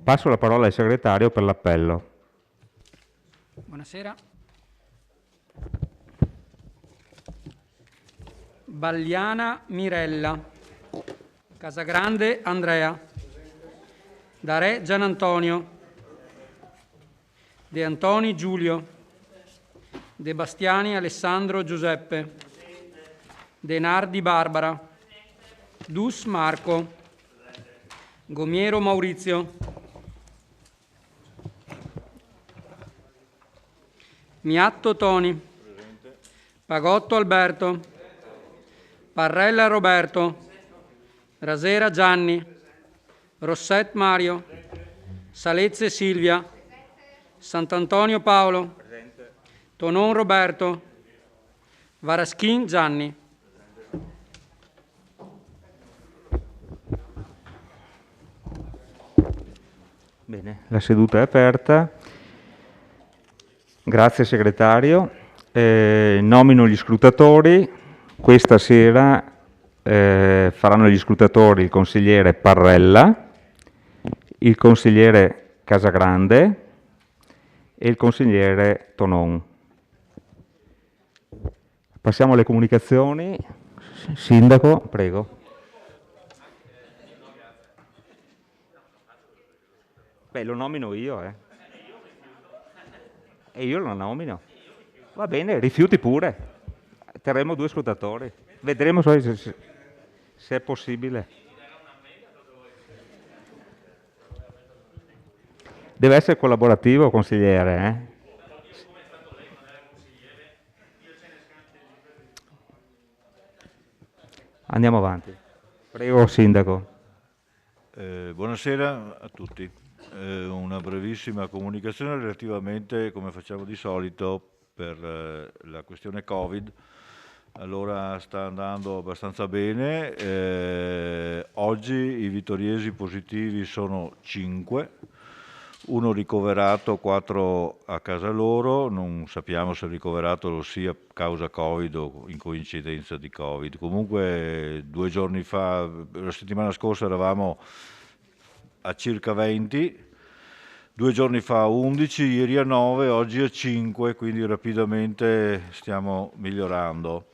Passo la parola al segretario per l'appello. Buonasera. Bagliana Mirella. Casagrande Andrea. Darè Gianantonio. De Antoni Giulio. De Bastiani Alessandro Giuseppe. De Nardi Barbara. Dus Marco. Gomiero Maurizio. Miatto Toni. Pagotto Alberto. Parrella Roberto. Rasera Gianni. Rosset Mario. Salezze Silvia. Sant'Antonio Paolo. Tonon Roberto. Varaschin Gianni. Bene, la seduta è aperta. Grazie segretario. Nomino gli scrutatori. Questa sera faranno gli scrutatori il consigliere Parrella, il consigliere Casagrande e il consigliere Tonon. Passiamo alle comunicazioni. Sindaco, prego. Beh, lo nomino io, E io lo nomino. Va bene, rifiuti pure. Terremo 2 scrutatori. Vedremo se è possibile. Deve essere collaborativo, consigliere, Andiamo avanti. Prego, sindaco. Buonasera a tutti. Una brevissima comunicazione relativamente, come facciamo di solito, per la questione Covid. Allora sta andando abbastanza bene. Oggi i vittoriesi positivi sono 5, uno ricoverato, 4 a casa loro. Non sappiamo se il ricoverato lo sia causa Covid o in coincidenza di Covid. Comunque 2 giorni fa, la settimana scorsa eravamo a circa 20, 2 giorni fa 11, ieri a 9, oggi a 5, quindi rapidamente stiamo migliorando.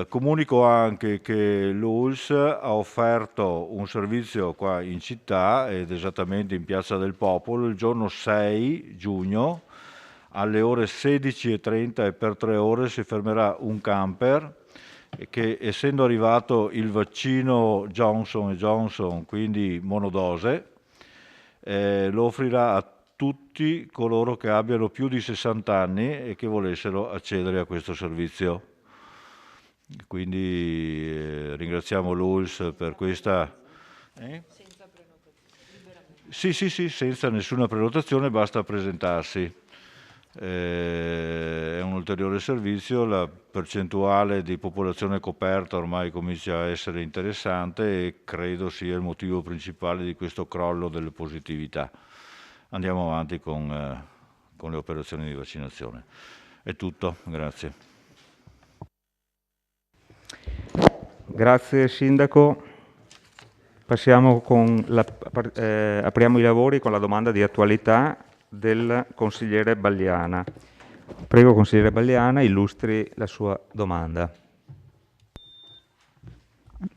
Comunico anche che l'ULSS ha offerto un servizio qua in città ed esattamente in Piazza del Popolo il giorno 6 giugno alle ore 16:30 e per 3 ore si fermerà un camper che, essendo arrivato il vaccino Johnson & Johnson, quindi monodose, lo offrirà a tutti coloro che abbiano più di 60 anni e che volessero accedere a questo servizio. Quindi ringraziamo l'ULSS per questa... Senza prenotazione? Sì, senza nessuna prenotazione, basta presentarsi. È un ulteriore servizio, la percentuale di popolazione coperta ormai comincia a essere interessante e credo sia il motivo principale di questo crollo delle positività. Andiamo avanti con le operazioni di vaccinazione. È tutto, grazie. Grazie Sindaco. Passiamo apriamo i lavori con la domanda di attualità del consigliere Bagliana. Prego consigliere Bagliana, illustri la sua domanda.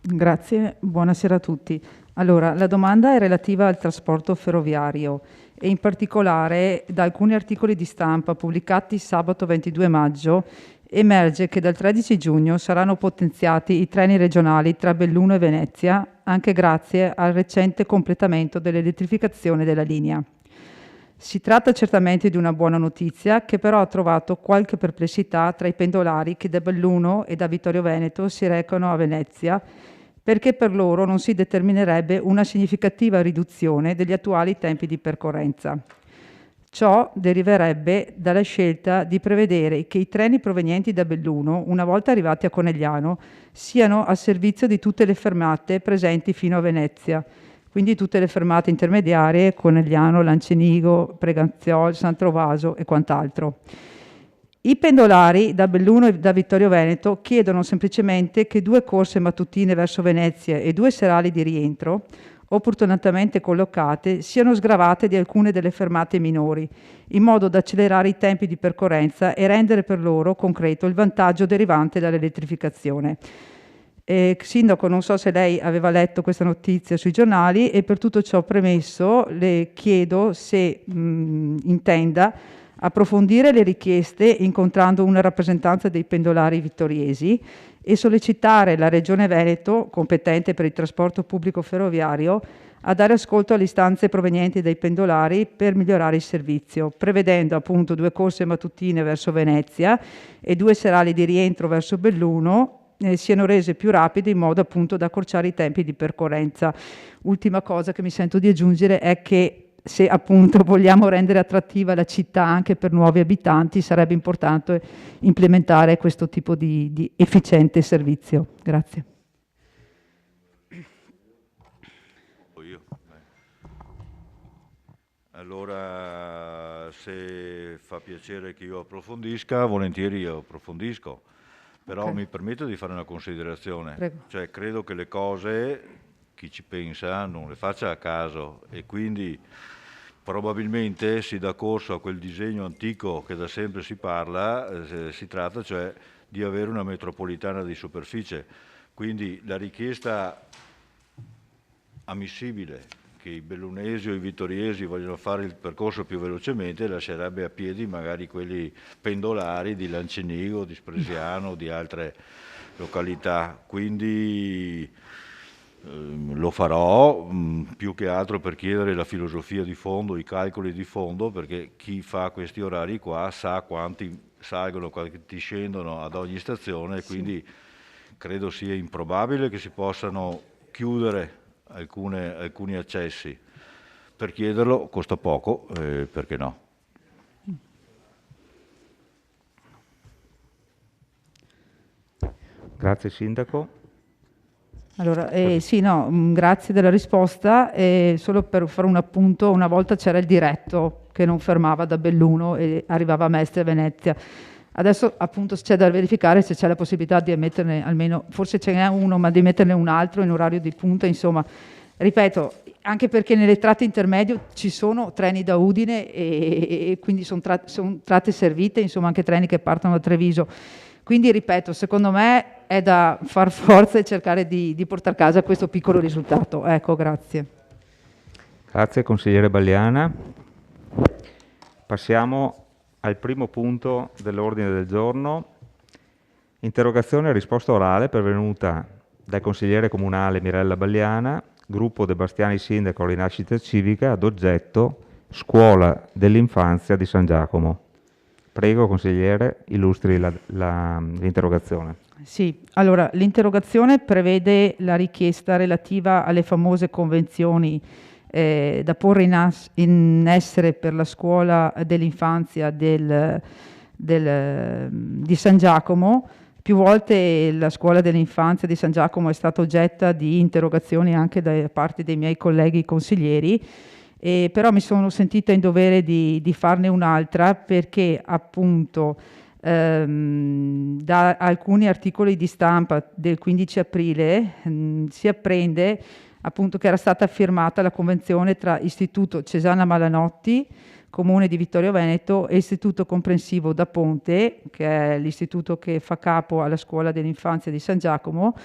Grazie, buonasera a tutti. Allora, la domanda è relativa al trasporto ferroviario e in particolare da alcuni articoli di stampa pubblicati sabato 22 maggio emerge che dal 13 giugno saranno potenziati i treni regionali tra Belluno e Venezia, anche grazie al recente completamento dell'elettrificazione della linea. Si tratta certamente di una buona notizia che però ha trovato qualche perplessità tra i pendolari che da Belluno e da Vittorio Veneto si recano a Venezia, perché per loro non si determinerebbe una significativa riduzione degli attuali tempi di percorrenza. Ciò deriverebbe dalla scelta di prevedere che i treni provenienti da Belluno, una volta arrivati a Conegliano, siano a servizio di tutte le fermate presenti fino a Venezia, quindi tutte le fermate intermediarie, Conegliano, Lancenigo, Preganziol, San Trovaso e quant'altro. I pendolari da Belluno e da Vittorio Veneto chiedono semplicemente che 2 corse mattutine verso Venezia e 2 serali di rientro, opportunamente collocate siano sgravate di alcune delle fermate minori, in modo da accelerare i tempi di percorrenza e rendere per loro concreto il vantaggio derivante dall'elettrificazione. Sindaco, non so se lei aveva letto questa notizia sui giornali, e per tutto ciò premesso le chiedo se intenda approfondire le richieste incontrando una rappresentanza dei pendolari vittoriesi e sollecitare la Regione Veneto, competente per il trasporto pubblico ferroviario, a dare ascolto alle istanze provenienti dai pendolari per migliorare il servizio, prevedendo appunto 2 corse mattutine verso Venezia e 2 serali di rientro verso Belluno siano rese più rapide in modo appunto da accorciare i tempi di percorrenza. Ultima cosa che mi sento di aggiungere è che se appunto vogliamo rendere attrattiva la città anche per nuovi abitanti, sarebbe importante implementare questo tipo di efficiente servizio. Grazie. Allora, se fa piacere che io approfondisca, volentieri io approfondisco, però Ok. mi permetto di fare una considerazione. Prego. Cioè, credo che le cose, chi ci pensa, non le faccia a caso, e quindi probabilmente si dà corso a quel disegno antico che da sempre si parla, si tratta cioè di avere una metropolitana di superficie. Quindi la richiesta ammissibile che i bellunesi o i vittoriesi vogliono fare il percorso più velocemente lascerebbe a piedi magari quelli pendolari di Lancenigo, di Spresiano, di altre località. Quindi lo farò più che altro per chiedere la filosofia di fondo, i calcoli di fondo, perché chi fa questi orari qua sa quanti salgono, quanti scendono ad ogni stazione, e quindi credo sia improbabile che si possano chiudere alcuni accessi. Per chiederlo costa poco, perché no? Grazie Sindaco. Allora, sì, no, grazie della risposta. Solo per fare un appunto, una volta c'era il diretto che non fermava da Belluno e arrivava a Mestre e Venezia. Adesso appunto c'è da verificare se c'è la possibilità di emetterne almeno, forse ce n'è uno, ma di metterne un altro in orario di punta, insomma. Ripeto, anche perché nelle tratte intermedie ci sono treni da Udine e quindi sono tratte servite, insomma anche treni che partono da Treviso. Quindi ripeto, secondo me è da far forza e cercare di portare a casa questo piccolo risultato. Ecco, grazie. Grazie consigliere Balliana. Passiamo al primo punto dell'ordine del giorno. Interrogazione e risposta orale pervenuta dal consigliere comunale Mirella Balliana, gruppo De Bastiani Sindaco Rinascita Civica, ad oggetto Scuola dell'Infanzia di San Giacomo. Prego, consigliere, illustri l'interrogazione. Sì, allora l'interrogazione prevede la richiesta relativa alle famose convenzioni da porre in essere per la scuola dell'infanzia di San Giacomo. Più volte la scuola dell'infanzia di San Giacomo è stata oggetto di interrogazioni anche da parte dei miei colleghi consiglieri. Però mi sono sentita in dovere di farne un'altra perché appunto da alcuni articoli di stampa del 15 aprile si apprende appunto che era stata firmata la convenzione tra Istituto Cesana Malanotti, Comune di Vittorio Veneto, e Istituto Comprensivo da Ponte, che è l'istituto che fa capo alla scuola dell'infanzia di San Giacomo,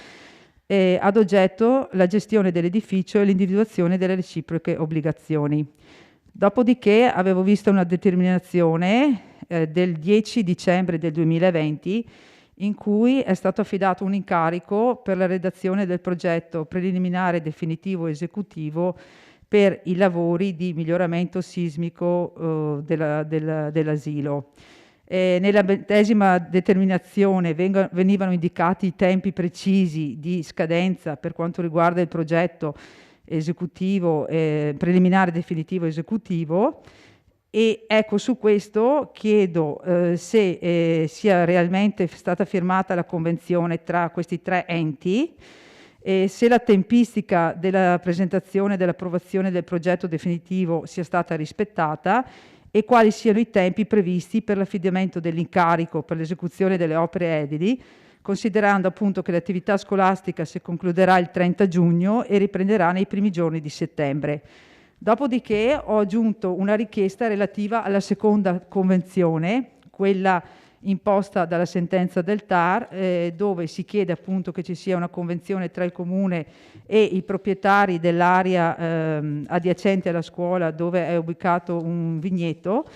ad oggetto la gestione dell'edificio e l'individuazione delle reciproche obbligazioni. Dopodiché avevo visto una determinazione del 10 dicembre del 2020 in cui è stato affidato un incarico per la redazione del progetto preliminare definitivo esecutivo per i lavori di miglioramento sismico dell'asilo. Nella medesima determinazione venivano indicati i tempi precisi di scadenza per quanto riguarda il progetto esecutivo, preliminare definitivo esecutivo, e ecco, su questo chiedo se sia realmente stata firmata la convenzione tra questi 3 enti, se la tempistica della presentazione e dell'approvazione del progetto definitivo sia stata rispettata e quali siano i tempi previsti per l'affidamento dell'incarico per l'esecuzione delle opere edili, considerando appunto che l'attività scolastica si concluderà il 30 giugno e riprenderà nei primi giorni di settembre. Dopodiché ho aggiunto una richiesta relativa alla seconda convenzione, quella imposta dalla sentenza del TAR, dove si chiede appunto che ci sia una convenzione tra il Comune e i proprietari dell'area adiacente alla scuola dove è ubicato un vigneto,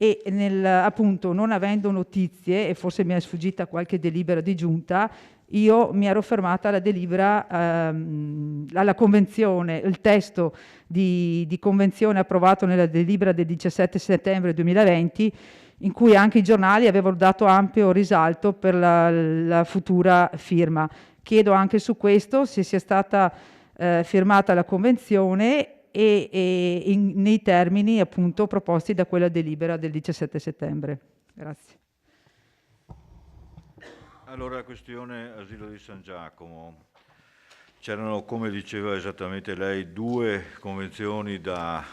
e appunto non avendo notizie, e forse mi è sfuggita qualche delibera di giunta, io mi ero fermata alla delibera, alla convenzione, il testo di convenzione approvato nella delibera del 17 settembre 2020, in cui anche i giornali avevano dato ampio risalto per la futura firma. Chiedo anche su questo se sia stata firmata la convenzione nei termini appunto proposti da quella delibera del 17 settembre. Grazie. Allora, questione asilo di San Giacomo. C'erano, come diceva esattamente lei, 2 convenzioni da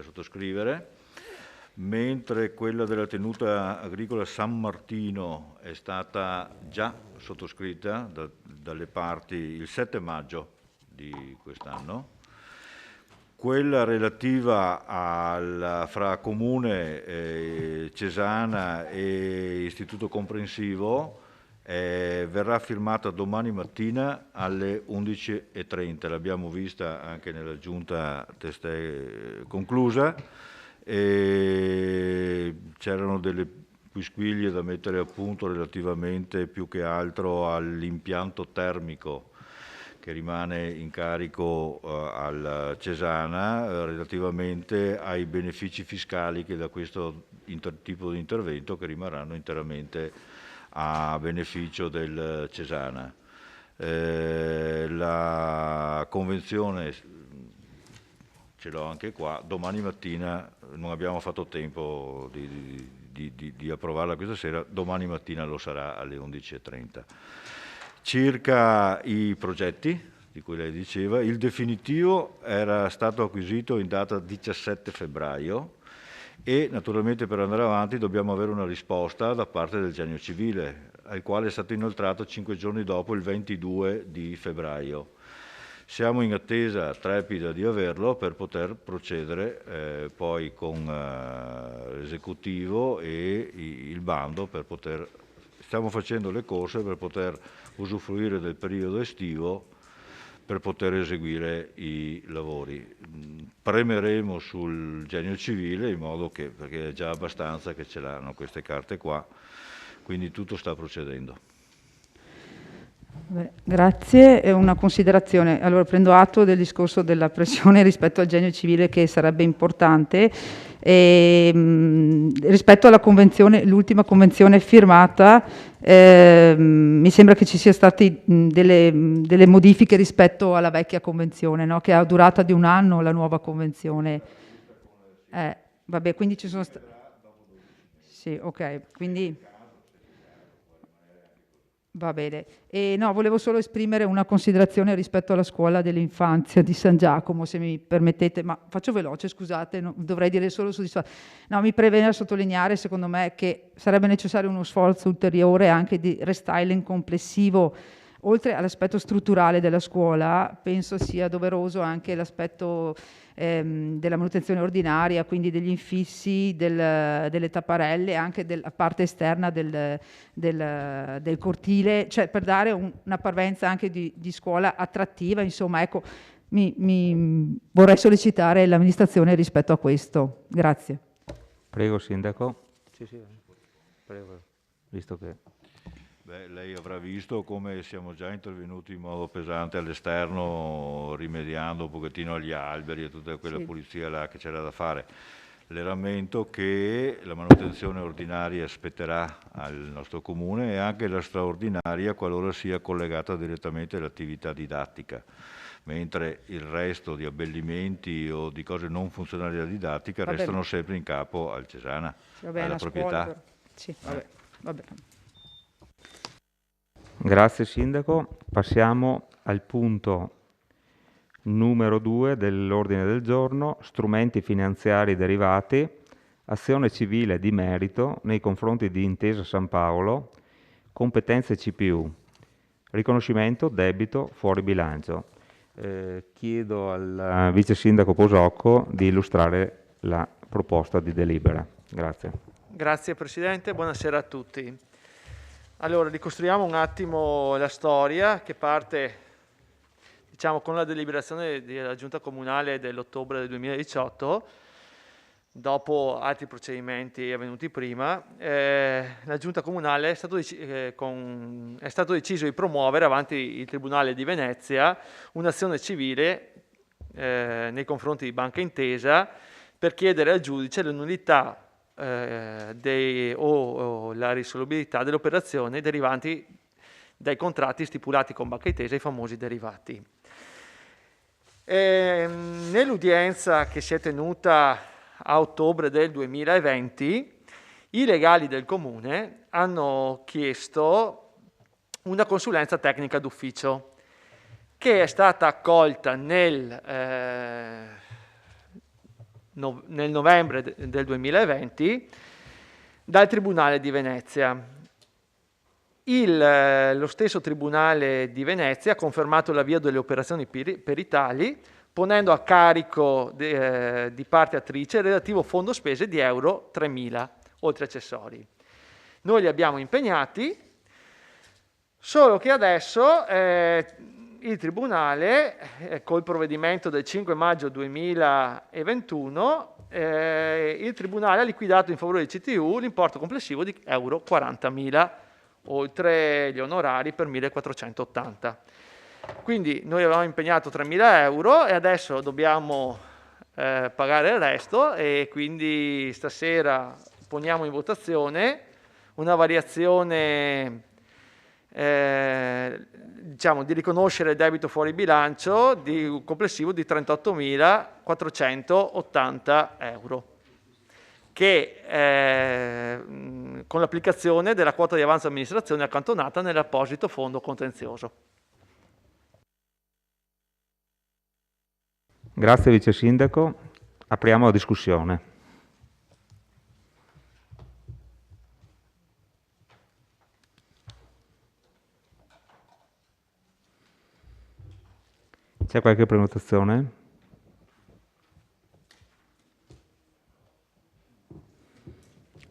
sottoscrivere, mentre quella della tenuta agricola San Martino è stata già sottoscritta dalle parti il 7 maggio di quest'anno. Quella relativa fra Comune Cesana e Istituto Comprensivo verrà firmata domani mattina alle 11:30. L'abbiamo vista anche nella giunta testé conclusa. C'erano delle quisquiglie da mettere a punto relativamente più che altro all'impianto termico che rimane in carico al Cesana, relativamente ai benefici fiscali che da questo tipo di intervento che rimarranno interamente a beneficio del Cesana. La convenzione, ce l'ho anche qua, domani mattina, non abbiamo fatto tempo di approvarla questa sera, domani mattina lo sarà alle 11:30. Circa i progetti di cui lei diceva, il definitivo era stato acquisito in data 17 febbraio e naturalmente per andare avanti dobbiamo avere una risposta da parte del Genio Civile, al quale è stato inoltrato 5 giorni dopo, il 22 di febbraio. Siamo in attesa trepida di averlo per poter procedere poi con l'esecutivo e il bando per poter... Stiamo facendo le corse per poter usufruire del periodo estivo per poter eseguire i lavori. Premeremo sul Genio Civile in modo che, perché è già abbastanza che ce l'hanno queste carte qua, quindi tutto sta procedendo. Beh, grazie. Una considerazione. Allora, prendo atto del discorso della pressione rispetto al Genio Civile che sarebbe importante. Rispetto alla convenzione, l'ultima convenzione firmata, mi sembra che ci sia state delle modifiche rispetto alla vecchia convenzione, no? Che ha durata di 1 anno la nuova convenzione. Vabbè, quindi ci sono stati... Sì, ok, quindi... Va bene. No, volevo solo esprimere una considerazione rispetto alla scuola dell'infanzia di San Giacomo, se mi permettete, ma faccio veloce, scusate, dovrei dire solo soddisfatto. No, mi preme a sottolineare, secondo me, che sarebbe necessario uno sforzo ulteriore anche di restyling complessivo. Oltre all'aspetto strutturale della scuola, penso sia doveroso anche l'aspetto della manutenzione ordinaria, quindi degli infissi, delle tapparelle, anche della parte esterna del cortile, cioè per dare una parvenza anche di scuola attrattiva. Insomma, ecco, vorrei sollecitare l'amministrazione rispetto a questo. Grazie. Prego, Sindaco. Sì, prego, visto che... Lei avrà visto come siamo già intervenuti in modo pesante all'esterno, rimediando un pochettino agli alberi e tutta quella pulizia là che c'era da fare. Le rammento che la manutenzione ordinaria spetterà al nostro comune e anche la straordinaria qualora sia collegata direttamente all'attività didattica, mentre il resto di abbellimenti o di cose non funzionali alla didattica restano sempre in capo al Cesana, alla proprietà. Sì, vabbè. Grazie Sindaco. Passiamo al punto numero 2 dell'ordine del giorno, strumenti finanziari derivati, azione civile di merito nei confronti di Intesa San Paolo, competenze CPU, riconoscimento debito fuori bilancio. Chiedo al vice sindaco Posocco di illustrare la proposta di delibera. Grazie. Grazie Presidente, buonasera a tutti. Allora, ricostruiamo un attimo la storia che parte, diciamo, con la deliberazione della Giunta Comunale dell'ottobre del 2018, dopo altri procedimenti avvenuti prima. La Giunta Comunale è stato deciso di promuovere avanti il Tribunale di Venezia un'azione civile nei confronti di Banca Intesa per chiedere al giudice la nullità o la risolubilità delle operazioni derivanti dai contratti stipulati con Banca Intesa, i famosi derivati. Nell'udienza che si è tenuta a ottobre del 2020, i legali del Comune hanno chiesto una consulenza tecnica d'ufficio che è stata accolta nel novembre del 2020 dal Tribunale di Venezia. Lo stesso Tribunale di Venezia ha confermato l'avvio delle operazioni peritali, ponendo a carico di parte attrice il relativo fondo spese di euro 3.000, oltre accessori. Noi li abbiamo impegnati, solo che adesso il Tribunale, col provvedimento del 5 maggio 2021, il Tribunale ha liquidato in favore del CTU l'importo complessivo di euro 40.000, oltre gli onorari per 1.480. Quindi noi avevamo impegnato 3.000 euro e adesso dobbiamo pagare il resto, e quindi stasera poniamo in votazione una variazione diciamo, di riconoscere il debito fuori bilancio di un complessivo di 38.480 euro, che con l'applicazione della quota di avanzo amministrazione accantonata nell'apposito fondo contenzioso. Grazie Vice Sindaco. Apriamo la discussione. C'è qualche prenotazione?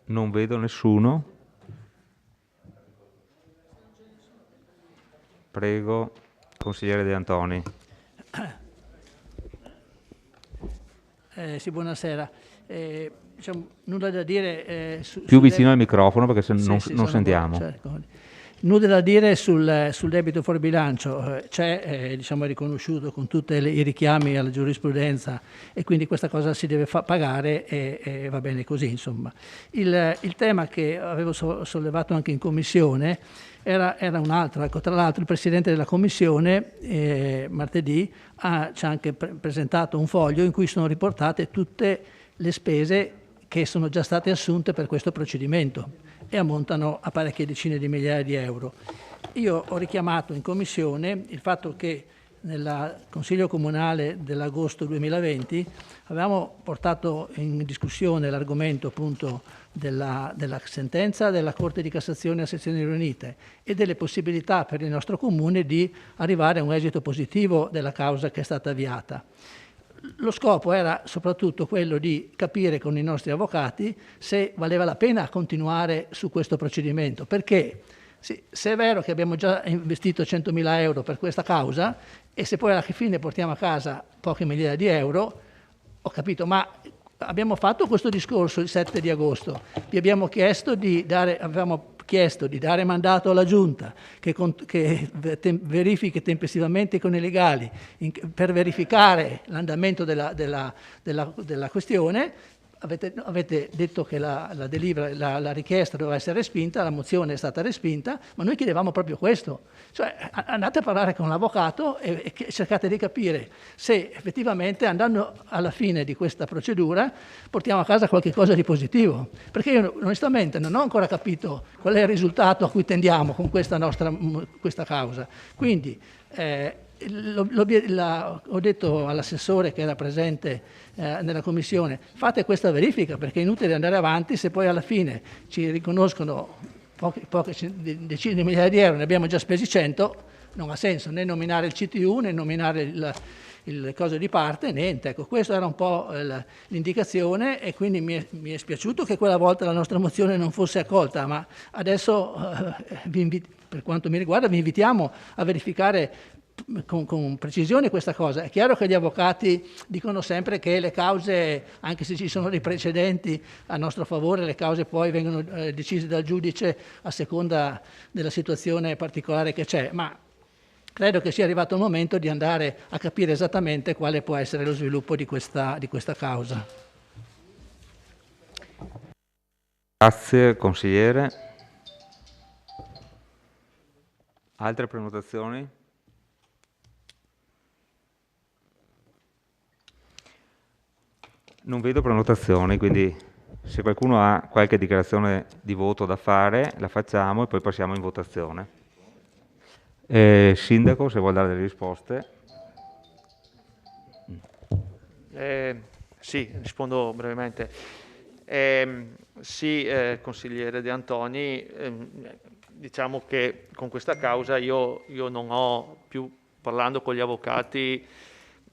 Non vedo nessuno. Prego, consigliere De Antoni. Sì, buonasera. Diciamo, nulla da dire. Più vicino al microfono perché se sì, non sentiamo. Nulla da dire sul debito fuori bilancio, c'è, diciamo, è riconosciuto con tutti i richiami alla giurisprudenza, e quindi questa cosa si deve pagare e va bene così, insomma. Il tema che avevo sollevato anche in commissione era un altro. Ecco, tra l'altro il Presidente della Commissione martedì ci ha anche presentato un foglio in cui sono riportate tutte le spese che sono già state assunte per questo procedimento e ammontano a parecchie decine di migliaia di euro. Io ho richiamato in Commissione il fatto che nel Consiglio Comunale dell'agosto 2020 avevamo portato in discussione l'argomento appunto della sentenza della Corte di Cassazione a sezioni riunite e delle possibilità per il nostro Comune di arrivare a un esito positivo della causa che è stata avviata. Lo scopo era soprattutto quello di capire con i nostri avvocati se valeva la pena continuare su questo procedimento, perché se è vero che abbiamo già investito 100.000 euro per questa causa e se poi alla fine portiamo a casa poche migliaia di euro, ho capito, ma abbiamo fatto questo discorso il 7 di agosto, vi abbiamo chiesto avevamo chiesto di dare mandato alla Giunta che verifichi tempestivamente con i legali per verificare l'andamento della questione. Avete detto che la richiesta doveva essere respinta, la mozione è stata respinta, ma noi chiedevamo proprio questo. Cioè, andate a parlare con l'avvocato e cercate di capire se effettivamente, andando alla fine di questa procedura, portiamo a casa qualche cosa di positivo. Perché io onestamente non ho ancora capito qual è il risultato a cui tendiamo con questa causa. Quindi ho detto all'assessore che era presente nella commissione: fate questa verifica, perché è inutile andare avanti se poi alla fine ci riconoscono poche decine di migliaia di euro, ne abbiamo già spesi 100, non ha senso né nominare il CTU né nominare il coso di parte, niente. Ecco, questa era un po' l'indicazione e quindi mi è spiaciuto che quella volta la nostra mozione non fosse accolta, ma adesso per quanto mi riguarda vi invitiamo a verificare con precisione questa cosa. È chiaro che gli avvocati dicono sempre che le cause, anche se ci sono dei precedenti a nostro favore, le cause poi vengono decise dal giudice a seconda della situazione particolare che c'è, ma credo che sia arrivato il momento di andare a capire esattamente quale può essere lo sviluppo di questa causa. Grazie consigliere. Altre prenotazioni? Non vedo prenotazioni, quindi se qualcuno ha qualche dichiarazione di voto da fare, la facciamo e poi passiamo in votazione. Sindaco, se vuol dare delle risposte. Sì, rispondo brevemente. Sì, consigliere De Antoni, diciamo che con questa causa io non ho più, parlando con gli avvocati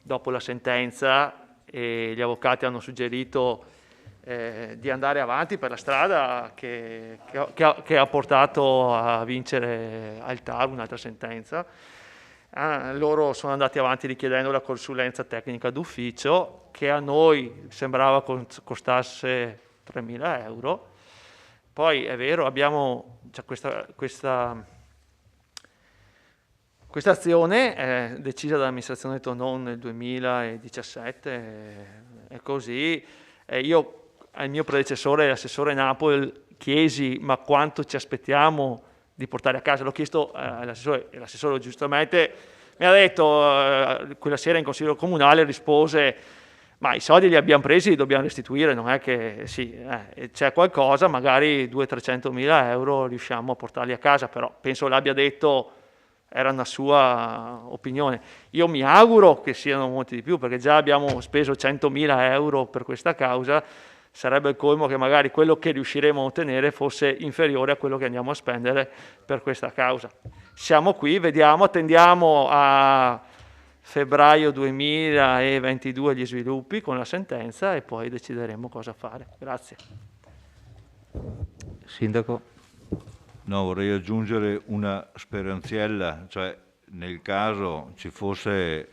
dopo la sentenza, e gli avvocati hanno suggerito di andare avanti per la strada che ha portato a vincere al TAR un'altra sentenza. Loro sono andati avanti richiedendo la consulenza tecnica d'ufficio, che a noi sembrava costasse 3.000 euro. Poi è vero, abbiamo questa azione decisa dall'amministrazione Tonon nel 2017, è così. Io al mio predecessore, l'assessore Napoli, chiesi ma quanto ci aspettiamo di portare a casa. L'ho chiesto all'assessore e l'assessore giustamente mi ha detto, quella sera in consiglio comunale rispose: ma i soldi li abbiamo presi, li dobbiamo restituire, non è che sì, c'è qualcosa, magari 200-300 mila euro riusciamo a portarli a casa, però penso l'abbia detto, era una sua opinione. Io mi auguro che siano molti di più, perché già abbiamo speso 100.000 euro per questa causa, sarebbe il colmo che magari quello che riusciremo a ottenere fosse inferiore a quello che andiamo a spendere per questa causa. Siamo qui, vediamo, attendiamo a febbraio 2022 gli sviluppi con la sentenza e poi decideremo cosa fare. Grazie. Sindaco. No, vorrei aggiungere una speranziella, cioè nel caso ci fosse,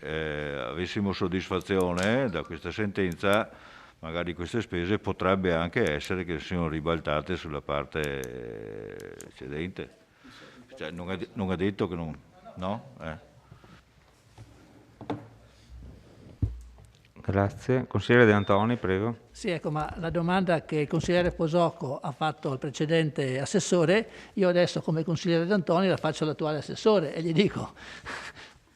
avessimo soddisfazione da questa sentenza, magari queste spese potrebbe anche essere che siano ribaltate sulla parte cedente. Cioè, non è detto che non... no? Grazie. Consigliere De Antoni, prego. Sì, ecco, ma la domanda che il consigliere Posocco ha fatto al precedente assessore, io adesso come consigliere De Antoni la faccio all'attuale assessore e gli dico,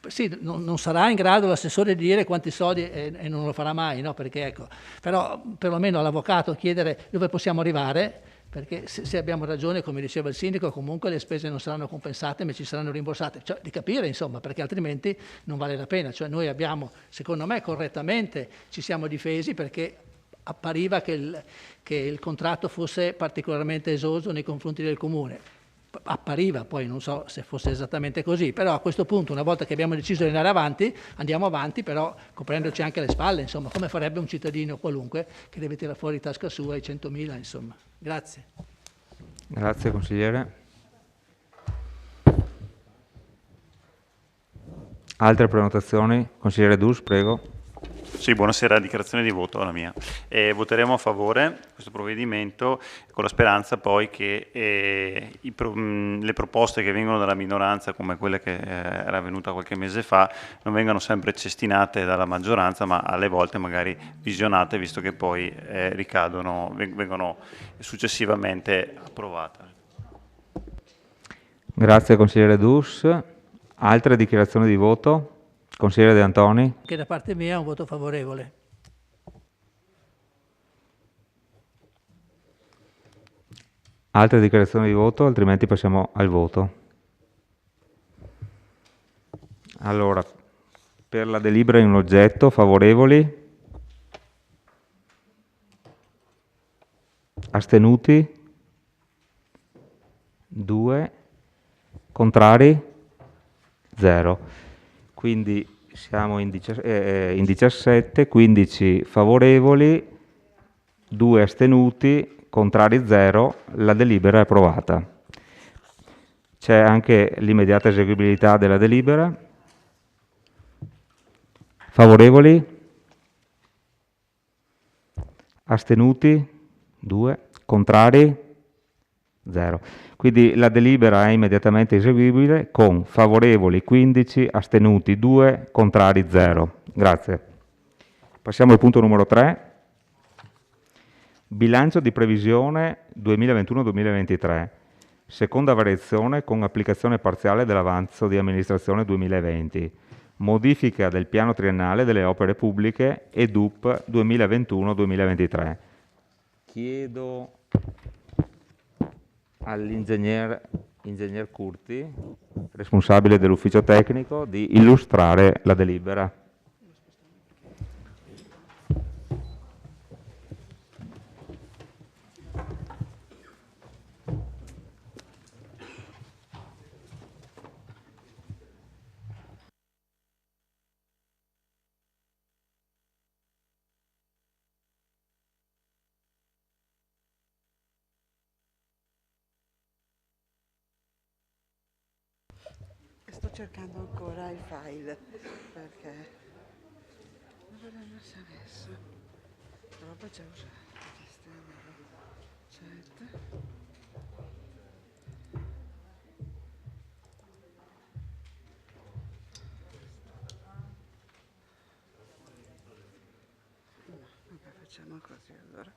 sì, non sarà in grado l'assessore di dire quanti soldi e non lo farà mai, no? Perché ecco, però perlomeno all'avvocato chiedere dove possiamo arrivare, perché se abbiamo ragione, come diceva il sindaco, comunque le spese non saranno compensate ma ci saranno rimborsate, cioè di capire insomma, perché altrimenti non vale la pena. Cioè noi abbiamo, secondo me correttamente, ci siamo difesi perché appariva che il contratto fosse particolarmente esoso nei confronti del comune. Appariva, poi non so se fosse esattamente così, però a questo punto, una volta che abbiamo deciso di andare avanti, andiamo avanti, però coprendoci anche le spalle, insomma, come farebbe un cittadino qualunque che deve tirare fuori tasca sua i 100.000, insomma. Grazie. Grazie, consigliere. Altre prenotazioni? Consigliere Dus, prego. Sì, buonasera, dichiarazione di voto la mia. Voteremo a favore di questo provvedimento con la speranza poi che le proposte che vengono dalla minoranza, come quelle che era venuta qualche mese fa, non vengano sempre cestinate dalla maggioranza, ma alle volte magari visionate, visto che poi vengono successivamente approvate. Grazie, consigliere Dus. Altre dichiarazioni di voto? Consigliere De Antoni. Che da parte mia è un voto favorevole. Altre dichiarazioni di voto, altrimenti passiamo al voto. Allora, per la delibera in oggetto, favorevoli? Astenuti? 2, contrari 0. Quindi siamo in 17, 15 favorevoli, 2 astenuti, contrari 0, la delibera è approvata. C'è anche l'immediata eseguibilità della delibera. Favorevoli? Astenuti? 2. Contrari? 0. Quindi la delibera è immediatamente eseguibile con favorevoli 15, astenuti 2, contrari 0. Grazie. Passiamo al punto numero 3. Bilancio di previsione 2021-2023. Seconda variazione con applicazione parziale dell'avanzo di amministrazione 2020. Modifica del piano triennale delle opere pubbliche e DUP 2021-2023. Chiedo all'ingegner Curti, responsabile dell'ufficio tecnico, di illustrare la delibera. Sto cercando ancora il file perché non si è messo roba già usata. Certo. Vabbè, facciamo così allora.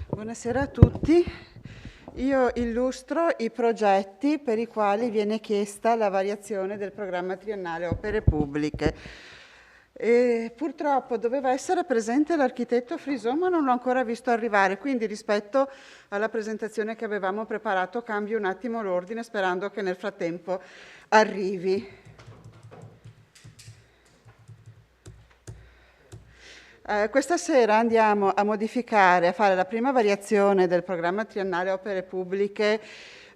Buonasera a tutti. Io illustro i progetti per i quali viene chiesta la variazione del programma triennale opere pubbliche. Purtroppo doveva essere presente l'architetto Frison, ma non l'ho ancora visto arrivare, quindi rispetto alla presentazione che avevamo preparato cambio un attimo l'ordine sperando che nel frattempo arrivi. Questa sera andiamo a modificare, a fare la prima variazione del programma triennale opere pubbliche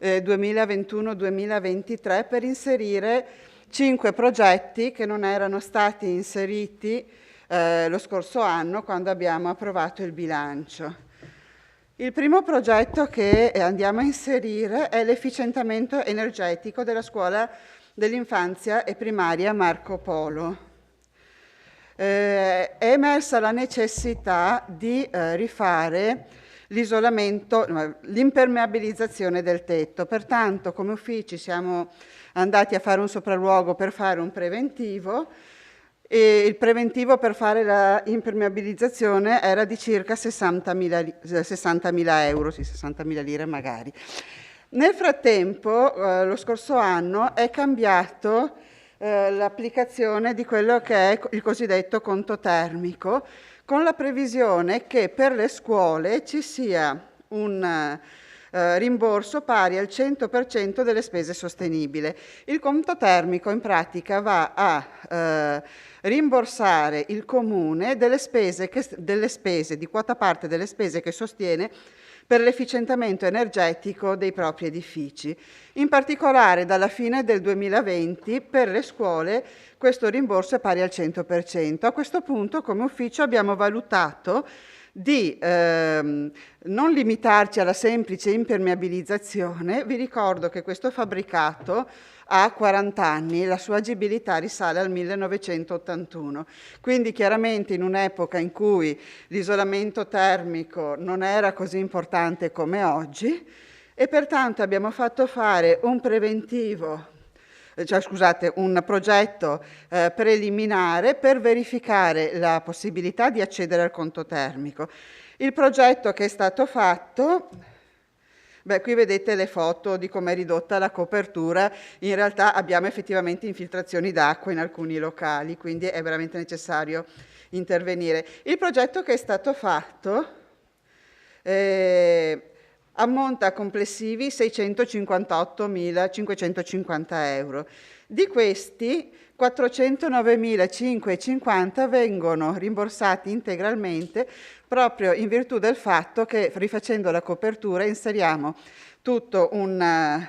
2021-2023 per inserire 5 progetti che non erano stati inseriti lo scorso anno quando abbiamo approvato il bilancio. Il primo progetto che andiamo a inserire è l'efficientamento energetico della scuola dell'infanzia e primaria Marco Polo. È emersa la necessità di rifare l'isolamento, l'impermeabilizzazione del tetto. Pertanto, come uffici siamo andati a fare un sopralluogo per fare un preventivo e il preventivo per fare la impermeabilizzazione era di circa 60.000 euro, sì, 60.000 lire magari. Nel frattempo, lo scorso anno, è cambiato l'applicazione di quello che è il cosiddetto conto termico, con la previsione che per le scuole ci sia un rimborso pari al 100% delle spese sostenibili. Il conto termico in pratica va a rimborsare il comune delle spese, di quota parte delle spese che sostiene per l'efficientamento energetico dei propri edifici. In particolare dalla fine del 2020 per le scuole questo rimborso è pari al 100%. A questo punto come ufficio abbiamo valutato di non limitarci alla semplice impermeabilizzazione. Vi ricordo che questo fabbricato ha 40 anni, la sua agibilità risale al 1981, quindi chiaramente in un'epoca in cui l'isolamento termico non era così importante come oggi e pertanto abbiamo fatto fare un preventivo, un progetto preliminare per verificare la possibilità di accedere al conto termico. Il progetto che è stato fatto, qui vedete le foto di come è ridotta la copertura, in realtà abbiamo effettivamente infiltrazioni d'acqua in alcuni locali, quindi è veramente necessario intervenire. Il progetto che è stato fatto ammonta a complessivi 658.550 euro. Di questi 409.550 vengono rimborsati integralmente proprio in virtù del fatto che, rifacendo la copertura, inseriamo tutto un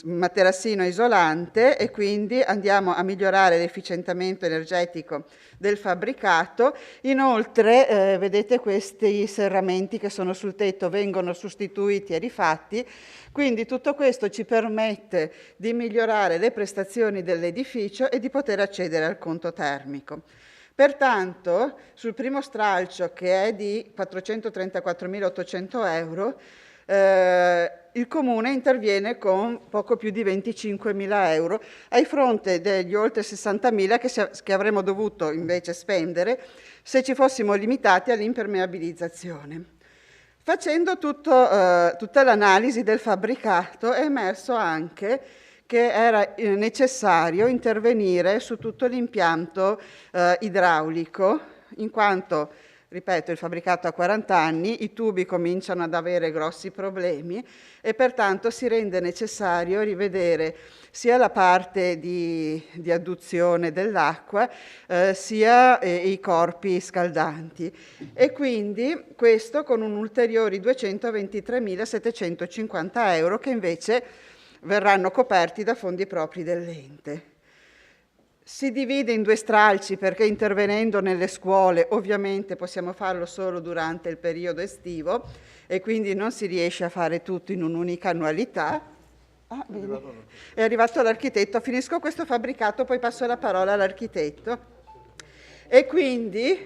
materassino isolante e quindi andiamo a migliorare l'efficientamento energetico del fabbricato. Inoltre vedete questi serramenti che sono sul tetto vengono sostituiti e rifatti, quindi tutto questo ci permette di migliorare le prestazioni dell'edificio e di poter accedere al conto termico. Pertanto sul primo stralcio, che è di 434.800 euro, il Comune interviene con poco più di 25.000 euro a fronte degli oltre 60.000 che avremmo dovuto invece spendere se ci fossimo limitati all'impermeabilizzazione. Facendo tutta l'analisi del fabbricato è emerso anche che era necessario intervenire su tutto l'impianto idraulico, in quanto, ripeto, il fabbricato ha 40 anni, i tubi cominciano ad avere grossi problemi e pertanto si rende necessario rivedere sia la parte di adduzione dell'acqua sia i corpi scaldanti, e quindi questo con un ulteriori 223.750 euro che invece verranno coperti da fondi propri dell'ente. Si divide in due stralci perché intervenendo nelle scuole ovviamente possiamo farlo solo durante il periodo estivo e quindi non si riesce a fare tutto in un'unica annualità. È arrivato l'architetto, finisco questo fabbricato, poi passo la parola all'architetto. E quindi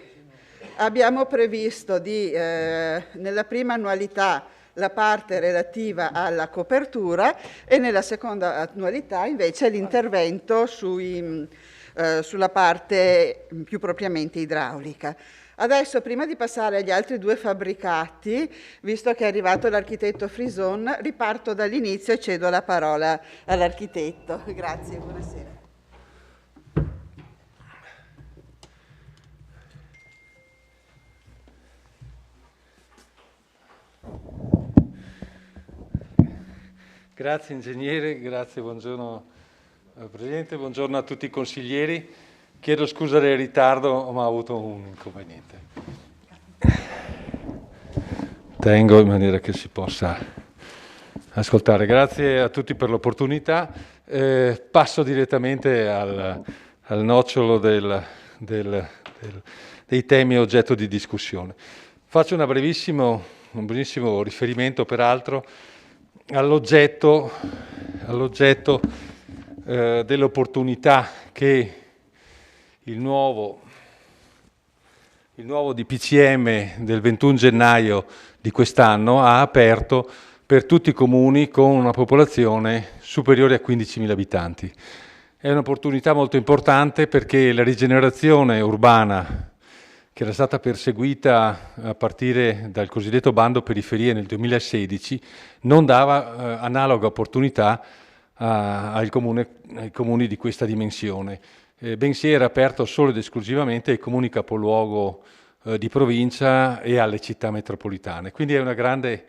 abbiamo previsto nella prima annualità la parte relativa alla copertura e nella seconda annualità invece l'intervento sulla parte più propriamente idraulica. Adesso, prima di passare agli altri due fabbricati, visto che è arrivato l'architetto Frison, riparto dall'inizio e cedo la parola all'architetto. Grazie, buonasera. Grazie ingegnere, grazie, buongiorno Presidente, buongiorno a tutti i consiglieri. Chiedo scusa del ritardo, ma ho avuto un inconveniente. Tengo in maniera che si possa ascoltare. Grazie a tutti per l'opportunità. Passo direttamente al nocciolo dei temi oggetto di discussione. Faccio un brevissimo riferimento, peraltro, all'oggetto dell'opportunità che il nuovo DPCM del 21 gennaio di quest'anno ha aperto per tutti i comuni con una popolazione superiore a 15.000 abitanti. È un'opportunità molto importante perché la rigenerazione urbana, che era stata perseguita a partire dal cosiddetto bando periferie nel 2016, non dava analoga opportunità ai comuni di questa dimensione, bensì era aperto solo ed esclusivamente ai comuni capoluogo di provincia e alle città metropolitane. Quindi è una grande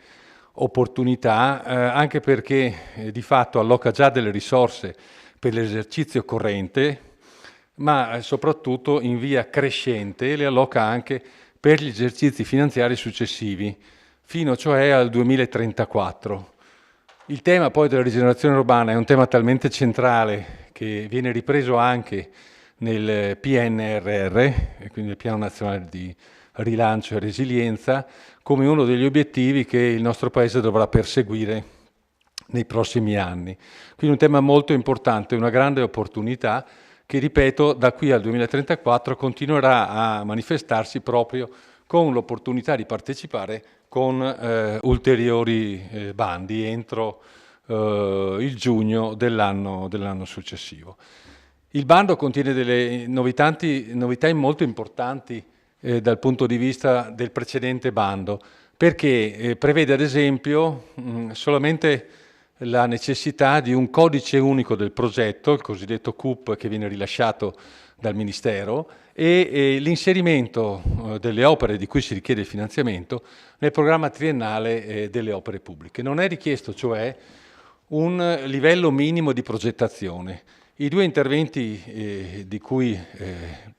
opportunità anche perché di fatto alloca già delle risorse per l'esercizio corrente, ma soprattutto in via crescente le alloca anche per gli esercizi finanziari successivi, fino cioè al 2034. Il tema poi della rigenerazione urbana è un tema talmente centrale che viene ripreso anche nel PNRR, e quindi il Piano Nazionale di Rilancio e Resilienza, come uno degli obiettivi che il nostro Paese dovrà perseguire nei prossimi anni. Quindi un tema molto importante, una grande opportunità che, ripeto, da qui al 2034 continuerà a manifestarsi proprio con l'opportunità di partecipare con ulteriori bandi entro il giugno dell'anno successivo. Il bando contiene delle novità molto importanti dal punto di vista del precedente bando, perché prevede ad esempio solamente la necessità di un codice unico del progetto, il cosiddetto CUP, che viene rilasciato dal Ministero, e l'inserimento delle opere di cui si richiede il finanziamento nel programma triennale delle opere pubbliche. Non è richiesto cioè un livello minimo di progettazione. I due interventi di cui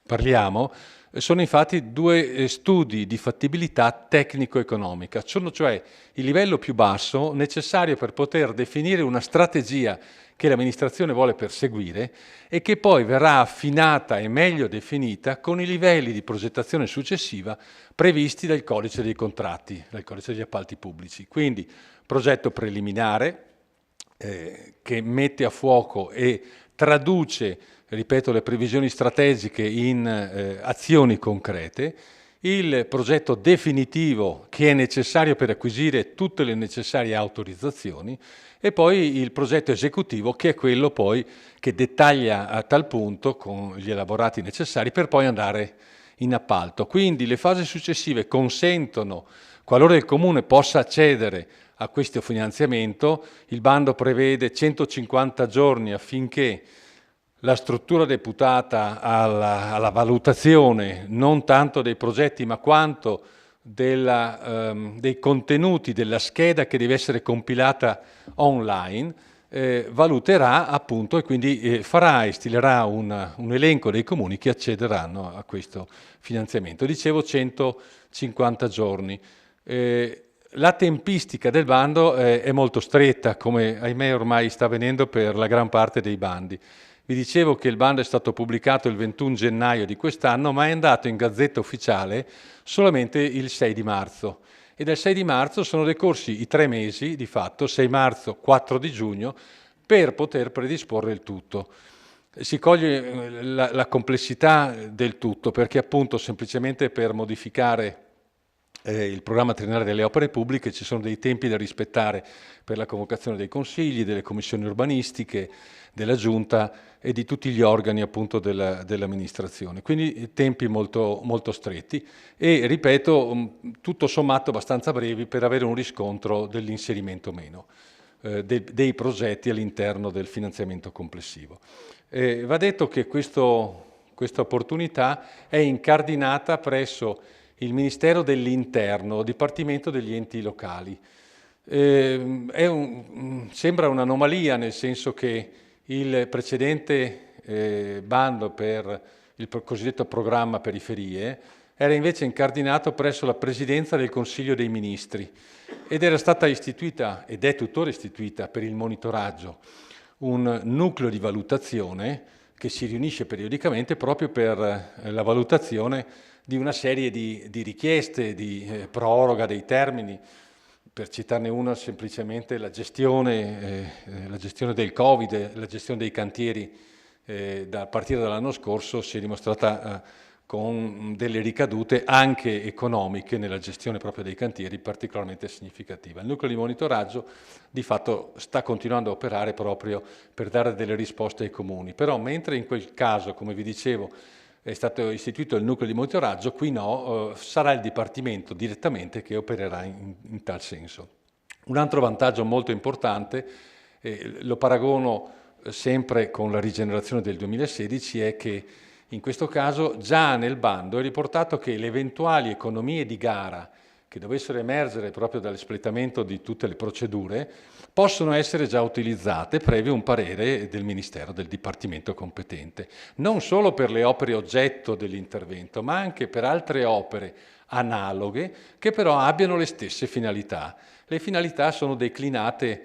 parliamo sono infatti due studi di fattibilità tecnico-economica, sono cioè il livello più basso necessario per poter definire una strategia che l'amministrazione vuole perseguire e che poi verrà affinata e meglio definita con i livelli di progettazione successiva previsti dal codice dei contratti, dal codice degli appalti pubblici. Quindi progetto preliminare che mette a fuoco e traduce, ripeto, le previsioni strategiche in azioni concrete, il progetto definitivo che è necessario per acquisire tutte le necessarie autorizzazioni e poi il progetto esecutivo che è quello poi che dettaglia a tal punto con gli elaborati necessari per poi andare in appalto. Quindi le fasi successive consentono, qualora il Comune possa accedere a questo finanziamento, il bando prevede 150 giorni affinché la struttura deputata alla valutazione non tanto dei progetti ma quanto dei contenuti della scheda che deve essere compilata online valuterà appunto e quindi farà e stilerà un elenco dei comuni che accederanno a questo finanziamento. Dicevo 150 giorni. La tempistica del bando è molto stretta, come ahimè ormai sta avvenendo per la gran parte dei bandi. Vi dicevo che il bando è stato pubblicato il 21 gennaio di quest'anno, ma è andato in Gazzetta Ufficiale solamente il 6 di marzo. E dal 6 di marzo sono decorsi i 3 mesi, di fatto, 6 marzo, 4 di giugno, per poter predisporre il tutto. Si coglie la complessità del tutto, perché appunto semplicemente per modificare il programma triennale delle opere pubbliche ci sono dei tempi da rispettare per la convocazione dei consigli, delle commissioni urbanistiche, della giunta e di tutti gli organi appunto dell'amministrazione, quindi tempi molto, molto stretti e ripeto tutto sommato abbastanza brevi per avere un riscontro dell'inserimento meno dei progetti all'interno del finanziamento complessivo. Va detto che questa opportunità è incardinata presso il Ministero dell'Interno, Dipartimento degli Enti Locali. Sembra un'anomalia, nel senso che il precedente bando per il cosiddetto programma periferie era invece incardinato presso la Presidenza del Consiglio dei Ministri ed era stata istituita, ed è tuttora istituita, per il monitoraggio, un nucleo di valutazione che si riunisce periodicamente proprio per la valutazione di una serie di richieste, di proroga dei termini. Per citarne una semplicemente la gestione del Covid, la gestione dei cantieri a partire dall'anno scorso si è dimostrata con delle ricadute anche economiche nella gestione proprio dei cantieri particolarmente significativa. Il nucleo di monitoraggio di fatto sta continuando a operare proprio per dare delle risposte ai comuni, però mentre in quel caso, come vi dicevo, è stato istituito il nucleo di monitoraggio, qui no, sarà il Dipartimento direttamente che opererà in tal senso. Un altro vantaggio molto importante, lo paragono sempre con la rigenerazione del 2016, è che in questo caso già nel bando è riportato che le eventuali economie di gara che dovessero emergere proprio dall'espletamento di tutte le procedure possono essere già utilizzate previo un parere del Ministero, del Dipartimento competente, non solo per le opere oggetto dell'intervento, ma anche per altre opere analoghe che però abbiano le stesse finalità. Le finalità sono declinate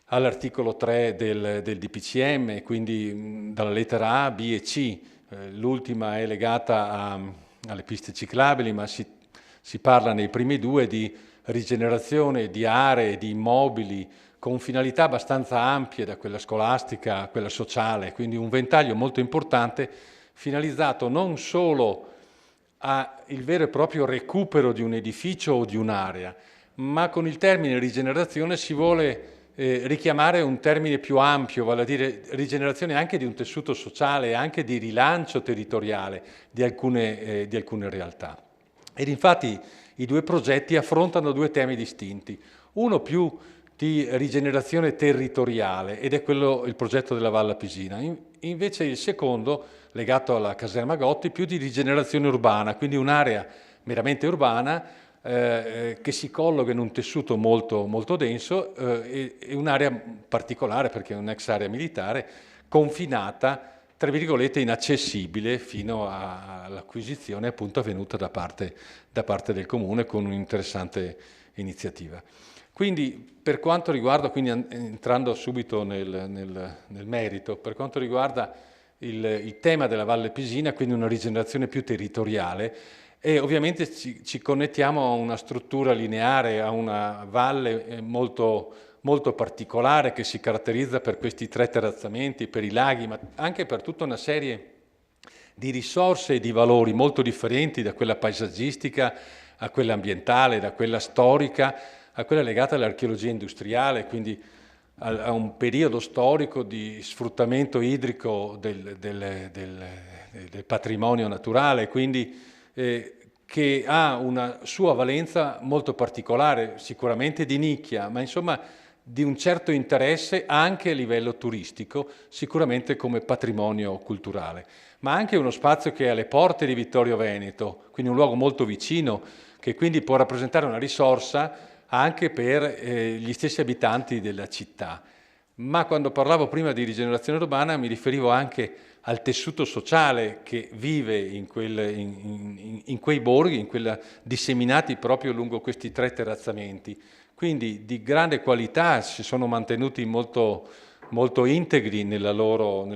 all'articolo 3 del DPCM, quindi dalla lettera A, B e C. L'ultima è legata alle piste ciclabili, ma si parla nei primi due di rigenerazione di aree, di immobili, con finalità abbastanza ampie, da quella scolastica a quella sociale, quindi un ventaglio molto importante finalizzato non solo al vero e proprio recupero di un edificio o di un'area, ma con il termine rigenerazione si vuole richiamare un termine più ampio, vale a dire rigenerazione anche di un tessuto sociale, anche di rilancio territoriale di alcune realtà. Ed infatti i due progetti affrontano due temi distinti, uno più di rigenerazione territoriale, ed è quello il progetto della Valle Pisina. Invece il secondo, legato alla caserma Gotti, più di rigenerazione urbana, quindi un'area meramente urbana che si colloca in un tessuto molto, molto denso e un'area particolare, perché è un'ex area militare, confinata, tra virgolette, inaccessibile fino all'acquisizione appunto avvenuta da parte del Comune con un'interessante iniziativa. Quindi per quanto riguarda, quindi entrando subito nel merito, per quanto riguarda il tema della Valle Pisina, quindi una rigenerazione più territoriale, e ovviamente ci connettiamo a una struttura lineare, a una valle molto, molto particolare che si caratterizza per questi 3 terrazzamenti, per i laghi, ma anche per tutta una serie di risorse e di valori molto differenti, da quella paesaggistica a quella ambientale, da quella storica a quella legata all'archeologia industriale, quindi a un periodo storico di sfruttamento idrico del patrimonio naturale, quindi che ha una sua valenza molto particolare, sicuramente di nicchia, ma insomma di un certo interesse anche a livello turistico, sicuramente come patrimonio culturale, ma anche uno spazio che è alle porte di Vittorio Veneto, quindi un luogo molto vicino, che quindi può rappresentare una risorsa anche per gli stessi abitanti della città. Ma quando parlavo prima di rigenerazione urbana mi riferivo anche al tessuto sociale che vive in quei borghi, disseminati proprio lungo questi 3 terrazzamenti. Quindi di grande qualità, si sono mantenuti molto, molto integri nella loro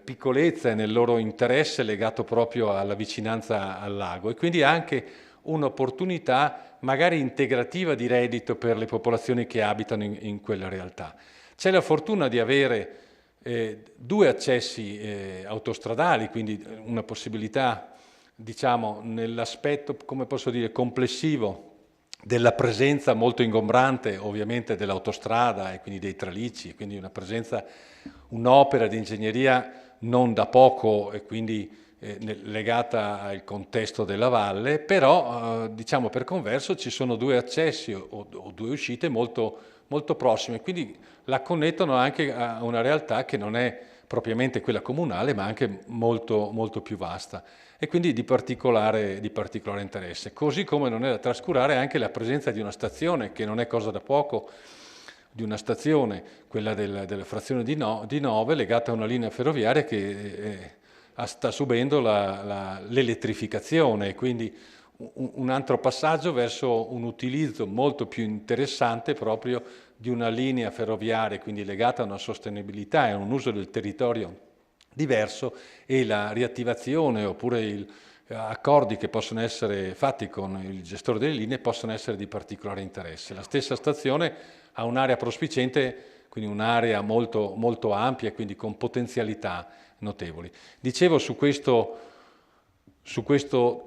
piccolezza e nel loro interesse legato proprio alla vicinanza al lago, e quindi anche un'opportunità magari integrativa di reddito per le popolazioni che abitano in quella realtà. C'è la fortuna di avere 2 accessi autostradali, quindi una possibilità, diciamo, nell'aspetto, come posso dire, complessivo della presenza molto ingombrante ovviamente dell'autostrada e quindi dei tralicci, quindi un'opera di ingegneria non da poco e quindi legata al contesto della valle, però diciamo per converso ci sono 2 accessi o 2 uscite molto, molto prossime, quindi la connettono anche a una realtà che non è propriamente quella comunale, ma anche molto, molto più vasta e quindi di particolare interesse. Così come non è da trascurare anche la presenza di una stazione, che non è cosa da poco, di una stazione, quella della frazione di Nove, legata a una linea ferroviaria che sta subendo l'elettrificazione, quindi un altro passaggio verso un utilizzo molto più interessante proprio di una linea ferroviaria, quindi legata a una sostenibilità e a un uso del territorio diverso, e la riattivazione oppure accordi che possono essere fatti con il gestore delle linee possono essere di particolare interesse. La stessa stazione ha un'area prospiciente, quindi un'area molto, molto ampia e quindi con potenzialità notevoli. Dicevo, su questo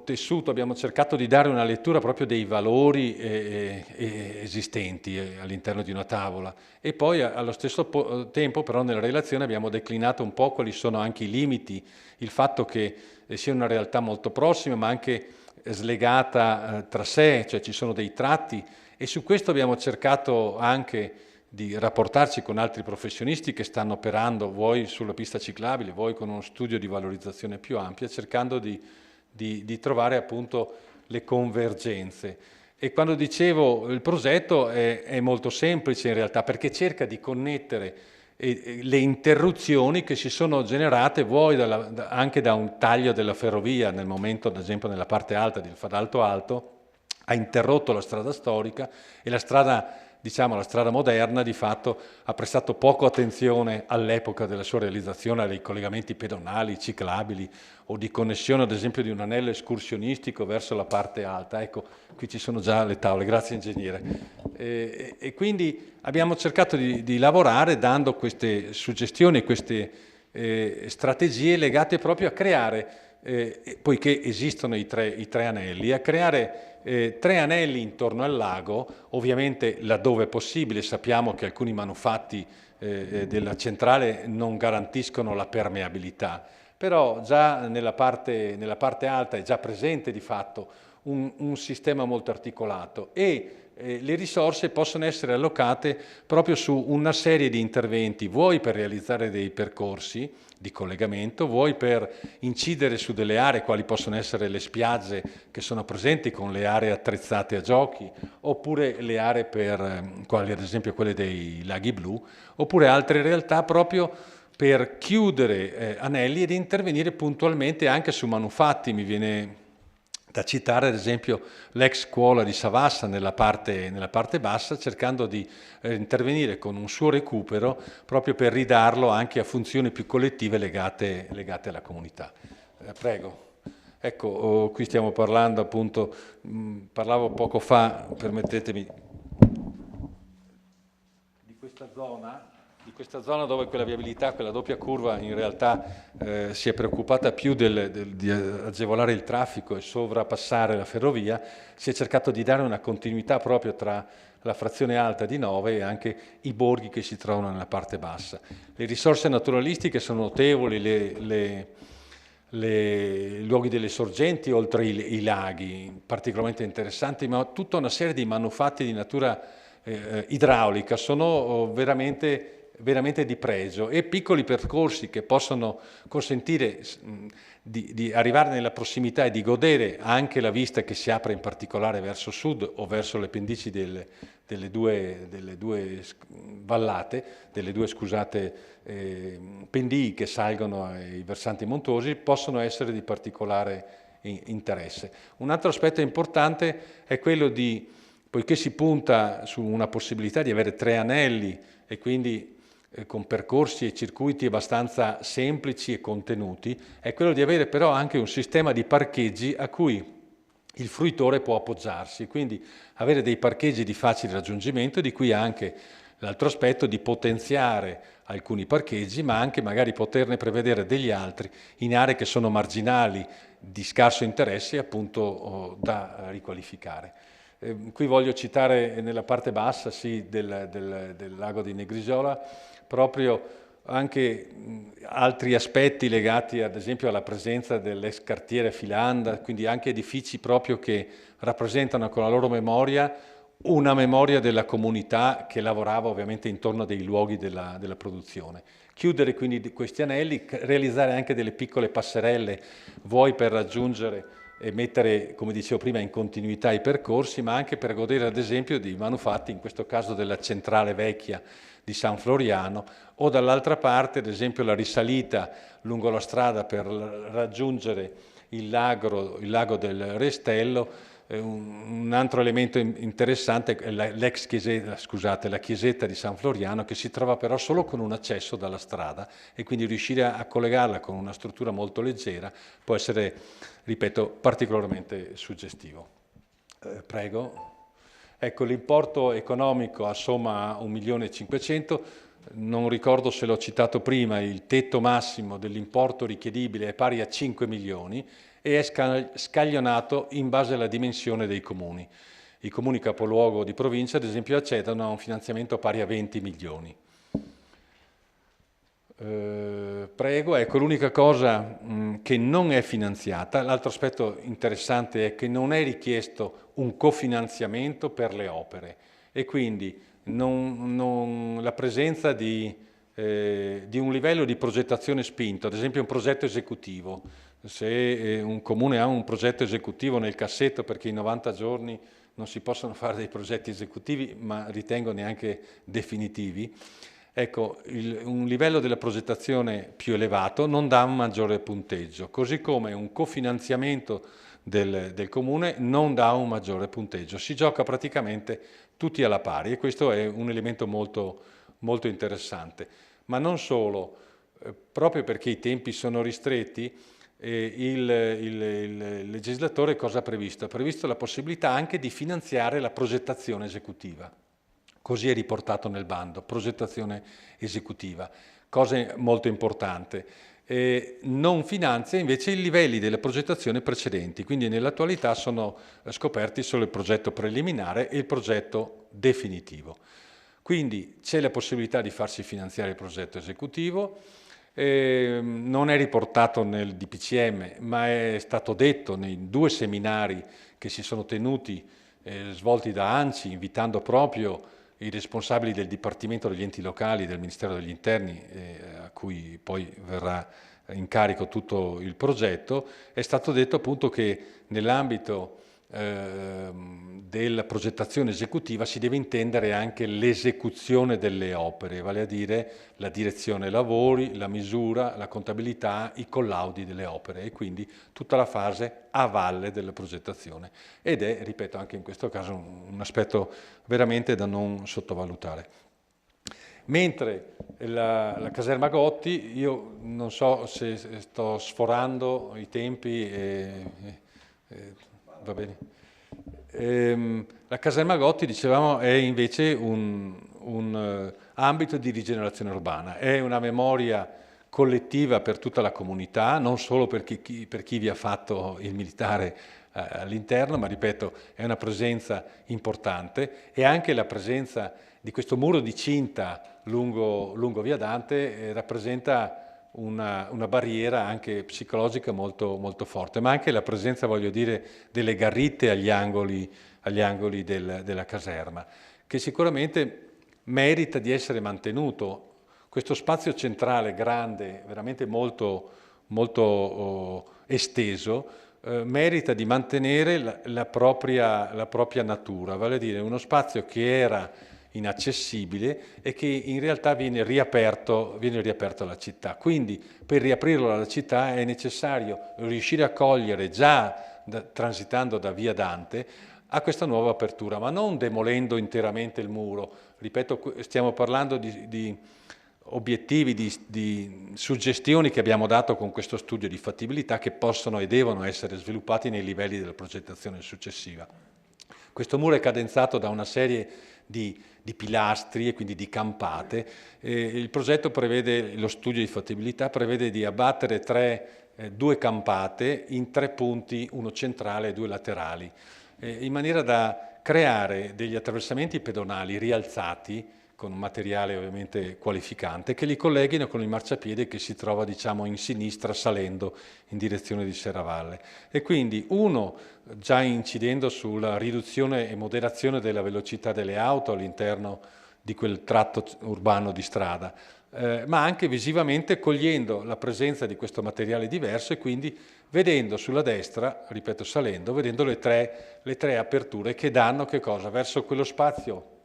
tessuto abbiamo cercato di dare una lettura proprio dei valori esistenti all'interno di una tavola, e poi allo stesso tempo però nella relazione abbiamo declinato un po' quali sono anche i limiti, il fatto che sia una realtà molto prossima ma anche slegata tra sé, cioè ci sono dei tratti, e su questo abbiamo cercato anche di rapportarci con altri professionisti che stanno operando, vuoi sulla pista ciclabile, vuoi con uno studio di valorizzazione più ampia, cercando di trovare appunto le convergenze. E quando dicevo il progetto è molto semplice in realtà, perché cerca di connettere le interruzioni che si sono generate vuoi anche da un taglio della ferrovia, nel momento, ad esempio nella parte alta del Fadalto Alto, ha interrotto la strada storica, e la strada, diciamo, la strada moderna di fatto ha prestato poco attenzione all'epoca della sua realizzazione ai collegamenti pedonali, ciclabili o di connessione ad esempio di un anello escursionistico verso la parte alta. Ecco, qui ci sono già le tavole, grazie ingegnere. E quindi abbiamo cercato di lavorare dando queste suggestioni, queste strategie legate proprio a creare, poiché esistono i tre anelli, a creare 3 anelli intorno al lago, ovviamente laddove è possibile. Sappiamo che alcuni manufatti della centrale non garantiscono la permeabilità, però già nella parte alta è già presente di fatto un sistema molto articolato, e le risorse possono essere allocate proprio su una serie di interventi, vuoi per realizzare dei percorsi di collegamento, vuoi per incidere su delle aree quali possono essere le spiagge che sono presenti con le aree attrezzate a giochi, oppure le aree quali ad esempio quelle dei laghi blu, oppure altre realtà proprio per chiudere anelli ed intervenire puntualmente anche su manufatti. Mi viene da citare ad esempio l'ex scuola di Savassa nella parte bassa, cercando di intervenire con un suo recupero proprio per ridarlo anche a funzioni più collettive legate alla comunità. Prego. Ecco, qui stiamo parlando appunto, parlavo poco fa, permettetemi, di questa zona dove quella viabilità, quella doppia curva in realtà si è preoccupata più di agevolare il traffico e sovrappassare la ferrovia. Si è cercato di dare una continuità proprio tra la frazione alta di Nove e anche i borghi che si trovano nella parte bassa. Le risorse naturalistiche sono notevoli, i luoghi delle sorgenti oltre i laghi, particolarmente interessanti, ma tutta una serie di manufatti di natura idraulica sono veramente di pregio, e piccoli percorsi che possono consentire di arrivare nella prossimità e di godere anche la vista che si apre in particolare verso sud o verso le pendici delle due vallate, pendii che salgono ai versanti montuosi, possono essere di particolare interesse. Un altro aspetto importante è quello poiché si punta su una possibilità di avere 3 anelli e quindi con percorsi e circuiti abbastanza semplici e contenuti, è quello di avere però anche un sistema di parcheggi a cui il fruitore può appoggiarsi, quindi avere dei parcheggi di facile raggiungimento, di cui anche l'altro aspetto di potenziare alcuni parcheggi, ma anche magari poterne prevedere degli altri in aree che sono marginali, di scarso interesse e appunto da riqualificare. Qui voglio citare nella parte bassa del lago di Negrisola proprio anche altri aspetti legati ad esempio alla presenza dell'ex cartiere Filanda, quindi anche edifici proprio che rappresentano con la loro memoria una memoria della comunità che lavorava ovviamente intorno a dei luoghi della produzione. Chiudere quindi questi anelli, realizzare anche delle piccole passerelle, vuoi per raggiungere e mettere, come dicevo prima, in continuità i percorsi, ma anche per godere ad esempio di manufatti, in questo caso della centrale vecchia di San Floriano, o dall'altra parte ad esempio la risalita lungo la strada per raggiungere il lago del Restello. Un altro elemento interessante è la chiesetta di San Floriano, che si trova però solo con un accesso dalla strada, e quindi riuscire a collegarla con una struttura molto leggera può essere, ripeto, particolarmente suggestivo. Prego. Ecco, l'importo economico assomma 1.500.000, non ricordo se l'ho citato prima, il tetto massimo dell'importo richiedibile è pari a 5 milioni e è scaglionato in base alla dimensione dei comuni. I comuni capoluogo di provincia, ad esempio, accedono a un finanziamento pari a 20 milioni. Prego, ecco, l'unica cosa che non è finanziata, l'altro aspetto interessante è che non è richiesto un cofinanziamento per le opere, e quindi la presenza di un livello di progettazione spinto, ad esempio un progetto esecutivo. Se un comune ha un progetto esecutivo nel cassetto, perché in 90 giorni non si possono fare dei progetti esecutivi, ma ritengo neanche definitivi, ecco, un livello della progettazione più elevato non dà un maggiore punteggio, così come un cofinanziamento del comune non dà un maggiore punteggio. Si gioca praticamente tutti alla pari, e questo è un elemento molto, molto interessante. Ma non solo, proprio perché i tempi sono ristretti, il legislatore cosa ha previsto? Ha previsto la possibilità anche di finanziare la progettazione esecutiva. Così è riportato nel bando, progettazione esecutiva, cosa molto importante. Non finanzia invece i livelli della progettazione precedenti, quindi nell'attualità sono scoperti solo il progetto preliminare e il progetto definitivo. Quindi c'è la possibilità di farsi finanziare il progetto esecutivo. Non è riportato nel DPCM, ma è stato detto nei 2 seminari che si sono tenuti svolti da ANCI, invitando proprio i responsabili del Dipartimento degli enti locali del Ministero degli Interni, a cui poi verrà in carico tutto il progetto, è stato detto appunto che nell'ambito della progettazione esecutiva si deve intendere anche l'esecuzione delle opere, vale a dire la direzione lavori, la misura, la contabilità, i collaudi delle opere e quindi tutta la fase a valle della progettazione. Ed è, ripeto, anche in questo caso un aspetto veramente da non sottovalutare. Mentre la caserma Gotti, io non so se sto sforando i tempi, va bene. La caserma Gotti, dicevamo, è invece un ambito di rigenerazione urbana, è una memoria collettiva per tutta la comunità, non solo per chi vi ha fatto il militare all'interno, ma ripeto, è una presenza importante e anche la presenza di questo muro di cinta lungo Via Dante rappresenta una barriera anche psicologica molto, molto forte, ma anche la presenza, voglio dire, delle garritte agli angoli della caserma, che sicuramente merita di essere mantenuto. Questo spazio centrale grande, veramente molto, molto esteso, merita di mantenere la propria natura, vale a dire uno spazio che era inaccessibile e che in realtà viene riaperto alla città. Quindi per riaprirlo alla città è necessario riuscire a cogliere già transitando da Via Dante a questa nuova apertura, ma non demolendo interamente il muro. Ripeto, stiamo parlando di obiettivi, di suggestioni che abbiamo dato con questo studio di fattibilità che possono e devono essere sviluppati nei livelli della progettazione successiva. Questo muro è cadenzato da una serie di pilastri e quindi di campate. Il progetto prevede, lo studio di fattibilità prevede di abbattere due campate in 3 punti, uno centrale e 2 laterali, in maniera da creare degli attraversamenti pedonali rialzati con un materiale ovviamente qualificante, che li colleghino con il marciapiede che si trova, diciamo, in sinistra salendo in direzione di Serravalle. E quindi uno, già incidendo sulla riduzione e moderazione della velocità delle auto all'interno di quel tratto urbano di strada, ma anche visivamente cogliendo la presenza di questo materiale diverso e quindi vedendo sulla destra, ripeto salendo, vedendo le tre aperture che danno che cosa? Verso quello spazio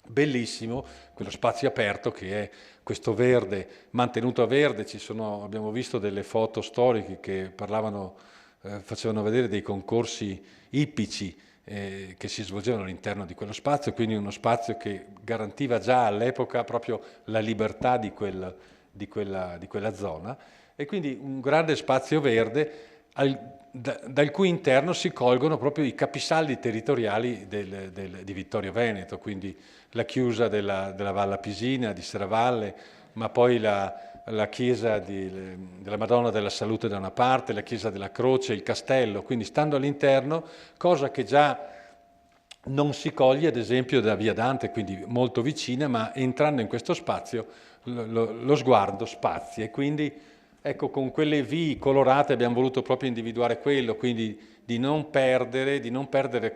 bellissimo, quello spazio aperto che è questo verde mantenuto a verde. Abbiamo visto delle foto storiche che facevano vedere dei concorsi ippici che si svolgevano all'interno di quello spazio, quindi uno spazio che garantiva già all'epoca proprio la libertà di quella zona e quindi un grande spazio verde dal cui interno si colgono proprio i capisaldi territoriali di Vittorio Veneto, quindi la chiusa della Valla Pisina, di Serravalle, ma poi la chiesa della Madonna della Salute da una parte, la chiesa della Croce, il castello, quindi stando all'interno, cosa che già non si coglie ad esempio da Via Dante, quindi molto vicina, ma entrando in questo spazio lo sguardo spazia e quindi ecco, con quelle V colorate abbiamo voluto proprio individuare quello, quindi di non perdere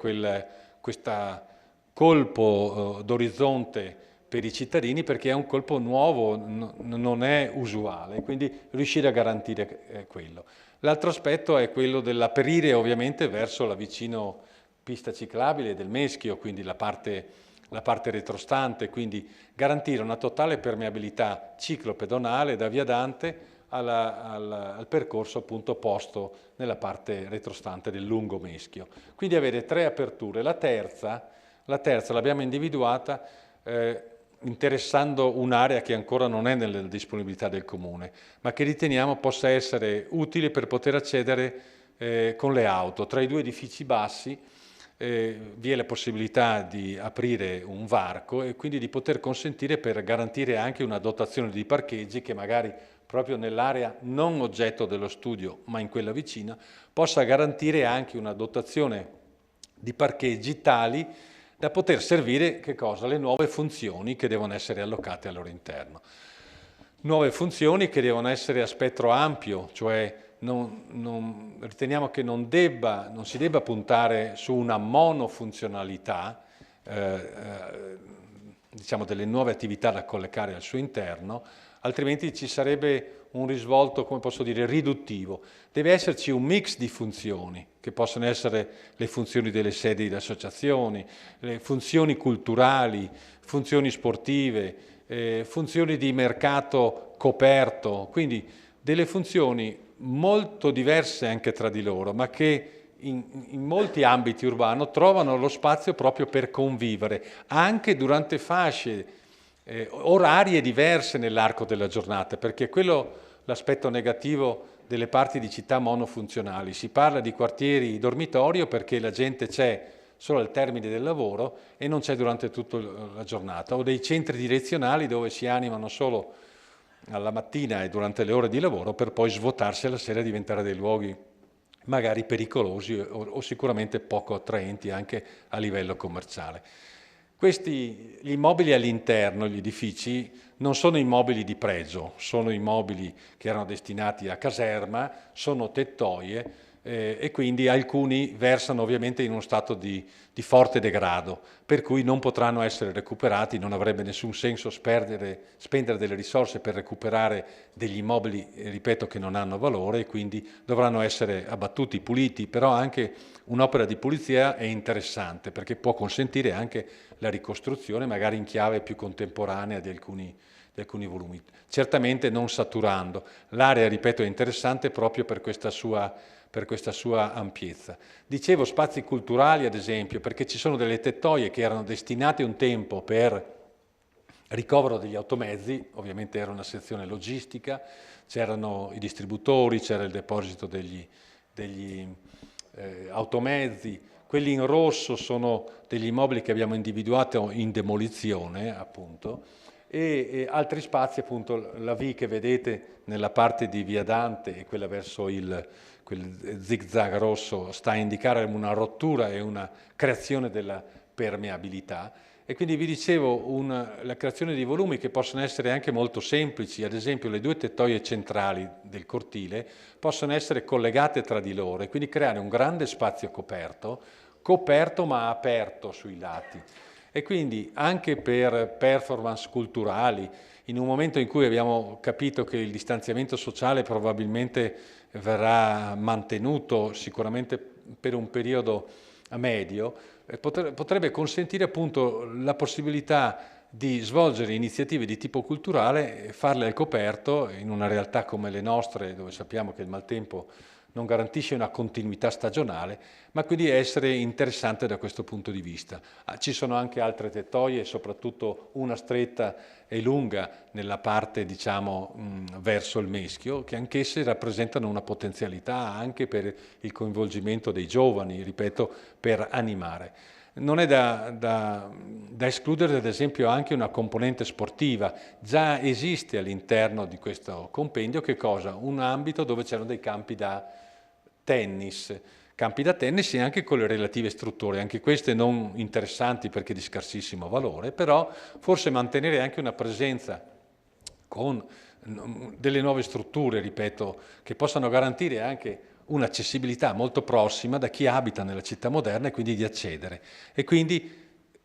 questo colpo d'orizzonte per i cittadini, perché è un colpo nuovo, non è usuale, quindi riuscire a garantire quello. L'altro aspetto è quello dell'aprire ovviamente verso la vicino pista ciclabile del Meschio, quindi la parte retrostante, quindi garantire una totale permeabilità ciclopedonale da Via Dante al percorso appunto posto nella parte retrostante del lungo Meschio. Quindi avere 3 aperture. La terza l'abbiamo individuata interessando un'area che ancora non è nella disponibilità del Comune, ma che riteniamo possa essere utile per poter accedere con le auto. Tra i 2 edifici bassi vi è la possibilità di aprire un varco e quindi di poter consentire per garantire anche una dotazione di parcheggi che magari proprio nell'area non oggetto dello studio, ma in quella vicina, possa garantire anche una dotazione di parcheggi tali da poter servire che cosa? Le nuove funzioni che devono essere allocate al loro interno. Nuove funzioni che devono essere a spettro ampio, cioè riteniamo che non si debba puntare su una monofunzionalità, diciamo delle nuove attività da collocare al suo interno, altrimenti ci sarebbe un risvolto, come posso dire, riduttivo. Deve esserci un mix di funzioni, che possono essere le funzioni delle sedi delle associazioni, le funzioni culturali, funzioni sportive, funzioni di mercato coperto, quindi delle funzioni molto diverse anche tra di loro, ma che in molti ambiti urbani trovano lo spazio proprio per convivere, anche durante fasce orarie diverse nell'arco della giornata, perché quello l'aspetto negativo delle parti di città monofunzionali. Si parla di quartieri dormitorio perché la gente c'è solo al termine del lavoro e non c'è durante tutta la giornata, o dei centri direzionali dove si animano solo alla mattina e durante le ore di lavoro per poi svuotarsi alla sera e diventare dei luoghi magari pericolosi o sicuramente poco attraenti anche a livello commerciale. Gli immobili all'interno, gli edifici, non sono immobili di pregio, sono immobili che erano destinati a caserma, sono tettoie e quindi alcuni versano ovviamente in uno stato di forte degrado, per cui non potranno essere recuperati, non avrebbe nessun senso spendere delle risorse per recuperare degli immobili, ripeto, che non hanno valore e quindi dovranno essere abbattuti, puliti, però anche un'opera di pulizia è interessante perché può consentire anche la ricostruzione magari in chiave più contemporanea di alcuni volumi, certamente non saturando. L'area, ripeto, è interessante proprio per questa sua ampiezza. Dicevo spazi culturali, ad esempio, perché ci sono delle tettoie che erano destinate un tempo per ricovero degli automezzi, ovviamente era una sezione logistica, c'erano i distributori, c'era il deposito degli automezzi. Quelli in rosso sono degli immobili che abbiamo individuato in demolizione, appunto, e altri spazi, appunto, la V che vedete nella parte di Via Dante e quella verso quel zigzag rosso sta a indicare una rottura e una creazione della permeabilità. E quindi vi dicevo, la creazione di volumi che possono essere anche molto semplici, ad esempio le due tettoie centrali del cortile possono essere collegate tra di loro e quindi creare un grande spazio coperto ma aperto sui lati. E quindi anche per performance culturali, in un momento in cui abbiamo capito che il distanziamento sociale probabilmente verrà mantenuto sicuramente per un periodo medio, potrebbe consentire appunto la possibilità di svolgere iniziative di tipo culturale e farle al coperto in una realtà come le nostre, dove sappiamo che il maltempo non garantisce una continuità stagionale, ma quindi essere interessante da questo punto di vista. Ci sono anche altre tettoie, soprattutto una stretta e lunga nella parte, diciamo, verso il Meschio, che anch'esse rappresentano una potenzialità anche per il coinvolgimento dei giovani, ripeto, per animare. Non è da escludere, ad esempio, anche una componente sportiva. Già esiste all'interno di questo compendio che cosa? Un ambito dove c'erano dei campi da tennis e anche con le relative strutture, anche queste non interessanti perché di scarsissimo valore, però forse mantenere anche una presenza con delle nuove strutture, ripeto, che possano garantire anche un'accessibilità molto prossima da chi abita nella città moderna e quindi di accedere. E quindi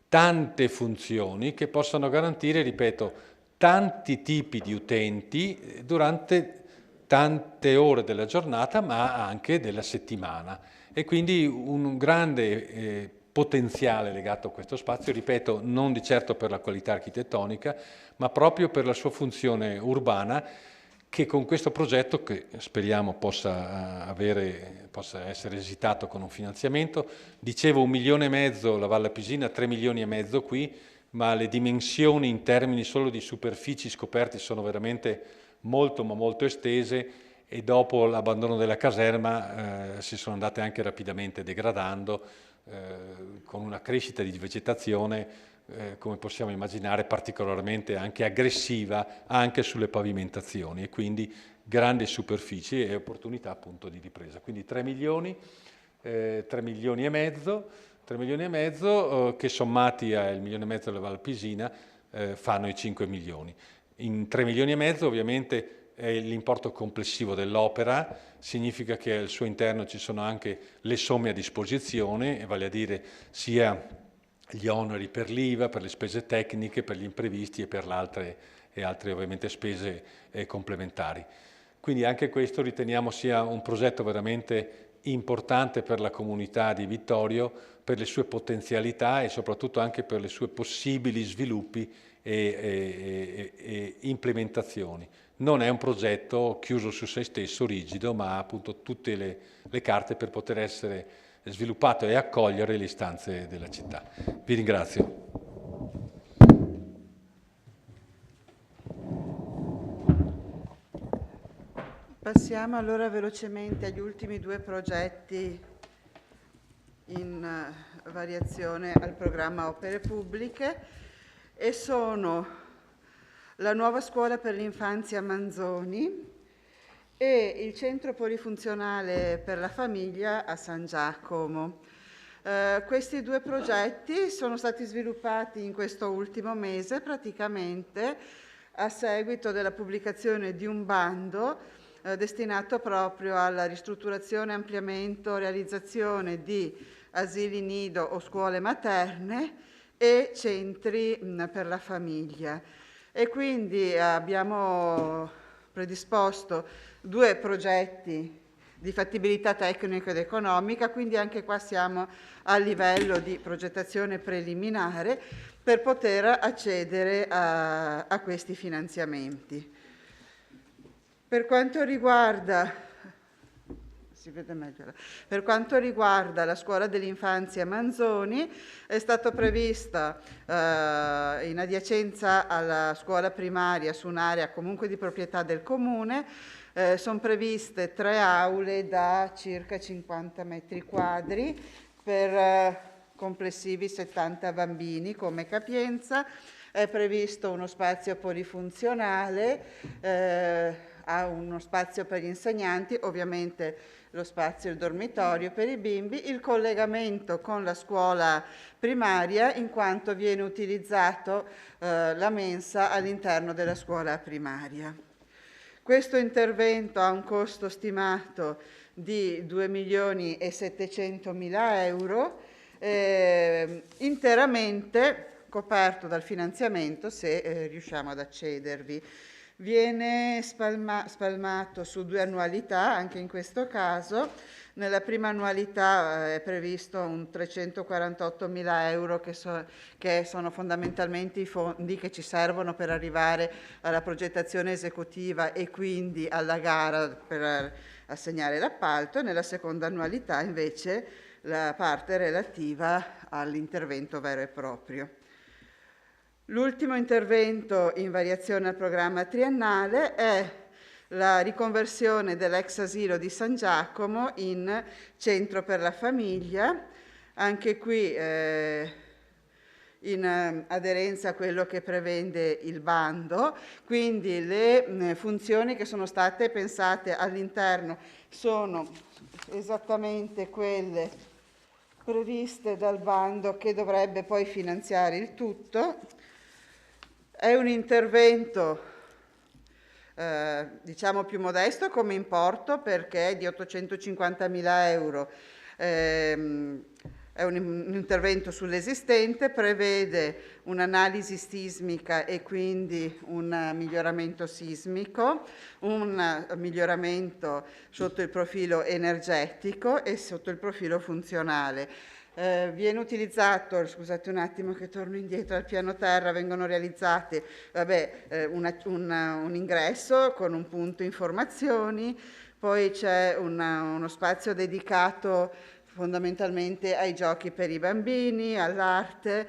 tante funzioni che possano garantire, ripeto, tanti tipi di utenti durante tante ore della giornata ma anche della settimana e quindi un grande potenziale legato a questo spazio, ripeto, non di certo per la qualità architettonica ma proprio per la sua funzione urbana che con questo progetto, che speriamo possa essere esitato con un finanziamento, dicevo 1,5 milioni la Valle Pisina, 3,5 milioni qui, ma le dimensioni in termini solo di superfici scoperte sono veramente molto ma molto estese e dopo l'abbandono della caserma si sono andate anche rapidamente degradando con una crescita di vegetazione come possiamo immaginare particolarmente anche aggressiva anche sulle pavimentazioni e quindi grandi superfici e opportunità appunto di ripresa. Quindi 3 milioni e mezzo che sommati al 1,5 milioni della Valpisina fanno i 5 milioni. In 3 milioni e mezzo ovviamente l'importo complessivo dell'opera, significa che al suo interno ci sono anche le somme a disposizione, vale a dire sia gli oneri per l'IVA, per le spese tecniche, per gli imprevisti e per altre ovviamente spese complementari. Quindi anche questo riteniamo sia un progetto veramente importante per la comunità di Vittorio, per le sue potenzialità e soprattutto anche per le sue possibili sviluppi e implementazioni. Non è un progetto chiuso su se stesso, rigido, ma ha appunto tutte le carte per poter essere sviluppato e accogliere le istanze della città. Vi ringrazio. Passiamo allora velocemente agli ultimi due progetti in variazione al programma Opere Pubbliche e sono la nuova scuola per l'infanzia Manzoni e il centro polifunzionale per la famiglia a San Giacomo. Questi due progetti sono stati sviluppati in questo ultimo mese praticamente a seguito della pubblicazione di un bando destinato proprio alla ristrutturazione, ampliamento, realizzazione di asili nido o scuole materne e centri per la famiglia. E quindi abbiamo predisposto due progetti di fattibilità tecnica ed economica, quindi anche qua siamo a livello di progettazione preliminare per poter accedere a questi finanziamenti. Per quanto riguarda la scuola dell'infanzia Manzoni, è stato prevista in adiacenza alla scuola primaria su un'area comunque di proprietà del comune, sono previste 3 aule da circa 50 metri quadri per complessivi 70 bambini come capienza. È previsto uno spazio polifunzionale, ha uno spazio per gli insegnanti, ovviamente lo spazio, il dormitorio per i bimbi, il collegamento con la scuola primaria in quanto viene utilizzato la mensa all'interno della scuola primaria. Questo intervento ha un costo stimato di 2.700.000 euro, interamente coperto dal finanziamento se riusciamo ad accedervi. Viene spalmato su 2 annualità, anche in questo caso. Nella prima annualità è previsto un 348.000 euro che sono fondamentalmente i fondi che ci servono per arrivare alla progettazione esecutiva e quindi alla gara per assegnare l'appalto. Nella seconda annualità invece la parte relativa all'intervento vero e proprio. L'ultimo intervento in variazione al programma triennale è la riconversione dell'ex asilo di San Giacomo in centro per la famiglia, anche qui in aderenza a quello che prevede il bando, quindi le funzioni che sono state pensate all'interno sono esattamente quelle previste dal bando che dovrebbe poi finanziare il tutto. È un intervento diciamo più modesto come importo perché è di 850.000 euro. È un intervento sull'esistente, prevede un'analisi sismica e quindi un miglioramento sismico, un miglioramento sotto il profilo energetico e sotto il profilo funzionale. Viene utilizzato, scusate un attimo che torno indietro al piano terra, vengono realizzati un ingresso con un punto informazioni, poi c'è uno spazio dedicato fondamentalmente ai giochi per i bambini, all'arte,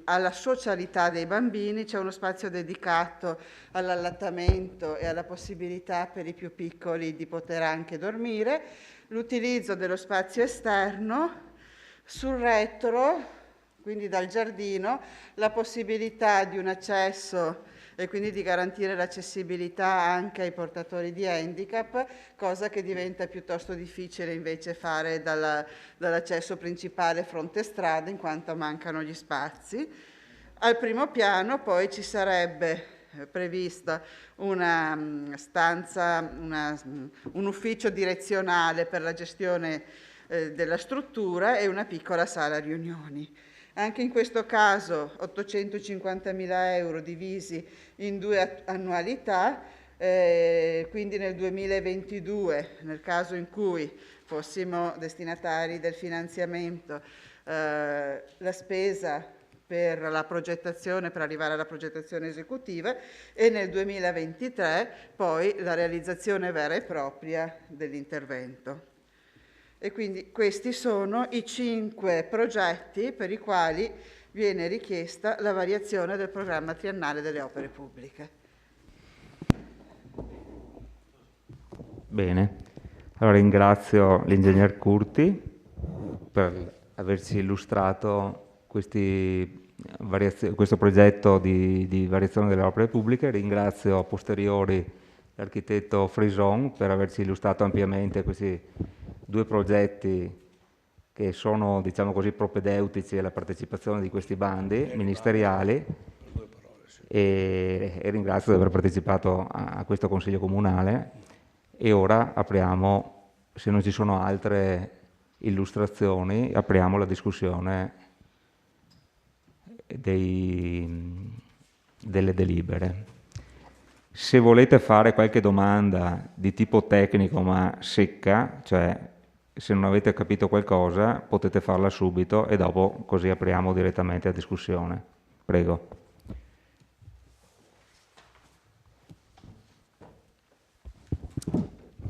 alla socialità dei bambini, c'è uno spazio dedicato all'allattamento e alla possibilità per i più piccoli di poter anche dormire, l'utilizzo dello spazio esterno. Sul retro, quindi dal giardino, la possibilità di un accesso e quindi di garantire l'accessibilità anche ai portatori di handicap, cosa che diventa piuttosto difficile invece fare dall'accesso principale fronte strada in quanto mancano gli spazi. Al primo piano poi ci sarebbe prevista una stanza, un ufficio direzionale per la gestione della struttura e una piccola sala riunioni. Anche in questo caso 850.000 euro divisi in 2 annualità, quindi nel 2022, nel caso in cui fossimo destinatari del finanziamento, la spesa per la progettazione, per arrivare alla progettazione esecutiva, e nel 2023 poi la realizzazione vera e propria dell'intervento. E quindi questi sono i 5 progetti per i quali viene richiesta la variazione del programma triennale delle opere pubbliche. Bene, allora ringrazio l'ingegner Curti per averci illustrato questo progetto di variazione delle opere pubbliche. Ringrazio a posteriori l'architetto Frison per averci illustrato ampiamente questi 2 progetti che sono, diciamo così, propedeutici alla partecipazione di questi bandi ministeriali, e ringrazio di aver partecipato a questo Consiglio Comunale. E ora apriamo, se non ci sono altre illustrazioni, apriamo la discussione delle delibere. Se volete fare qualche domanda di tipo tecnico ma secca, cioè se non avete capito qualcosa, potete farla subito e dopo così apriamo direttamente la discussione. Prego.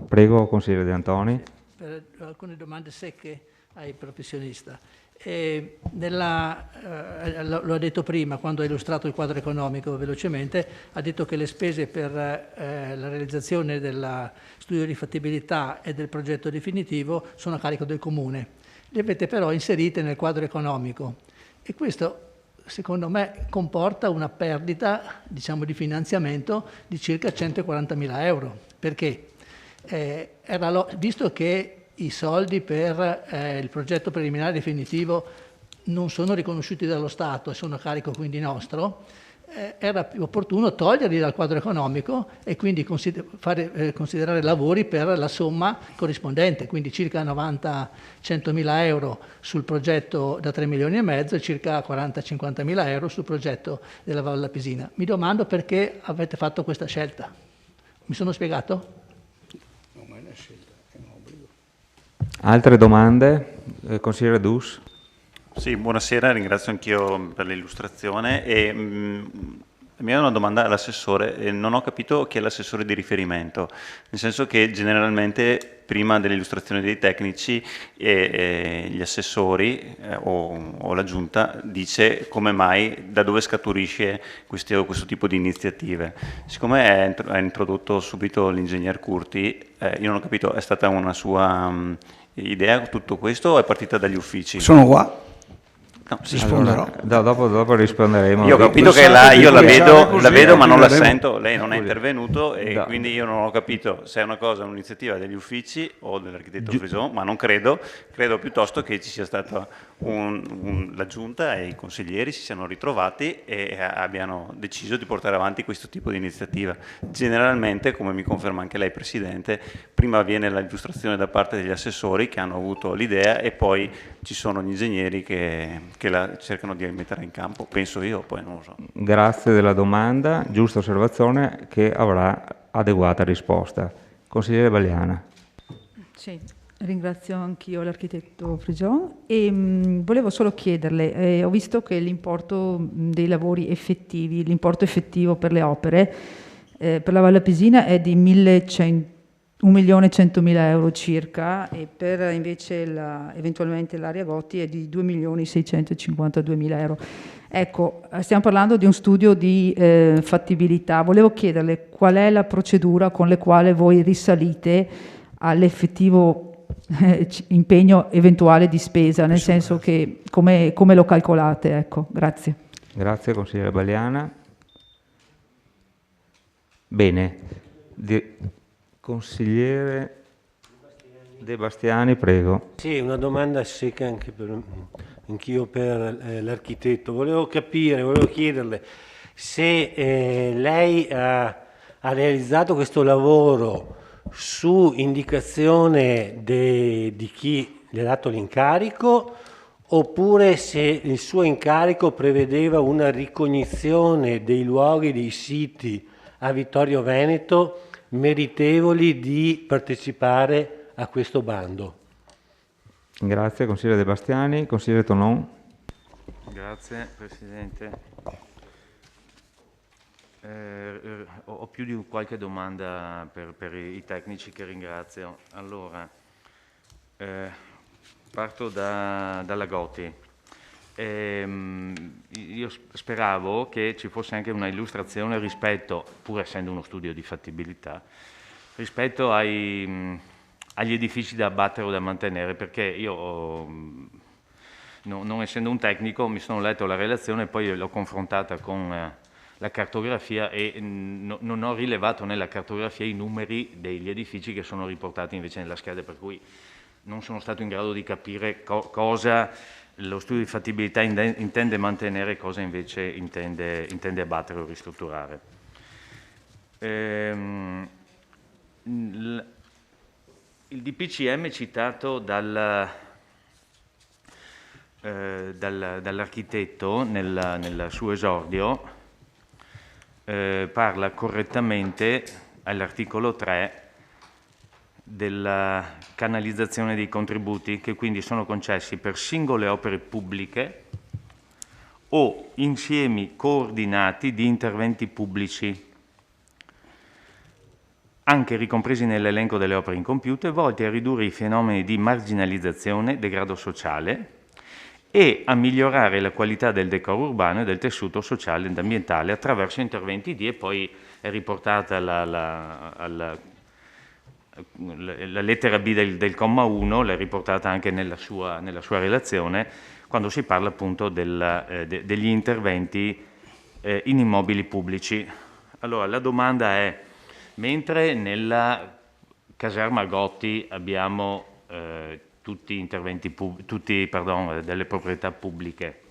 Prego, consigliere De Antoni. Per alcune domande secche ai professionista. Lo ha detto prima, quando ha illustrato il quadro economico velocemente, ha detto che le spese per la realizzazione dello studio di fattibilità e del progetto definitivo sono a carico del Comune. Le avete però inserite nel quadro economico e questo, secondo me, comporta una perdita, diciamo, di finanziamento di circa 140.000 euro. Perché? Visto che i soldi per il progetto preliminare definitivo non sono riconosciuti dallo Stato e sono a carico quindi nostro, era più opportuno toglierli dal quadro economico e quindi fare considerare lavori per la somma corrispondente, quindi circa 100.000 euro sul progetto da 3 milioni e mezzo e circa 40-50.000 euro sul progetto della Valle Lapisina. Mi domando perché avete fatto questa scelta. Mi sono spiegato? Altre domande? Consigliere Dus? Sì, buonasera, ringrazio anch'io per l'illustrazione. La mia è una domanda all'assessore. Non ho capito chi è l'assessore di riferimento, nel senso che generalmente prima dell'illustrazione dei tecnici gli assessori o la giunta dice come mai, da dove scaturisce questo tipo di iniziative. Siccome ha introdotto subito l'ingegner Curti, io non ho capito, è stata una sua idea tutto questo o è partita dagli uffici? Sono qua. No, sì. Risponderò. Allora, dopo risponderemo. Io ho capito che io la vedo ma non la sento, lei non è intervenuto e quindi io non ho capito se è una cosa, un'iniziativa degli uffici o dell'architetto Frison, ma non credo piuttosto che ci sia stata la giunta e i consiglieri si siano ritrovati e abbiano deciso di portare avanti questo tipo di iniziativa. Generalmente, come mi conferma anche lei Presidente, prima avviene l'illustrazione da parte degli assessori che hanno avuto l'idea e poi ci sono gli ingegneri che la cercano di mettere in campo, penso io, poi non lo so. Grazie della domanda, giusta osservazione che avrà adeguata risposta. Consigliere Bagliana. Sì, ringrazio anch'io l'architetto Frison e volevo solo chiederle, ho visto che l'importo dei lavori effettivi, l'importo effettivo per le opere per la Valle Lapisina è di 1.100.000 euro circa e per invece eventualmente l'area Gotti è di 2.652.000 euro. Ecco, stiamo parlando di un studio di fattibilità. Volevo chiederle qual è la procedura con la quale voi risalite all'effettivo impegno eventuale di spesa, nel senso che come lo calcolate? Ecco, grazie. Grazie, consigliere Bagliana. Bene. Consigliere De Bastiani, prego. Sì, una domanda secca anch'io per l'architetto. Volevo chiederle, se lei ha realizzato questo lavoro su indicazione di chi le ha dato l'incarico, oppure se il suo incarico prevedeva una ricognizione dei luoghi, dei siti a Vittorio Veneto meritevoli di partecipare a questo bando. Grazie, consigliere De Bastiani. Consigliere Tonon. Grazie Presidente. Ho più di qualche domanda per i tecnici che ringrazio. Allora, parto dalla Goti. Io speravo che ci fosse anche una illustrazione rispetto, pur essendo uno studio di fattibilità, rispetto agli edifici da abbattere o da mantenere, perché io, non essendo un tecnico, mi sono letto la relazione e poi l'ho confrontata con la cartografia e non ho rilevato nella cartografia i numeri degli edifici che sono riportati invece nella scheda, per cui non sono stato in grado di capire cosa lo studio di fattibilità intende mantenere e cosa invece intende abbattere o ristrutturare. Il DPCM citato dall'architetto nel suo esordio parla correttamente all'articolo 3 della canalizzazione dei contributi, che quindi sono concessi per singole opere pubbliche o insiemi coordinati di interventi pubblici, anche ricompresi nell'elenco delle opere incompiute, volti a ridurre i fenomeni di marginalizzazione, degrado sociale e a migliorare la qualità del decoro urbano e del tessuto sociale ed ambientale attraverso interventi di, e poi è riportata la lettera B del comma 1, l'è riportata anche nella sua relazione, quando si parla appunto degli interventi in immobili pubblici. Allora la domanda è, mentre nella caserma Gotti abbiamo tutti delle proprietà pubbliche,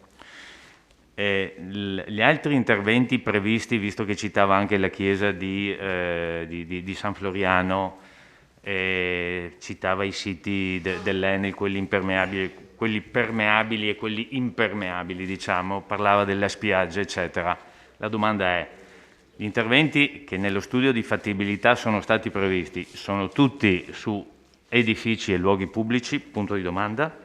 gli altri interventi previsti, visto che citava anche la chiesa di San Floriano, citava i siti dell'Enel, quelli permeabili e quelli impermeabili, diciamo, parlava delle spiagge, eccetera. La domanda è: gli interventi che nello studio di fattibilità sono stati previsti sono tutti su edifici e luoghi pubblici? Punto di domanda.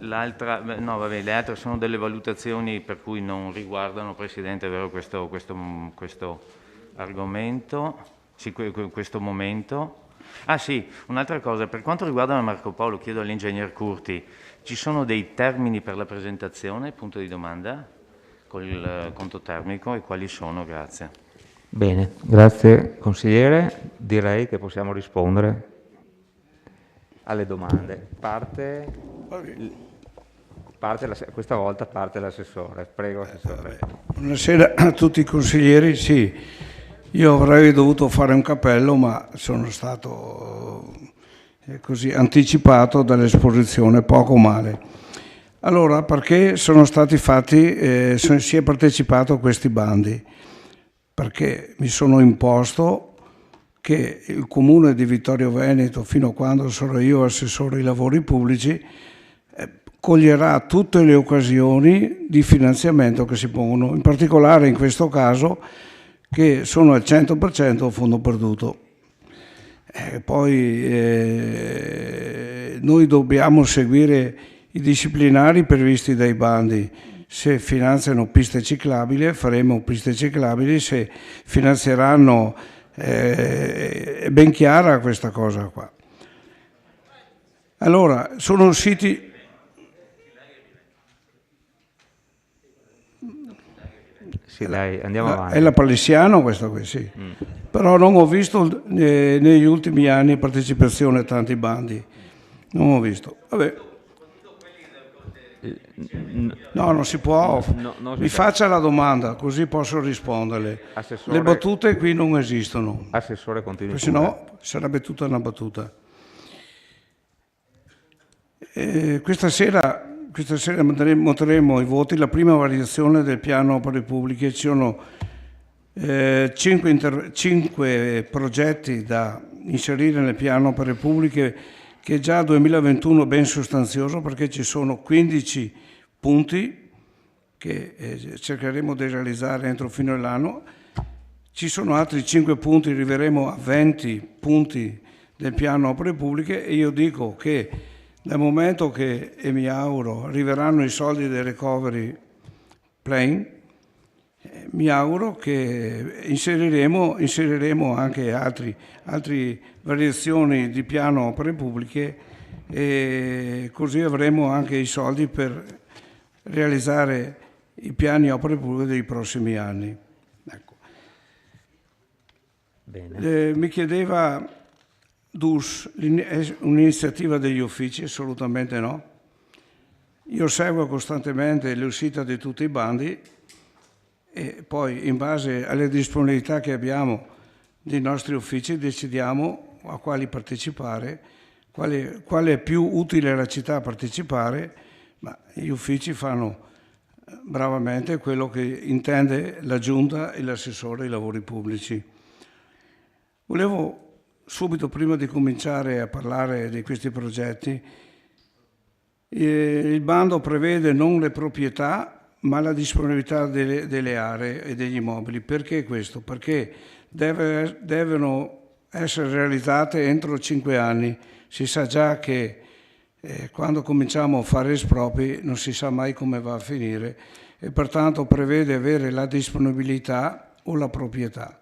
Le altre sono delle valutazioni per cui non riguardano, Presidente, è vero, questo argomento, sì, questo momento. Ah sì, un'altra cosa, per quanto riguarda la Marco Polo, chiedo all'ingegner Curti, ci sono dei termini per la presentazione, punto di domanda, con il conto termico, e quali sono? Grazie. Bene, grazie consigliere. Direi che possiamo rispondere alle domande. Questa volta parte l'assessore. Prego, assessore. Buonasera a tutti i consiglieri. Sì, io avrei dovuto fare un cappello, ma sono stato così anticipato dall'esposizione, poco male. Allora, perché sono stati fatti, si è partecipato a questi bandi? Perché mi sono imposto che il Comune di Vittorio Veneto, fino a quando sarò io assessore ai lavori pubblici, coglierà tutte le occasioni di finanziamento che si pongono, in particolare in questo caso che sono al 100% a fondo perduto. Noi dobbiamo seguire i disciplinari previsti dai bandi. Se finanziano piste ciclabili, faremo piste ciclabili. Se finanzieranno, è ben chiara questa cosa qua. Allora, sono siti... Sì, dai, andiamo avanti. È la Palissiano questa qui, sì. Però non ho visto negli ultimi anni partecipazione a tanti bandi. Non ho visto. Vabbè. No, non si può. Mi faccia la domanda, così posso risponderle. Assessore, le battute qui non esistono. Assessore, continui. Se no sarebbe tutta una battuta. Questa sera monteremo i voti, la prima variazione del piano opere pubbliche. Ci sono 5 progetti da inserire nel piano opere pubbliche, che già 2021 è ben sostanzioso, perché ci sono 15 punti che cercheremo di realizzare entro fine dell'anno. Ci sono altri 5 punti, arriveremo a 20 punti del piano opere pubbliche, e io dico che dal momento che, e mi auguro, arriveranno i soldi del recovery plan, mi auguro che inseriremo anche altre variazioni di piano opere pubbliche, e così avremo anche i soldi per realizzare i piani opere pubbliche dei prossimi anni. Ecco. Bene. Mi chiedeva DUS, un'iniziativa degli uffici? Assolutamente no. Io seguo costantemente l'uscita di tutti i bandi, e poi in base alle disponibilità che abbiamo dei nostri uffici decidiamo a quali partecipare, quale è più utile alla città partecipare, ma gli uffici fanno bravamente quello che intende la Giunta e l'assessore ai lavori pubblici. Volevo subito, prima di cominciare a parlare di questi progetti, il bando prevede non le proprietà ma la disponibilità delle aree e degli immobili. Perché questo? Perché devono essere realizzate entro 5 anni. Si sa già che quando cominciamo a fare espropri non si sa mai come va a finire, e pertanto prevede avere la disponibilità o la proprietà.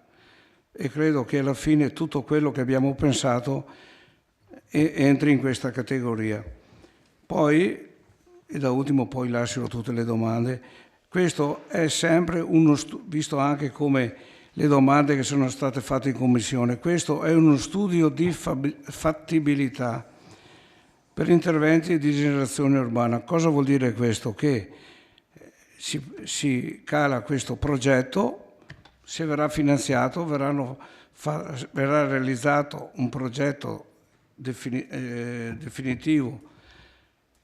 E credo che alla fine tutto quello che abbiamo pensato entri in questa categoria. Poi, e da ultimo poi lascio tutte le domande, questo è sempre visto anche come le domande che sono state fatte in commissione, questo è uno studio di fattibilità per interventi di rigenerazione urbana. Cosa vuol dire questo? Che si cala questo progetto, se verrà finanziato, verrà realizzato un progetto definitivo,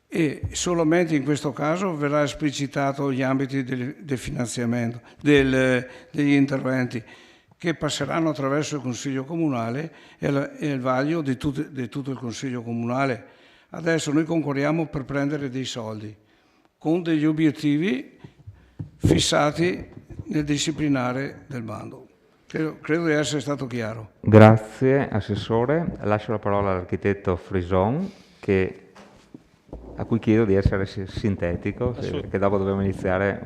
e solamente in questo caso verrà esplicitato gli ambiti del finanziamento, degli interventi, che passeranno attraverso il Consiglio Comunale e il vaglio di tutto il Consiglio Comunale. Adesso noi concorriamo per prendere dei soldi, con degli obiettivi fissati nel disciplinare del bando. Credo di essere stato chiaro. Grazie Assessore. Lascio la parola all'architetto Frison, a cui chiedo di essere sintetico, perché dopo dobbiamo iniziare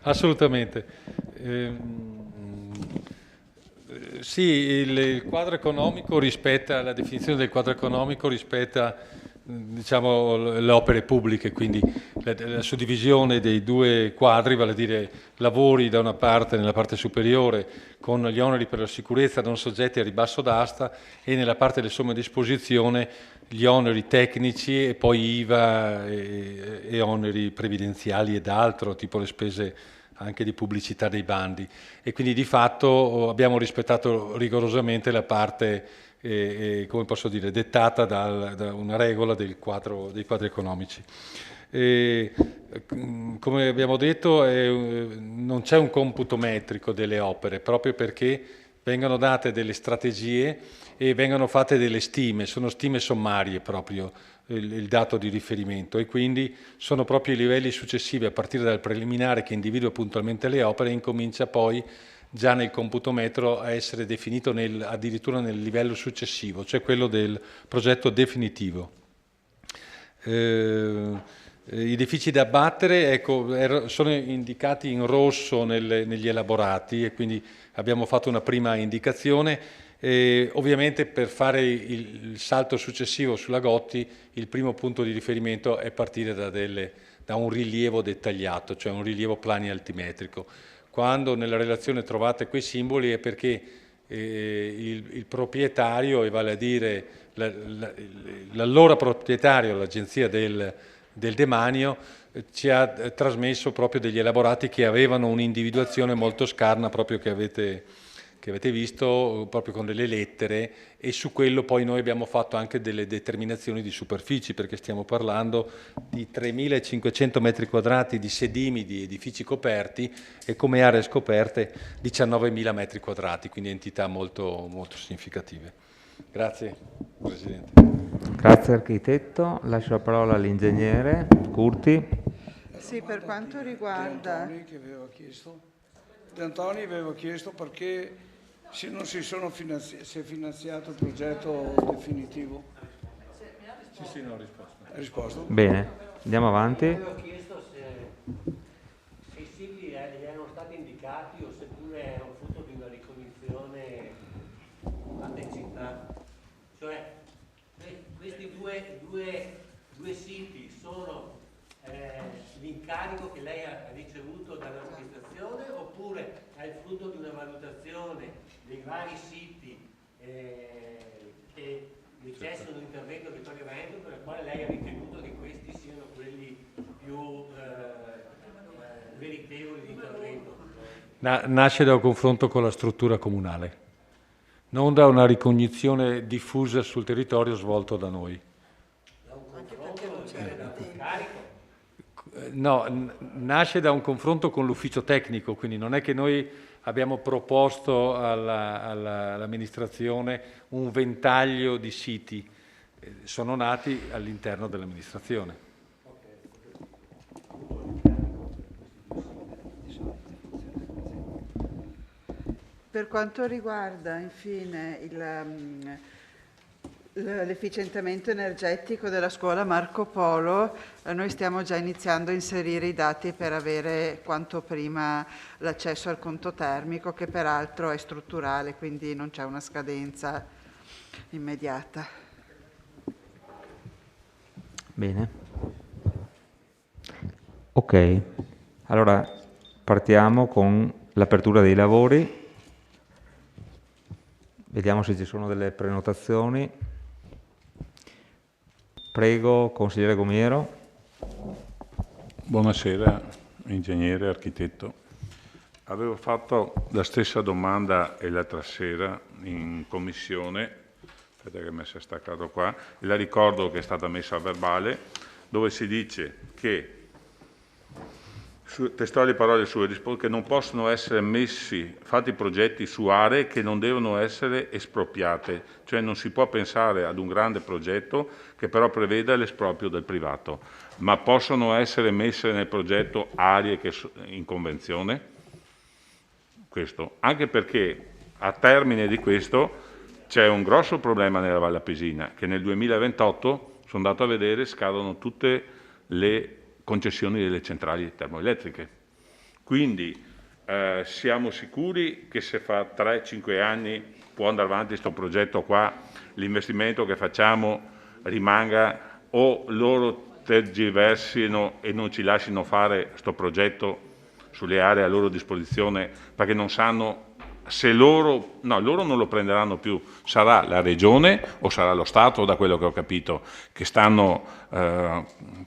Assolutamente. Sì, il quadro economico rispetta la definizione del quadro economico, rispetta, diciamo, le opere pubbliche, quindi la suddivisione dei 2 quadri, vale a dire lavori da una parte, nella parte superiore, con gli oneri per la sicurezza non soggetti a ribasso d'asta, e nella parte delle somme a disposizione gli oneri tecnici, e poi IVA e oneri previdenziali ed altro, tipo le spese anche di pubblicità dei bandi. E quindi di fatto abbiamo rispettato rigorosamente la parte, come posso dire, dettata da una regola dei quadri economici. Come abbiamo detto, non c'è un computo metrico delle opere, proprio perché vengono date delle strategie e vengono fatte delle stime, sono stime sommarie proprio il dato di riferimento, e quindi sono proprio i livelli successivi, a partire dal preliminare che individua puntualmente le opere, e incomincia poi già nel computometro a essere definito addirittura nel livello successivo, cioè quello del progetto definitivo. I edifici da abbattere, ecco, sono indicati in rosso negli elaborati, e quindi abbiamo fatto una prima indicazione. Ovviamente per fare il salto successivo sulla Gotti, il primo punto di riferimento è partire da un rilievo dettagliato, cioè un rilievo plani altimetrico. Quando nella relazione trovate quei simboli è perché il proprietario, e vale a dire l'allora proprietario, l'agenzia del demanio, ci ha trasmesso proprio degli elaborati che avevano un'individuazione molto scarna, proprio che avete che avete visto proprio con delle lettere, e su quello poi noi abbiamo fatto anche delle determinazioni di superfici, perché stiamo parlando di 3.500 metri quadrati di sedimi di edifici coperti e come aree scoperte 19.000 metri quadrati, quindi entità molto, molto significative. Grazie Presidente. Grazie architetto, lascio la parola all'ingegnere Curti. Sì, per quanto riguarda... De Antoni aveva chiesto perché se non si è finanziato il progetto definitivo. Sì, no, ho risposto. Hai risposto? Bene, andiamo avanti. Avevo chiesto se i siti gli erano stati indicati o seppure erano frutto di una ricognizione a densità. Cioè, questi due siti sono l'incarico che lei ha ricevuto dall'amministrazione oppure è il frutto di una valutazione dei vari siti che necessitano di intervento di pagamento, per il quale lei ha ritenuto che questi siano quelli più meritevoli di intervento? Nasce da un confronto con la struttura comunale, non da una ricognizione diffusa sul territorio svolto da noi. Anche perché non c'era tempo. No, nasce da un confronto con l'ufficio tecnico, quindi non è che noi abbiamo proposto all'amministrazione un ventaglio di siti, sono nati all'interno dell'amministrazione. Per quanto riguarda infine l'efficientamento energetico della scuola Marco Polo, noi stiamo già iniziando a inserire i dati per avere quanto prima l'accesso al conto termico, che peraltro è strutturale, quindi non c'è una scadenza immediata. Bene. Ok, allora partiamo con l'apertura dei lavori. Vediamo se ci sono delle prenotazioni. Prego, consigliere Gomiero. Buonasera, ingegnere, architetto. Avevo fatto la stessa domanda l'altra sera in commissione, aspetta che mi sia staccato qua, e la ricordo che è stata messa a verbale, dove si dice che, testuali parole sue, che non possono essere fatti progetti su aree che non devono essere espropriate, cioè non si può pensare ad un grande progetto che però preveda l'esproprio del privato, ma possono essere messe nel progetto aree che in convenzione? Questo, anche perché a termine di questo c'è un grosso problema nella Valle Appesina, che nel 2028, sono andato a vedere, scadono tutte le concessioni delle centrali termoelettriche. Quindi siamo sicuri che se fa 3-5 anni può andare avanti questo progetto qua, l'investimento che facciamo rimanga, o loro tergiversino e non ci lasciano fare questo progetto sulle aree a loro disposizione perché non sanno se loro non lo prenderanno più, sarà la regione o sarà lo Stato, da quello che ho capito, che stanno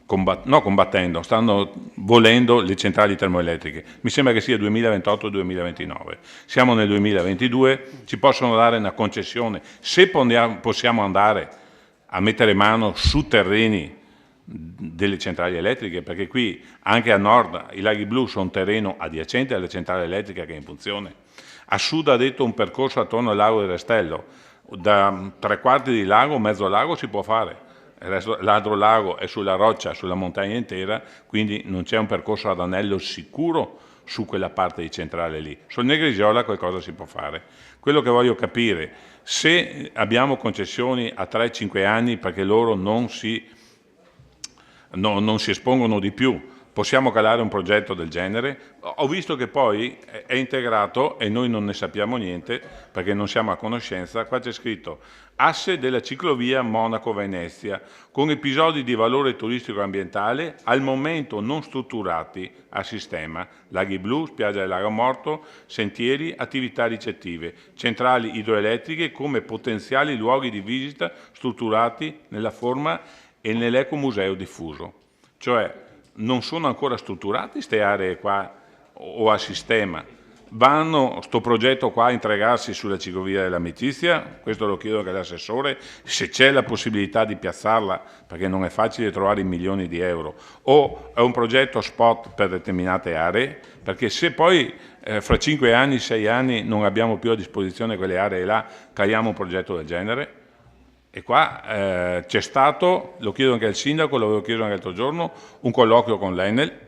combattendo, stanno volendo le centrali termoelettriche. Mi sembra che sia 2028-2029. Siamo nel 2022, ci possono dare una concessione, se possiamo andare a mettere mano su terreni delle centrali elettriche, perché qui anche a nord i laghi blu sono un terreno adiacente alle centrali elettriche che è in funzione. A sud ha detto un percorso attorno al lago del Restello, da 3/4 di lago, mezzo lago si può fare, l'altro lago è sulla roccia, sulla montagna intera, quindi non c'è un percorso ad anello sicuro su quella parte di centrale lì. Sul Negrisiola qualcosa si può fare. Quello che voglio capire, se abbiamo concessioni a 3-5 anni perché loro non si espongono di più, possiamo calare un progetto del genere? Ho visto che poi è integrato e noi non ne sappiamo niente perché non siamo a conoscenza. Qua c'è scritto asse della ciclovia Monaco-Venezia con episodi di valore turistico ambientale al momento non strutturati a sistema, laghi blu, spiaggia del Lago Morto, sentieri, attività ricettive, centrali idroelettriche come potenziali luoghi di visita strutturati nella forma e nell'ecomuseo diffuso. Cioè non sono ancora strutturati queste aree qua o a sistema, vanno sto progetto qua a intragarsi sulla ciclovia dell'amicizia? Questo lo chiedo anche all'assessore, se c'è la possibilità di piazzarla, perché non è facile trovare i milioni di euro, o è un progetto spot per determinate aree, perché se poi fra 5 anni, 6 anni non abbiamo più a disposizione quelle aree là, creiamo un progetto del genere. E qua c'è stato, lo chiedo anche al sindaco, l'avevo chiesto anche l'altro giorno, un colloquio con l'Enel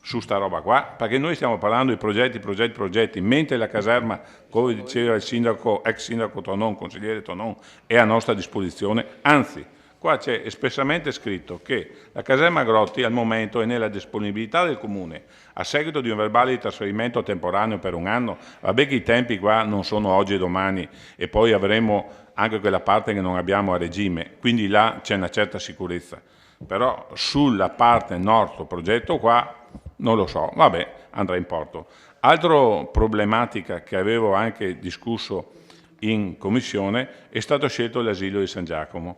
su sta roba qua, perché noi stiamo parlando di progetti, mentre la caserma, come diceva il sindaco, ex sindaco Tonon, consigliere Tonon, è a nostra disposizione, anzi, qua c'è espressamente scritto che la caserma Grotti al momento è nella disponibilità del Comune, a seguito di un verbale di trasferimento temporaneo per un anno, vabbè che i tempi qua non sono oggi e domani, e poi avremo anche quella parte che non abbiamo a regime, quindi là c'è una certa sicurezza, però sulla parte nord progetto qua, non lo so, vabbè, andrà in porto. Altra problematica che avevo anche discusso in commissione è stato scelto l'asilo di San Giacomo.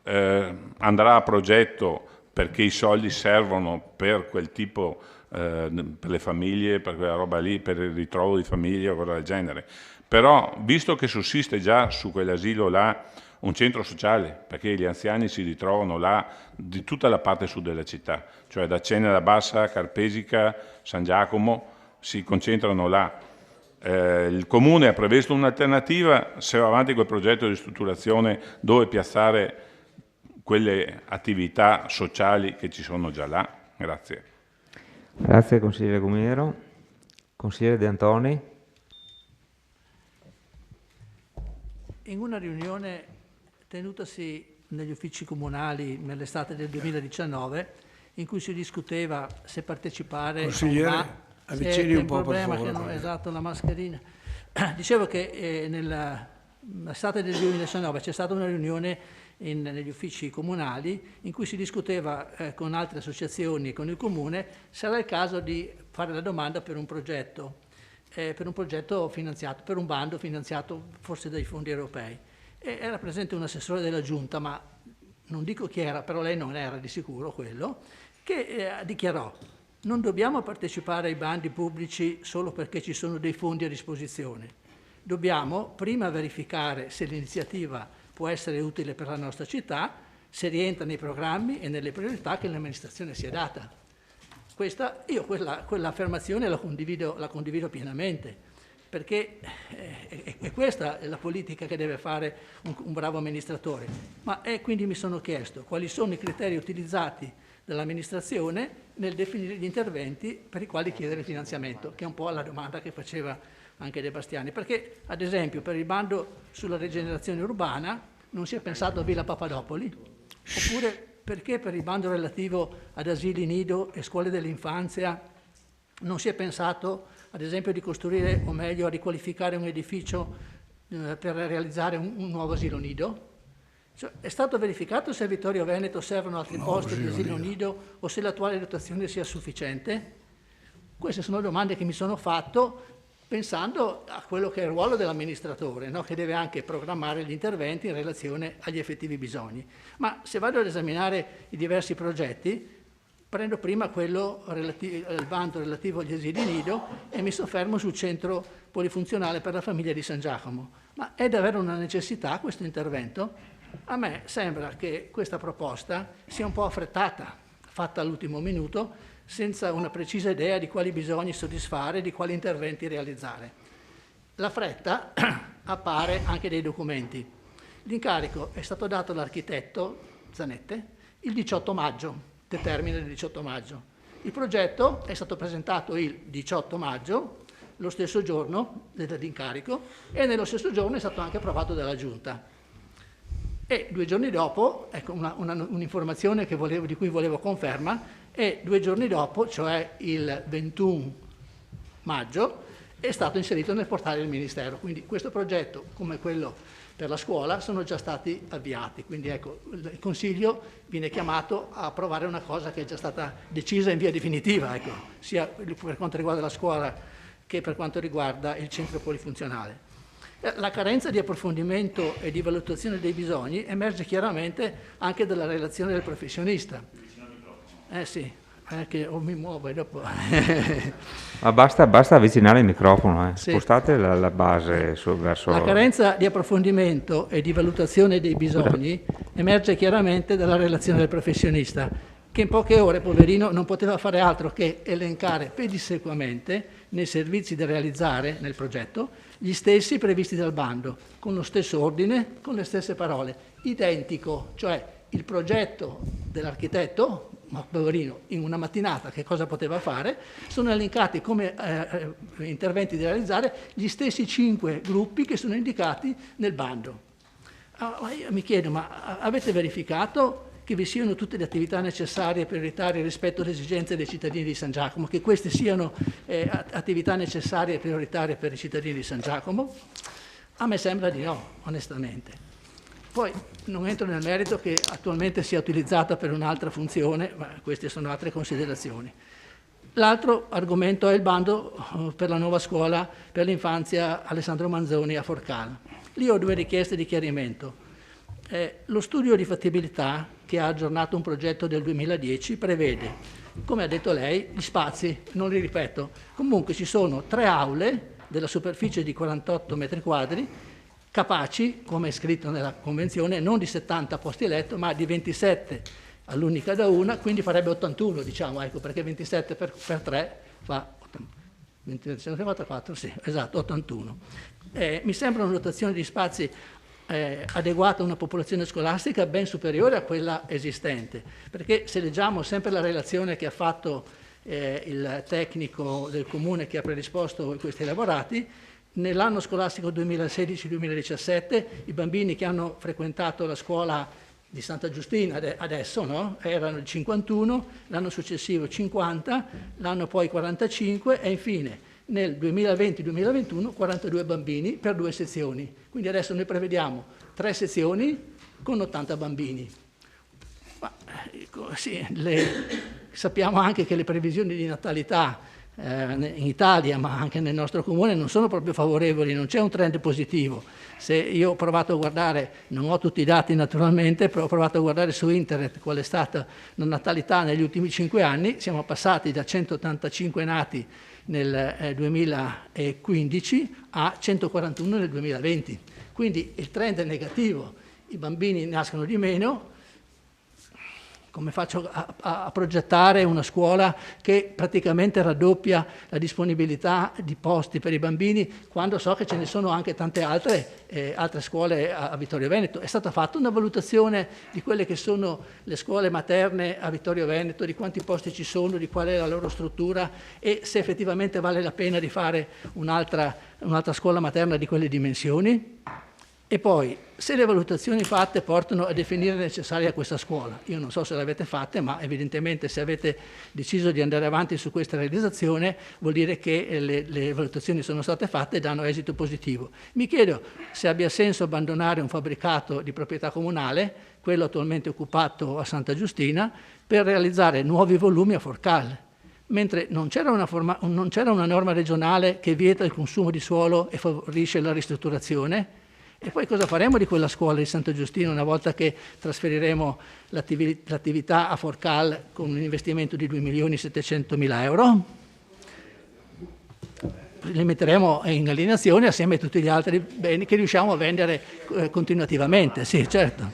Andrà a progetto perché i soldi servono per quel tipo, per le famiglie, per quella roba lì, per il ritrovo di famiglie o cosa del genere. Però, visto che sussiste già su quell'asilo là un centro sociale, perché gli anziani si ritrovano là di tutta la parte sud della città, cioè da Cenere Bassa, Carpesica, San Giacomo, si concentrano là. Il Comune ha previsto un'alternativa, se va avanti col progetto di ristrutturazione, dove piazzare quelle attività sociali che ci sono già là. Grazie. Grazie consigliere Gumero. Consigliere De Antoni. In una riunione tenutasi negli uffici comunali nell'estate del 2019, in cui si discuteva se partecipare Consigliere, avvicini un po' per favore. Che non è esatto la mascherina. Dicevo che nell'estate del 2019 c'è stata una riunione negli uffici comunali in cui si discuteva con altre associazioni e con il Comune se era il caso di fare la domanda per un progetto finanziato, per un bando finanziato forse dai fondi europei. E era presente un assessore della Giunta, ma non dico chi era, però lei non era di sicuro quello, che dichiarò: non dobbiamo partecipare ai bandi pubblici solo perché ci sono dei fondi a disposizione, dobbiamo prima verificare se l'iniziativa può essere utile per la nostra città, se rientra nei programmi e nelle priorità che l'amministrazione si è data. Quell'affermazione la condivido pienamente, perché è questa la politica che deve fare un bravo amministratore. Quindi mi sono chiesto quali sono i criteri utilizzati dall'amministrazione nel definire gli interventi per i quali chiedere finanziamento, che è un po' la domanda che faceva anche De Bastiani. Perché, ad esempio, per il bando sulla rigenerazione urbana non si è pensato a Villa Papadopoli, oppure perché per il bando relativo ad asili nido e scuole dell'infanzia non si è pensato, ad esempio, di costruire, o meglio, a riqualificare un edificio per realizzare un nuovo asilo nido? Cioè, è stato verificato se a Vittorio Veneto servono altri posti di asilo nido o se l'attuale dotazione sia sufficiente? Queste sono domande che mi sono fatto pensando a quello che è il ruolo dell'amministratore, no? Che deve anche programmare gli interventi in relazione agli effettivi bisogni. Ma se vado ad esaminare i diversi progetti, prendo prima il bando relativo agli asili nido e mi soffermo sul centro polifunzionale per la famiglia di San Giacomo. Ma è davvero una necessità questo intervento? A me sembra che questa proposta sia un po' affrettata, fatta all'ultimo minuto, senza una precisa idea di quali bisogni soddisfare, di quali interventi realizzare. La fretta appare anche dai documenti. L'incarico è stato dato all'architetto Zanette il 18 maggio, termine del 18 maggio. Il progetto è stato presentato il 18 maggio, lo stesso giorno dell'incarico, e nello stesso giorno è stato anche approvato dalla Giunta. E 2 giorni dopo, ecco un'informazione di cui volevo conferma, e 2 giorni dopo, cioè il 21 maggio, è stato inserito nel portale del Ministero. Quindi questo progetto, come quello per la scuola, sono già stati avviati. Quindi ecco, il Consiglio viene chiamato a approvare una cosa che è già stata decisa in via definitiva, ecco, sia per quanto riguarda la scuola che per quanto riguarda il centro polifunzionale. La carenza di approfondimento e di valutazione dei bisogni emerge chiaramente anche dalla relazione del professionista. Sì, Che mi muovo e dopo... Ma basta avvicinare il microfono, Sì. Spostate la base verso... La carenza di approfondimento e di valutazione dei bisogni emerge chiaramente dalla relazione del professionista, che in poche ore, poverino, non poteva fare altro che elencare pedissequamente nei servizi da realizzare nel progetto gli stessi previsti dal bando, con lo stesso ordine, con le stesse parole, identico, cioè il progetto dell'architetto, ma poverino, in una mattinata che cosa poteva fare, sono elencati come interventi da realizzare gli stessi 5 gruppi che sono indicati nel bando. Io mi chiedo, ma avete verificato che vi siano tutte le attività necessarie e prioritarie rispetto alle esigenze dei cittadini di San Giacomo, che queste siano attività necessarie e prioritarie per i cittadini di San Giacomo? A me sembra di no, onestamente. Poi non entro nel merito che attualmente sia utilizzata per un'altra funzione, ma queste sono altre considerazioni. L'altro argomento è il bando per la nuova scuola per l'infanzia Alessandro Manzoni a Forcal. Lì ho 2 richieste di chiarimento. Lo studio di fattibilità, che ha aggiornato un progetto del 2010, prevede, come ha detto lei, gli spazi, non li ripeto. Comunque ci sono 3 aule della superficie di 48 metri quadri, capaci, come è scritto nella convenzione, non di 70 posti letto, ma di 27 all'unica da una, quindi farebbe 81, diciamo, ecco, perché 27 per 3 fa 4, sì, esatto, 81. Mi sembra una dotazione di spazi adeguata a una popolazione scolastica ben superiore a quella esistente, perché se leggiamo sempre la relazione che ha fatto il tecnico del comune che ha predisposto questi elaborati, nell'anno scolastico 2016-2017 i bambini che hanno frequentato la scuola di Santa Giustina adesso, no? Erano 51, l'anno successivo 50, l'anno poi 45 e infine nel 2020-2021 42 bambini per 2 sezioni. Quindi adesso noi prevediamo 3 sezioni con 80 bambini. Ma, sì, sappiamo anche che le previsioni di natalità in Italia, ma anche nel nostro comune, non sono proprio favorevoli, non c'è un trend positivo. Se io ho provato a guardare, non ho tutti i dati naturalmente, però ho provato a guardare su internet qual è stata la natalità negli ultimi 5 anni, siamo passati da 185 nati nel 2015 a 141 nel 2020. Quindi il trend è negativo, i bambini nascono di meno. Come faccio a progettare una scuola che praticamente raddoppia la disponibilità di posti per i bambini quando so che ce ne sono anche tante altre scuole a Vittorio Veneto? È stata fatta una valutazione di quelle che sono le scuole materne a Vittorio Veneto, di quanti posti ci sono, di qual è la loro struttura e se effettivamente vale la pena di fare un'altra scuola materna di quelle dimensioni? E poi, se le valutazioni fatte portano a definire necessaria questa scuola, io non so se le avete fatte, ma evidentemente se avete deciso di andare avanti su questa realizzazione vuol dire che le valutazioni sono state fatte e danno esito positivo. Mi chiedo se abbia senso abbandonare un fabbricato di proprietà comunale, quello attualmente occupato a Santa Giustina, per realizzare nuovi volumi a Forcal, mentre non c'era una norma regionale che vieta il consumo di suolo e favorisce la ristrutturazione. E poi cosa faremo di quella scuola di Santa Giustina una volta che trasferiremo l'attività a Forcal con un investimento di 2.700.000 euro? Li metteremo in alienazione assieme a tutti gli altri beni che riusciamo a vendere continuativamente, sì, certo.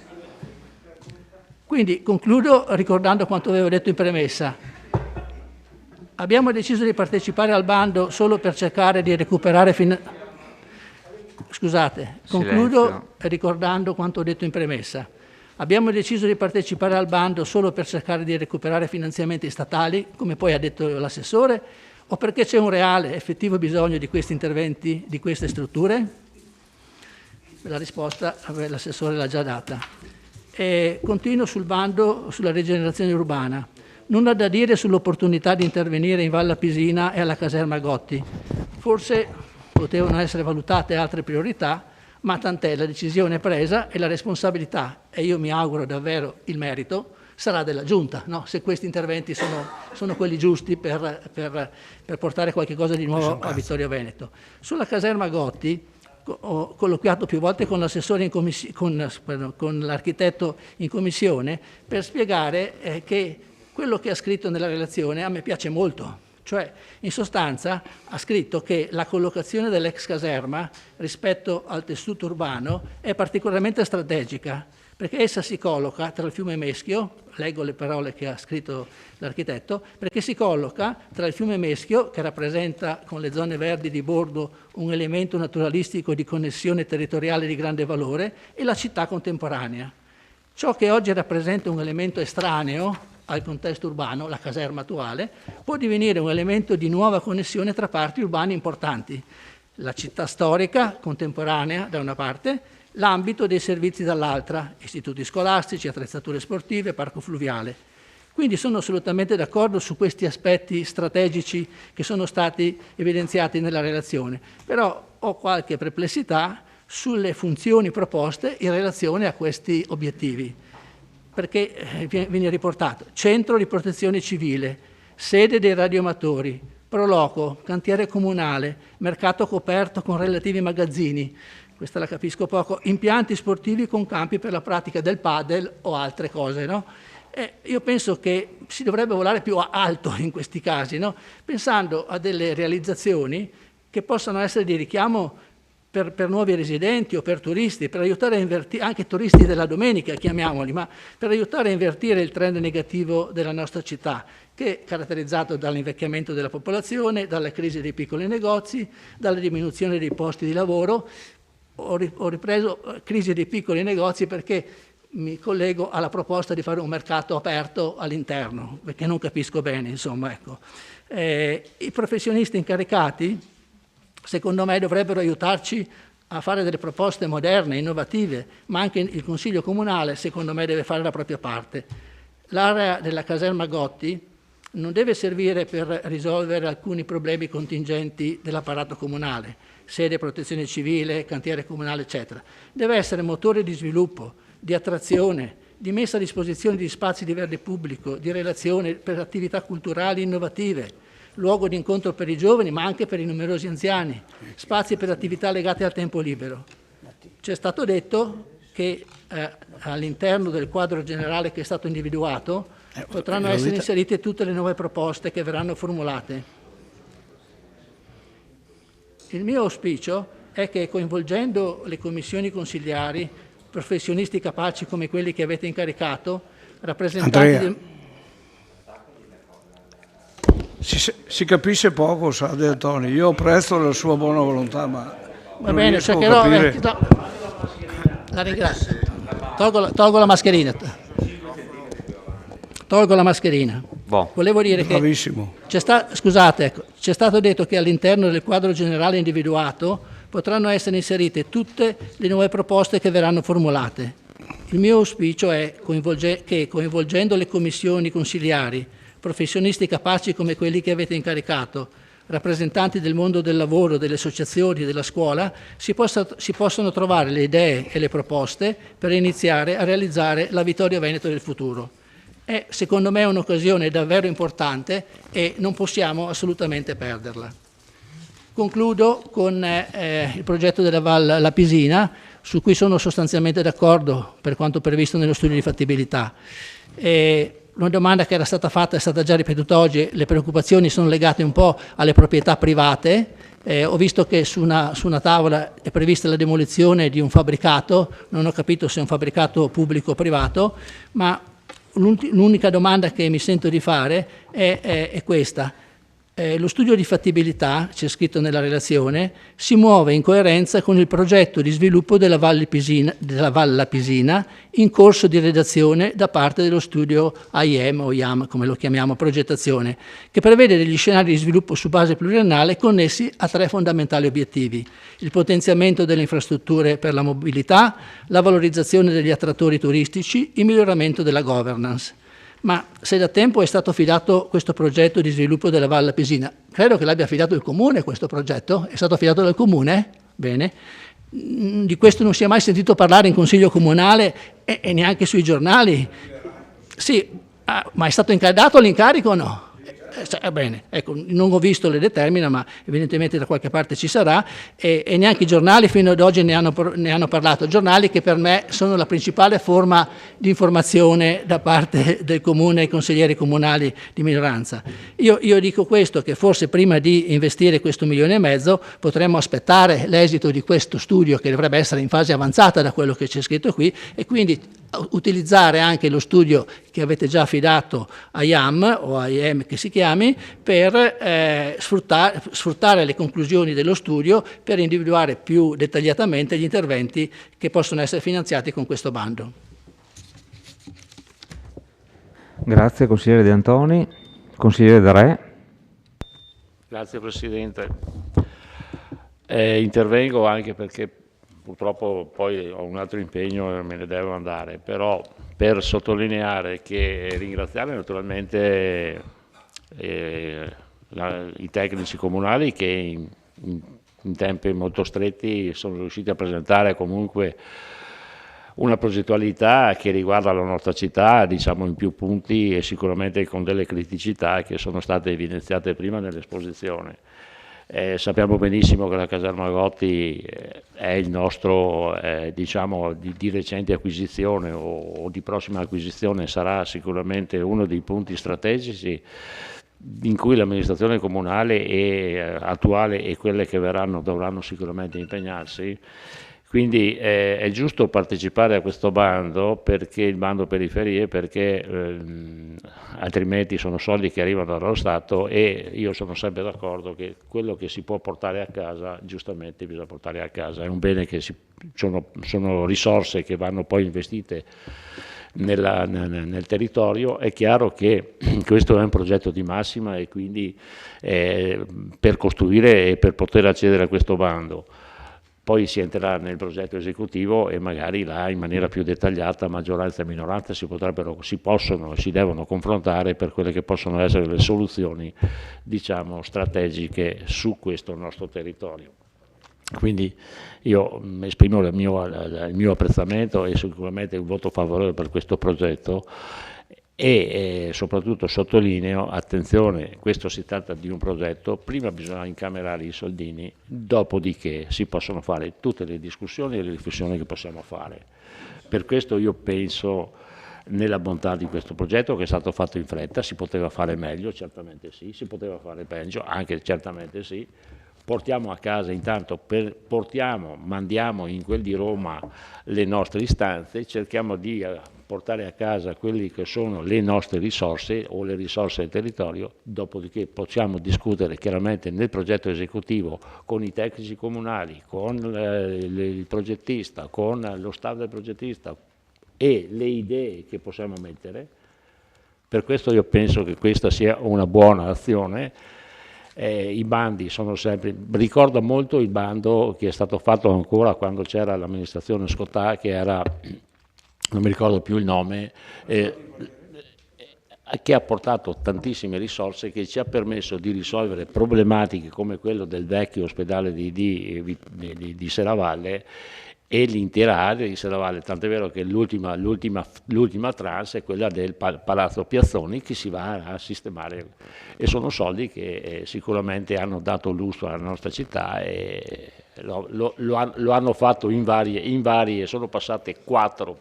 Quindi concludo ricordando quanto avevo detto in premessa. Abbiamo deciso di partecipare al bando solo per cercare di recuperare Scusate, concludo ricordando quanto ho detto in premessa. Abbiamo deciso di partecipare al bando solo per cercare di recuperare finanziamenti statali, come poi ha detto l'assessore, o perché c'è un reale, effettivo bisogno di questi interventi, di queste strutture? La risposta l'assessore l'ha già data. E continuo sul bando sulla rigenerazione urbana. Nulla da dire sull'opportunità di intervenire in Valla Pisina e alla caserma Gotti. Forse potevano essere valutate altre priorità, ma tant'è, la decisione è presa e la responsabilità, e io mi auguro davvero il merito, sarà della Giunta, no? Se questi interventi sono quelli giusti per portare qualche cosa di nuovo a Vittorio Veneto. Sulla caserma Gotti ho colloquiato più volte con l'assessore con l'architetto in commissione per spiegare che quello che ha scritto nella relazione a me piace molto. Cioè, in sostanza, ha scritto che la collocazione dell'ex caserma rispetto al tessuto urbano è particolarmente strategica, perché essa si colloca tra il fiume Meschio, leggo le parole che ha scritto l'architetto, perché si colloca tra il fiume Meschio, che rappresenta con le zone verdi di bordo un elemento naturalistico di connessione territoriale di grande valore, e la città contemporanea. Ciò che oggi rappresenta un elemento estraneo al contesto urbano, la caserma attuale, può divenire un elemento di nuova connessione tra parti urbane importanti. La città storica contemporanea da una parte, l'ambito dei servizi dall'altra, istituti scolastici, attrezzature sportive, parco fluviale. Quindi sono assolutamente d'accordo su questi aspetti strategici che sono stati evidenziati nella relazione, però ho qualche perplessità sulle funzioni proposte in relazione a questi obiettivi, perché viene riportato centro di protezione civile, sede dei radioamatori, proloco, cantiere comunale, mercato coperto con relativi magazzini, questa la capisco poco, impianti sportivi con campi per la pratica del padel o altre cose, no? Io penso che si dovrebbe volare più alto in questi casi, no? Pensando a delle realizzazioni che possano essere di richiamo per nuovi residenti o per turisti, per aiutare a invertire, anche turisti della domenica chiamiamoli, ma per aiutare a invertire il trend negativo della nostra città, che è caratterizzato dall'invecchiamento della popolazione, dalla crisi dei piccoli negozi, dalla diminuzione dei posti di lavoro. Ho ripreso crisi dei piccoli negozi perché mi collego alla proposta di fare un mercato aperto all'interno, perché non capisco bene, insomma, ecco. I professionisti incaricati, secondo me, dovrebbero aiutarci a fare delle proposte moderne, innovative, ma anche il Consiglio Comunale, secondo me, deve fare la propria parte. L'area della caserma Gotti non deve servire per risolvere alcuni problemi contingenti dell'apparato comunale, sede protezione civile, cantiere comunale, eccetera. Deve essere motore di sviluppo, di attrazione, di messa a disposizione di spazi di verde pubblico, di relazione per attività culturali innovative, luogo di incontro per i giovani, ma anche per i numerosi anziani, spazi per attività legate al tempo libero. Ci è stato detto che all'interno del quadro generale che è stato individuato potranno essere inserite tutte le nuove proposte che verranno formulate. Il mio auspicio è che, coinvolgendo le commissioni consigliari, professionisti capaci come quelli che avete incaricato, rappresentanti Si capisce poco, sa Del Toni. Io apprezzo la sua buona volontà, ma va bene, cercherò. La ringrazio. Tolgo la mascherina. Tolgo la mascherina. Volevo dire bravissimo. Che scusate, ecco, c'è stato detto che all'interno del quadro generale individuato potranno essere inserite tutte le nuove proposte che verranno formulate. Il mio auspicio è che, coinvolgendo le commissioni consigliari, professionisti capaci come quelli che avete incaricato, rappresentanti del mondo del lavoro, delle associazioni, della scuola, si possono trovare le idee e le proposte per iniziare a realizzare la Vittorio Veneto del futuro. È, secondo me, un'occasione davvero importante e non possiamo assolutamente perderla. Concludo con il progetto della Val Lapisina, su cui sono sostanzialmente d'accordo per quanto previsto nello studio di fattibilità. Una domanda che era stata fatta è stata già ripetuta oggi, le preoccupazioni sono legate un po' alle proprietà private. Ho visto che su una tavola è prevista la demolizione di un fabbricato, non ho capito se è un fabbricato pubblico o privato, ma l'unica domanda che mi sento di fare è questa. Lo studio di fattibilità, c'è scritto nella relazione, si muove in coerenza con il progetto di sviluppo della Val Lapisina in corso di redazione da parte dello studio IM o IAM, come lo chiamiamo, progettazione, che prevede degli scenari di sviluppo su base pluriennale connessi a 3 fondamentali obiettivi: il potenziamento delle infrastrutture per la mobilità, la valorizzazione degli attrattori turistici, il miglioramento della governance. Ma se da tempo è stato affidato questo progetto di sviluppo della Val Lapisina, credo che l'abbia affidato il Comune questo progetto? È stato affidato dal Comune? Bene. Di questo non si è mai sentito parlare in Consiglio Comunale e neanche sui giornali. Sì, ma è stato dato l'incarico o no? bene, ecco, non ho visto le determina, ma evidentemente da qualche parte ci sarà, e neanche i giornali fino ad oggi ne hanno parlato, giornali che per me sono la principale forma di informazione da parte del comune ai consiglieri comunali di minoranza. Io dico questo, che forse prima di investire questo 1,5 milioni potremmo aspettare l'esito di questo studio, che dovrebbe essere in fase avanzata da quello che c'è scritto qui, e quindi utilizzare anche lo studio che avete già affidato a IAM o a IEM che si chiami, per sfruttare le conclusioni dello studio per individuare più dettagliatamente gli interventi che possono essere finanziati con questo bando. Grazie consigliere De Antoni. Consigliere De Re. Grazie Presidente. Intervengo anche perché purtroppo poi ho un altro impegno e me ne devo andare, però per sottolineare che ringraziare naturalmente i tecnici comunali che in tempi molto stretti sono riusciti a presentare comunque una progettualità che riguarda la nostra città, diciamo in più punti e sicuramente con delle criticità che sono state evidenziate prima nell'esposizione. Sappiamo benissimo che la caserma Gotti è il nostro, diciamo, di recente acquisizione o di prossima acquisizione, sarà sicuramente uno dei punti strategici in cui l'amministrazione comunale attuale e quelle che verranno dovranno sicuramente impegnarsi. Quindi è giusto partecipare a questo bando, perché il bando periferie, perché altrimenti sono soldi che arrivano dallo Stato, e io sono sempre d'accordo che quello che si può portare a casa, giustamente bisogna portare a casa. È un bene che sono risorse che vanno poi investite nel territorio. È chiaro che questo è un progetto di massima e quindi per costruire e per poter accedere a questo bando poi si entrerà nel progetto esecutivo e magari là in maniera più dettagliata maggioranza e minoranza si possono e si devono confrontare per quelle che possono essere le soluzioni, diciamo, strategiche su questo nostro territorio. Quindi io esprimo il mio apprezzamento e sicuramente un voto favorevole per questo progetto, e soprattutto sottolineo, attenzione, questo si tratta di un progetto, prima bisogna incamerare i soldini, dopodiché si possono fare tutte le discussioni e le riflessioni che possiamo fare. Per questo io penso nella bontà di questo progetto, che è stato fatto in fretta, si poteva fare meglio, certamente sì, si poteva fare peggio, anche certamente sì. Portiamo a casa intanto, mandiamo in quel di Roma le nostre istanze, cerchiamo di portare a casa quelli che sono le nostre risorse o le risorse del territorio, dopodiché possiamo discutere chiaramente nel progetto esecutivo con i tecnici comunali, con il progettista, con lo staff del progettista e le idee che possiamo mettere. Per questo io penso che questa sia una buona azione. I bandi sono sempre, ricordo molto il bando che è stato fatto ancora quando c'era l'amministrazione Scottà, che era, non mi ricordo più il nome, che ha portato tantissime risorse, che ci ha permesso di risolvere problematiche come quello del vecchio ospedale di Serravalle e l'intera area di Serravalle, tant'è vero che l'ultima tranche è quella del Palazzo Piazzoni che si va a sistemare, e sono soldi che sicuramente hanno dato lustro alla nostra città e lo hanno fatto in varie, sono passate 4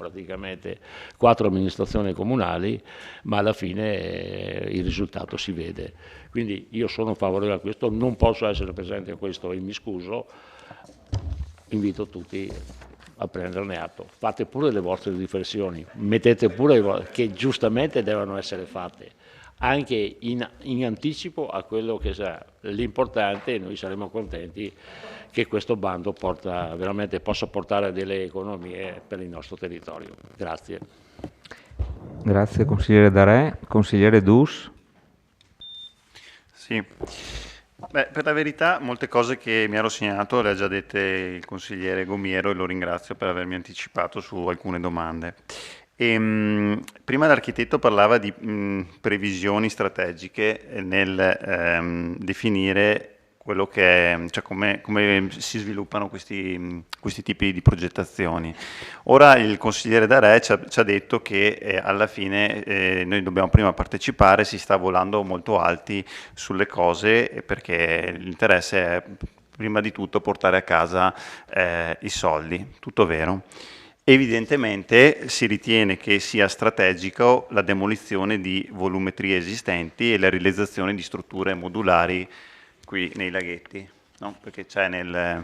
amministrazioni comunali, ma alla fine il risultato si vede. Quindi io sono favorevole a questo, non posso essere presente a questo e mi scuso. Invito tutti a prenderne atto, fate pure le vostre riflessioni, mettete pure che giustamente devono essere fatte, anche in anticipo a quello che sarà l'importante, e noi saremo contenti che questo bando possa portare delle economie per il nostro territorio. Grazie. Grazie consigliere De Re. Consigliere Dus. Sì. Beh, per la verità molte cose che mi ero segnato le ha già dette il consigliere Gomiero e lo ringrazio per avermi anticipato su alcune domande. Prima l'architetto parlava di previsioni strategiche nel definire quello che è, cioè come si sviluppano questi tipi di progettazioni. Ora il consigliere D'Arè ci ha detto che alla fine noi dobbiamo prima partecipare, si sta volando molto alti sulle cose perché l'interesse è prima di tutto portare a casa i soldi, tutto vero. Evidentemente si ritiene che sia strategico la demolizione di volumetrie esistenti e la realizzazione di strutture modulari qui nei laghetti, no? Perché c'è nella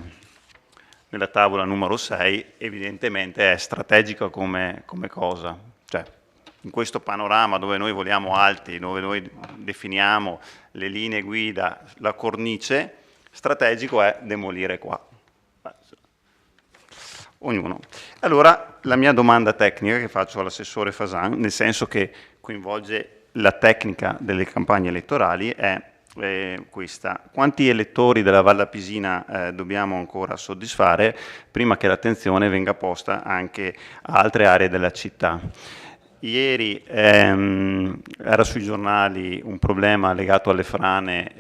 tavola numero 6, evidentemente è strategica come cosa. Cioè, in questo panorama dove noi voliamo alti, dove noi definiamo le linee guida, la cornice, strategico è demolire qua. Ognuno. Allora, la mia domanda tecnica che faccio all'assessore Fasan, nel senso che coinvolge la tecnica delle campagne elettorali, è questa. Quanti elettori della Valle Appisina dobbiamo ancora soddisfare prima che l'attenzione venga posta anche a altre aree della città? Ieri era sui giornali un problema legato alle frane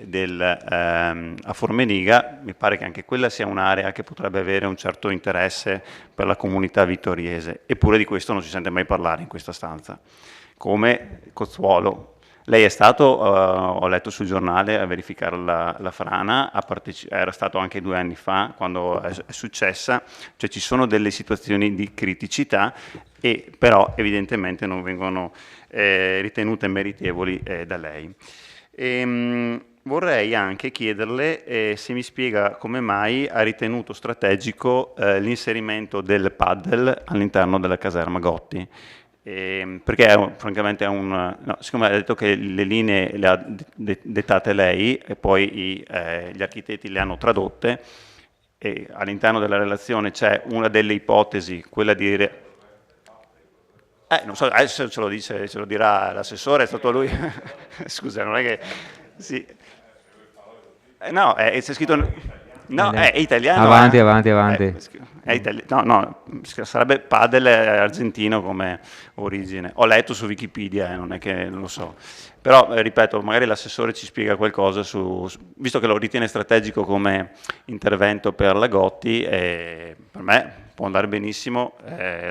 a Formeliga, mi pare che anche quella sia un'area che potrebbe avere un certo interesse per la comunità vittoriese, eppure di questo non si sente mai parlare in questa stanza. Come Cozzuolo. Lei è stato, ho letto sul giornale, a verificare la frana, era stato anche 2 anni fa quando è successa, cioè ci sono delle situazioni di criticità e però evidentemente non vengono ritenute meritevoli da lei. Vorrei anche chiederle se mi spiega come mai ha ritenuto strategico l'inserimento del paddle all'interno della caserma Gotti. Perché francamente siccome ha detto che le linee le ha dettate lei e poi gli architetti le hanno tradotte e all'interno della relazione c'è una delle ipotesi, quella di non so, adesso ce lo dirà l'assessore, è stato lui. Scusa, non è che sì. No, c'è scritto. No, è italiano. Avanti. No, sarebbe padel argentino come origine. Ho letto su Wikipedia, non è che non lo so. Però, ripeto, magari l'assessore ci spiega qualcosa visto che lo ritiene strategico come intervento per la Gotti, per me può andare benissimo.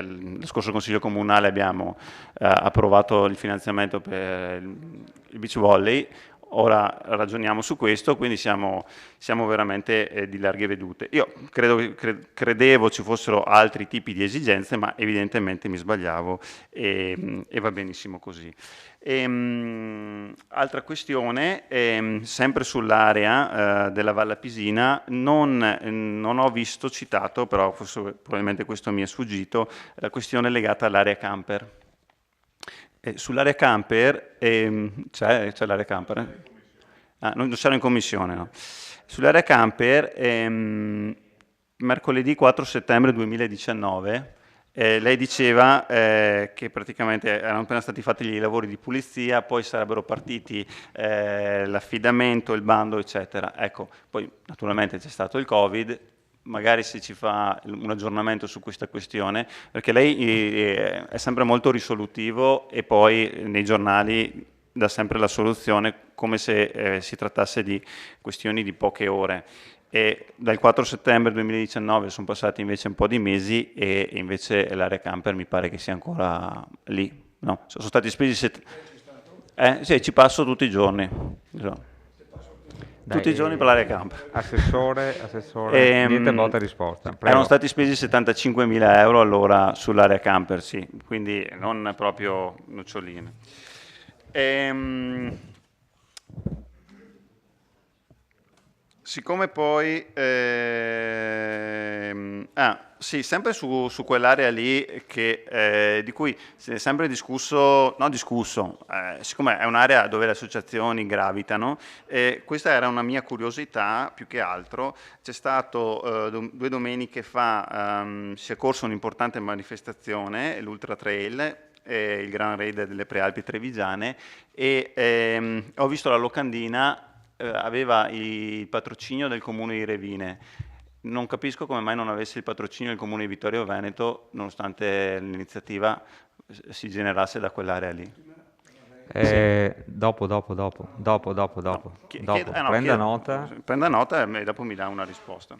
Lo scorso Consiglio Comunale abbiamo approvato il finanziamento per il beach volley. Ora ragioniamo su questo, quindi siamo veramente di larghe vedute. Io credevo ci fossero altri tipi di esigenze, ma evidentemente mi sbagliavo e va benissimo così. Altra questione, sempre sull'area della Valle Appisina, non ho visto citato, però probabilmente questo mi è sfuggito, la questione legata all'area camper. Sull'area camper, c'è l'area camper? Non c'ero in commissione, no. Sull'area camper, mercoledì 4 settembre 2019, lei diceva che praticamente erano appena stati fatti gli lavori di pulizia, poi sarebbero partiti l'affidamento, il bando, eccetera. Ecco, poi naturalmente c'è stato il Covid. Magari se ci fa un aggiornamento su questa questione, perché lei è sempre molto risolutivo e poi nei giornali dà sempre la soluzione come se si trattasse di questioni di poche ore. E dal 4 settembre 2019 sono passati invece un po' di mesi e invece l'area camper mi pare che sia ancora lì. No, sono stati spesi sì, ci passo tutti i giorni. Tutti i giorni per l'area camper. Assessore, niente botta e risposta. Prego. Erano stati spesi 75.000 euro allora sull'area camper, sì, quindi non proprio noccioline. Siccome poi, sì, sempre su quell'area lì di cui si è sempre siccome è un'area dove le associazioni gravitano, questa era una mia curiosità più che altro. C'è stato 2 domeniche fa, si è corso un'importante manifestazione, l'Ultra Trail, il Gran Raid delle Prealpi Trevigiane, e ho visto la locandina aveva il patrocinio del comune di Revine. Non capisco come mai non avesse il patrocinio del comune di Vittorio Veneto, nonostante l'iniziativa si generasse da quell'area lì. Dopo. Prenda nota. Prenda nota e dopo mi dà una risposta.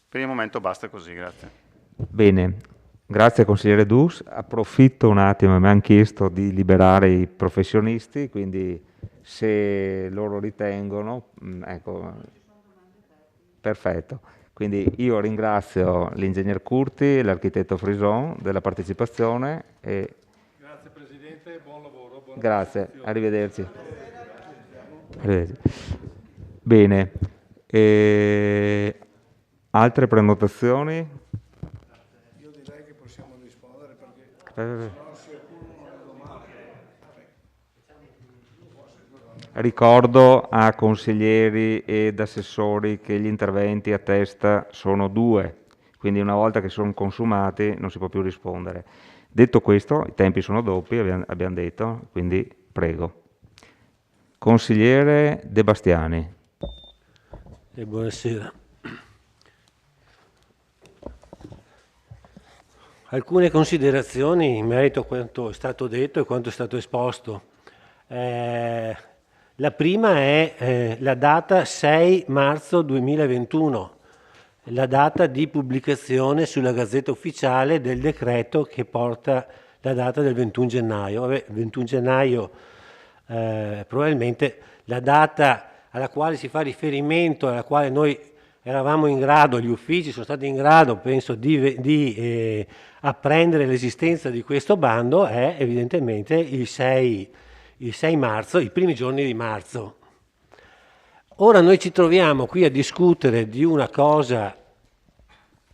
Per il momento basta così, grazie. Bene, grazie consigliere Dus. Approfitto un attimo, mi hanno chiesto di liberare i professionisti, quindi se loro ritengono, ecco, perfetto. Quindi io ringrazio l'ingegner Curti e l'architetto Frison della partecipazione e Grazie Presidente, buon lavoro. grazie, arrivederci. Bene, altre prenotazioni? Io direi che possiamo rispondere perché Ricordo a consiglieri ed assessori che gli interventi a testa sono 2, quindi una volta che sono consumati non si può più rispondere. Detto questo, i tempi sono doppi, abbiamo detto, quindi prego. Consigliere De Bastiani. Buonasera. Alcune considerazioni in merito a quanto è stato detto e quanto è stato esposto. La prima è la data 6 marzo 2021, la data di pubblicazione sulla Gazzetta Ufficiale del decreto che porta la data del 21 gennaio. 21 gennaio probabilmente la data alla quale si fa riferimento, alla quale noi eravamo in grado, gli uffici sono stati in grado, penso, di apprendere l'esistenza di questo bando è evidentemente il 6 marzo, i primi giorni di marzo. Ora noi ci troviamo qui a discutere di una cosa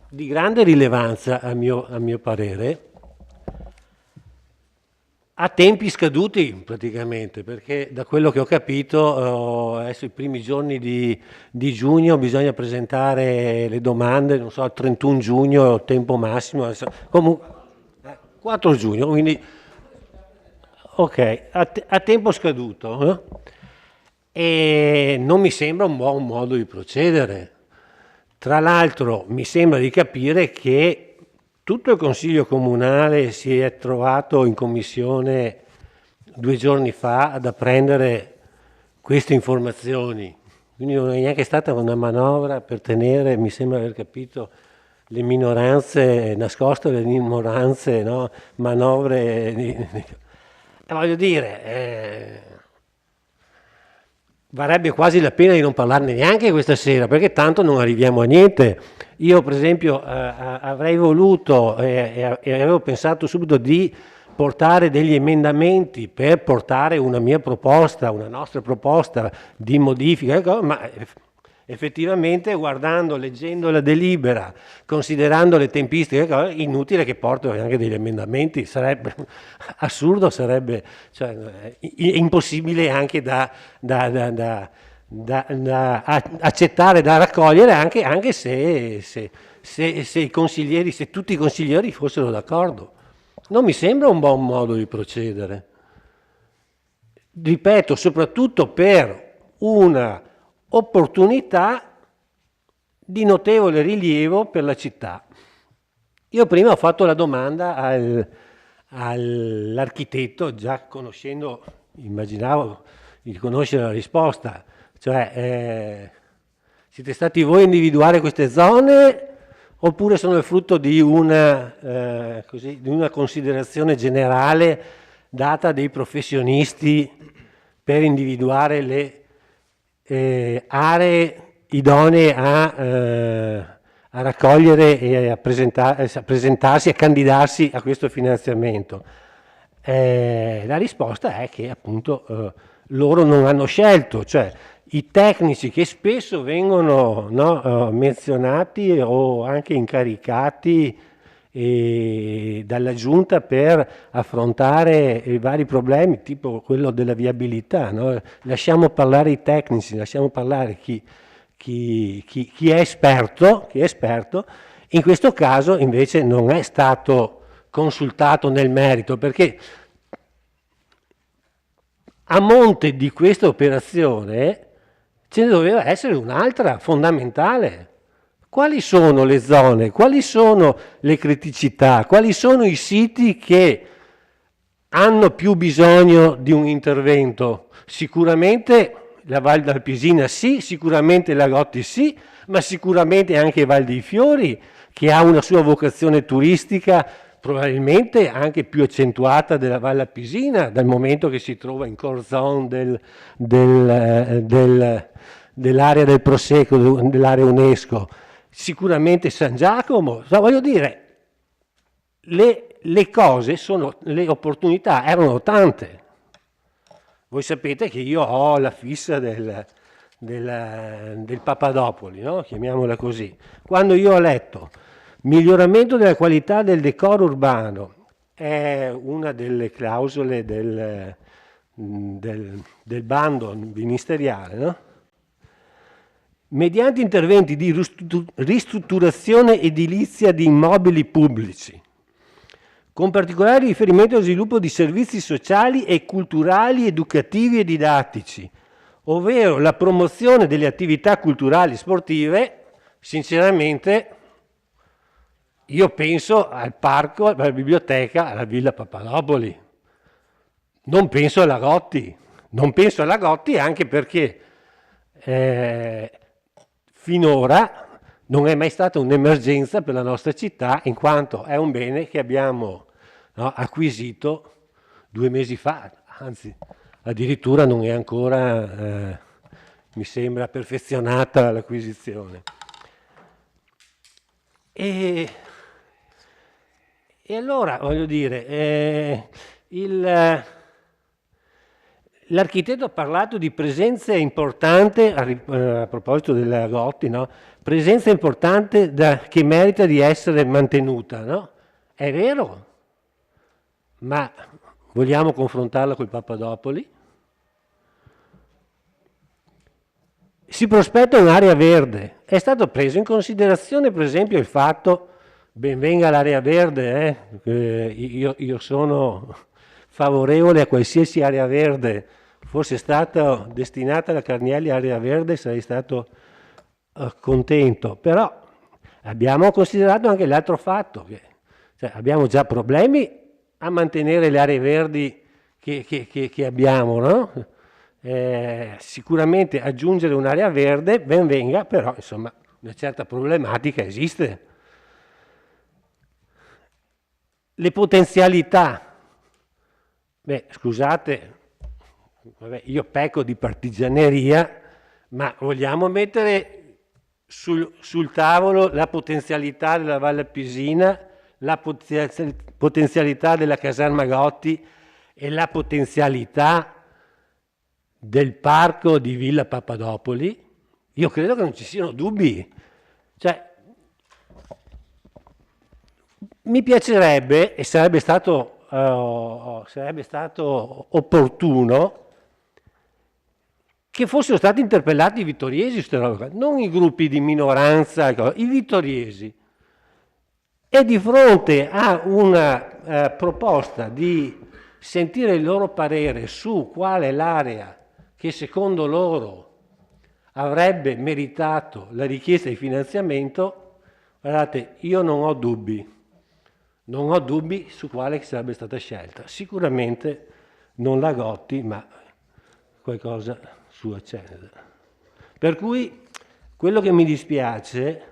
di grande rilevanza, a mio parere, a tempi scaduti praticamente, perché da quello che ho capito adesso i primi giorni di giugno bisogna presentare le domande, non so, al 31 giugno tempo massimo, comunque 4 giugno, quindi ok, a tempo scaduto, e non mi sembra un buon modo di procedere. Tra l'altro mi sembra di capire che tutto il Consiglio Comunale si è trovato in commissione 2 giorni fa ad apprendere queste informazioni, quindi non è neanche stata una manovra per tenere, mi sembra aver capito, le minoranze nascoste, le minoranze, no? Manovre voglio dire, varrebbe quasi la pena di non parlarne neanche questa sera, perché tanto non arriviamo a niente. Io per esempio avrei voluto e avevo pensato subito di portare degli emendamenti per portare una mia proposta, una nostra proposta di modifica, ma effettivamente guardando, leggendo la delibera, considerando le tempistiche, inutile che porto anche degli emendamenti, sarebbe assurdo, sarebbe impossibile anche da accettare, da raccogliere, anche se i consiglieri, se tutti i consiglieri fossero d'accordo. Non mi sembra un buon modo di procedere. Ripeto, soprattutto per una opportunità di notevole rilievo per la città. Io prima ho fatto la domanda all'architetto, già conoscendo, immaginavo di conoscere la risposta, cioè siete stati voi a individuare queste zone oppure sono il frutto di una considerazione generale data dei professionisti per individuare le aree idonee a raccogliere e a presentarsi, a candidarsi a questo finanziamento? La risposta è che appunto loro non hanno scelto, cioè i tecnici che spesso vengono menzionati o anche incaricati dalla Giunta per affrontare i vari problemi, tipo quello della viabilità, no? Lasciamo parlare i tecnici, lasciamo parlare chi è esperto, in questo caso invece non è stato consultato nel merito, perché a monte di questa operazione ce ne doveva essere un'altra fondamentale. Quali sono le zone, quali sono le criticità, quali sono i siti che hanno più bisogno di un intervento. Sicuramente la Val d'Alpisina sì, sicuramente la Gotti sì, ma sicuramente anche Val dei Fiori, che ha una sua vocazione turistica probabilmente anche più accentuata della Val Alpisina, dal momento che si trova in core zone dell'area del Prosecco, dell'area UNESCO. Sicuramente San Giacomo, voglio dire, le cose le opportunità erano tante. Voi sapete che io ho la fissa del Papadopoli, no? Chiamiamola così. Quando io ho letto miglioramento della qualità del decoro urbano, è una delle clausole del bando ministeriale, no? Mediante interventi di ristrutturazione edilizia di immobili pubblici, con particolare riferimento allo sviluppo di servizi sociali e culturali, educativi e didattici, ovvero la promozione delle attività culturali e sportive. Sinceramente io penso al parco, alla biblioteca, alla Villa Papadopoli, non penso alla Gotti, anche perché finora non è mai stata un'emergenza per la nostra città, in quanto è un bene che abbiamo acquisito 2 mesi fa, anzi addirittura non è ancora, mi sembra, perfezionata l'acquisizione. E allora, voglio dire, l'architetto ha parlato di presenza importante, a proposito della Gotti, no? Presenza importante che merita di essere mantenuta, no? È vero, ma vogliamo confrontarla col Papadopoli? Si prospetta un'area verde. È stato preso in considerazione, per esempio, il fatto, ben venga l'area verde, io sono favorevole a qualsiasi area verde, fosse stata destinata alla Carnielli area verde sarei stato contento, però abbiamo considerato anche l'altro fatto, che abbiamo già problemi a mantenere le aree verdi che abbiamo, no? Sicuramente aggiungere un'area verde, ben venga, però insomma una certa problematica esiste. Le potenzialità, scusate, io pecco di partigianeria, ma vogliamo mettere sul tavolo la potenzialità della Valle Alpisina, la potenzialità della caserma Gotti e la potenzialità del parco di Villa Papadopoli? Io credo che non ci siano dubbi. Mi piacerebbe, e sarebbe stato opportuno, che fossero stati interpellati i vittoriesi su queste robe, non i gruppi di minoranza, i vittoriesi. E di fronte a una proposta di sentire il loro parere su quale l'area che secondo loro avrebbe meritato la richiesta di finanziamento, guardate, io non ho dubbi su quale sarebbe stata scelta. Sicuramente non la Gotti, ma qualcosa su Accenda. Per cui quello che mi dispiace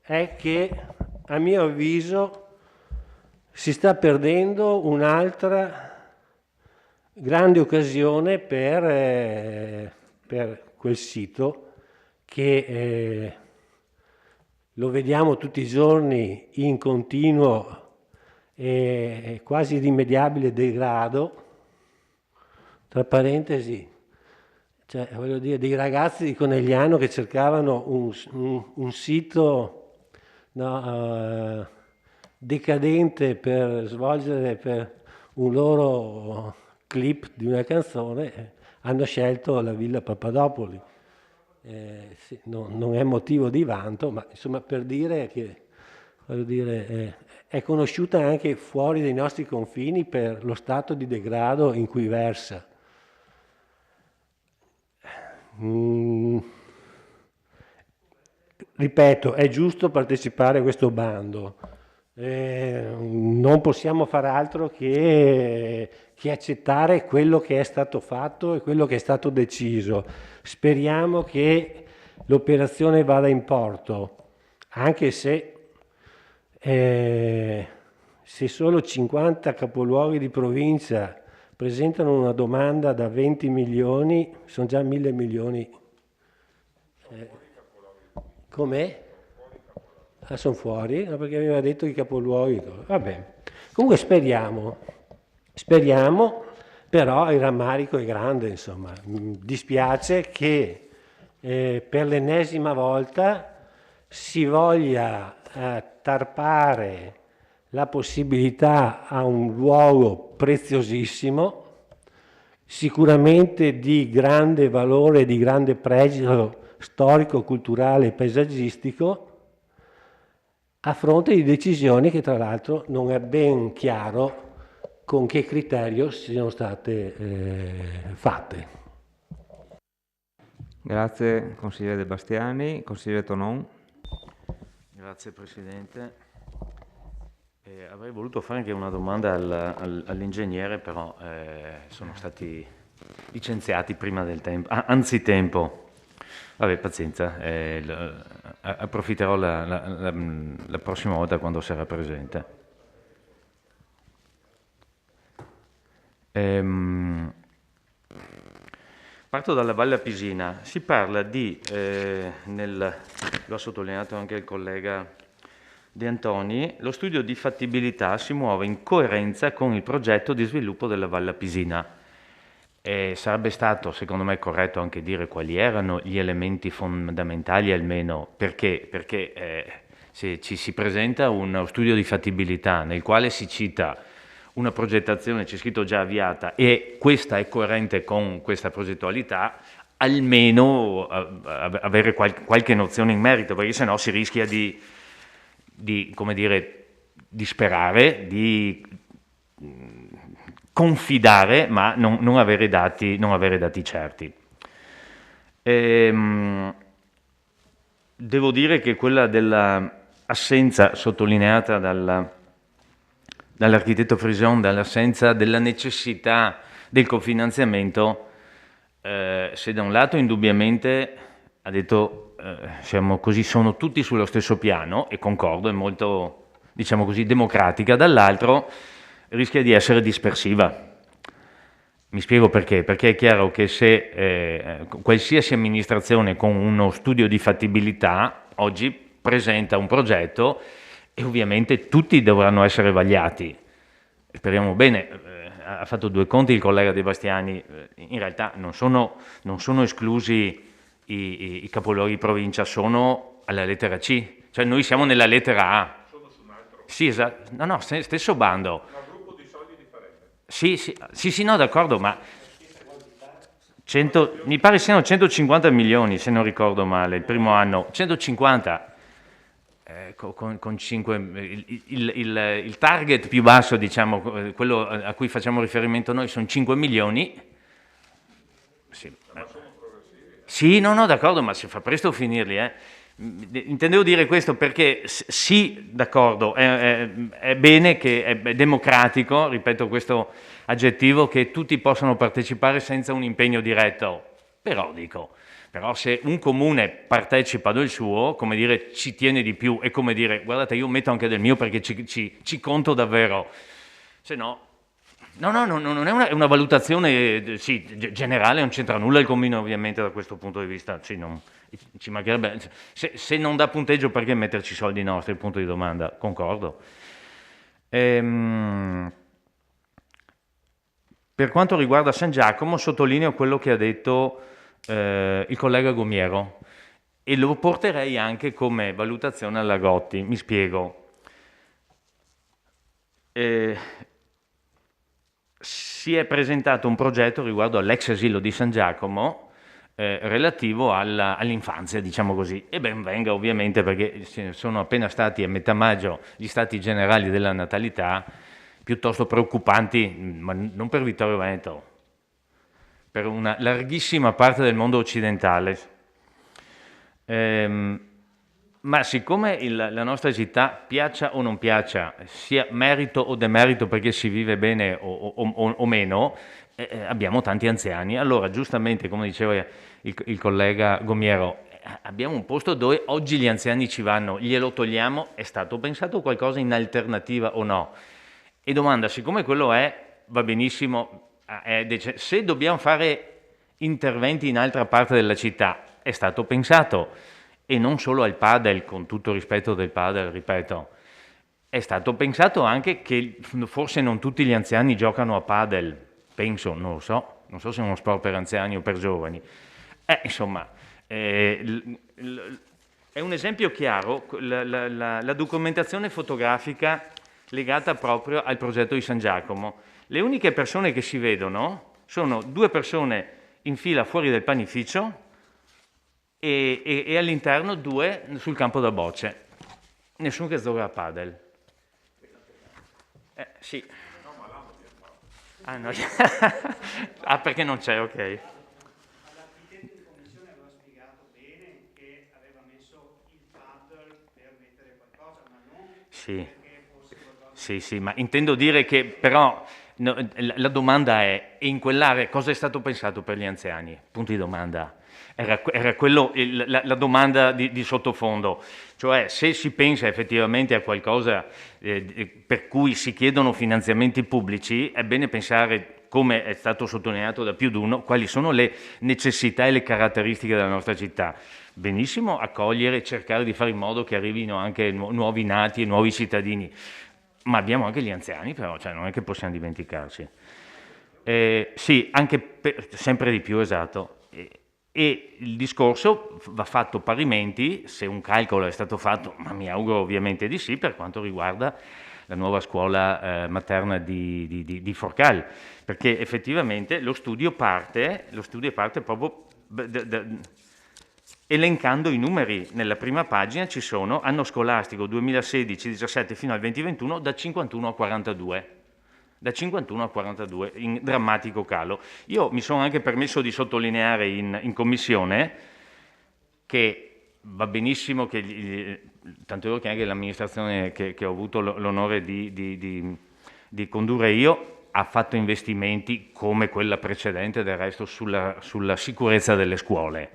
è che, a mio avviso, si sta perdendo un'altra grande occasione per quel sito che lo vediamo tutti i giorni in continuo e quasi irrimediabile degrado. Tra parentesi, voglio dire, dei ragazzi di Conegliano che cercavano un sito decadente per svolgere per un loro clip di una canzone, hanno scelto la Villa Papadopoli. Sì, non è motivo di vanto, ma insomma per dire che, voglio dire, è conosciuta anche fuori dai nostri confini per lo stato di degrado in cui versa. Ripeto, è giusto partecipare a questo bando, non possiamo fare altro che accettare quello che è stato fatto e quello che è stato deciso. Speriamo che l'operazione vada in porto, anche se solo 50 capoluoghi di provincia presentano una domanda da 20 milioni, sono già 1.000 milioni. Com'è? Ah, sono fuori? No, perché aveva detto i capoluoghi. Vabbè. Comunque speriamo, però il rammarico è grande, insomma. Dispiace che per l'ennesima volta si voglia tarpare la possibilità a un luogo preziosissimo, sicuramente di grande valore, di grande pregio storico, culturale e paesaggistico, a fronte di decisioni che tra l'altro non è ben chiaro con che criterio siano state fatte. Grazie consigliere De Bastiani. Consigliere Tonon. Grazie Presidente. Avrei voluto fare anche una domanda all'ingegnere, però sono stati licenziati prima del tempo, anzitempo. Vabbè, pazienza, approfitterò la prossima volta quando sarà presente. Parto dalla Valle Apisina. Si parla di, lo ha sottolineato anche il collega De Antoni, lo studio di fattibilità si muove in coerenza con il progetto di sviluppo della Valle Apisina. Sarebbe stato, secondo me, corretto anche dire quali erano gli elementi fondamentali, almeno perché se ci si presenta uno studio di fattibilità nel quale si cita una progettazione, c'è scritto già avviata, e questa è coerente con questa progettualità, almeno avere qualche nozione in merito, perché sennò si rischia di sperare, di confidare, ma non avere dati certi. Devo dire che quella dell'assenza sottolineata dall'architetto Frison, dall'assenza della necessità del cofinanziamento, se da un lato indubbiamente ha detto sono tutti sullo stesso piano, e concordo, è molto, diciamo così, democratica, dall'altro rischia di essere dispersiva. Mi spiego perché. Perché è chiaro che se qualsiasi amministrazione con uno studio di fattibilità oggi presenta un progetto, e ovviamente tutti dovranno essere vagliati. Speriamo bene. Ha fatto due conti il collega De Bastiani. In realtà non sono esclusi i capoluoghi di provincia, sono alla lettera C. Cioè noi siamo nella lettera A. Sì, esatto. No, stesso bando. Sì, no, d'accordo, ma mi pare siano 150 milioni, se non ricordo male, il primo anno. 150 con 5, il target più basso, diciamo, quello a cui facciamo riferimento noi, sono 5 milioni. Sì, no, d'accordo, ma si fa presto a finirli, Intendevo dire questo perché sì, d'accordo, è bene, che è democratico, ripeto questo aggettivo, che tutti possano partecipare senza un impegno diretto, però se un comune partecipa del suo, come dire, ci tiene di più, è come dire, guardate, io metto anche del mio perché ci conto davvero, se no... No, non è una valutazione generale, non c'entra nulla il comune ovviamente da questo punto di vista, ci mancherebbe, se non dà punteggio perché metterci i soldi nostri, il punto di domanda, concordo. Per quanto riguarda San Giacomo, sottolineo quello che ha detto il collega Gomiero, e lo porterei anche come valutazione alla Gotti, mi spiego. Si è presentato un progetto riguardo all'ex asilo di San Giacomo relativo all'infanzia, diciamo così, e ben venga ovviamente, perché sono appena stati a metà maggio gli stati generali della natalità, piuttosto preoccupanti, ma non per Vittorio Veneto, per una larghissima parte del mondo occidentale. Ma siccome la nostra città, piaccia o non piaccia, sia merito o demerito perché si vive bene o meno, abbiamo tanti anziani. Allora, giustamente, come diceva il collega Gomiero, abbiamo un posto dove oggi gli anziani ci vanno, glielo togliamo, è stato pensato qualcosa in alternativa o no? E domanda, siccome quello va benissimo, se dobbiamo fare interventi in altra parte della città, è stato pensato. E non solo al padel, con tutto il rispetto del padel, ripeto, è stato pensato anche che forse non tutti gli anziani giocano a padel, penso, non lo so, non so se è uno sport per anziani o per giovani. Insomma, è un esempio chiaro, la documentazione fotografica legata proprio al progetto di San Giacomo. Le uniche persone che si vedono sono 2 persone in fila fuori del panificio e all'interno 2 sul campo da bocce. Nessuno che gioca a padel. Sì. Ah, no. Ah, perché non c'è, ok. Sì, ma intendo dire che però la domanda è in quell'area cosa è stato pensato per gli anziani? Punto di domanda. Era quello la domanda di sottofondo, cioè se si pensa effettivamente a qualcosa per cui si chiedono finanziamenti pubblici, è bene pensare, come è stato sottolineato da più di uno, quali sono le necessità e le caratteristiche della nostra città. Benissimo accogliere e cercare di fare in modo che arrivino anche nuovi nati e nuovi cittadini, ma abbiamo anche gli anziani però, cioè non è che possiamo dimenticarci. Sì, anche sempre di più, esatto. E il discorso va fatto parimenti, se un calcolo è stato fatto, ma mi auguro ovviamente di sì, per quanto riguarda la nuova scuola materna di Forcal, perché effettivamente lo studio parte proprio elencando i numeri. Nella prima pagina ci sono anno scolastico 2016-17 fino al 2021 da 51 a 42. Da 51 a 42, in drammatico calo. Io mi sono anche permesso di sottolineare in commissione che va benissimo, tanto è vero che anche l'amministrazione che ho avuto l'onore di condurre io ha fatto investimenti come quella precedente, del resto, sulla sicurezza delle scuole,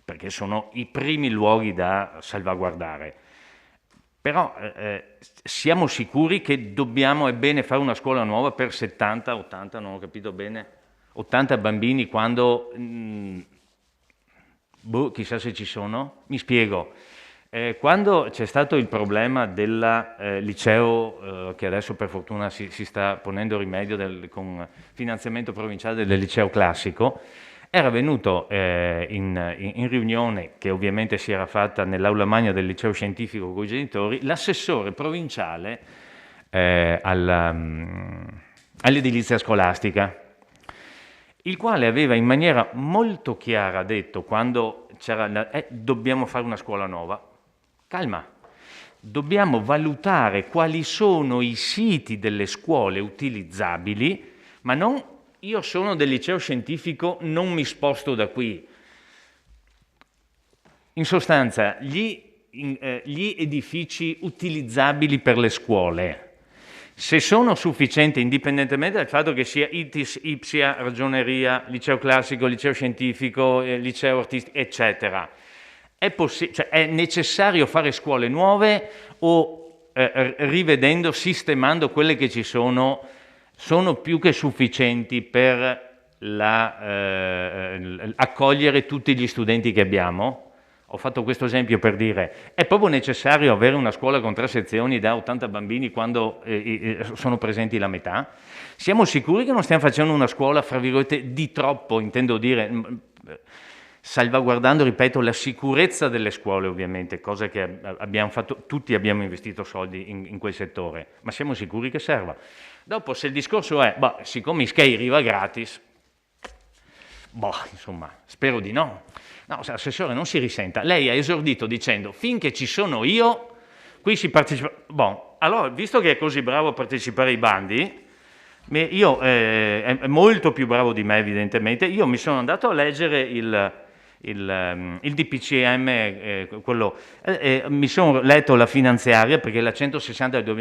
perché sono i primi luoghi da salvaguardare. Però siamo sicuri che dobbiamo, è bene, fare una scuola nuova per 70, 80, non ho capito bene, 80 bambini quando, chissà se ci sono, mi spiego. Quando c'è stato il problema del liceo, che adesso per fortuna si sta ponendo rimedio con finanziamento provinciale del liceo classico, era venuto in riunione, che ovviamente si era fatta nell'aula magna del liceo scientifico con i genitori, l'assessore provinciale all'edilizia scolastica, il quale aveva in maniera molto chiara detto, quando c'era dobbiamo fare una scuola nuova, calma, dobbiamo valutare quali sono i siti delle scuole utilizzabili, ma non io sono del liceo scientifico, non mi sposto da qui. In sostanza, gli edifici utilizzabili per le scuole, se sono sufficienti, indipendentemente dal fatto che sia ITIS, IPSIA, ragioneria, liceo classico, liceo scientifico, liceo artistico, eccetera, è necessario fare scuole nuove o rivedendo, sistemando quelle che ci sono più che sufficienti per accogliere tutti gli studenti che abbiamo? Ho fatto questo esempio per dire, è proprio necessario avere una scuola con 3 sezioni da 80 bambini quando sono presenti la metà? Siamo sicuri che non stiamo facendo una scuola, fra virgolette, di troppo, intendo dire, salvaguardando, ripeto, la sicurezza delle scuole ovviamente, cosa che abbiamo fatto, tutti abbiamo investito soldi in quel settore, ma siamo sicuri che serva? Dopo, se il discorso è, siccome Ischei arriva gratis, insomma, spero di no. No, assessore, non si risenta. Lei ha esordito dicendo, finché ci sono io, qui si partecipa. Allora, visto che è così bravo a partecipare ai bandi, è molto più bravo di me evidentemente, io mi sono andato a leggere il DPCM, quello, mi sono letto la finanziaria, perché la 160 del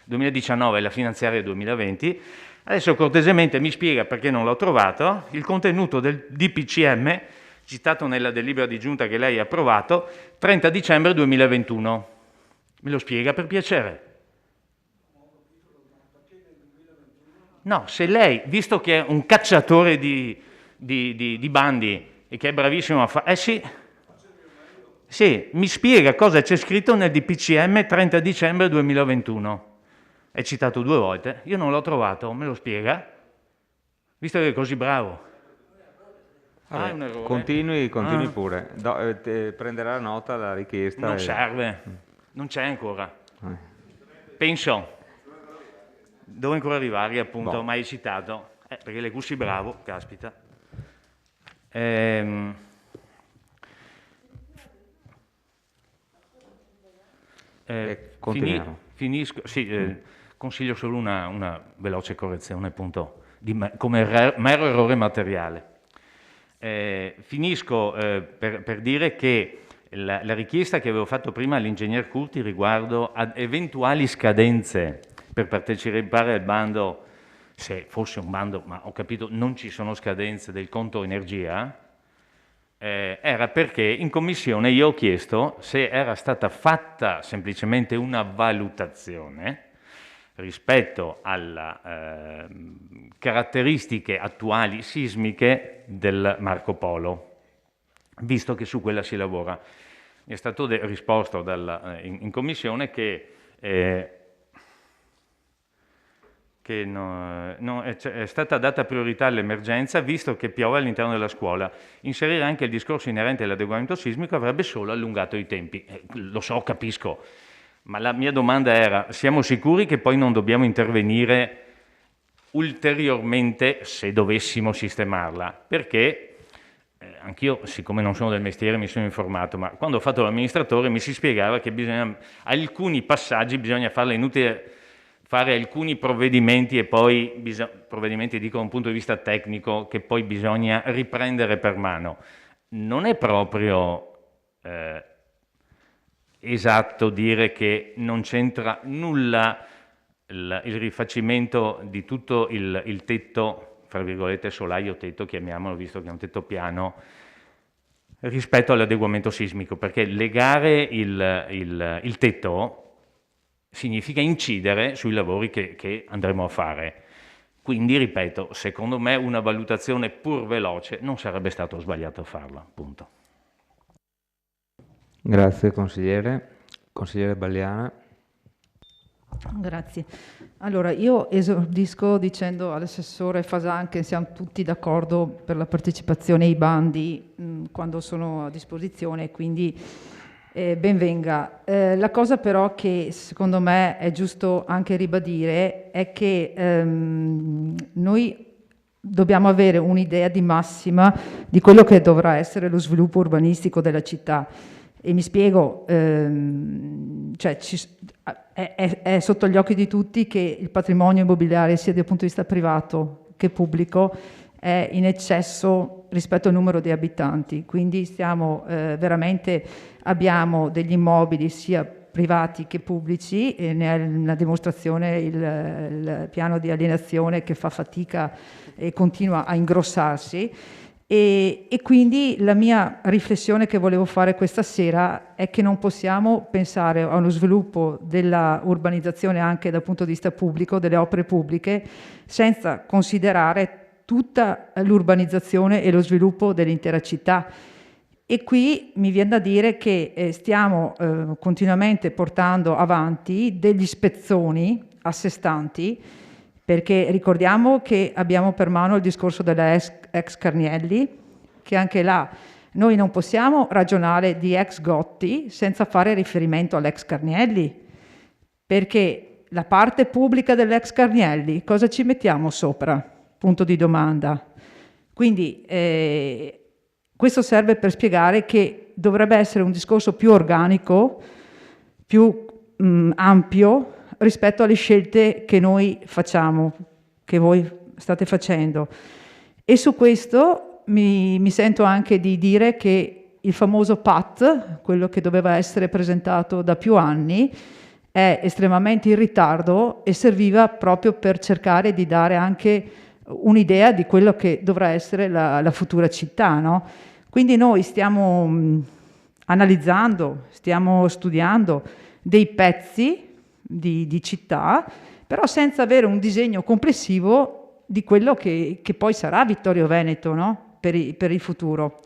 2019 è la finanziaria 2020, adesso cortesemente mi spiega, perché non l'ho trovato, il contenuto del DPCM, citato nella delibera di giunta che lei ha approvato, 30 dicembre 2021. Me lo spiega per piacere? No, se lei, visto che è un cacciatore di bandi e che è bravissimo a fare... Sì, mi spiega cosa c'è scritto nel DPCM 30 dicembre 2021. È citato 2 volte, io non l'ho trovato, me lo spiega? Visto che è così bravo. Vabbè, è un errore. Continui pure. Prenderà nota la richiesta. Non serve, non c'è ancora. Penso. Devo ancora arrivare, appunto, ma hai citato. Perché lei così bravo, caspita. Continuiamo. Finisco. Sì, consiglio solo una veloce correzione, appunto, come mero errore materiale. Finisco per dire che la richiesta che avevo fatto prima all'ingegner Curti riguardo ad eventuali scadenze per partecipare al bando, se fosse un bando, ma ho capito non ci sono scadenze del conto energia, era perché in commissione io ho chiesto se era stata fatta semplicemente una valutazione rispetto alle caratteristiche attuali sismiche del Marco Polo, visto che su quella si lavora. Mi è stato risposto in commissione che è stata data priorità all'emergenza visto che piove all'interno della scuola. Inserire anche il discorso inerente all'adeguamento sismico avrebbe solo allungato i tempi. Lo so, capisco, ma la mia domanda era: siamo sicuri che poi non dobbiamo intervenire ulteriormente se dovessimo sistemarla? Perché anch'io, siccome non sono del mestiere, mi sono informato, ma quando ho fatto l'amministratore mi si spiegava che alcuni passaggi bisogna farla inutile fare alcuni provvedimenti e poi provvedimenti dico da un punto di vista tecnico che poi bisogna riprendere per mano. Non è proprio esatto dire che non c'entra nulla il rifacimento di tutto il tetto, fra virgolette solaio tetto, chiamiamolo, visto che è un tetto piano, rispetto all'adeguamento sismico, perché legare il tetto significa incidere sui lavori che andremo a fare. Quindi, ripeto, secondo me una valutazione pur veloce non sarebbe stato sbagliato farla, punto. Grazie consigliere. Consigliere Balliana. Grazie. Allora, io esordisco dicendo all'assessore Fasan che siamo tutti d'accordo per la partecipazione ai bandi quando sono a disposizione, quindi ben venga. La cosa però che secondo me è giusto anche ribadire è che noi dobbiamo avere un'idea di massima di quello che dovrà essere lo sviluppo urbanistico della città. E mi spiego, cioè è sotto gli occhi di tutti che il patrimonio immobiliare, sia dal punto di vista privato che pubblico, è in eccesso rispetto al numero di abitanti. Quindi abbiamo degli immobili sia privati che pubblici, e ne è una dimostrazione il piano di alienazione che fa fatica e continua a ingrossarsi. E quindi la mia riflessione che volevo fare questa sera è che non possiamo pensare a uno sviluppo della urbanizzazione anche dal punto di vista pubblico, delle opere pubbliche, senza considerare tutta l'urbanizzazione e lo sviluppo dell'intera città. E qui mi viene da dire che stiamo continuamente portando avanti degli spezzoni a sé stanti, perché ricordiamo che abbiamo per mano il discorso della ex Carnielli, che anche là noi non possiamo ragionare di ex Gotti senza fare riferimento all'ex Carnielli, perché la parte pubblica dell'ex Carnielli cosa ci mettiamo sopra? Punto di domanda. Quindi questo serve per spiegare che dovrebbe essere un discorso più organico, più ampio rispetto alle scelte che noi facciamo, che voi state facendo. E su questo mi sento anche di dire che il famoso PAT, quello che doveva essere presentato da più anni, è estremamente in ritardo e serviva proprio per cercare di dare anche un'idea di quello che dovrà essere la futura città, no? Quindi noi stiamo analizzando, stiamo studiando dei pezzi di città, però senza avere un disegno complessivo di quello che poi sarà Vittorio Veneto, no? per il futuro.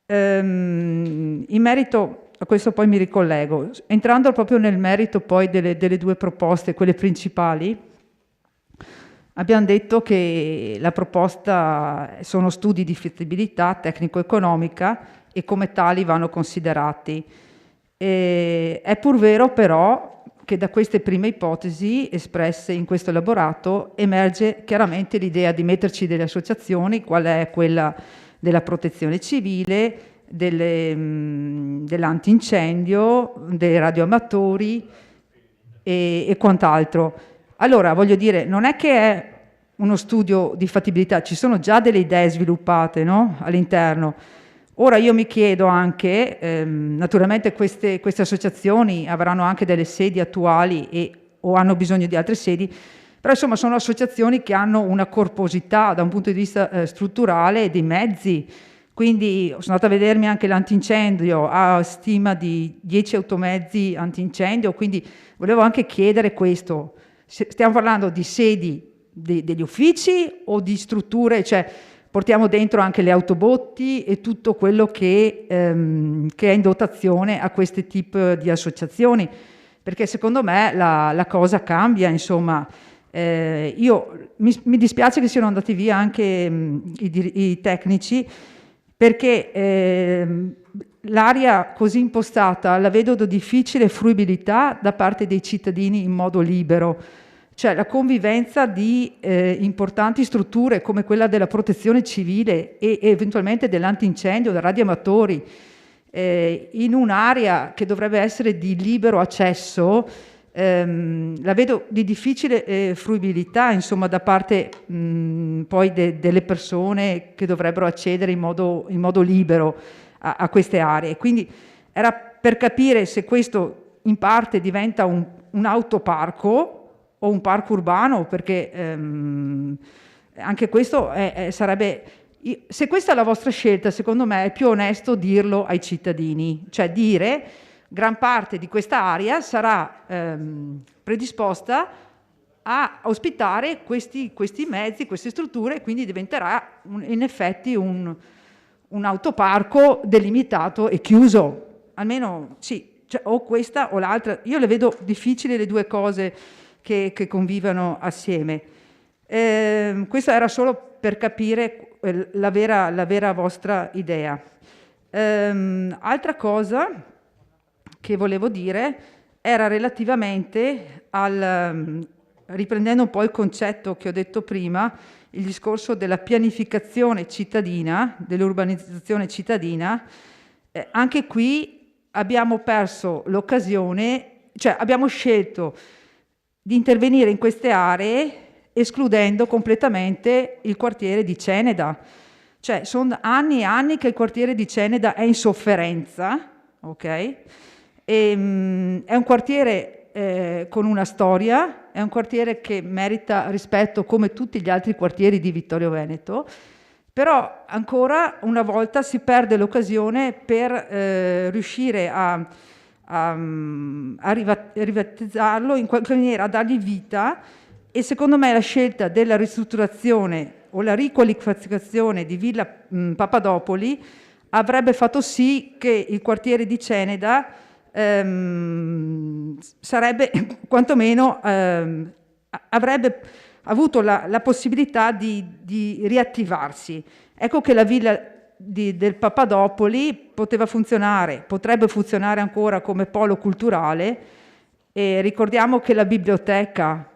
In merito a questo poi mi ricollego, entrando proprio nel merito poi delle due proposte, quelle principali. Abbiamo detto che la proposta sono studi di fattibilità tecnico-economica e come tali vanno considerati. È pur vero però che da queste prime ipotesi espresse in questo elaborato emerge chiaramente l'idea di metterci delle associazioni, qual è quella della protezione civile, dell'antincendio, dei radioamatori e quant'altro. Allora, voglio dire, non è che è uno studio di fattibilità, ci sono già delle idee sviluppate, no? All'interno. Ora io mi chiedo anche, naturalmente queste associazioni avranno anche delle sedi attuali o hanno bisogno di altre sedi, però insomma sono associazioni che hanno una corposità da un punto di vista strutturale e dei mezzi. Quindi sono andata a vedermi anche l'antincendio, ha stima di 10 automezzi antincendio, quindi volevo anche chiedere questo. Stiamo parlando di sedi degli uffici o di strutture, cioè portiamo dentro anche le autobotti e tutto quello che è in dotazione a questo tipo di associazioni, perché secondo me la cosa cambia, insomma. Mi dispiace che siano andati via anche i tecnici, perché l'area così impostata la vedo di difficile fruibilità da parte dei cittadini in modo libero, cioè la convivenza di importanti strutture come quella della protezione civile e eventualmente dell'antincendio, dei radioamatori, in un'area che dovrebbe essere di libero accesso, la vedo di difficile fruibilità, insomma, da parte poi delle persone che dovrebbero accedere in modo libero a queste aree. Quindi era per capire se questo in parte diventa un autoparco o un parco urbano, perché anche questo sarebbe... Se questa è la vostra scelta, secondo me è più onesto dirlo ai cittadini, cioè dire gran parte di questa area sarà predisposta a ospitare questi mezzi, queste strutture, e quindi diventerà in effetti un autoparco delimitato e chiuso. Almeno sì, cioè, o questa o l'altra. Io le vedo difficili le due cose che convivano assieme. Questo era solo per capire la vera vostra idea. Altra cosa che volevo dire era relativamente riprendendo un po' il concetto che ho detto prima, il discorso della pianificazione cittadina, dell'urbanizzazione cittadina. Anche qui abbiamo perso l'occasione, cioè abbiamo scelto di intervenire in queste aree escludendo completamente il quartiere di Ceneda. Cioè sono anni e anni che il quartiere di Ceneda è in sofferenza, ok? È un quartiere con una storia, è un quartiere che merita rispetto come tutti gli altri quartieri di Vittorio Veneto, però ancora una volta si perde l'occasione per riuscire a rivatizzarlo in qualche maniera, a dargli vita, e secondo me la scelta della ristrutturazione o la riqualificazione di Villa Papadopoli avrebbe fatto sì che il quartiere di Ceneda sarebbe quantomeno avrebbe avuto la possibilità di riattivarsi. Ecco che la villa del Papadopoli potrebbe funzionare ancora come polo culturale, e ricordiamo che la biblioteca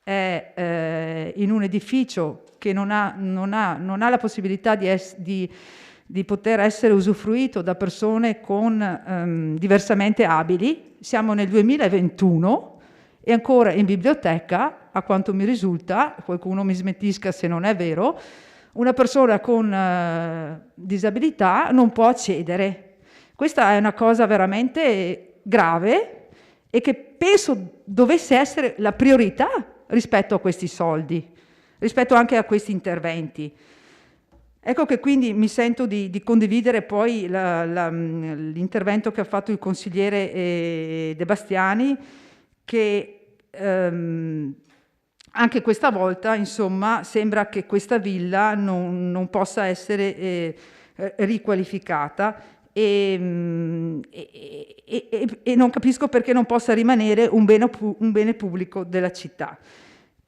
è in un edificio che non ha la possibilità di poter essere usufruito da persone con diversamente abili. Siamo nel 2021 e ancora in biblioteca, a quanto mi risulta, qualcuno mi smentisca se non è vero, una persona con disabilità non può accedere. Questa è una cosa veramente grave e che penso dovesse essere la priorità rispetto a questi soldi, rispetto anche a questi interventi. Ecco che quindi mi sento di condividere poi l'intervento che ha fatto il consigliere De Bastiani, che anche questa volta, insomma, sembra che questa villa non possa essere riqualificata e non capisco perché non possa rimanere un bene pubblico della città.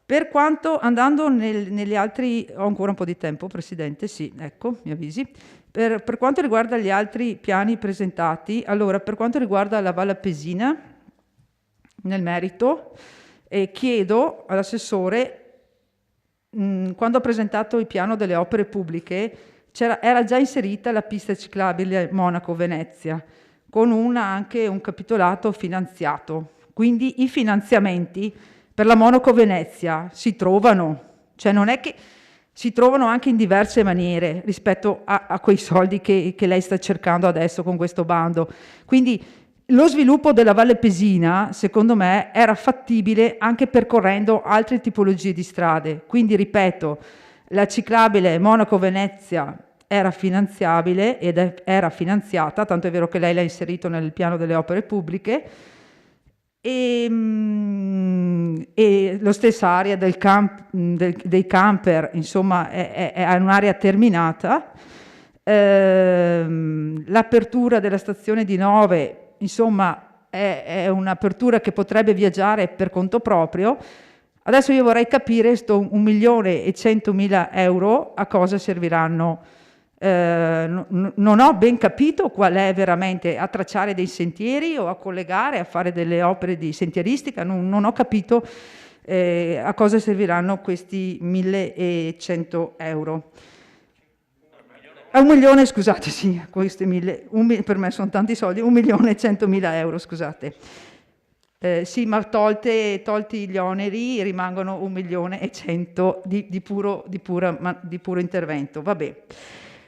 Per quanto, andando negli altri, ho ancora un po' di tempo, Presidente, sì, ecco, mi avvisi. Per quanto riguarda gli altri piani presentati, allora, per quanto riguarda la Valle Appesina, nel merito, chiedo all'assessore, quando ha presentato il piano delle opere pubbliche, era già inserita la pista ciclabile Monaco-Venezia, con anche un capitolato finanziato. Quindi i finanziamenti per la Monaco Venezia si trovano, cioè non è che si trovano anche in diverse maniere rispetto a quei soldi che lei sta cercando adesso con questo bando. Quindi lo sviluppo della Valle Pesina, secondo me, era fattibile anche percorrendo altre tipologie di strade. Quindi, ripeto, la ciclabile Monaco-Venezia era finanziabile ed era finanziata, tanto è vero che lei l'ha inserito nel piano delle opere pubbliche, e lo stessa area dei camper, insomma, è un'area terminata. L'apertura della stazione di Nove, insomma, è un'apertura che potrebbe viaggiare per conto proprio. Adesso io vorrei capire 1.100.000 euro a cosa serviranno. Non ho ben capito qual è veramente, a tracciare dei sentieri o a collegare, a fare delle opere di sentieristica, non ho capito a cosa serviranno questi 1.100 euro. A 1 milione, scusate, sì, questi per me sono tanti soldi, 1.100.000 euro, scusate. Sì, ma tolti gli oneri rimangono 1.100.000 di puro intervento, vabbè.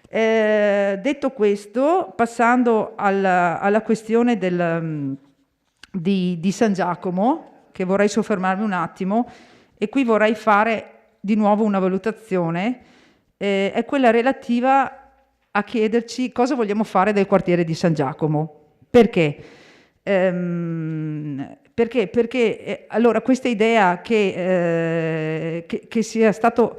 Detto questo, passando alla questione di San Giacomo, che vorrei soffermarmi un attimo, e qui vorrei fare di nuovo una valutazione, è quella relativa a chiederci cosa vogliamo fare del quartiere di San Giacomo. Perché? Perché allora questa idea che sia stato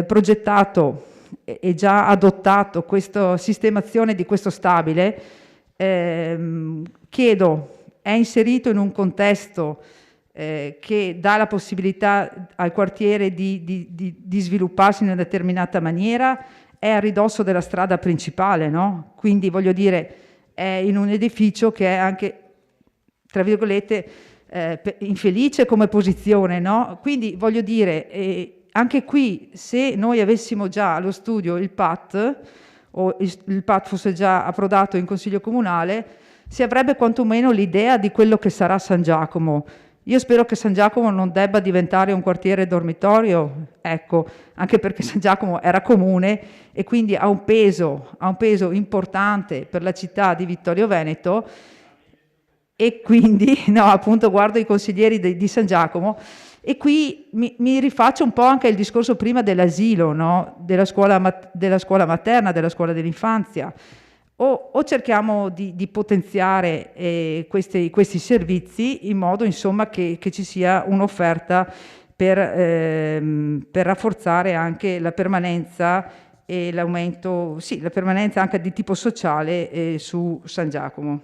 progettato e già adottato questa sistemazione di questo stabile, chiedo, è inserito in un contesto che dà la possibilità al quartiere di svilupparsi in una determinata maniera, è a ridosso della strada principale, no? Quindi voglio dire, è in un edificio che è anche, tra virgolette, infelice come posizione, no? Quindi voglio dire, anche qui, se noi avessimo già allo studio il PAT, o il PAT fosse già approdato in Consiglio Comunale, si avrebbe quantomeno l'idea di quello che sarà San Giacomo. Io spero che San Giacomo non debba diventare un quartiere dormitorio, ecco, anche perché San Giacomo era comune e quindi ha un peso importante per la città di Vittorio Veneto, e quindi, no, appunto guardo i consiglieri di San Giacomo, e qui mi rifaccio un po' anche il discorso prima dell'asilo, no? della scuola materna, della scuola dell'infanzia. O cerchiamo di potenziare questi servizi in modo, insomma, che ci sia un'offerta per rafforzare anche la permanenza e l'aumento, sì, la permanenza anche di tipo sociale su San Giacomo.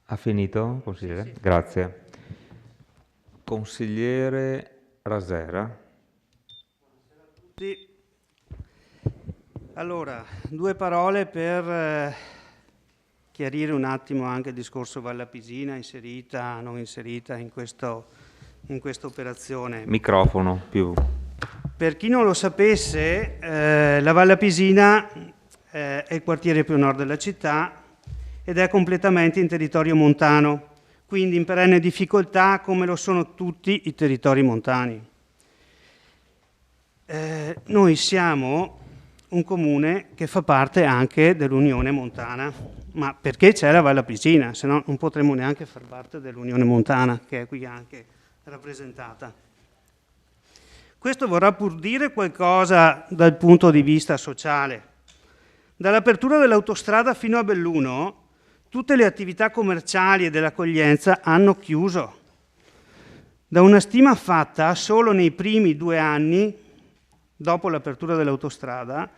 Ha finito, consigliere? Sì. Grazie. Consigliere Rasera. Sì. Allora, 2 parole per chiarire un attimo anche il discorso Valle Appesina, inserita, non inserita in questa operazione. Microfono più. Per chi non lo sapesse, la Valle Appesina è il quartiere più a nord della città ed è completamente in territorio montano, quindi in perenne difficoltà come lo sono tutti i territori montani. Noi siamo un comune che fa parte anche dell'Unione Montana, ma perché c'è la Valle Appisina, se no non potremmo neanche far parte dell'Unione Montana, che è qui anche rappresentata. Questo vorrà pur dire qualcosa dal punto di vista sociale. Dall'apertura dell'autostrada fino a Belluno, tutte le attività commerciali e dell'accoglienza hanno chiuso. Da una stima fatta, solo nei primi 2 anni, dopo l'apertura dell'autostrada,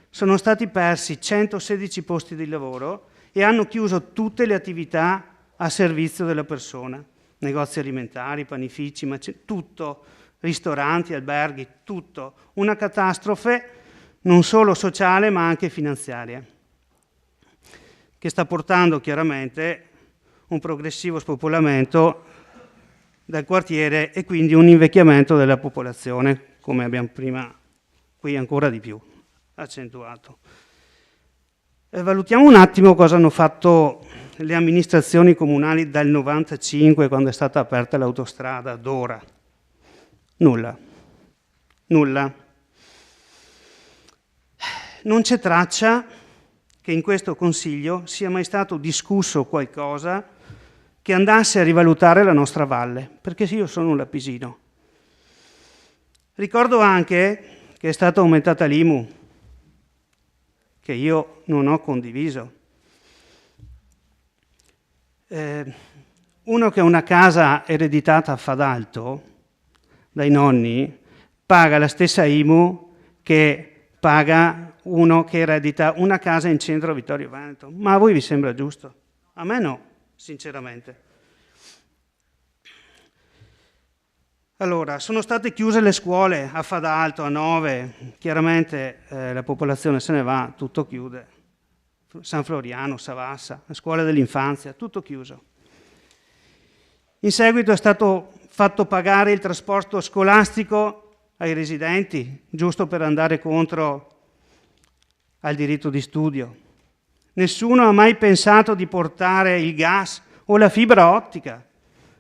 sono stati persi 116 posti di lavoro e hanno chiuso tutte le attività a servizio della persona, negozi alimentari, panifici, tutto, ristoranti, alberghi, tutto. Una catastrofe non solo sociale ma anche finanziaria, che sta portando chiaramente un progressivo spopolamento del quartiere e quindi un invecchiamento della popolazione, come abbiamo prima qui ancora di più accentuato. Valutiamo un attimo cosa hanno fatto le amministrazioni comunali dal 95, quando è stata aperta l'autostrada, ad ora. Nulla. Non c'è traccia che in questo Consiglio sia mai stato discusso qualcosa che andasse a rivalutare la nostra valle, perché io sono un lapisino. Ricordo anche che è stata aumentata l'IMU, che io non ho condiviso. Uno che ha una casa ereditata a Fadalto dai nonni paga la stessa IMU che paga uno che eredita una casa in centro a Vittorio Veneto. Ma a voi vi sembra giusto? A me no, sinceramente. Allora, sono state chiuse le scuole a Fadalto, a Nove, chiaramente la popolazione se ne va, tutto chiude. San Floriano, Savassa, le scuole dell'infanzia, tutto chiuso. In seguito è stato fatto pagare il trasporto scolastico ai residenti, giusto per andare contro al diritto di studio. Nessuno ha mai pensato di portare il gas o la fibra ottica.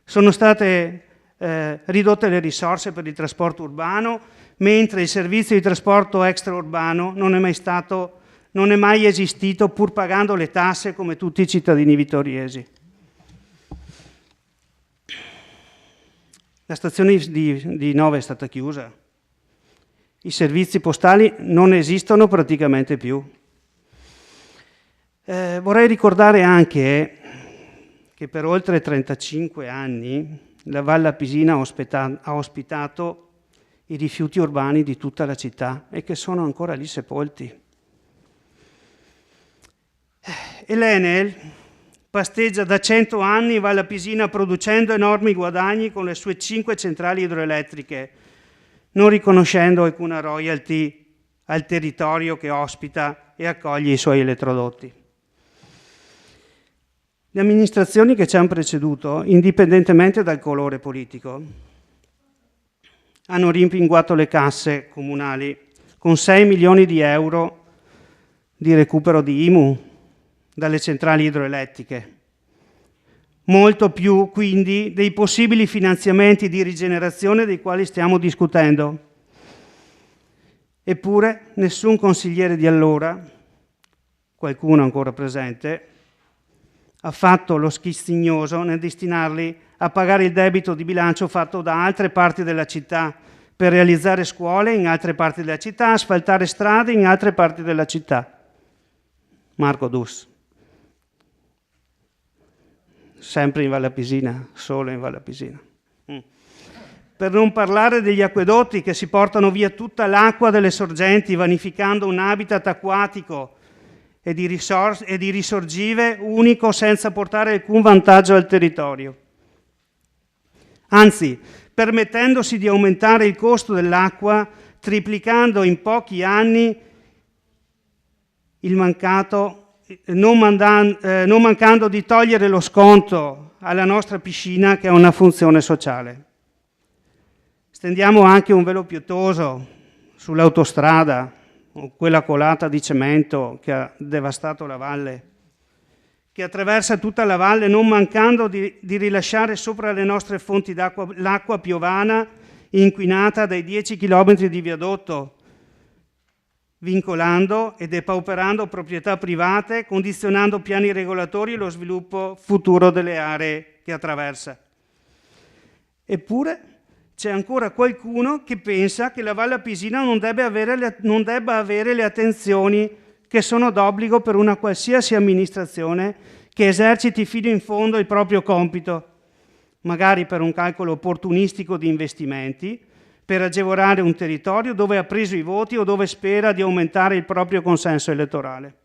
Sono state ridotte le risorse per il trasporto urbano, mentre il servizio di trasporto extraurbano non è mai esistito, pur pagando le tasse come tutti i cittadini vittoriesi. La stazione di Nove è stata chiusa. I servizi postali non esistono praticamente più. Vorrei ricordare anche che per oltre 35 anni la Valle Appisina ha ospitato i rifiuti urbani di tutta la città e che sono ancora lì sepolti. E l'Enel pasteggia da 100 anni in Valle Appisina producendo enormi guadagni con le sue 5 centrali idroelettriche, non riconoscendo alcuna royalty al territorio che ospita e accoglie i suoi elettrodotti. Le amministrazioni che ci hanno preceduto, indipendentemente dal colore politico, hanno rimpinguato le casse comunali con 6 milioni di euro di recupero di IMU dalle centrali idroelettriche, molto più quindi dei possibili finanziamenti di rigenerazione dei quali stiamo discutendo. Eppure nessun consigliere di allora, qualcuno ancora presente, ha fatto lo schizzignoso nel destinarli a pagare il debito di bilancio fatto da altre parti della città per realizzare scuole in altre parti della città, asfaltare strade in altre parti della città. Marco Dus. Sempre in Valle Appisina, solo in Valle Appisina. Per non parlare degli acquedotti che si portano via tutta l'acqua delle sorgenti, vanificando un habitat acquatico e di risorgive unico senza portare alcun vantaggio al territorio. Anzi, permettendosi di aumentare il costo dell'acqua, triplicando in pochi anni il mancato, non mancando di togliere lo sconto alla nostra piscina che ha una funzione sociale. Stendiamo anche un velo pietoso sull'autostrada, quella colata di cemento che ha devastato la valle, che attraversa tutta la valle, non mancando di rilasciare sopra le nostre fonti d'acqua l'acqua piovana inquinata dai 10 km di viadotto, vincolando e depauperando proprietà private, condizionando piani regolatori e lo sviluppo futuro delle aree che attraversa. Eppure c'è ancora qualcuno che pensa che la Valle Apisina non debba avere le attenzioni che sono d'obbligo per una qualsiasi amministrazione che eserciti fino in fondo il proprio compito, magari per un calcolo opportunistico di investimenti, per agevolare un territorio dove ha preso i voti o dove spera di aumentare il proprio consenso elettorale.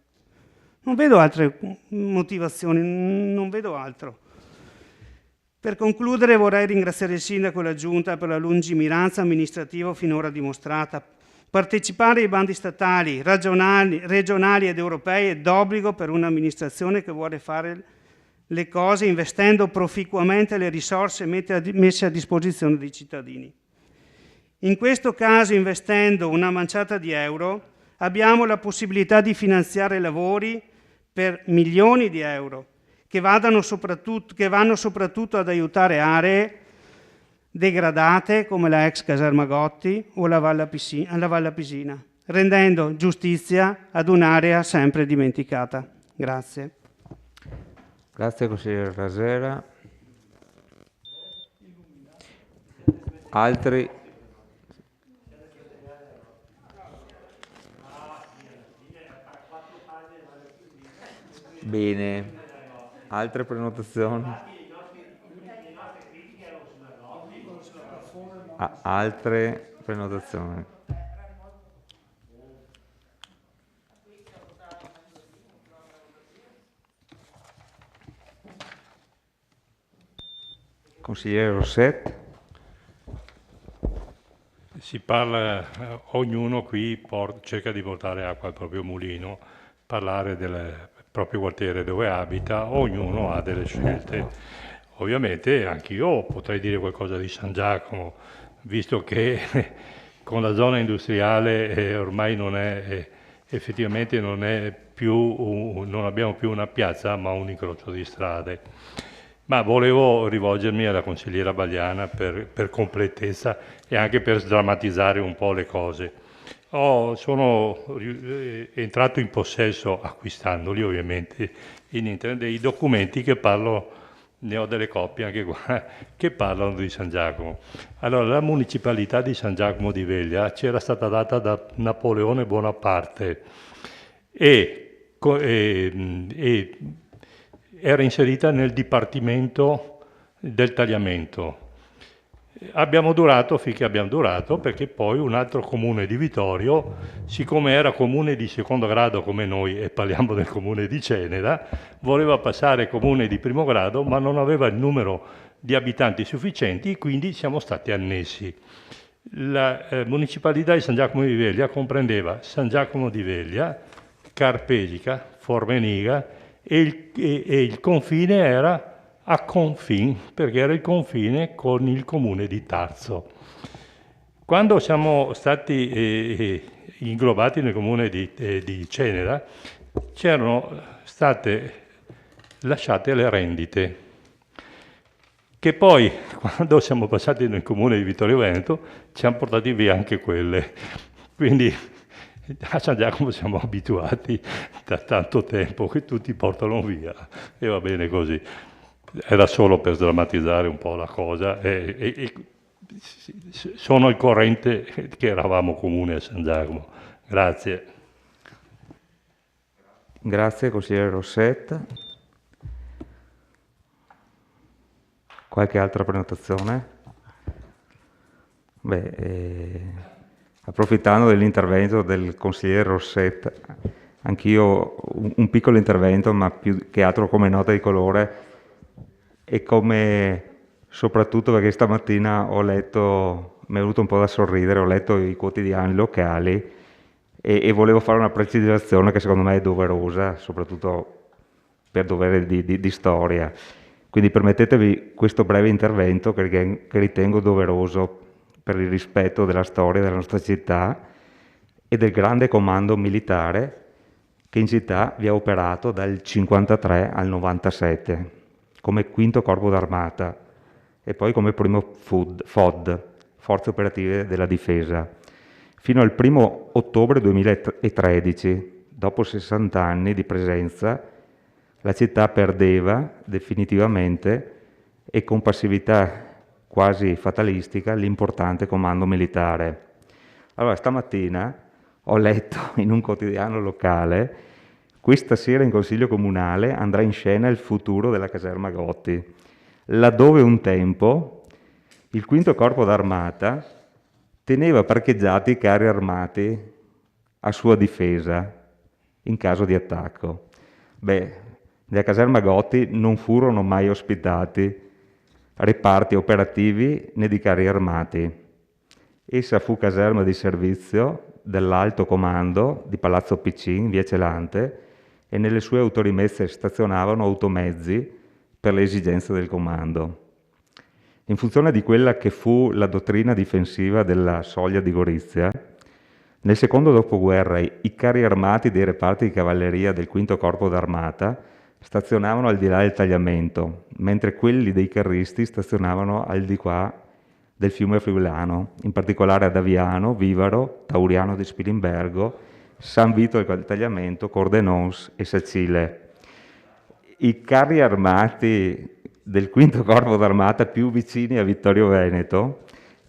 Non vedo altre motivazioni, non vedo altro. Per concludere vorrei ringraziare il Sindaco e la Giunta per la lungimiranza amministrativa finora dimostrata. Partecipare ai bandi statali, regionali ed europei è d'obbligo per un'amministrazione che vuole fare le cose investendo proficuamente le risorse messe a disposizione dei cittadini. In questo caso, investendo una manciata di euro, abbiamo la possibilità di finanziare lavori per milioni di euro che vanno soprattutto ad aiutare aree degradate come la ex caserma Gotti o la Valle Apisina, rendendo giustizia ad un'area sempre dimenticata. Grazie. Grazie consigliere Rasera. Altri? Bene. Altre prenotazioni? Altre prenotazioni? Consigliere Rosset. Si parla, ognuno qui cerca di portare acqua al proprio mulino, parlare del proprio quartiere dove abita, ognuno ha delle scelte. Ovviamente anch'io potrei dire qualcosa di San Giacomo, visto che con la zona industriale ormai non è, effettivamente non abbiamo più una piazza ma un incrocio di strade. Ma volevo rivolgermi alla consigliera Bagliana per completezza e anche per sdrammatizzare un po' le cose. Sono entrato in possesso, acquistandoli ovviamente in internet, dei documenti che parlano, ne ho delle copie anche qua, che parlano di San Giacomo. Allora, la municipalità di San Giacomo di Veglia c'era stata data da Napoleone Bonaparte e era inserita nel Dipartimento del Tagliamento. Abbiamo durato finché abbiamo durato, perché poi un altro comune di Vittorio, siccome era comune di secondo grado come noi, e parliamo del comune di Ceneda, voleva passare comune di primo grado, ma non aveva il numero di abitanti sufficienti, quindi siamo stati annessi. La municipalità di San Giacomo di Veglia comprendeva San Giacomo di Veglia, Carpesica, Formeniga e il confine era a confin, perché era il confine con il comune di Tarzo. Quando siamo stati inglobati nel comune di Ceneda, c'erano state lasciate le rendite, che poi, quando siamo passati nel comune di Vittorio Veneto, ci hanno portati via anche quelle. Quindi a San Giacomo siamo abituati da tanto tempo che tutti portano via, e va bene così. Era solo per sdrammatizzare un po' la cosa e sono al corrente che eravamo comune a San Giacomo. Grazie. Grazie consigliere Rosset. Qualche altra prenotazione? Approfittando dell'intervento del consigliere Rosset, anch'io un piccolo intervento, ma più che altro come nota di colore, e come soprattutto perché stamattina ho letto, mi è venuto un po' da sorridere, ho letto i quotidiani locali e volevo fare una precisazione che secondo me è doverosa, soprattutto per dovere di storia. Quindi permettetevi questo breve intervento che ritengo doveroso per il rispetto della storia della nostra città e del grande comando militare che in città vi ha operato dal 53 al 97 come quinto corpo d'armata e poi come primo FOD, Forze Operative della Difesa, fino al 1 ottobre 2013. Dopo 60 anni di presenza, la città perdeva definitivamente e con passività quasi fatalistica l'importante comando militare. Allora, stamattina ho letto in un quotidiano locale: questa sera in Consiglio Comunale andrà in scena il futuro della caserma Gotti, laddove un tempo il quinto corpo d'armata teneva parcheggiati i carri armati a sua difesa in caso di attacco. Beh, nella caserma Gotti non furono mai ospitati reparti operativi né di carri armati. Essa fu caserma di servizio dell'Alto Comando di Palazzo Piccin, via Celante, e nelle sue autorimesse stazionavano automezzi per le esigenze del comando. In funzione di quella che fu la dottrina difensiva della soglia di Gorizia, nel secondo dopoguerra i carri armati dei reparti di cavalleria del quinto corpo d'armata stazionavano al di là del tagliamento, mentre quelli dei carristi stazionavano al di qua del fiume Friulano, in particolare ad Aviano, Vivaro, Tauriano di Spilimbergo, San Vito del Tagliamento, Cordenons e Sacile. I carri armati del quinto corpo d'armata più vicini a Vittorio Veneto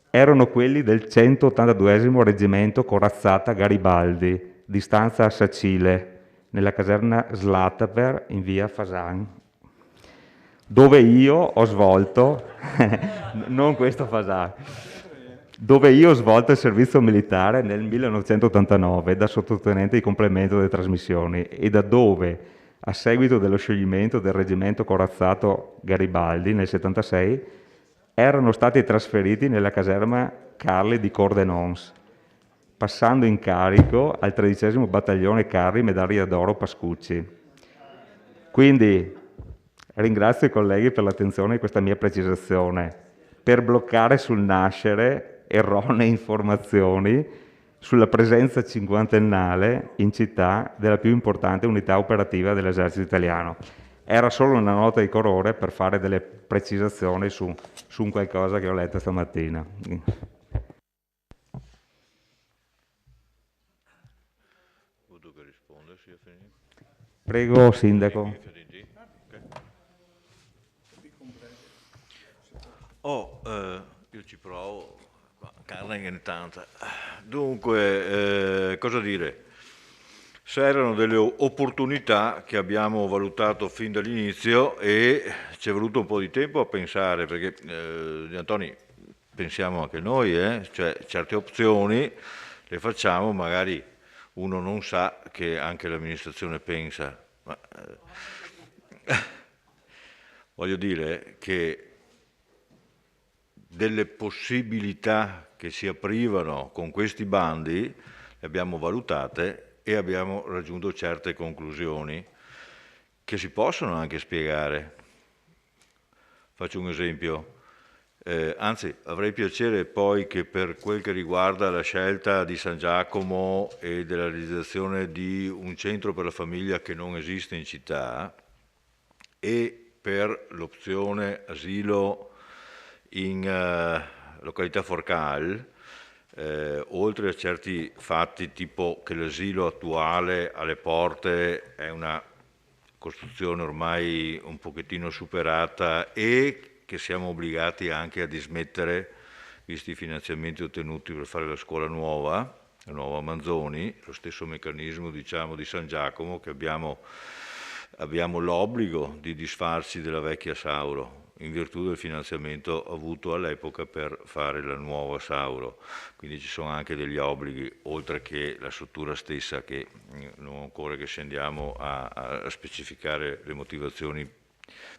erano quelli del 182° reggimento Corazzata Garibaldi, di stanza a Sacile, nella caserma Slataper in via Fasan, dove io ho svolto, non questo Fasan, dove io ho svolto il servizio militare nel 1989 da sottotenente di complemento delle trasmissioni e da dove, a seguito dello scioglimento del reggimento Corazzato Garibaldi nel 76, erano stati trasferiti nella caserma Carli di Cordenons, passando in carico al 13° battaglione Carri Medaglia d'Oro Pascucci. Quindi ringrazio i colleghi per l'attenzione di questa mia precisazione, per bloccare sul nascere erronee informazioni sulla presenza cinquantennale in città della più importante unità operativa dell'esercito italiano. Era solo una nota di colore per fare delle precisazioni su un qualcosa che ho letto stamattina. Prego, Sindaco. Io ci provo, carne in tanta. Dunque, cosa dire? C'erano delle opportunità che abbiamo valutato fin dall'inizio e ci è voluto un po' di tempo a pensare, perché Antoni, pensiamo anche noi, cioè certe opzioni le facciamo, magari uno non sa che anche l'amministrazione pensa, ma voglio dire che delle possibilità che si aprivano con questi bandi le abbiamo valutate e abbiamo raggiunto certe conclusioni che si possono anche spiegare. Faccio un esempio. Anzi, avrei piacere poi che per quel che riguarda la scelta di San Giacomo e della realizzazione di un centro per la famiglia che non esiste in città e per l'opzione asilo in località Forcal, oltre a certi fatti tipo che l'asilo attuale alle porte è una costruzione ormai un pochettino superata e che siamo obbligati anche a dismettere, visti i finanziamenti ottenuti per fare la scuola nuova, la nuova Manzoni, lo stesso meccanismo diciamo di San Giacomo che abbiamo l'obbligo di disfarci della vecchia Sauro in virtù del finanziamento avuto all'epoca per fare la nuova Sauro, quindi ci sono anche degli obblighi oltre che la struttura stessa che non occorre che scendiamo a specificare le motivazioni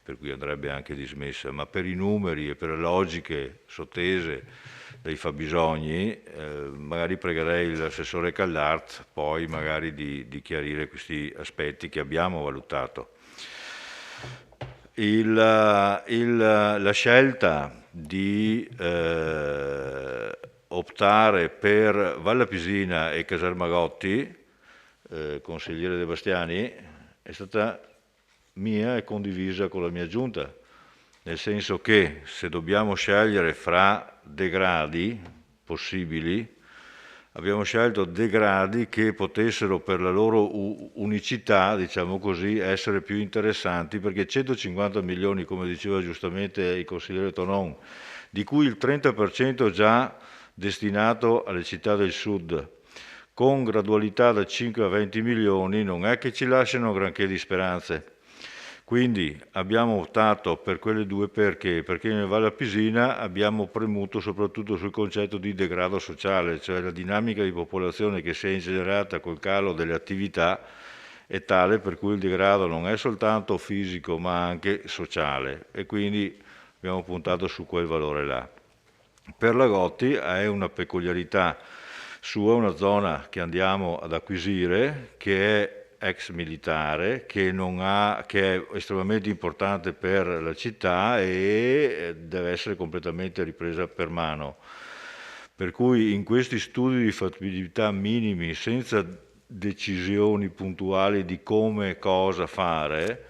per cui andrebbe anche dismessa, ma per i numeri e per le logiche sottese dei fabbisogni magari pregherei l'assessore Callart poi magari di chiarire questi aspetti che abbiamo valutato. La scelta di optare per Valla Pisina e Caserma Gotti consigliere De Bastiani è stata mia e condivisa con la mia giunta, nel senso che se dobbiamo scegliere fra degradi possibili, abbiamo scelto degradi che potessero per la loro unicità, diciamo così, essere più interessanti, perché 150 milioni, come diceva giustamente il consigliere Tonon, di cui il 30% già destinato alle città del sud, con gradualità da 5 a 20 milioni, non è che ci lasciano granché di speranze. Quindi abbiamo optato per quelle due perché nel Valle Appisina abbiamo premuto soprattutto sul concetto di degrado sociale, cioè la dinamica di popolazione che si è ingenerata col calo delle attività è tale per cui il degrado non è soltanto fisico ma anche sociale, e quindi abbiamo puntato su quel valore là. Per la Gotti è una peculiarità sua, una zona che andiamo ad acquisire, che è ex militare, che è estremamente importante per la città e deve essere completamente ripresa per mano. Per cui in questi studi di fattibilità minimi, senza decisioni puntuali di come e cosa fare,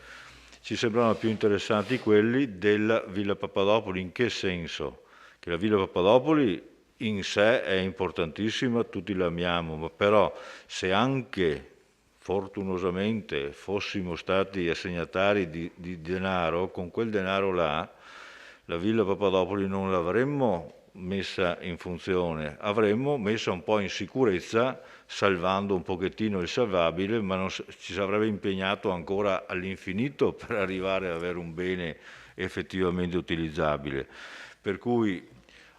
ci sembrano più interessanti quelli della Villa Papadopoli. In che senso? Che la Villa Papadopoli in sé è importantissima, tutti la amiamo, ma però se anche fortunosamente fossimo stati assegnatari di denaro, con quel denaro là la Villa Papadopoli non l'avremmo messa in funzione, avremmo messa un po' in sicurezza, salvando un pochettino il salvabile, ma non ci avrebbe impegnato ancora all'infinito per arrivare ad avere un bene effettivamente utilizzabile. Per cui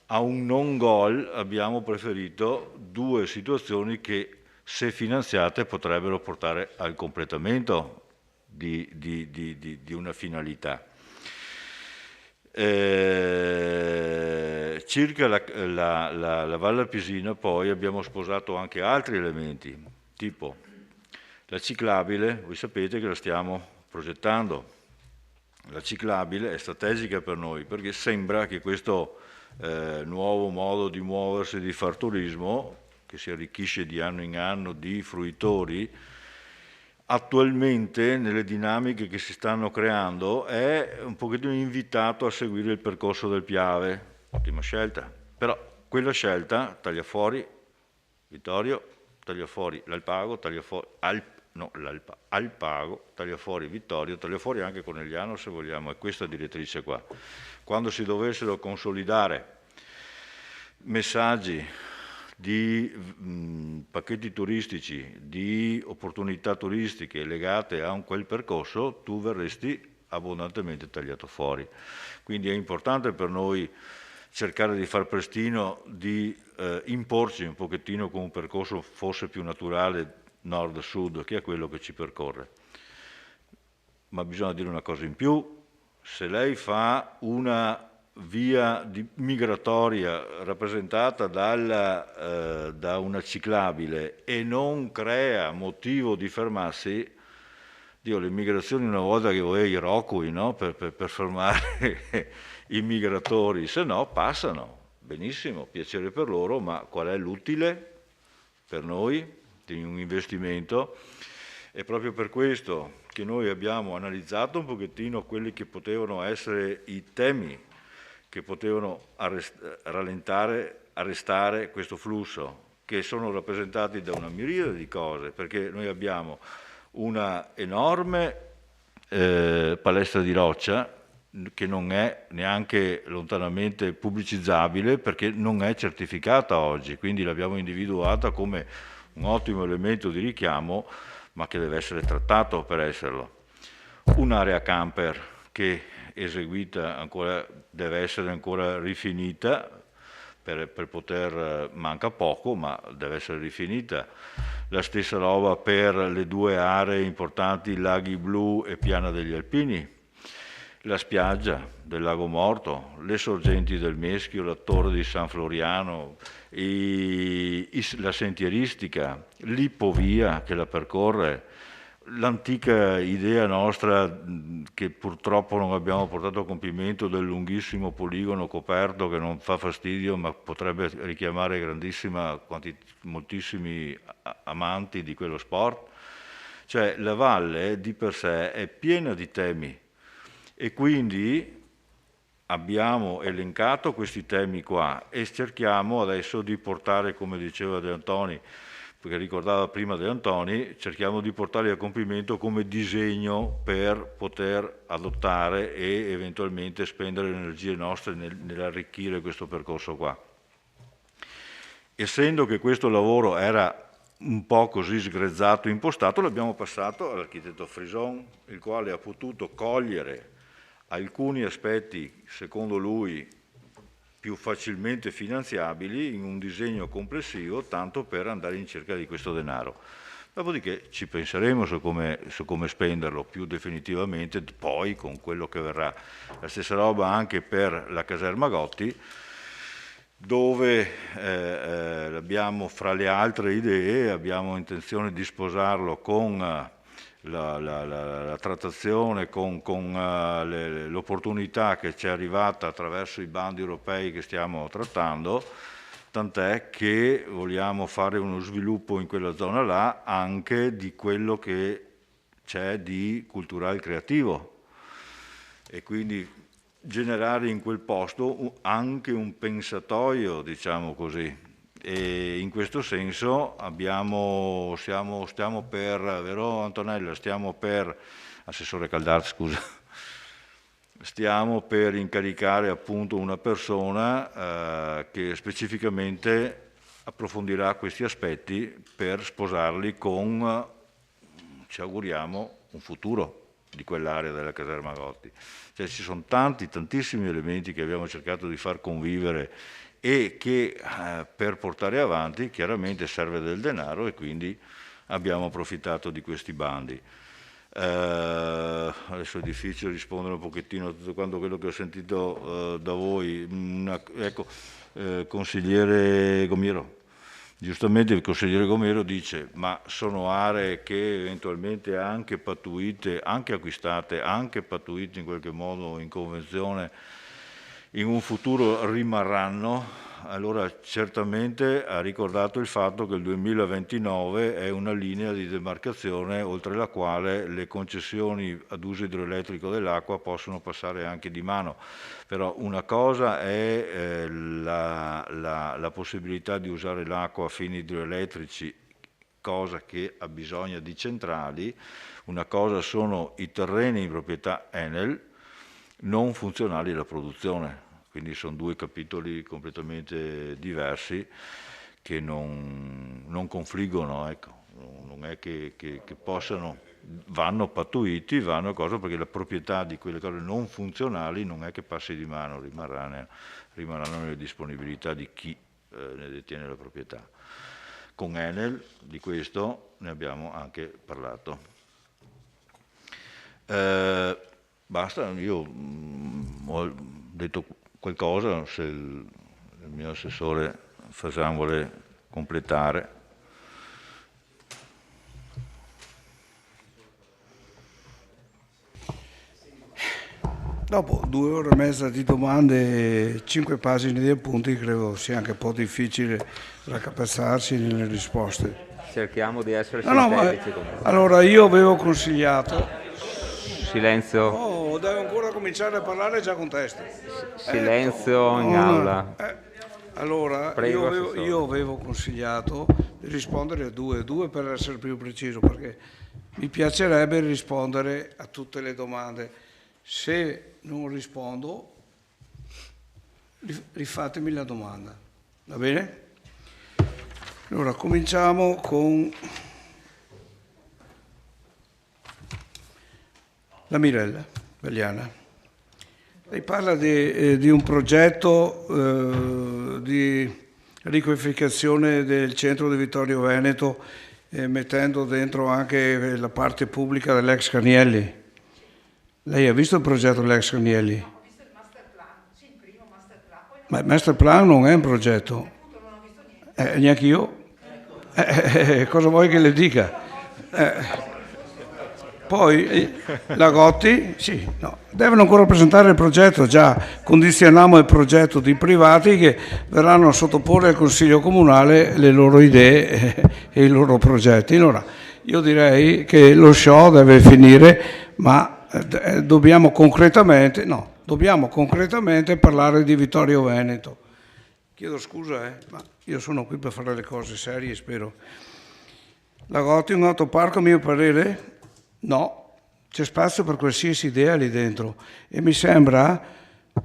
a un non gol abbiamo preferito due situazioni che, se finanziate, potrebbero portare al completamento di una finalità. Circa la Valle Appisina poi abbiamo sposato anche altri elementi, tipo la ciclabile. Voi sapete che la stiamo progettando. La ciclabile è strategica per noi perché sembra che questo nuovo modo di muoversi, di far turismo, che si arricchisce di anno in anno di fruitori, attualmente nelle dinamiche che si stanno creando è un pochettino invitato a seguire il percorso del Piave. Ottima scelta, però quella scelta taglia fuori Vittorio, taglia fuori l'Alpago, taglia fuori Alpago, taglia fuori Vittorio, taglia fuori anche Conegliano se vogliamo, è questa direttrice qua. Quando si dovessero consolidare messaggi di pacchetti turistici, di opportunità turistiche legate a quel percorso, tu verresti abbondantemente tagliato fuori. Quindi è importante per noi cercare di far prestino, di imporci un pochettino con un percorso forse più naturale nord-sud, che è quello che ci percorre. Ma bisogna dire una cosa in più: se lei fa una via migratoria rappresentata da una ciclabile e non crea motivo di fermarsi, Dio, le migrazioni una volta che vuoi i rocui, no? per fermare i migratori, se no passano, benissimo, piacere per loro, ma qual è l'utile per noi di un investimento? È proprio per questo che noi abbiamo analizzato un pochettino quelli che potevano essere i temi che potevano arrestare questo flusso, che sono rappresentati da una miriade di cose, perché noi abbiamo una enorme palestra di roccia che non è neanche lontanamente pubblicizzabile perché non è certificata oggi, quindi l'abbiamo individuata come un ottimo elemento di richiamo, ma che deve essere trattato per esserlo. Un'area camper che eseguita ancora, deve essere ancora rifinita, per poter, manca poco, ma deve essere rifinita. La stessa roba per le due aree importanti, Laghi Blu e Piana degli Alpini, la spiaggia del Lago Morto, le sorgenti del Meschio, la torre di San Floriano, la sentieristica, l'Ippovia che la percorre, l'antica idea nostra, che purtroppo non abbiamo portato a compimento, del lunghissimo poligono coperto che non fa fastidio ma potrebbe richiamare moltissimi amanti di quello sport. Cioè la valle di per sé è piena di temi e quindi abbiamo elencato questi temi qua e cerchiamo adesso di portare, come diceva De Antoni, perché ricordava prima De Antoni, cerchiamo di portarli a compimento come disegno per poter adottare e eventualmente spendere le energie nostre nell'arricchire questo percorso qua. Essendo che questo lavoro era un po' così sgrezzato, impostato, l'abbiamo passato all'architetto Frison, il quale ha potuto cogliere alcuni aspetti, secondo lui, più facilmente finanziabili in un disegno complessivo, tanto per andare in cerca di questo denaro. Dopodiché ci penseremo su come spenderlo più definitivamente, poi con quello che verrà. La stessa roba anche per la caserma Gotti, dove abbiamo, fra le altre idee, abbiamo intenzione di sposarlo con la trattazione, con l'opportunità che ci è arrivata attraverso i bandi europei che stiamo trattando, tant'è che vogliamo fare uno sviluppo in quella zona là anche di quello che c'è di culturale creativo e quindi generare in quel posto anche un pensatoio, diciamo così. E in questo senso stiamo per, vero Antonella, Assessore Caldar, scusa, stiamo per incaricare appunto una persona che specificamente approfondirà questi aspetti per sposarli con, ci auguriamo, un futuro di quell'area della caserma Gotti. Cioè ci sono tantissimi elementi che abbiamo cercato di far convivere e che per portare avanti chiaramente serve del denaro e quindi abbiamo approfittato di questi bandi. Adesso è difficile rispondere un pochettino a tutto quanto quello che ho sentito da voi. Consigliere Gomiero, giustamente il consigliere Gomiero dice ma sono aree che eventualmente anche pattuite, anche acquistate, anche pattuite in qualche modo in convenzione in un futuro rimarranno. Allora certamente ha ricordato il fatto che il 2029 è una linea di demarcazione oltre la quale le concessioni ad uso idroelettrico dell'acqua possono passare anche di mano. Però una cosa è la possibilità di usare l'acqua a fini idroelettrici, cosa che ha bisogno di centrali, una cosa sono i terreni in proprietà Enel non funzionali alla produzione, quindi sono due capitoli completamente diversi che non confliggono, ecco. Non è che possano, vanno pattuiti, vanno cose, perché la proprietà di quelle cose non funzionali non è che passi di mano, rimarranno nelle disponibilità di chi ne detiene la proprietà. Con Enel di questo ne abbiamo anche parlato. Basta, io ho detto qualcosa, se il mio assessore Fasan vuole completare. Dopo 2 ore e mezza di domande e 5 pagine di appunti, credo sia anche un po' difficile raccapezzarsi nelle risposte. Cerchiamo di essere sintetici. Allora, io avevo consigliato... Silenzio. Oh, devo ancora cominciare a parlare già con testa. Silenzio in aula. Allora, Prego, io avevo consigliato di rispondere a due per essere più preciso, perché mi piacerebbe rispondere a tutte le domande. Se non rispondo, rifatemi la domanda, va bene? Allora, cominciamo con la Mirella Belliana. Lei parla di un progetto di riqualificazione del centro di Vittorio Veneto, mettendo dentro anche la parte pubblica dell'ex Canielli. Lei ha visto il progetto dell'ex Canielli? Ho visto il master plan, sì, il primo master plan. Ma il master plan non è un progetto. Appunto non ho visto niente. Neanche io. Cosa vuoi che le dica? Poi la Gotti, sì, no, devono ancora presentare il progetto, già condizioniamo il progetto di privati che verranno a sottoporre al Consiglio Comunale le loro idee e i loro progetti. Allora, io direi che lo show deve finire, ma dobbiamo concretamente parlare di Vittorio Veneto. Chiedo scusa, ma io sono qui per fare le cose serie, spero. La Gotti, un autoparco, a mio parere? No, c'è spazio per qualsiasi idea lì dentro e mi sembra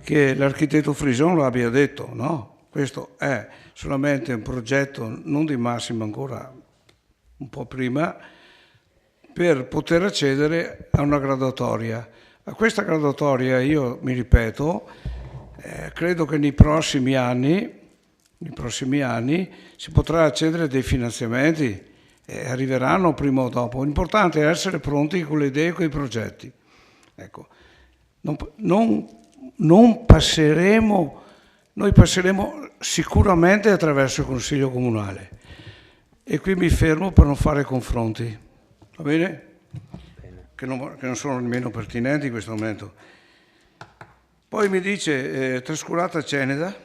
che l'architetto Frison lo abbia detto, no? Questo è solamente un progetto non di massima, ancora un po' prima, per poter accedere a una graduatoria. A questa graduatoria, io mi ripeto, credo che nei prossimi anni si potrà accedere a dei finanziamenti. Arriveranno prima o dopo. L'importante è essere pronti con le idee e con i progetti. Ecco. Non passeremo, noi passeremo sicuramente attraverso il Consiglio Comunale. E qui mi fermo per non fare confronti. Va bene? Che non sono nemmeno pertinenti in questo momento. Poi mi dice trascurata Ceneda.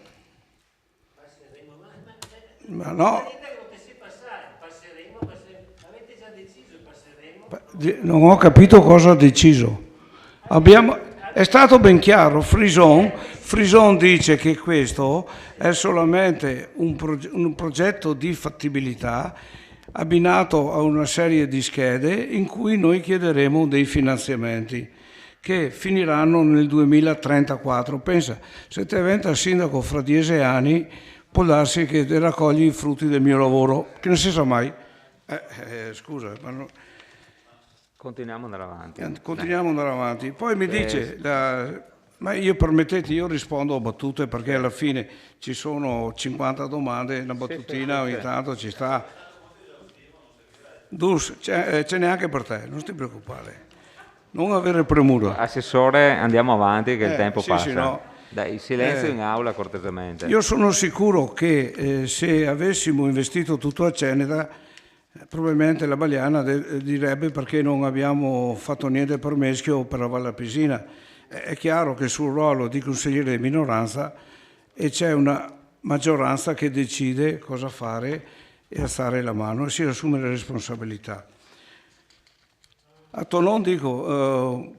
Ma no. Non ho capito cosa ha deciso. È stato ben chiaro, Frison dice che questo è solamente un progetto di fattibilità abbinato a una serie di schede in cui noi chiederemo dei finanziamenti che finiranno nel 2034. Pensa, se te diventa sindaco fra 10 anni, può darsi che te raccogli i frutti del mio lavoro, che non si sa mai. Scusa, ma no. Continuiamo ad andare avanti. Poi mi dice, ma io permettete, io rispondo a battute perché alla fine ci sono 50 domande, una battutina ogni tanto ci sta. Dus, ce n'è anche per te, non ti preoccupare. Non avere premura. Assessore, andiamo avanti che il tempo passa. Sì, no. Dai, silenzio in aula cortesemente. Io sono sicuro che se avessimo investito tutto a Ceneda, probabilmente la Bagliana direbbe perché non abbiamo fatto niente per Meschio o per la Valle Pisina. È chiaro che sul ruolo di consigliere di minoranza c'è una maggioranza che decide cosa fare e alzare la mano e si assume le responsabilità. A Tonon dico,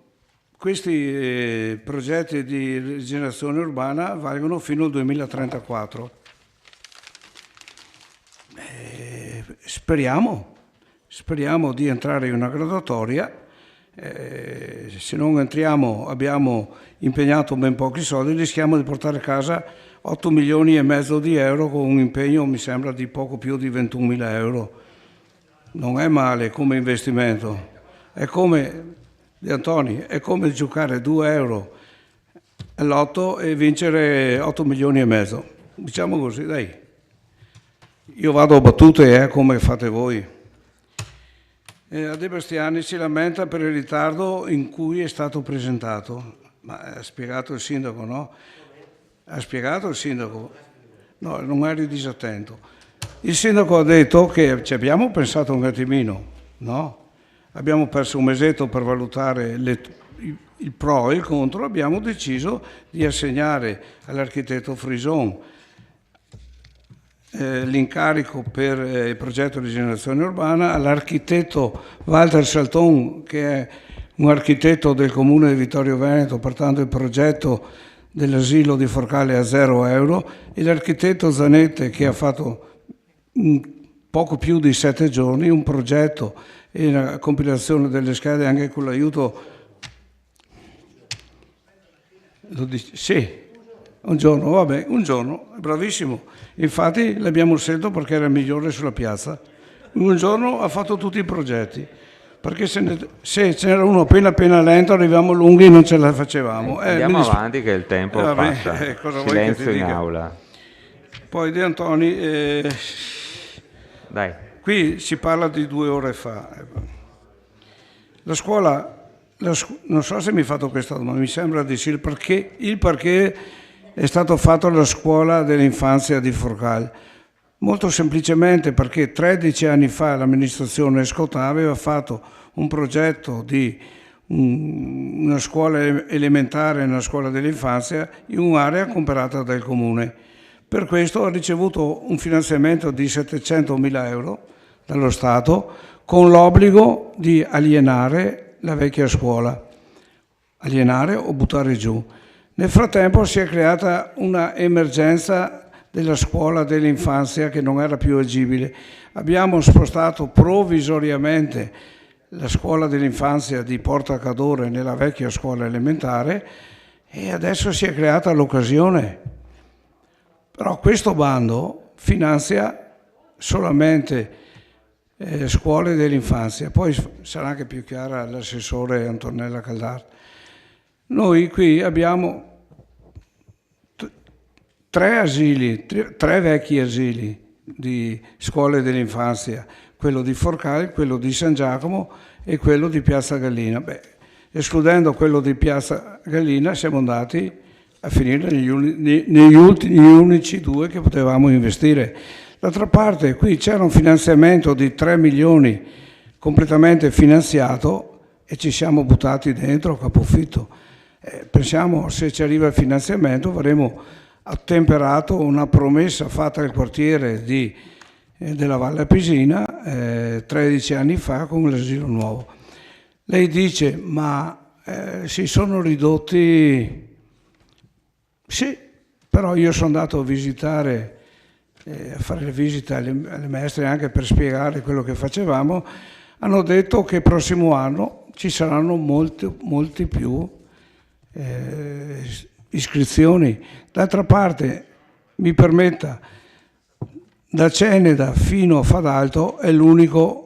questi progetti di rigenerazione urbana valgono fino al 2034. Speriamo di entrare in una graduatoria, se non entriamo abbiamo impegnato ben pochi soldi, rischiamo di portare a casa 8 milioni e mezzo di euro con un impegno mi sembra di poco più di 21.000 euro. Non è male come investimento, è come, Di Antoni, è come giocare 2 euro all'otto e vincere 8 milioni e mezzo, diciamo così, dai. Io vado a battute come fate voi. De Bastiani si lamenta per il ritardo in cui è stato presentato. Ma ha spiegato il sindaco, no? Ha spiegato il sindaco? No, non eri disattento. Il sindaco ha detto che ci abbiamo pensato un attimino, no? Abbiamo perso un mesetto per valutare il pro e il contro, abbiamo deciso di assegnare all'architetto Frison l'incarico per il progetto di rigenerazione urbana, all'architetto Walter Salton, che è un architetto del comune di Vittorio Veneto, portando il progetto dell'asilo di Forcale a 0 euro, e l'architetto Zanette, che ha fatto poco più di 7 giorni un progetto e una compilazione delle schede anche con l'aiuto. Sì. Un giorno, vabbè, un giorno, bravissimo. Infatti l'abbiamo scelto perché era il migliore sulla piazza. Un giorno ha fatto tutti i progetti, perché se c'era uno appena lento arriviamo lunghi e non ce la facevamo. Andiamo avanti che il tempo passa. Silenzio in aula. Poi De Antoni, dai. Qui si parla di 2 ore fa. La scuola, non so se mi hai fatto questa domanda, mi sembra di sì, il perché è stato fatto alla scuola dell'infanzia di Forcale. Molto semplicemente perché 13 anni fa l'amministrazione Escotà aveva fatto un progetto di una scuola elementare e una scuola dell'infanzia in un'area comprata dal comune. Per questo ha ricevuto un finanziamento di 700.000 euro dallo Stato con l'obbligo di alienare la vecchia scuola, alienare o buttare giù. Nel frattempo si è creata una emergenza della scuola dell'infanzia che non era più agibile. Abbiamo spostato provvisoriamente la scuola dell'infanzia di Porta Cadore nella vecchia scuola elementare e adesso si è creata l'occasione. Però questo bando finanzia solamente scuole dell'infanzia, poi sarà anche più chiara l'assessore Antonella Caldar. Noi qui abbiamo 3 vecchi asili di scuole dell'infanzia, quello di Forcali, quello di San Giacomo e quello di Piazza Gallina. Escludendo quello di Piazza Gallina siamo andati a finire negli unici 2 che potevamo investire. D'altra parte qui c'era un finanziamento di 3 milioni completamente finanziato e ci siamo buttati dentro a capofitto. Pensiamo, se ci arriva il finanziamento, avremo attemperato una promessa fatta al quartiere della Valle Appisina 13 anni fa con l'asilo nuovo. Lei dice, ma si sono ridotti? Sì, però io sono andato a visitare, a fare le visite alle maestre anche per spiegare quello che facevamo. Hanno detto che il prossimo anno ci saranno molti più iscrizioni. D'altra parte, mi permetta, da Ceneda fino a Fadalto è l'unica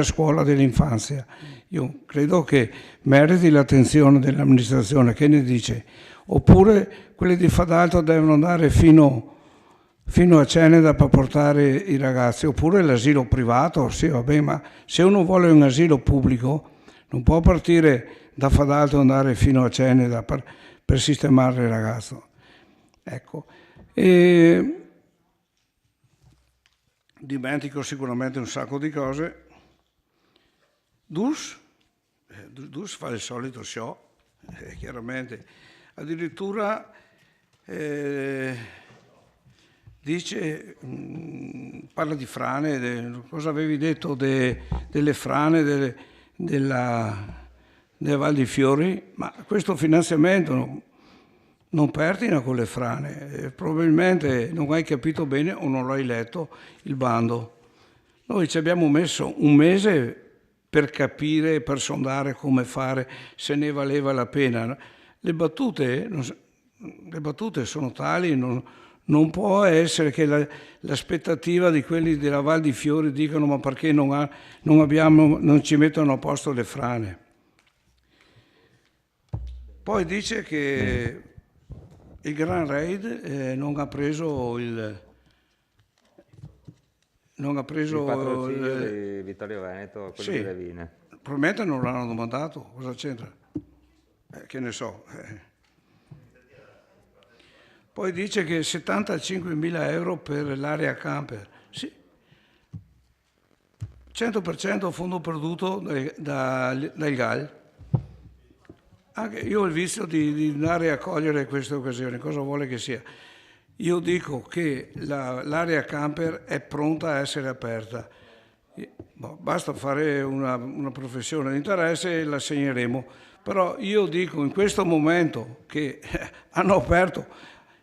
scuola dell'infanzia. Io credo che meriti l'attenzione dell'amministrazione. Che ne dice? Oppure quelli di Fadalto devono andare fino a Ceneda per portare i ragazzi, oppure l'asilo privato, sì vabbè, ma se uno vuole un asilo pubblico non può partire da Fadalto e andare fino a Ceneda per sistemare il ragazzo. Ecco. E dimentico sicuramente un sacco di cose. Dus fa il solito show, chiaramente. Addirittura dice, parla di frane, cosa avevi detto delle frane della Val di Fiori, ma questo finanziamento non pertina con le frane, probabilmente non hai capito bene o non l'hai letto il bando. Noi ci abbiamo messo un mese per capire, per sondare come fare, se ne valeva la pena. Le battute sono tali, non può essere che l'aspettativa di quelli della Val di Fiori dicano ma perché non ci mettono a posto le frane. Poi dice che il Gran Raid non ha preso il patrocinio di Vittorio Veneto, quello di Levine. Probabilmente non l'hanno domandato, cosa c'entra? Che ne so. Poi dice che 75.000 euro per l'area camper. Sì. 100% fondo perduto dal GAL. Anche io ho il vizio di andare a cogliere queste occasioni, cosa vuole che sia. Io dico che l'area camper è pronta a essere aperta. Basta fare una professione di interesse e la segneremo. Però io dico in questo momento che hanno aperto,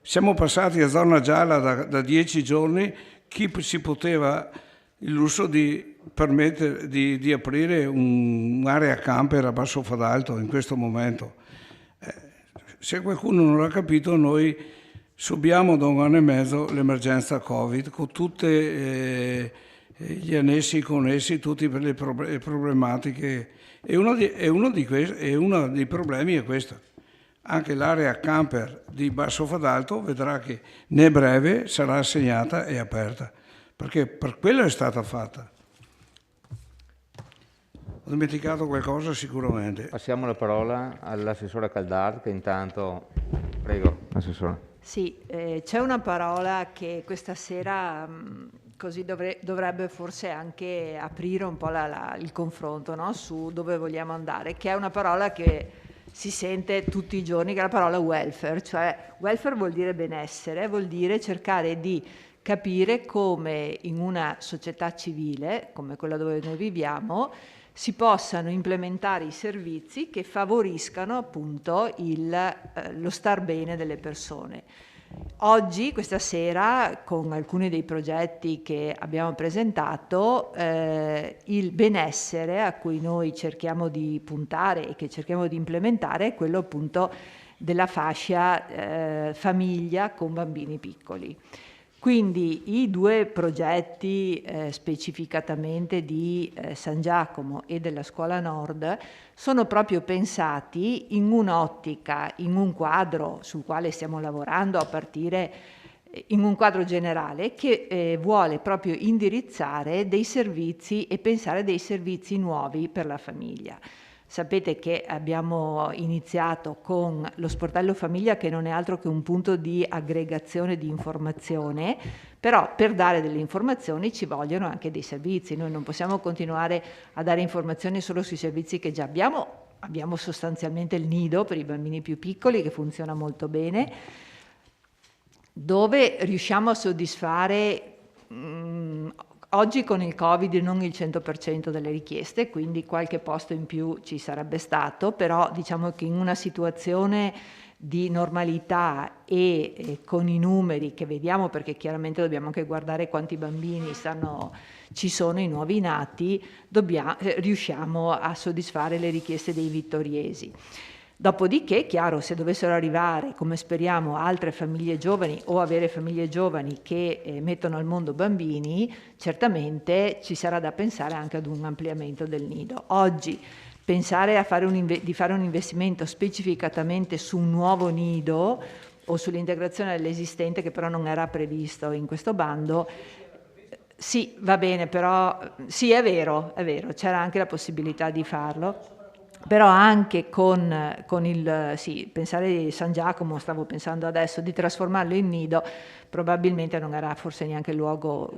siamo passati a zona gialla da 10 giorni, chi si poteva il lusso di permettere di aprire un'area camper a Basso Fadalto in questo momento. Se qualcuno non l'ha capito, noi subiamo da 1 anno e mezzo l'emergenza Covid con tutti gli annessi connessi, tutte le problematiche e uno dei problemi è questo. Anche l'area camper di Basso Fadalto vedrà che ne breve sarà assegnata e aperta, perché per quello è stata fatta. Ho dimenticato qualcosa sicuramente. Passiamo la parola all'assessore Caldar che intanto... Prego, assessore. Sì, c'è una parola che questa sera così dovrebbe forse anche aprire un po' il confronto, no? Su dove vogliamo andare, che è una parola che si sente tutti i giorni, che è la parola welfare. Cioè welfare vuol dire benessere, vuol dire cercare di capire come in una società civile, come quella dove noi viviamo, si possano implementare i servizi che favoriscano appunto lo star bene delle persone. Oggi, questa sera, con alcuni dei progetti che abbiamo presentato, il benessere a cui noi cerchiamo di puntare e che cerchiamo di implementare è quello appunto della fascia famiglia con bambini piccoli. Quindi i due progetti specificatamente di San Giacomo e della Scuola Nord sono proprio pensati in un'ottica, in un quadro sul quale stiamo lavorando a partire in un quadro generale che vuole proprio indirizzare dei servizi e pensare dei servizi nuovi per la famiglia. Sapete che abbiamo iniziato con lo sportello famiglia, che non è altro che un punto di aggregazione di informazione, però per dare delle informazioni ci vogliono anche dei servizi. Noi non possiamo continuare a dare informazioni solo sui servizi che già abbiamo. Abbiamo sostanzialmente il nido per i bambini più piccoli, che funziona molto bene, dove riusciamo a soddisfare oggi con il Covid non il 100% delle richieste, quindi qualche posto in più ci sarebbe stato, però diciamo che in una situazione di normalità e con i numeri che vediamo, perché chiaramente dobbiamo anche guardare quanti bambini ci sono, i nuovi nati, riusciamo a soddisfare le richieste dei vittoriesi. Dopodiché, chiaro, se dovessero arrivare, come speriamo, altre famiglie giovani o avere famiglie giovani che mettono al mondo bambini, certamente ci sarà da pensare anche ad un ampliamento del nido. Oggi pensare di fare un investimento specificatamente su un nuovo nido o sull'integrazione dell'esistente, che però non era previsto in questo bando, sì, va bene, però sì, è vero, c'era anche la possibilità di farlo. Però anche pensare a San Giacomo, stavo pensando adesso, di trasformarlo in nido, probabilmente non era forse neanche il luogo.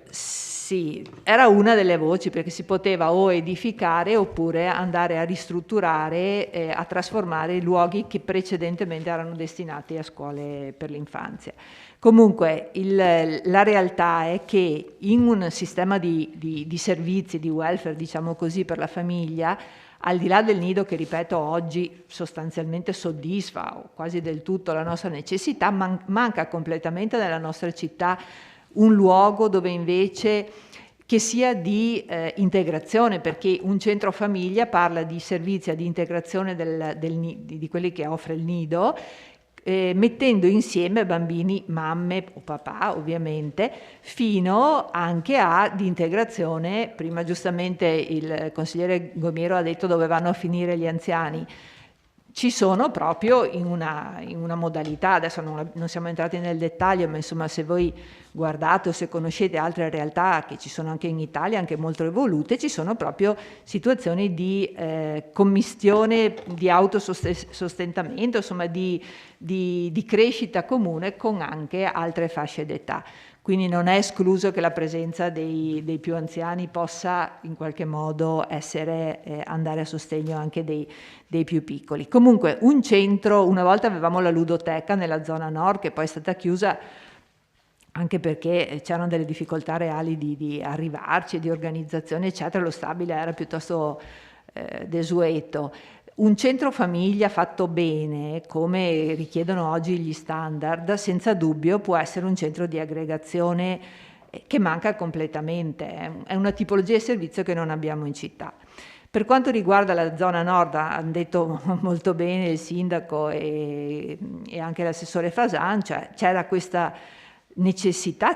Sì, era una delle voci, perché si poteva o edificare oppure andare a ristrutturare, a trasformare luoghi che precedentemente erano destinati a scuole per l'infanzia. Comunque la realtà è che in un sistema di servizi, di welfare, diciamo così, per la famiglia, al di là del nido che, ripeto, oggi sostanzialmente soddisfa o quasi del tutto la nostra necessità, manca completamente nella nostra città un luogo dove invece che sia di integrazione, perché un centro famiglia parla di servizi di integrazione di quelli che offre il nido, mettendo insieme bambini, mamme o papà ovviamente, fino anche di integrazione. Prima giustamente il consigliere Gomiero ha detto dove vanno a finire gli anziani. Ci sono proprio in una modalità, adesso non siamo entrati nel dettaglio, ma insomma se voi guardate o se conoscete altre realtà che ci sono anche in Italia, anche molto evolute, ci sono proprio situazioni di commistione, di autosostentamento, insomma di crescita comune con anche altre fasce d'età. Quindi non è escluso che la presenza dei più anziani possa in qualche modo andare a sostegno anche dei più piccoli. Comunque un centro, una volta avevamo la ludoteca nella zona nord, che poi è stata chiusa anche perché c'erano delle difficoltà reali di arrivarci, di organizzazione eccetera, lo stabile era piuttosto desueto. Un centro famiglia fatto bene, come richiedono oggi gli standard, senza dubbio può essere un centro di aggregazione che manca completamente, è una tipologia di servizio che non abbiamo in città. Per quanto riguarda la zona nord, hanno detto molto bene il sindaco e anche l'assessore Fasan, cioè c'è questa necessità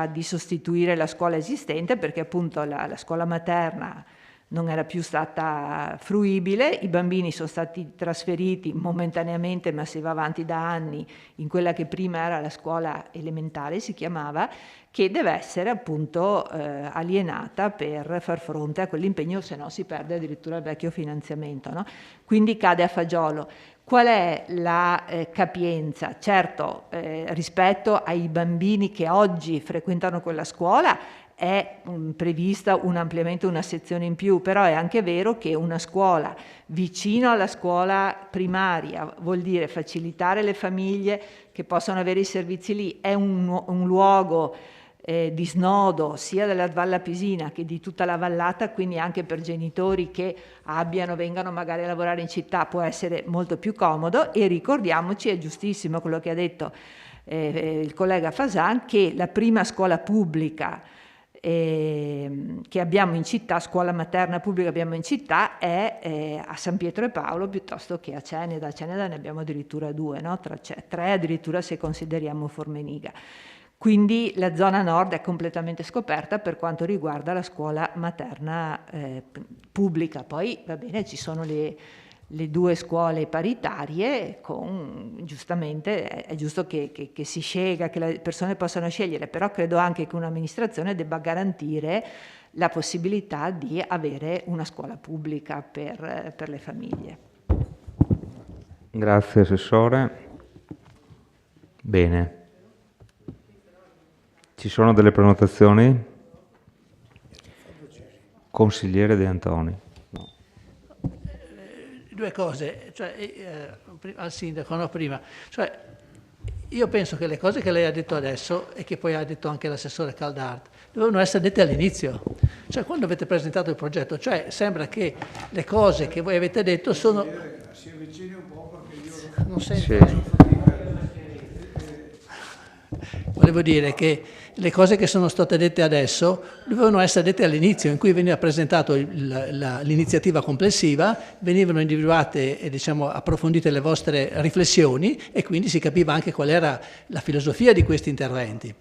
di sostituire la scuola esistente, perché appunto la scuola materna non era più stata fruibile, i bambini sono stati trasferiti momentaneamente, ma si va avanti da anni, in quella che prima era la scuola elementare, si chiamava, che deve essere appunto alienata per far fronte a quell'impegno, se no si perde addirittura il vecchio finanziamento, no? Quindi cade a fagiolo. Qual è la capienza? Certo, rispetto ai bambini che oggi frequentano quella scuola è prevista un ampliamento, una sezione in più, però è anche vero che una scuola vicino alla scuola primaria vuol dire facilitare le famiglie che possano avere i servizi lì, è un luogo di snodo sia della Val Apesina che di tutta la vallata, quindi anche per genitori che vengano magari a lavorare in città può essere molto più comodo. E ricordiamoci, è giustissimo quello che ha detto il collega Fasan, che la prima scuola pubblica che abbiamo in città, scuola materna pubblica che abbiamo in città, è a San Pietro e Paolo piuttosto che a Ceneda. A Ceneda ne abbiamo addirittura 2, no? Tre addirittura se consideriamo Formeniga. Quindi la zona nord è completamente scoperta per quanto riguarda la scuola materna pubblica. Poi va bene, ci sono le 2 scuole paritarie, giustamente è giusto che si scelga, che le persone possano scegliere, però credo anche che un'amministrazione debba garantire la possibilità di avere una scuola pubblica per le famiglie. Grazie Assessore. Bene. Ci sono delle prenotazioni? Consigliere De Antoni. 2 cose, cioè, al sindaco, no, prima. Cioè, io penso che le cose che lei ha detto adesso e che poi ha detto anche l'assessore Caldart dovevano essere dette all'inizio. Cioè, quando avete presentato il progetto, cioè, sembra che le cose che voi avete detto sono... Si avvicini un po' perché io non sento. Volevo dire che le cose che sono state dette adesso dovevano essere dette all'inizio, in cui veniva presentato l'iniziativa complessiva, venivano individuate e approfondite le vostre riflessioni e quindi si capiva anche qual era la filosofia di questi interventi.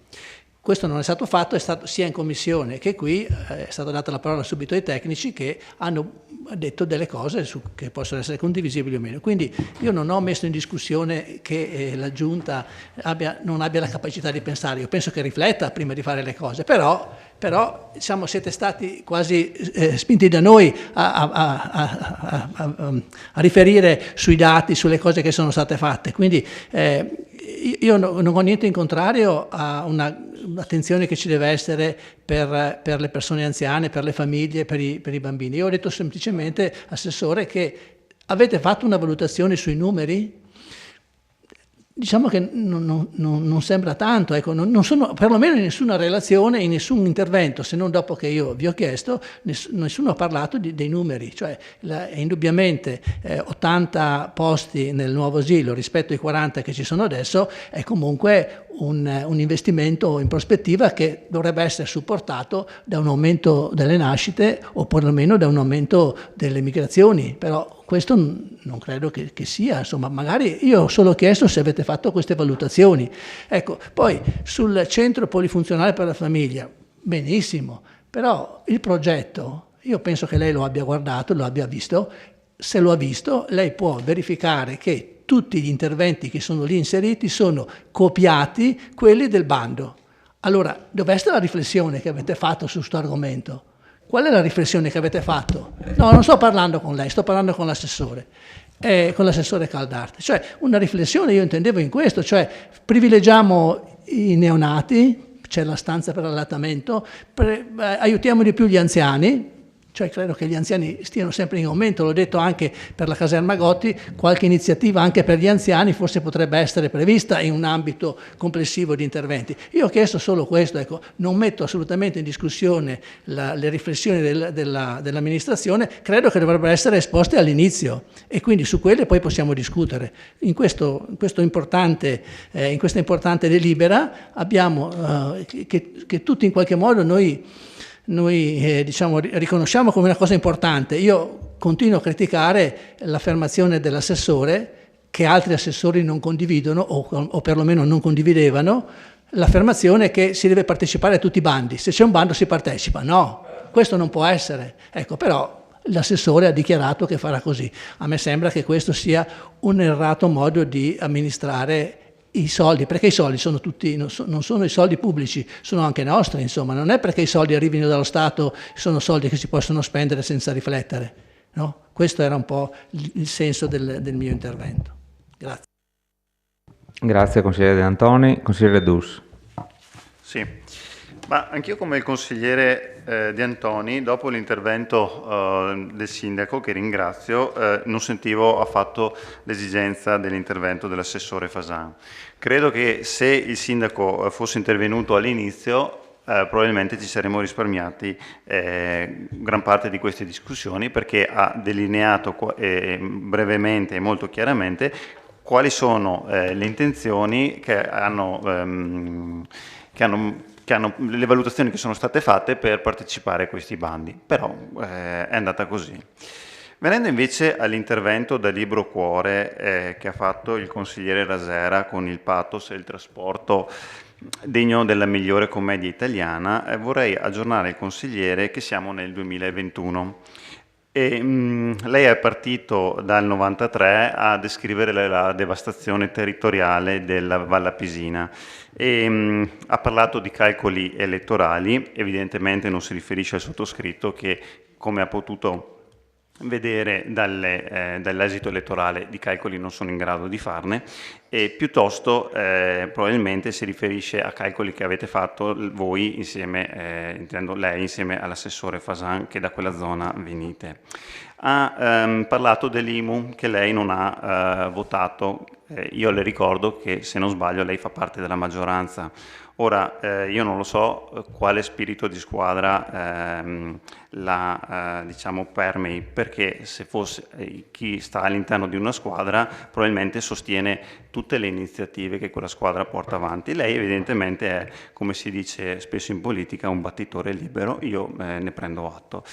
Questo non è stato fatto, è stato sia in commissione che qui, è stata data la parola subito ai tecnici che hanno detto delle cose che possono essere condivisibili o meno. Quindi io non ho messo in discussione che la Giunta non abbia la capacità di pensare, io penso che rifletta prima di fare le cose, però siete stati quasi spinti da noi a riferire sui dati, sulle cose che sono state fatte. Quindi io non ho niente in contrario a un'attenzione che ci deve essere per le persone anziane, per le famiglie, per i bambini. Io ho detto semplicemente, Assessore, che avete fatto una valutazione sui numeri? Diciamo che non sembra tanto, ecco, non sono perlomeno in nessuna relazione, in nessun intervento, se non dopo che io vi ho chiesto, nessuno ha parlato dei numeri, cioè indubbiamente 80 posti nel nuovo asilo rispetto ai 40 che ci sono adesso è comunque un investimento in prospettiva che dovrebbe essere supportato da un aumento delle nascite o perlomeno da un aumento delle migrazioni, però questo non credo che sia, insomma, magari io ho solo chiesto se avete fatto queste valutazioni. Ecco, poi sul centro polifunzionale per la famiglia, benissimo, però il progetto, io penso che lei lo abbia guardato, lo abbia visto, se lo ha visto lei può verificare che tutti gli interventi che sono lì inseriti sono copiati quelli del bando. Allora, dov'è la riflessione che avete fatto su questo argomento? Qual è la riflessione che avete fatto? No, non sto parlando con lei, sto parlando con l'assessore Caldart. Cioè, una riflessione io intendevo in questo, cioè privilegiamo i neonati, c'è la stanza per l'allattamento, aiutiamo di più gli anziani, cioè credo che gli anziani stiano sempre in aumento, l'ho detto anche per la caserma Gotti, qualche iniziativa anche per gli anziani forse potrebbe essere prevista in un ambito complessivo di interventi. Io ho chiesto solo questo, ecco, non metto assolutamente in discussione le riflessioni dell'amministrazione, credo che dovrebbero essere esposte all'inizio e quindi su quelle poi possiamo discutere. In questa importante delibera abbiamo che tutti in qualche modo noi riconosciamo come una cosa importante. Io continuo a criticare l'affermazione dell'assessore, che altri assessori non condividono o perlomeno non condividevano, l'affermazione che si deve partecipare a tutti i bandi. Se c'è un bando si partecipa. No, questo non può essere. Ecco, però l'assessore ha dichiarato che farà così. A me sembra che questo sia un errato modo di amministrare i soldi, perché i soldi sono tutti, non sono i soldi pubblici, sono anche nostri, insomma, non è perché i soldi arrivino dallo Stato, sono soldi che si possono spendere senza riflettere, no? Questo era un po' il senso del mio intervento. Grazie. Grazie consigliere De Antoni. Consigliere Dus. Sì, ma anch'io come il consigliere De Antoni, dopo l'intervento del sindaco, che ringrazio, non sentivo affatto l'esigenza dell'intervento dell'assessore Fasan. Credo che se il sindaco fosse intervenuto all'inizio, probabilmente ci saremmo risparmiati gran parte di queste discussioni, perché ha delineato brevemente e molto chiaramente quali sono le intenzioni che hanno le valutazioni che sono state fatte per partecipare a questi bandi, però è andata così. Venendo invece all'intervento da libro cuore che ha fatto il consigliere Rasera con il pathos e il trasporto degno della migliore commedia italiana, vorrei aggiornare il consigliere che siamo nel 2021. Lei è partito dal 93 a descrivere la devastazione territoriale della Val Appisina e ha parlato di calcoli elettorali. Evidentemente non si riferisce al sottoscritto che, come ha potuto vedere dall'esito elettorale, di calcoli non sono in grado di farne, e piuttosto probabilmente si riferisce a calcoli che avete fatto voi insieme, intendo lei, insieme all'assessore Fasan, che da quella zona venite. Ha parlato dell'IMU che lei non ha votato. Io le ricordo che, se non sbaglio, lei fa parte della maggioranza. Ora, io non lo so quale spirito di squadra diciamo permei, perché se fosse chi sta all'interno di una squadra probabilmente sostiene tutte le iniziative che quella squadra porta avanti. Lei evidentemente è, come si dice spesso in politica, un battitore libero. Io ne prendo atto.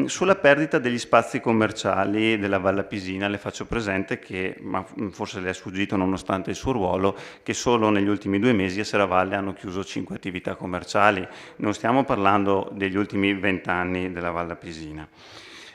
Sulla perdita degli spazi commerciali della Val Appisina le faccio presente che, ma forse le è sfuggito nonostante il suo ruolo, che solo negli ultimi 2 mesi a Serravalle hanno chiuso 5 attività commerciali. Non stiamo parlando degli ultimi 20 anni della Val Appisina.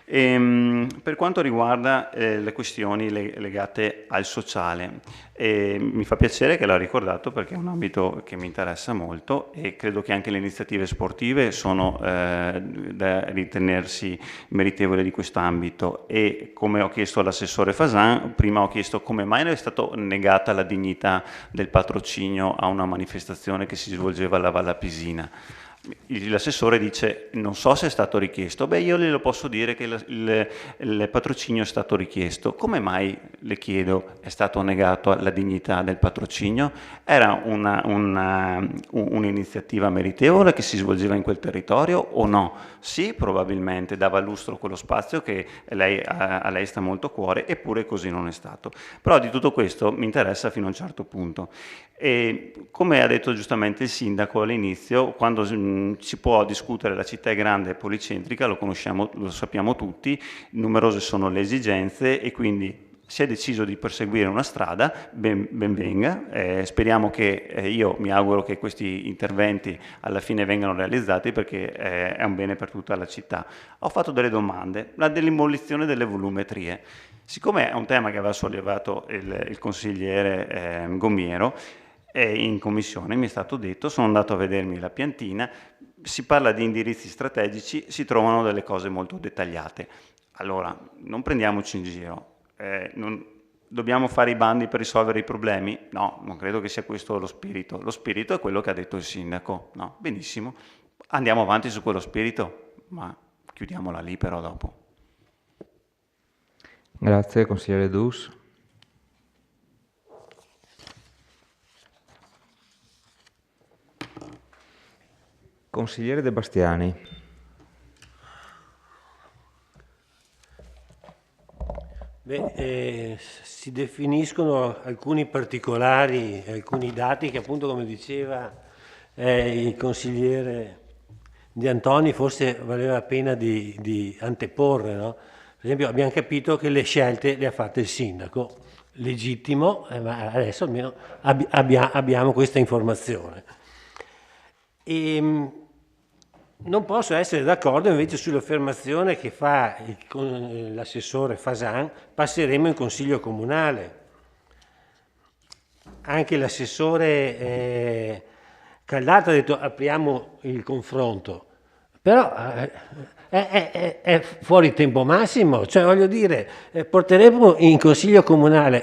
Per quanto riguarda le questioni legate al sociale, mi fa piacere che l'ha ricordato, perché è un ambito che mi interessa molto e credo che anche le iniziative sportive sono da ritenersi meritevoli di questo ambito. E come ho chiesto all'assessore Fasan, prima ho chiesto come mai è stata negata la dignità del patrocinio a una manifestazione che si svolgeva alla Val Appisina. L'assessore dice: non so se è stato richiesto. Beh, io glielo posso dire che il patrocinio è stato richiesto. Come mai, le chiedo, è stato negato la dignità del patrocinio? Era un'iniziativa meritevole che si svolgeva in quel territorio o no? Sì, probabilmente dava lustro a quello spazio che a lei sta molto a cuore, eppure così non è stato. Però di tutto questo mi interessa fino a un certo punto. E come ha detto giustamente il sindaco all'inizio, quando si può discutere, la città è grande e policentrica, lo conosciamo, lo sappiamo tutti, numerose sono le esigenze e quindi si è deciso di perseguire una strada, ben venga. Speriamo che, io mi auguro che questi interventi alla fine vengano realizzati, perché è un bene per tutta la città. Ho fatto delle domande, la dell'imolizione delle volumetrie. Siccome è un tema che aveva sollevato il consigliere Gomiero, in commissione mi è stato detto, sono andato a vedermi la piantina, si parla di indirizzi strategici, si trovano delle cose molto dettagliate. Allora, non prendiamoci in giro. Dobbiamo fare i bandi per risolvere i problemi? No, non credo che sia questo lo spirito. Lo spirito è quello che ha detto il sindaco. No, benissimo. Andiamo avanti su quello spirito, ma chiudiamola lì però dopo. Grazie, consigliere Dus. Consigliere De Bastiani. Si definiscono alcuni particolari, alcuni dati che, appunto, come diceva il consigliere De Antoni, forse valeva la pena di anteporre, no? Per esempio, abbiamo capito che le scelte le ha fatte il sindaco, legittimo, ma adesso almeno abbiamo questa informazione. Non posso essere d'accordo invece sull'affermazione che fa l'assessore Fasan: passeremo in consiglio comunale. Anche l'assessore Caldata ha detto apriamo il confronto. Però è fuori tempo massimo, cioè voglio dire, porteremo in consiglio comunale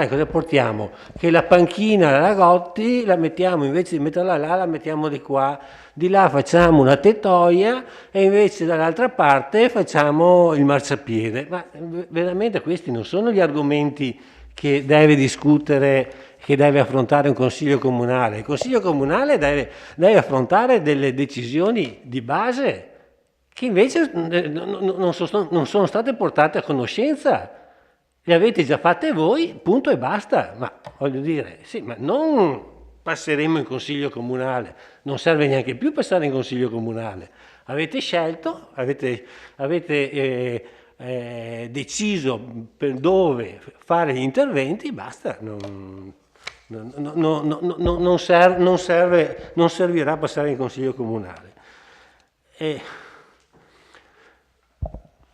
cosa portiamo? Che la panchina della Gotti la mettiamo, invece di metterla là, la mettiamo di qua, di là facciamo una tettoia e invece dall'altra parte facciamo il marciapiede. Ma veramente questi non sono gli argomenti che deve discutere, che deve affrontare un consiglio comunale. Il consiglio comunale deve affrontare delle decisioni di base che invece non sono state portate a conoscenza. Le avete già fatte voi, punto e basta. Ma voglio dire, sì, ma non passeremo in consiglio comunale, non serve neanche più passare in consiglio comunale. Avete scelto, avete deciso per dove fare gli interventi, basta. Non servirà passare in consiglio comunale.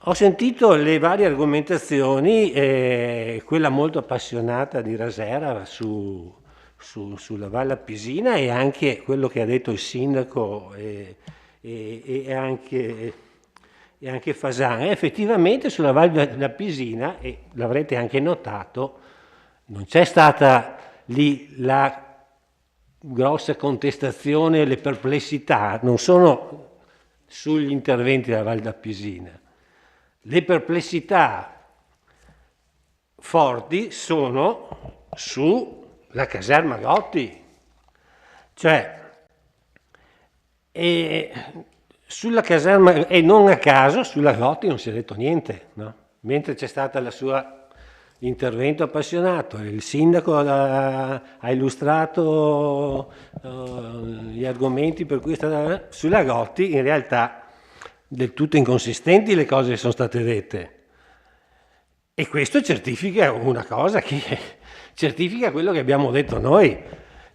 Ho sentito le varie argomentazioni, quella molto appassionata di Rasera sulla Valle Appisina e anche quello che ha detto il sindaco e anche Fasan. Effettivamente sulla Valle Appisina, e l'avrete anche notato, non c'è stata lì la grossa contestazione, le perplessità, non sono sugli interventi della Valle d'Appisina. Le perplessità forti sono sulla caserma Gotti, cioè sulla caserma, e non a caso sulla Gotti non si è detto niente, no? Mentre c'è stato il suo intervento appassionato, il sindaco ha illustrato gli argomenti per cui è stata sulla Gotti, in realtà del tutto inconsistenti le cose che sono state dette, e questo certifica una cosa, che certifica quello che abbiamo detto noi.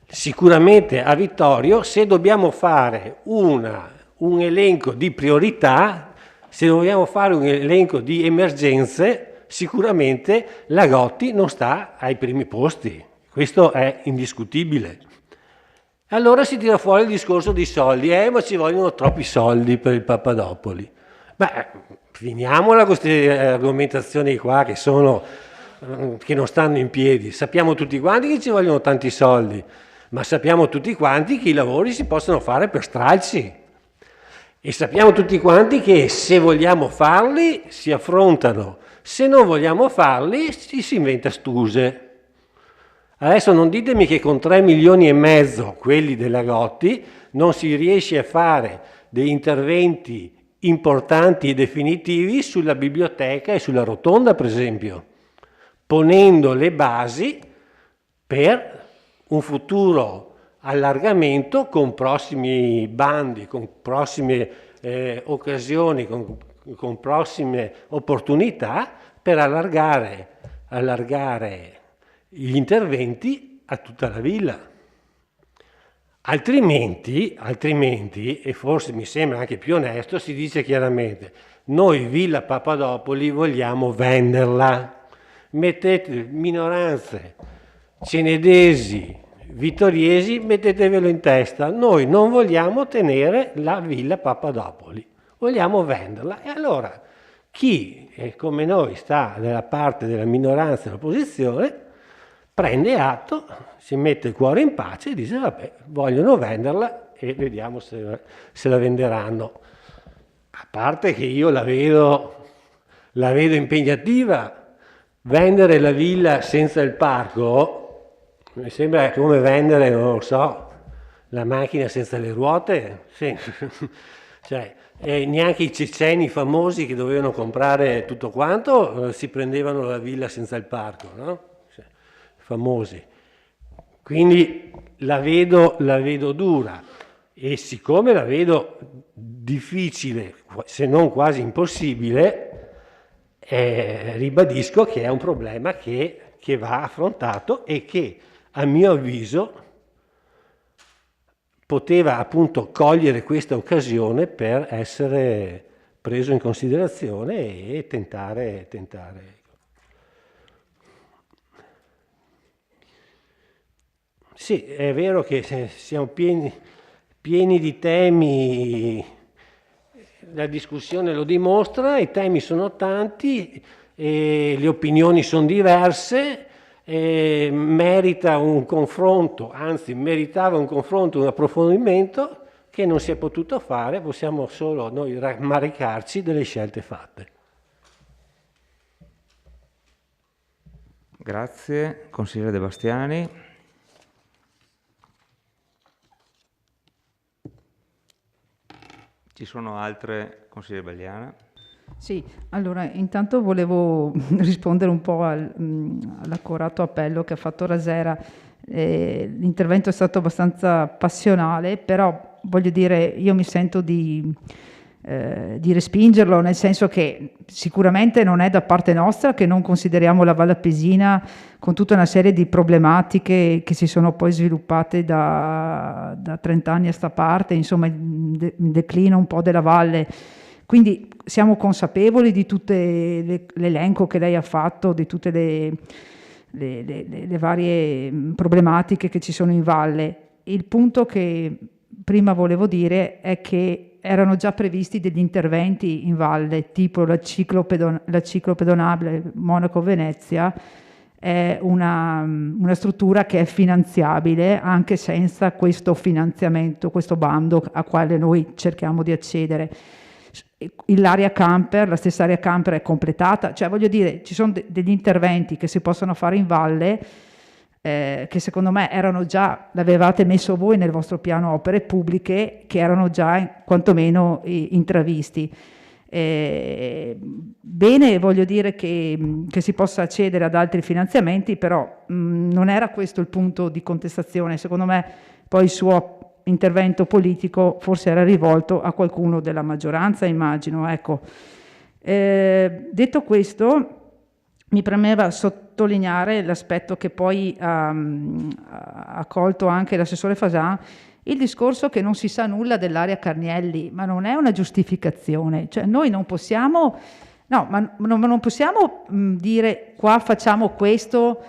Sicuramente a Vittorio, se dobbiamo fare un elenco di priorità, se dobbiamo fare un elenco di emergenze, sicuramente la Gotti non sta ai primi posti, questo è indiscutibile. Allora si tira fuori il discorso dei soldi, ma ci vogliono troppi soldi per il Papadopoli. Beh, finiamola queste argomentazioni qua che non stanno in piedi. Sappiamo tutti quanti che ci vogliono tanti soldi, ma sappiamo tutti quanti che i lavori si possono fare per stralci. E sappiamo tutti quanti che se vogliamo farli si affrontano, se non vogliamo farli si inventa scuse. Adesso non ditemi che con 3,5 milioni, quelli della Gotti, non si riesce a fare degli interventi importanti e definitivi sulla biblioteca e sulla rotonda, per esempio, ponendo le basi per un futuro allargamento con prossimi bandi, con prossime occasioni, con prossime opportunità per allargare gli interventi a tutta la villa. Altrimenti, e forse mi sembra anche più onesto, si dice chiaramente: noi Villa Papadopoli vogliamo venderla, mettete minoranze, cenedesi, vittoriesi, mettetevelo in testa, noi non vogliamo tenere la Villa Papadopoli, vogliamo venderla. E allora chi come noi sta nella parte della minoranza dell'opposizione prende atto, si mette il cuore in pace e dice: vabbè, vogliono venderla e vediamo se la venderanno. A parte che io la vedo impegnativa, vendere la villa senza il parco mi sembra come vendere, non lo so, la macchina senza le ruote. Sì. Cioè, neanche i ceceni famosi che dovevano comprare tutto quanto si prendevano la villa senza il parco, no? Famosi. Quindi la vedo dura, e siccome la vedo difficile, se non quasi impossibile, ribadisco che è un problema che va affrontato e che a mio avviso poteva appunto cogliere questa occasione per essere preso in considerazione e tentare. Sì, è vero che siamo pieni di temi la discussione lo dimostra, i temi sono tanti, e le opinioni sono diverse, e merita un confronto, anzi meritava un confronto, un approfondimento che non si è potuto fare, possiamo solo noi rammaricarci delle scelte fatte. Grazie, consigliere De Bastiani. Ci sono altre, consigliere Bagliana? Sì, allora intanto volevo rispondere un po' all'accorato appello che ha fatto Rasera. L'intervento è stato abbastanza passionale, però voglio dire, io mi sento di respingerlo, nel senso che sicuramente non è da parte nostra che non consideriamo la Val Appesina, con tutta una serie di problematiche che si sono poi sviluppate da 30 anni a sta parte, insomma il declino un po' della valle. Quindi siamo consapevoli di tutto l'elenco che lei ha fatto, di tutte le varie problematiche che ci sono in valle. Il punto che prima volevo dire è che erano già previsti degli interventi in valle, tipo la ciclopedonale Monaco-Venezia, è una struttura che è finanziabile anche senza questo finanziamento, questo bando a quale noi cerchiamo di accedere. L'area camper, la stessa area camper è completata, cioè voglio dire, ci sono degli interventi che si possono fare in valle che secondo me erano già, l'avevate messo voi nel vostro piano opere pubbliche, che erano già quantomeno intravisti. Bene, voglio dire che si possa accedere ad altri finanziamenti, però non era questo il punto di contestazione. Secondo me poi il suo intervento politico forse era rivolto a qualcuno della maggioranza, immagino. Ecco. Detto questo, mi premeva sottolineare l'aspetto che poi ha colto anche l'assessore Fasan, il discorso che non si sa nulla dell'area Carnielli, ma non è una giustificazione. Cioè noi non possiamo, non possiamo dire qua facciamo questo.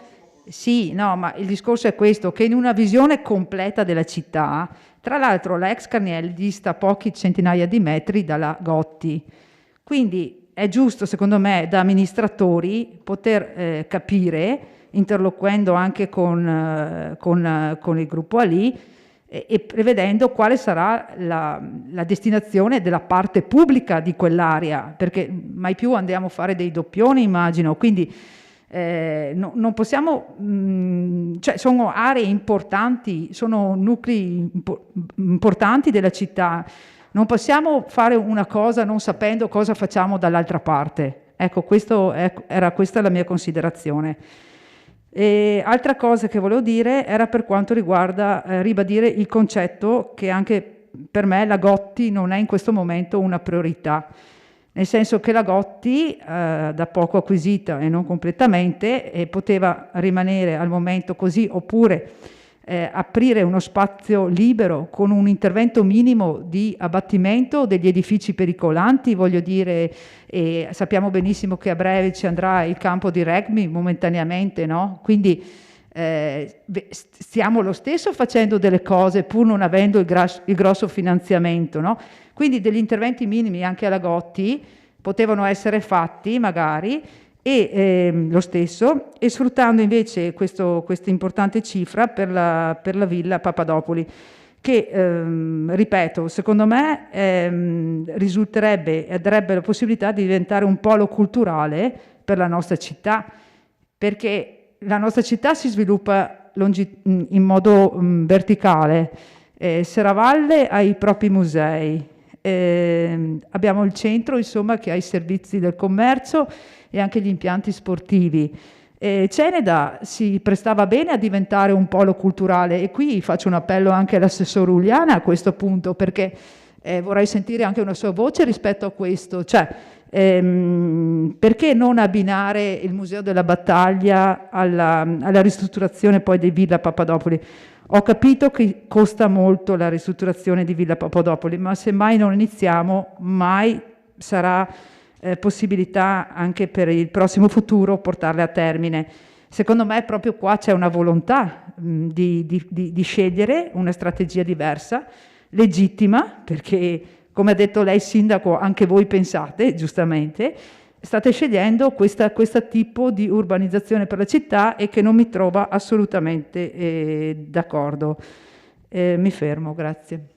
Sì, no, ma il discorso è questo, che in una visione completa della città, tra l'altro la ex Carnielli dista pochi centinaia di metri dalla Gotti, quindi è giusto secondo me da amministratori poter capire, interloquendo anche con il gruppo Ali e prevedendo quale sarà la destinazione della parte pubblica di quell'area, perché mai più andiamo a fare dei doppioni, immagino, quindi non possiamo, cioè sono aree importanti, sono nuclei importanti della città, non possiamo fare una cosa non sapendo cosa facciamo dall'altra parte. Ecco, era questa la mia considerazione. E altra cosa che volevo dire era per quanto riguarda ribadire il concetto che anche per me la Gotti non è in questo momento una priorità. Nel senso che la Gotti, da poco acquisita e non completamente, poteva rimanere al momento così, oppure aprire uno spazio libero con un intervento minimo di abbattimento degli edifici pericolanti, voglio dire, e sappiamo benissimo che a breve ci andrà il campo di rugby momentaneamente, no? Quindi stiamo lo stesso facendo delle cose pur non avendo il grosso finanziamento, no? Quindi degli interventi minimi anche alla Gotti potevano essere fatti magari e lo stesso, e sfruttando invece questa importante cifra per la Villa Papadopoli, che ripeto, secondo me risulterebbe e darebbe la possibilità di diventare un polo culturale per la nostra città, perché la nostra città si sviluppa in modo verticale. Serravalle ha i propri musei, abbiamo il centro insomma che ha i servizi del commercio e anche gli impianti sportivi. Ceneda si prestava bene a diventare un polo culturale, e qui faccio un appello anche all'assessore Uliana a questo punto, perché vorrei sentire anche una sua voce rispetto a questo, cioè perché non abbinare il Museo della Battaglia alla ristrutturazione poi di Villa Papadopoli? Ho capito che costa molto la ristrutturazione di Villa Papadopoli, ma se mai non iniziamo, mai sarà possibilità anche per il prossimo futuro portarle a termine. Secondo me proprio qua c'è una volontà di scegliere una strategia diversa, legittima, perché come ha detto lei sindaco, anche voi pensate, giustamente, state scegliendo questo tipo di urbanizzazione per la città e che non mi trova assolutamente d'accordo. Mi fermo, grazie.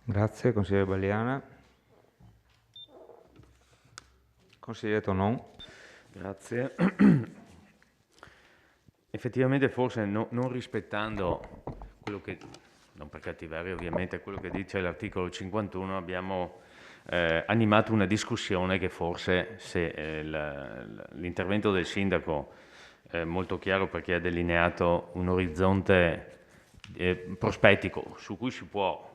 Grazie, consigliere Balliana. Consigliere Tonon. Grazie. Effettivamente forse non rispettando quello che, non per cattiveria ovviamente, quello che dice l'articolo 51, abbiamo animato una discussione che forse se l'intervento del sindaco è molto chiaro perché ha delineato un orizzonte prospettico su cui si può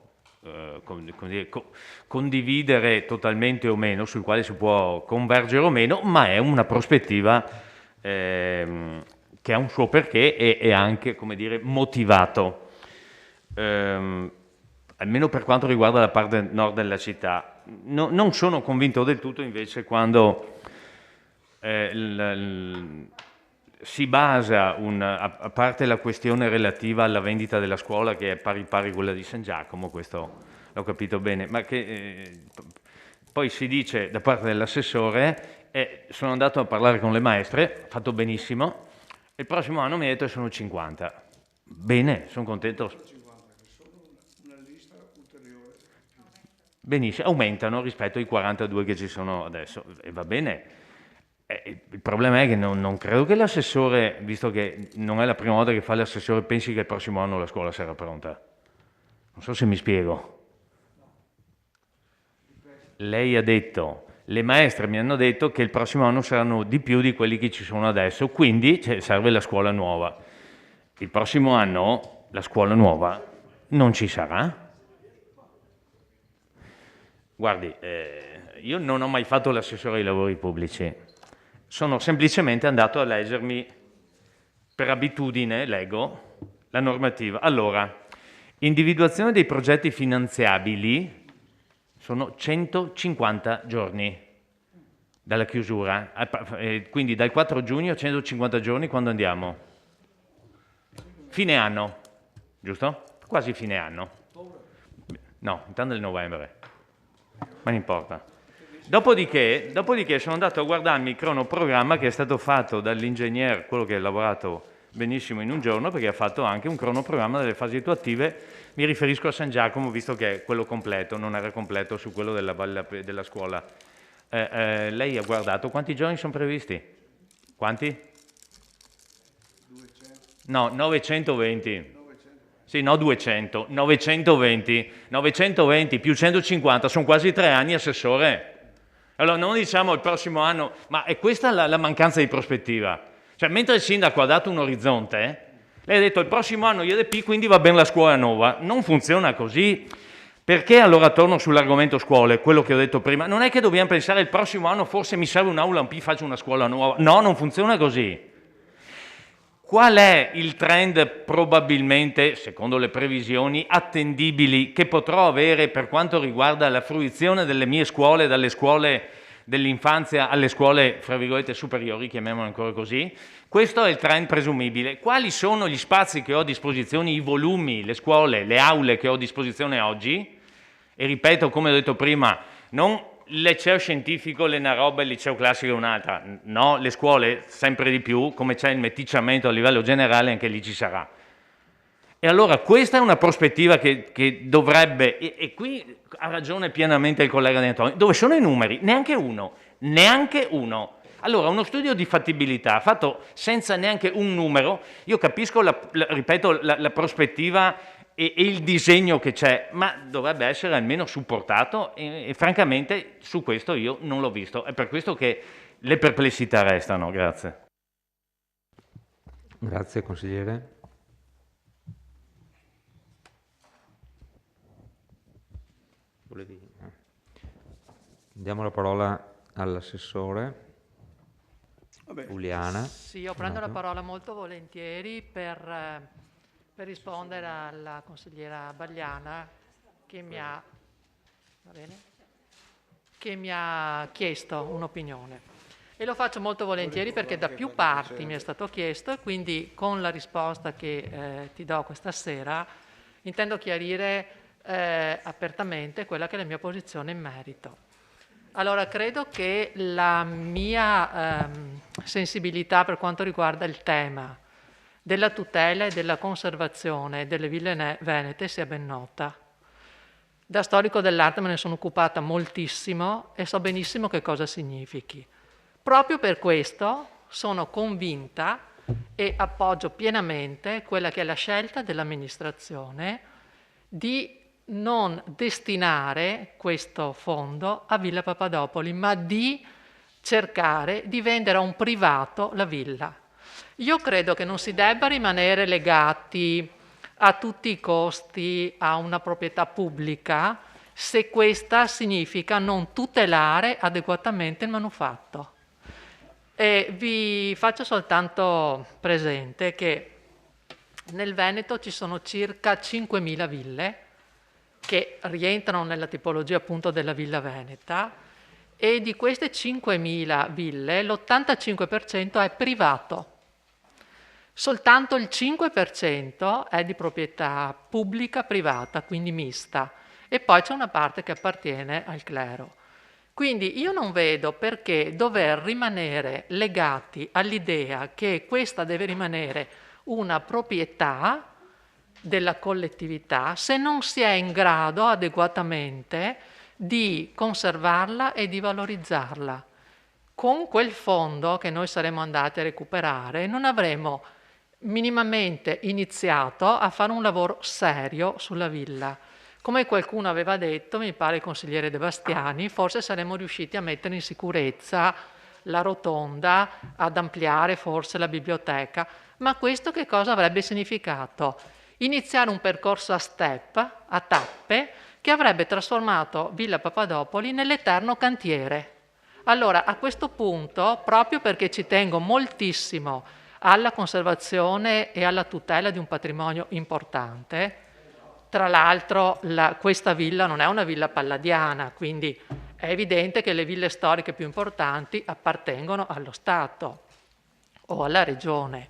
condividere totalmente o meno, sul quale si può convergere o meno, ma è una prospettiva che ha un suo perché e è anche, come dire, motivato. Almeno per quanto riguarda la parte nord della città. Non sono convinto del tutto invece quando si basa, a parte la questione relativa alla vendita della scuola che è pari pari quella di San Giacomo, questo l'ho capito bene, ma che poi si dice da parte dell'assessore sono andato a parlare con le maestre, fatto benissimo, il prossimo anno mi ha detto che sono 50. Bene, sono contento. Benissimo, aumentano rispetto ai 42 che ci sono adesso e va bene. Il problema è che non credo che l'assessore, visto che non è la prima volta che fa l'assessore, pensi che il prossimo anno la scuola sarà pronta. Non so se mi spiego. Lei ha detto, le maestre mi hanno detto che il prossimo anno saranno di più di quelli che ci sono adesso, quindi serve la scuola nuova. Il prossimo anno la scuola nuova non ci sarà. Guardi, io non ho mai fatto l'assessore ai lavori pubblici, sono semplicemente andato a leggermi, per abitudine, leggo la normativa. Allora, individuazione dei progetti finanziabili sono 150 giorni dalla chiusura, quindi dal 4 giugno a 150 giorni quando andiamo? Fine anno, giusto? Quasi fine anno. No, intanto del novembre. Ma non importa. Dopodiché sono andato a guardarmi il cronoprogramma che è stato fatto dall'ingegner, quello che ha lavorato benissimo in un giorno, perché ha fatto anche un cronoprogramma delle fasi attuative. Mi riferisco a San Giacomo, visto che è quello completo, non era completo su quello della scuola. Lei ha guardato quanti giorni sono previsti? Quanti? 200. No, 920. Sì, no 200, 920 più 150, sono quasi 3 anni, assessore. Allora non diciamo il prossimo anno, ma è questa la mancanza di prospettiva. Cioè, mentre il sindaco ha dato un orizzonte, lei ha detto il prossimo anno IRP, quindi va bene la scuola nuova. Non funziona così. Perché allora torno sull'argomento scuole, quello che ho detto prima? Non è che dobbiamo pensare il prossimo anno forse mi serve un'aula, faccio una scuola nuova. No, non funziona così. Qual è il trend probabilmente, secondo le previsioni, attendibili che potrò avere per quanto riguarda la fruizione delle mie scuole, dalle scuole dell'infanzia alle scuole, fra virgolette, superiori, chiamiamole ancora così? Questo è il trend presumibile. Quali sono gli spazi che ho a disposizione, i volumi, le scuole, le aule che ho a disposizione oggi? E ripeto, come ho detto prima, non il liceo scientifico, l'una roba e il liceo classico è un'altra. No, le scuole sempre di più, come c'è il meticciamento a livello generale, anche lì ci sarà. E allora questa è una prospettiva che dovrebbe, e qui ha ragione pienamente il collega De Antonio, dove sono i numeri? Neanche uno. Allora, uno studio di fattibilità fatto senza neanche un numero, io capisco, ripeto, la prospettiva e il disegno che c'è, ma dovrebbe essere almeno supportato e francamente su questo io non l'ho visto. È per questo che le perplessità restano. Grazie. Grazie, consigliere. Diamo la parola all'assessore. Uliana. Sì, io prendo la parola molto volentieri per rispondere alla consigliera Balliana che mi ha chiesto un'opinione. E lo faccio molto volentieri perché da più parti mi è stato chiesto e quindi con la risposta che ti do questa sera intendo chiarire apertamente quella che è la mia posizione in merito. Allora, credo che la mia sensibilità per quanto riguarda il tema della tutela e della conservazione delle ville venete sia ben nota. Da storico dell'arte me ne sono occupata moltissimo e so benissimo che cosa significhi. Proprio per questo sono convinta e appoggio pienamente quella che è la scelta dell'amministrazione di non destinare questo fondo a Villa Papadopoli, ma di cercare di vendere a un privato la villa. Io credo che non si debba rimanere legati a tutti i costi a una proprietà pubblica se questa significa non tutelare adeguatamente il manufatto. E vi faccio soltanto presente che nel Veneto ci sono circa 5.000 ville che rientrano nella tipologia appunto della villa veneta, e di queste 5.000 ville l'85% è privato. Soltanto il 5% è di proprietà pubblica privata, quindi mista, e poi c'è una parte che appartiene al clero. Quindi io non vedo perché dover rimanere legati all'idea che questa deve rimanere una proprietà della collettività se non si è in grado adeguatamente di conservarla e di valorizzarla. Con quel fondo che noi saremmo andati a recuperare non avremmo minimamente iniziato a fare un lavoro serio sulla villa. Come qualcuno aveva detto, mi pare il consigliere De Bastiani, forse saremmo riusciti a mettere in sicurezza la rotonda, ad ampliare forse la biblioteca, ma questo che cosa avrebbe significato? Iniziare un percorso a step, a tappe, che avrebbe trasformato Villa Papadopoli nell'eterno cantiere. Allora, a questo punto, proprio perché ci tengo moltissimo alla conservazione e alla tutela di un patrimonio importante, tra l'altro questa villa non è una villa palladiana, quindi è evidente che le ville storiche più importanti appartengono allo Stato o alla Regione.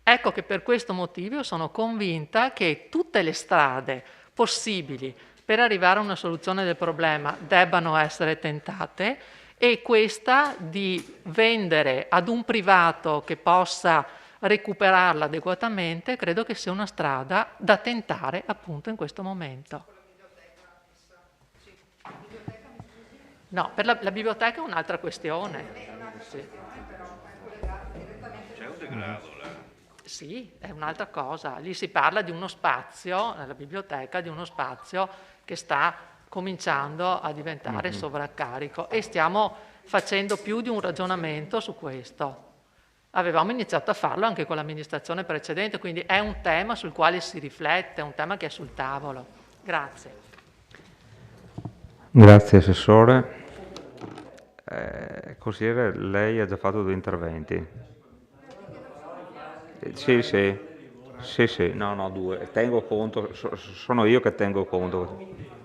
Ecco che per questo motivo sono convinta che tutte le strade possibili per arrivare a una soluzione del problema debbano essere tentate, e questa di vendere ad un privato che possa recuperarla adeguatamente credo che sia una strada da tentare appunto in questo momento. No, per la biblioteca è un'altra questione. Sì. C'è un degrado là. Sì, è un'altra cosa. Lì si parla di uno spazio, nella biblioteca, di uno spazio che sta cominciando a diventare sovraccarico, e stiamo facendo più di un ragionamento su questo. Avevamo iniziato a farlo anche con l'amministrazione precedente, quindi è un tema sul quale si riflette, è un tema che è sul tavolo. Grazie. Grazie Assessore. Consigliere, lei ha già fatto 2 interventi. Sì, no, 2. Tengo conto, sono io che tengo conto.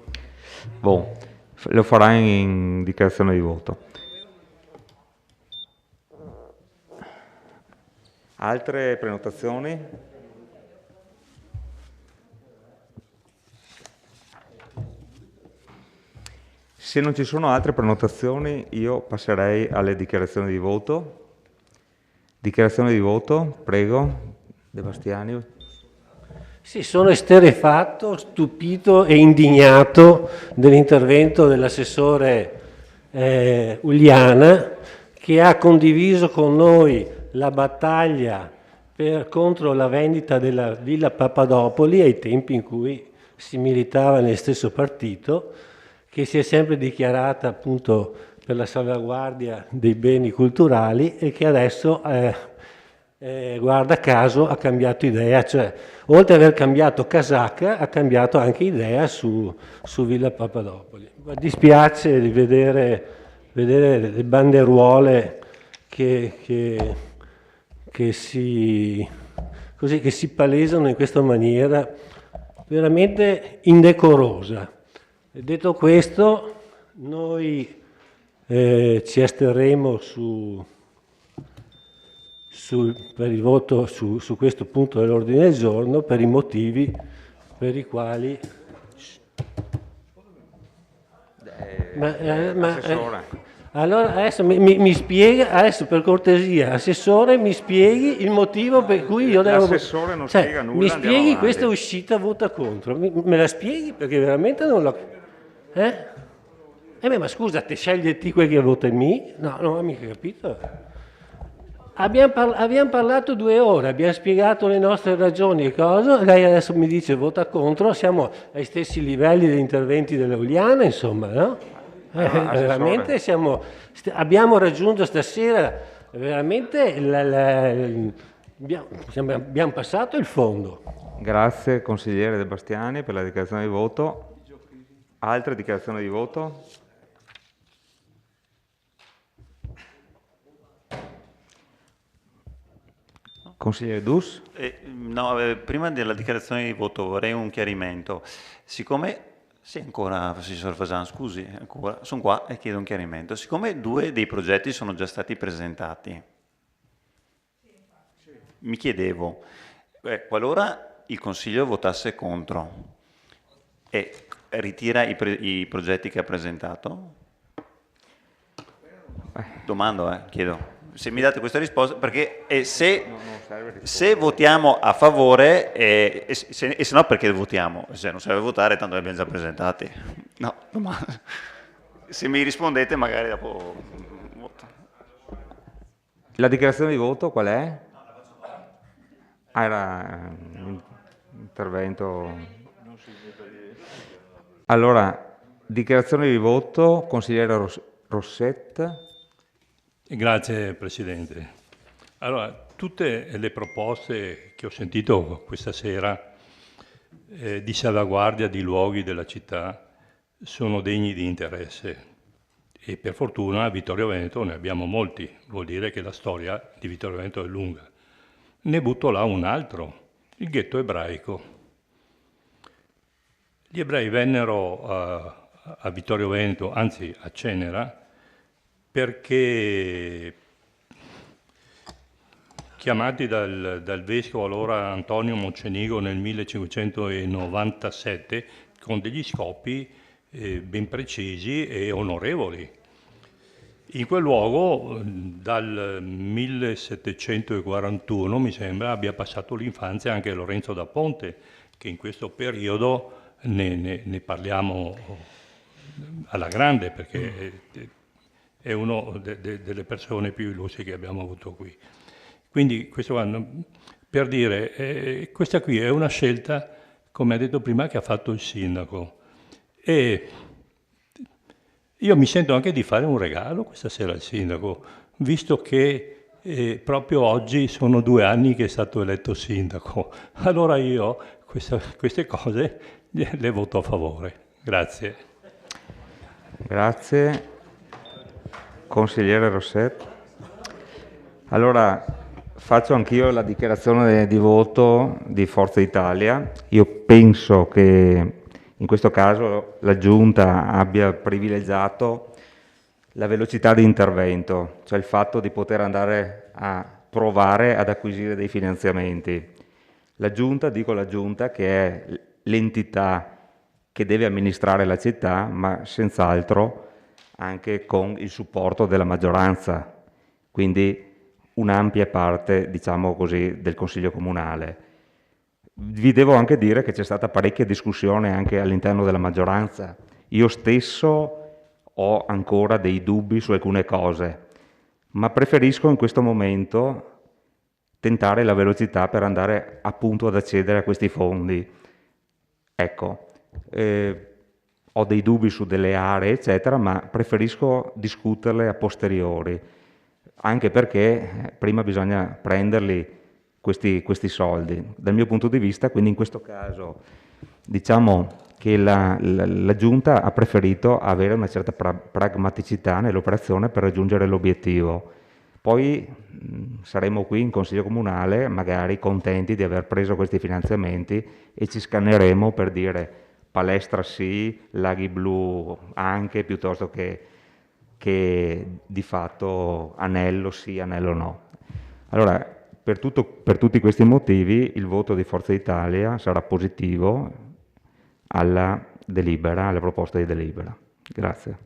Lo farà in dichiarazione di voto. Altre prenotazioni? Se non ci sono altre prenotazioni, io passerei alle dichiarazioni di voto. Dichiarazione di voto, prego, De Bastiani. Sì, sono esterrefatto, stupito e indignato dell'intervento dell'assessore Uliana, che ha condiviso con noi la battaglia contro la vendita della Villa Papadopoli ai tempi in cui si militava nel stesso partito, che si è sempre dichiarata appunto per la salvaguardia dei beni culturali e che adesso, guarda caso, ha cambiato idea, cioè oltre ad aver cambiato casacca ha cambiato anche idea su Villa Papadopoli. Mi dispiace di vedere le banderuole che si palesano in questa maniera veramente indecorosa. Detto questo, noi ci asterremo per il voto su questo punto dell'ordine del giorno per i motivi per i quali Assessore. Allora adesso mi spiega, adesso per cortesia, Assessore, mi spieghi il motivo per cui io devo... L'assessore non spiega nulla, mi andiamo spieghi avanti. questa uscita vota contro, me la spieghi perché veramente non la... ma scusa, te sceglieti quel che vota mi? No, non ho mica capito. Abbiamo parlato 2 ore, abbiamo spiegato le nostre ragioni e cosa, lei adesso mi dice vota contro, siamo ai stessi livelli degli interventi dell'Euliana, insomma, no? Veramente abbiamo raggiunto stasera, veramente abbiamo passato il fondo. Grazie consigliere De Bastiani per la dichiarazione di voto. Altre dichiarazioni di voto? Consigliere Dus? Prima della dichiarazione di voto vorrei un chiarimento. Siccome... Sì, ancora, Assessore Fasan, scusi, ancora, sono qua e chiedo un chiarimento. Siccome 2 dei progetti sono già stati presentati, mi chiedevo, qualora il Consiglio votasse contro e ritira i progetti che ha presentato? Domando, chiedo. Se mi date questa risposta, perché se votiamo a favore, e se no perché votiamo? Se non serve votare, tanto li abbiamo già presentati. No, se mi rispondete magari dopo voto. La dichiarazione di voto qual è? Era un intervento... Allora, dichiarazione di voto, consigliere Rosset. Grazie Presidente. Allora, tutte le proposte che ho sentito questa sera di salvaguardia di luoghi della città sono degni di interesse e per fortuna a Vittorio Veneto ne abbiamo molti, vuol dire che la storia di Vittorio Veneto è lunga. Ne butto là un altro, il ghetto ebraico. Gli ebrei vennero a Vittorio Veneto, anzi a Cenera, perché chiamati dal vescovo allora Antonio Mocenigo nel 1597 con degli scopi ben precisi e onorevoli. In quel luogo dal 1741 mi sembra abbia passato l'infanzia anche Lorenzo da Ponte, che in questo periodo ne parliamo alla grande perché è una delle persone più illustri che abbiamo avuto qui. Quindi questo per dire, questa qui è una scelta, come ha detto prima, che ha fatto il sindaco. E io mi sento anche di fare un regalo questa sera al sindaco, visto che proprio oggi sono 2 anni che è stato eletto sindaco. Allora io queste cose le voto a favore. Grazie. Grazie. Consigliere Rosset. Allora, faccio anch'io la dichiarazione di voto di Forza Italia. Io penso che in questo caso la Giunta abbia privilegiato la velocità di intervento, cioè il fatto di poter andare a provare ad acquisire dei finanziamenti. La Giunta, dico la Giunta, che è l'entità che deve amministrare la città, ma senz'altro anche con il supporto della maggioranza, quindi un'ampia parte, diciamo così, del Consiglio Comunale. Vi devo anche dire che c'è stata parecchia discussione anche all'interno della maggioranza. Io stesso ho ancora dei dubbi su alcune cose, ma preferisco in questo momento tentare la velocità per andare appunto ad accedere a questi fondi. Ecco, ho dei dubbi su delle aree, eccetera, ma preferisco discuterle a posteriori, anche perché prima bisogna prenderli questi soldi. Dal mio punto di vista, quindi in questo caso, diciamo che la Giunta ha preferito avere una certa pragmaticità nell'operazione per raggiungere l'obiettivo. Poi saremo qui in Consiglio Comunale magari contenti di aver preso questi finanziamenti e ci scanneremo per dire palestra sì, laghi blu anche, piuttosto che di fatto anello sì, anello no. Allora, per tutti questi motivi il voto di Forza Italia sarà positivo alla proposta di delibera. Grazie.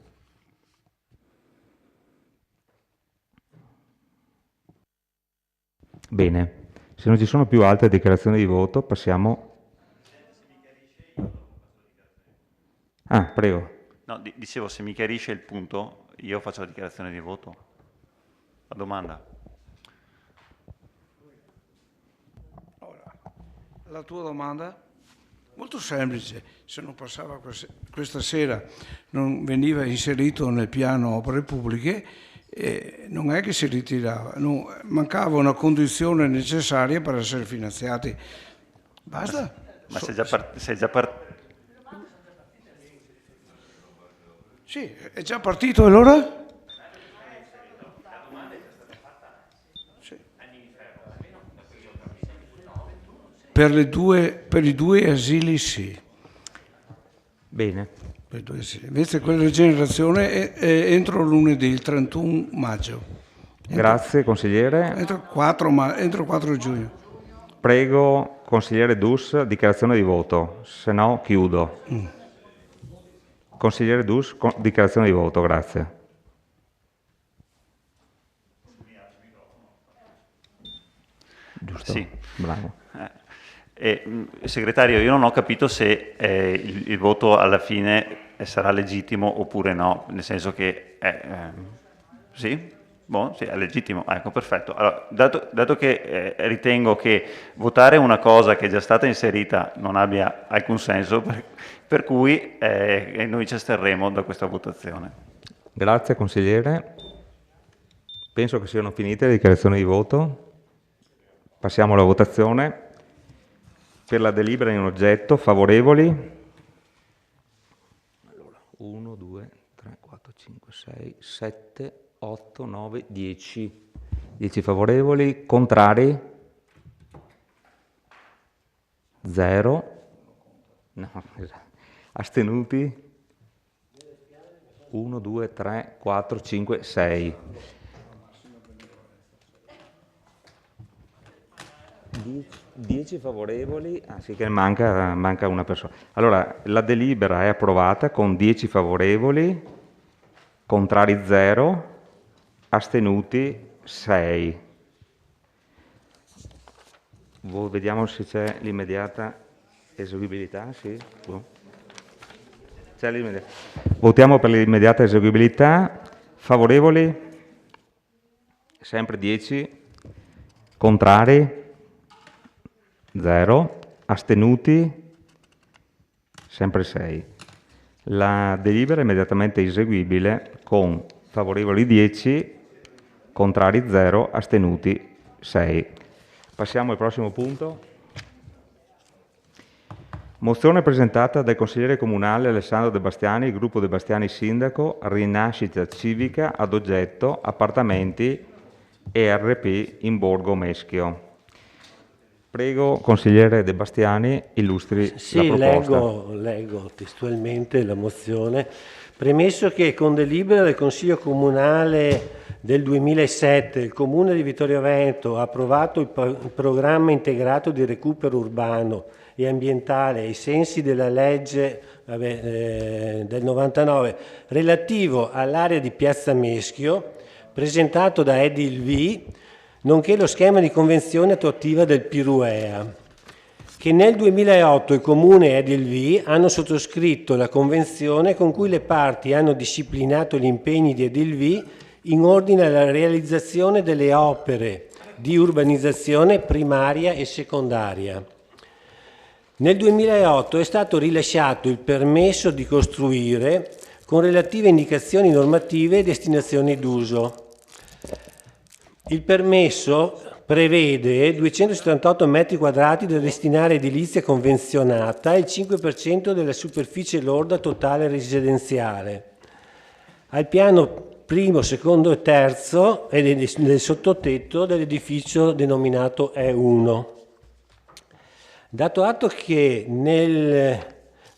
Bene, se non ci sono più altre dichiarazioni di voto, passiamo... Ah, prego. No, dicevo, se mi chiarisce il punto, io faccio la dichiarazione di voto. La domanda. La tua domanda? Molto semplice, se non passava questa sera, non veniva inserito nel piano opere pubbliche, non è che si ritirava, mancava una condizione necessaria per essere finanziati. Basta. Ma sei già partito? Sì, è già partito allora? Per i due asili sì. Bene. Per i due asili. Invece quella rigenerazione è entro lunedì, il 31 maggio. Grazie consigliere. Entro 4 giugno. Prego consigliere Dus, dichiarazione di voto, se no chiudo. Consigliere Dus, dichiarazione di voto, grazie. Giusto? Sì. Bravo. Segretario, io non ho capito se il voto alla fine sarà legittimo oppure no, nel senso che sì? Boh, sì, è legittimo, ecco, perfetto. Allora, dato che ritengo che votare una cosa che è già stata inserita non abbia alcun senso, per cui noi ci asterremo da questa votazione. Grazie consigliere. Penso che siano finite le dichiarazioni di voto. Passiamo alla votazione. Per la delibera in oggetto, favorevoli? Allora, 1, 2, 3, 4, 5, 6, 7, 8, 9, 10. 10 favorevoli, contrari? 0. No, astenuti? 1, 2, 3, 4, 5, 6. 10 favorevoli, sì che manca una persona. Allora, la delibera è approvata con 10 favorevoli, contrari 0, astenuti 6. Vediamo se c'è l'immediata eseguibilità, sì. C'è l'immediata. Votiamo per l'immediata eseguibilità. Favorevoli? Sempre 10. Contrari? 0, astenuti, sempre 6. La delibera è immediatamente eseguibile con favorevoli 10, contrari 0, astenuti 6. Passiamo al prossimo punto. Mozione presentata dal consigliere comunale Alessandro De Bastiani, gruppo De Bastiani Sindaco, Rinascita Civica ad oggetto appartamenti ERP in Borgo Meschio. Prego, consigliere De Bastiani, illustri la proposta. Leggo testualmente la mozione. Premesso che con delibera del Consiglio Comunale del 2007 il Comune di Vittorio Veneto ha approvato il programma integrato di recupero urbano e ambientale ai sensi della legge del 99 relativo all'area di Piazza Meschio, presentato da Edilv, nonché lo schema di convenzione attuativa del Piruea, che nel 2008 il Comune e Edilv hanno sottoscritto la convenzione con cui le parti hanno disciplinato gli impegni di Edilv in ordine alla realizzazione delle opere di urbanizzazione primaria e secondaria. Nel 2008 è stato rilasciato il permesso di costruire con relative indicazioni normative e destinazioni d'uso. Il permesso prevede 278 metri quadrati da destinare a edilizia convenzionata e il 5% della superficie lorda totale residenziale. Al piano primo, secondo e terzo e nel sottotetto dell'edificio denominato E1. Dato atto che nel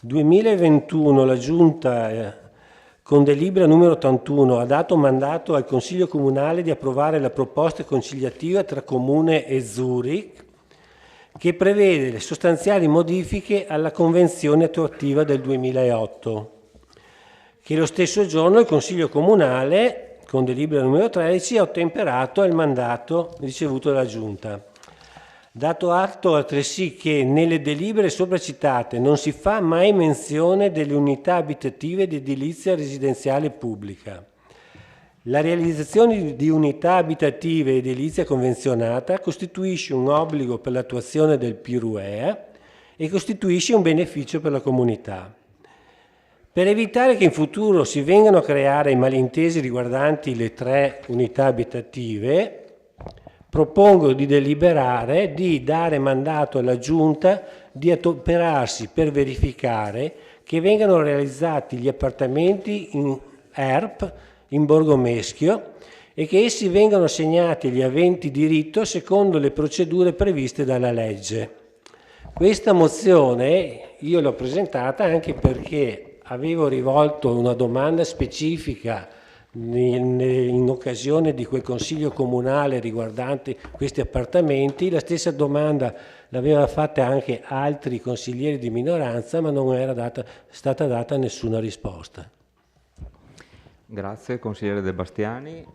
2021 la Giunta con delibera numero 81 ha dato mandato al Consiglio Comunale di approvare la proposta conciliativa tra Comune e Zurich, che prevede le sostanziali modifiche alla Convenzione attuativa del 2008, che lo stesso giorno il Consiglio Comunale, con delibera numero 13, ha ottemperato al mandato ricevuto dalla Giunta. Dato atto altresì che nelle delibere sopracitate non si fa mai menzione delle unità abitative di edilizia residenziale pubblica. La realizzazione di unità abitative ed edilizia convenzionata costituisce un obbligo per l'attuazione del PIRUEA e costituisce un beneficio per la comunità. Per evitare che in futuro si vengano a creare malintesi riguardanti le 3 unità abitative, propongo di deliberare di dare mandato alla Giunta di adoperarsi per verificare che vengano realizzati gli appartamenti in ERP in Borgo Meschio e che essi vengano assegnati agli aventi diritto secondo le procedure previste dalla legge. Questa mozione io l'ho presentata anche perché avevo rivolto una domanda specifica in occasione di quel consiglio comunale riguardante questi appartamenti. La stessa domanda l'aveva fatta anche altri consiglieri di minoranza, ma non era stata data nessuna risposta. Grazie, consigliere De Bastiani.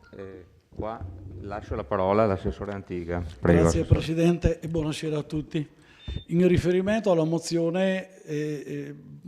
Qua lascio la parola all'assessore Antiga. Prego, Grazie assessore. Presidente e buonasera a tutti. In riferimento alla mozione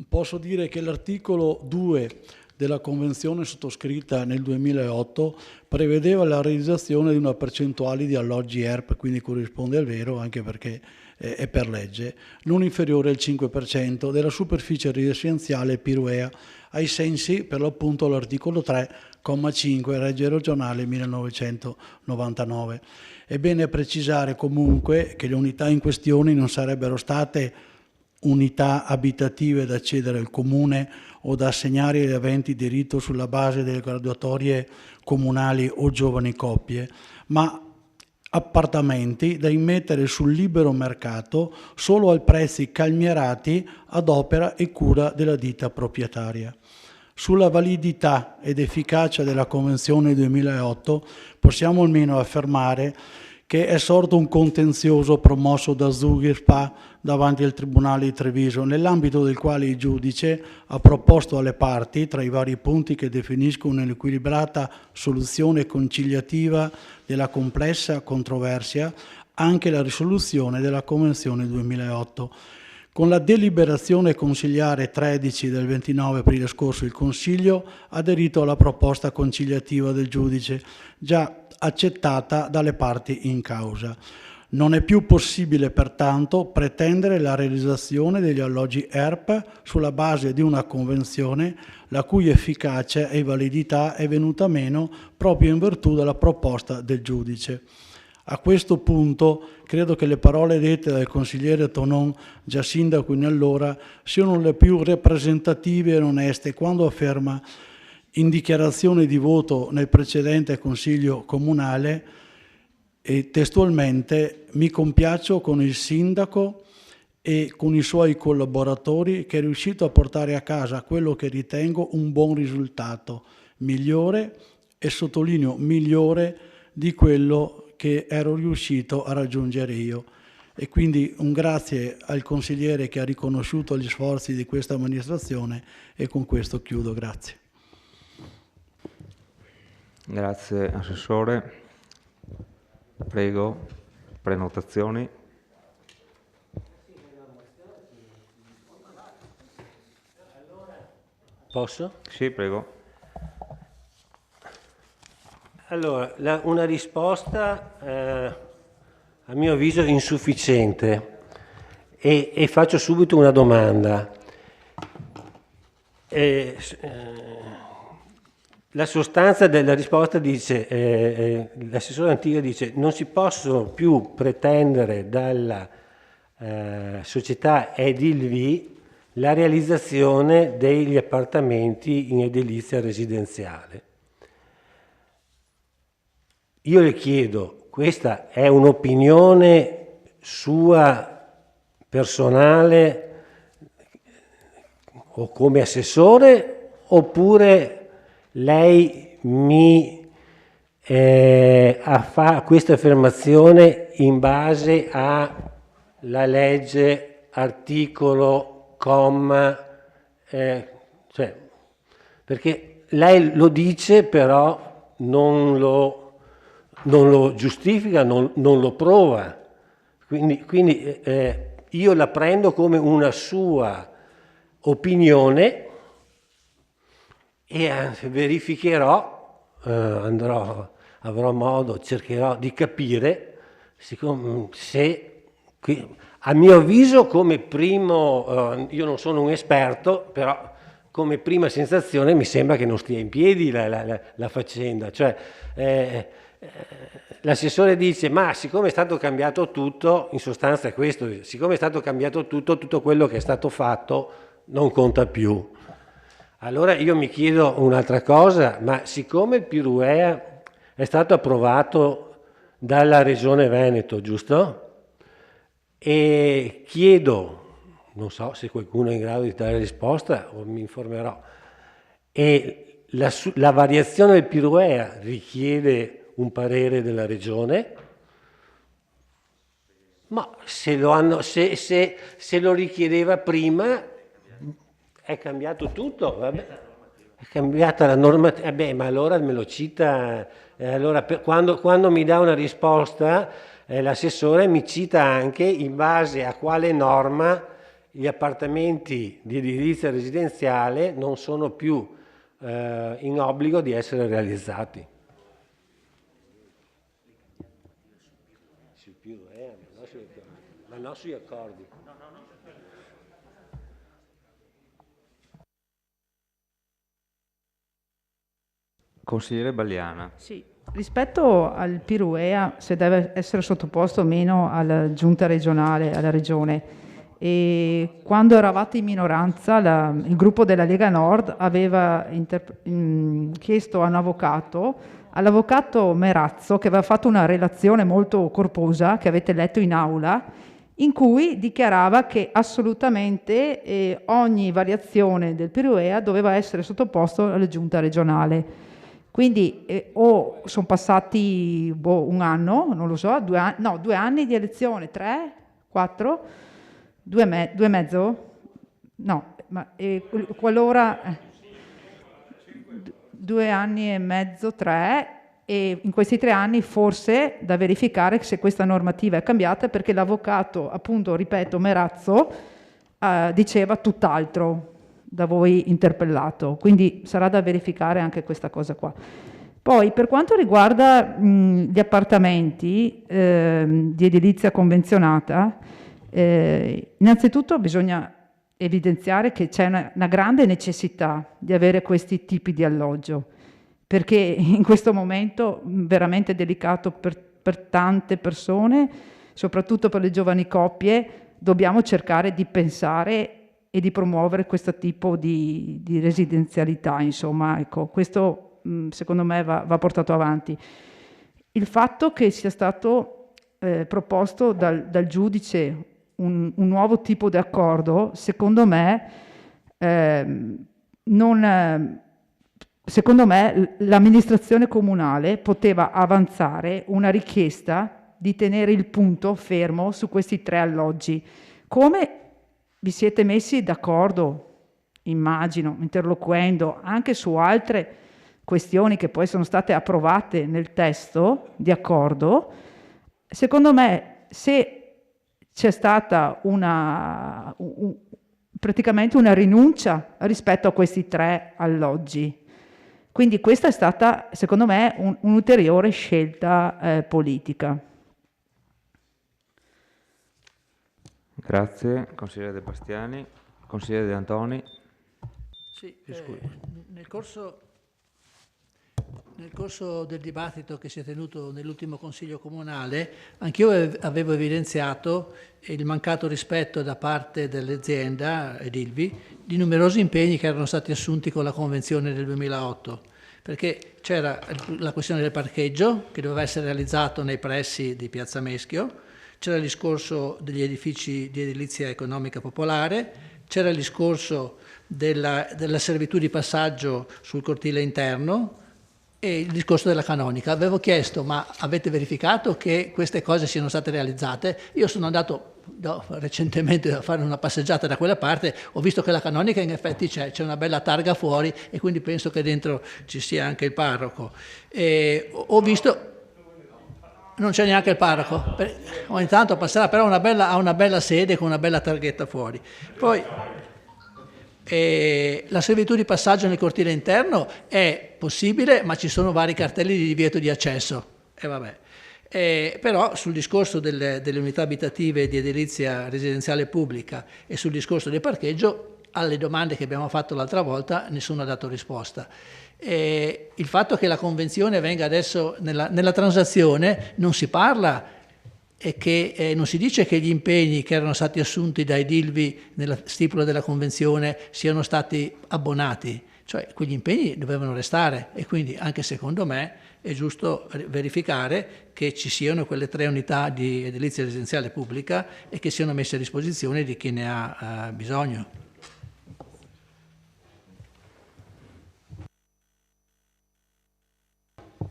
posso dire che l'articolo 2 della convenzione sottoscritta nel 2008 prevedeva la realizzazione di una percentuale di alloggi ERP, quindi corrisponde al vero anche perché è per legge, non inferiore al 5% della superficie residenziale PIRUEA ai sensi per l'appunto l'articolo 3,5 Legge Regionale 1999. È bene precisare comunque che le unità in questione non sarebbero state unità abitative da accedere al comune o da assegnare agli aventi diritto sulla base delle graduatorie comunali o giovani coppie, ma appartamenti da immettere sul libero mercato solo a prezzi calmierati ad opera e cura della ditta proprietaria. Sulla validità ed efficacia della Convenzione 2008 possiamo almeno affermare che è sorto un contenzioso promosso da Zughi SpA davanti al Tribunale di Treviso, nell'ambito del quale il giudice ha proposto alle parti, tra i vari punti che definiscono un'equilibrata soluzione conciliativa della complessa controversia, anche la risoluzione della Convenzione 2008. Con la deliberazione consigliare 13 del 29 aprile scorso il Consiglio ha aderito alla proposta conciliativa del giudice, già accettata dalle parti in causa. Non è più possibile pertanto pretendere la realizzazione degli alloggi ERP sulla base di una convenzione la cui efficacia e validità è venuta meno proprio in virtù della proposta del giudice. A questo punto credo che le parole dette dal consigliere Tonon, già sindaco in allora, siano le più rappresentative e oneste quando afferma in dichiarazione di voto nel precedente Consiglio Comunale e testualmente: mi compiaccio con il sindaco e con i suoi collaboratori che è riuscito a portare a casa quello che ritengo un buon risultato, migliore, e sottolineo migliore, di quello che ero riuscito a raggiungere io. E quindi un grazie al consigliere che ha riconosciuto gli sforzi di questa amministrazione e con questo chiudo. Grazie. Grazie Assessore. Prego, prenotazioni. Posso? Sì, prego. Allora, una risposta a mio avviso insufficiente e faccio subito una domanda. La sostanza della risposta dice, l'assessore Antiga dice, non si possono più pretendere dalla società Edilvi la realizzazione degli appartamenti in edilizia residenziale. Io le chiedo, questa è un'opinione sua personale o come assessore, oppure lei mi fa questa affermazione in base alla legge, articolo, comma, cioè, perché lei lo dice però non lo giustifica, non lo prova. Quindi io la prendo come una sua opinione e verificherò, avrò modo, cercherò di capire se, a mio avviso, come primo, io non sono un esperto, però come prima sensazione mi sembra che non stia in piedi la faccenda. Cioè, l'assessore dice, ma siccome è stato cambiato tutto, in sostanza è questo, siccome è stato cambiato tutto quello che è stato fatto non conta più. Allora io mi chiedo un'altra cosa, ma siccome il Piruea è stato approvato dalla Regione Veneto, giusto? E chiedo, non so se qualcuno è in grado di dare risposta o mi informerò, e la variazione del Piruea richiede un parere della Regione, ma se lo richiedeva prima è cambiato tutto, vabbè. È cambiata la normativa, ma allora me lo cita, allora quando mi dà una risposta l'assessore mi cita anche in base a quale norma gli appartamenti di edilizia residenziale non sono più in obbligo di essere realizzati. Ma non sugli accordi. Consigliere Balliana. Sì, rispetto al Piruea, se deve essere sottoposto o meno alla giunta regionale, alla regione, e quando eravate in minoranza il gruppo della Lega Nord aveva chiesto a un all'avvocato Merazzo, che aveva fatto una relazione molto corposa che avete letto in aula, in cui dichiarava che assolutamente ogni variazione del Piruea doveva essere sottoposto alla giunta regionale. Quindi o sono passati un anno, non lo so, 2 anni di elezione, 3, 4, 2 e mezzo? No, ma qualora 2 anni e mezzo, 3, e in questi 3 anni forse da verificare se questa normativa è cambiata, perché l'avvocato, appunto, ripeto, Merazzo, diceva tutt'altro da voi interpellato, quindi sarà da verificare anche questa cosa qua. Poi per quanto riguarda gli appartamenti di edilizia convenzionata, innanzitutto bisogna evidenziare che c'è una grande necessità di avere questi tipi di alloggio, perché in questo momento veramente delicato per tante persone, soprattutto per le giovani coppie, dobbiamo cercare di pensare e di promuovere questo tipo di residenzialità, insomma, ecco, questo secondo me va portato avanti. Il fatto che sia stato proposto dal giudice un nuovo tipo di accordo, secondo me, secondo me l'amministrazione comunale poteva avanzare una richiesta di tenere il punto fermo su questi 3 alloggi. Come vi siete messi d'accordo, immagino, interloquendo anche su altre questioni che poi sono state approvate nel testo di accordo, secondo me se c'è stata praticamente una rinuncia rispetto a questi 3 alloggi. Quindi questa è stata, secondo me, un'ulteriore scelta politica. Grazie, consigliere De Bastiani. Consigliere De Antoni. Sì, nel corso del dibattito che si è tenuto nell'ultimo Consiglio Comunale, anch'io avevo evidenziato il mancato rispetto da parte dell'azienda Edilvi di numerosi impegni che erano stati assunti con la Convenzione del 2008, perché c'era la questione del parcheggio che doveva essere realizzato nei pressi di Piazza Meschio, c'era il discorso degli edifici di edilizia economica popolare, c'era il discorso della servitù di passaggio sul cortile interno e il discorso della canonica. Avevo chiesto, ma avete verificato che queste cose siano state realizzate? Io sono andato recentemente a fare una passeggiata da quella parte, ho visto che la canonica in effetti c'è una bella targa fuori e quindi penso che dentro ci sia anche il parroco. Ho visto... Non c'è neanche il parroco, ogni tanto passerà, però ha una bella sede con una bella targhetta fuori. Poi la servitù di passaggio nel cortile interno è possibile, ma ci sono vari cartelli di divieto di accesso. Però sul discorso delle unità abitative di edilizia residenziale pubblica e sul discorso del parcheggio, alle domande che abbiamo fatto l'altra volta nessuno ha dato risposta. Il fatto che la convenzione venga adesso nella transazione non si parla e che non si dice che gli impegni che erano stati assunti dai Dilvi nella stipula della convenzione siano stati abbonati, cioè quegli impegni dovevano restare e quindi anche secondo me è giusto verificare che ci siano quelle 3 unità di edilizia residenziale pubblica e che siano messe a disposizione di chi ne ha bisogno.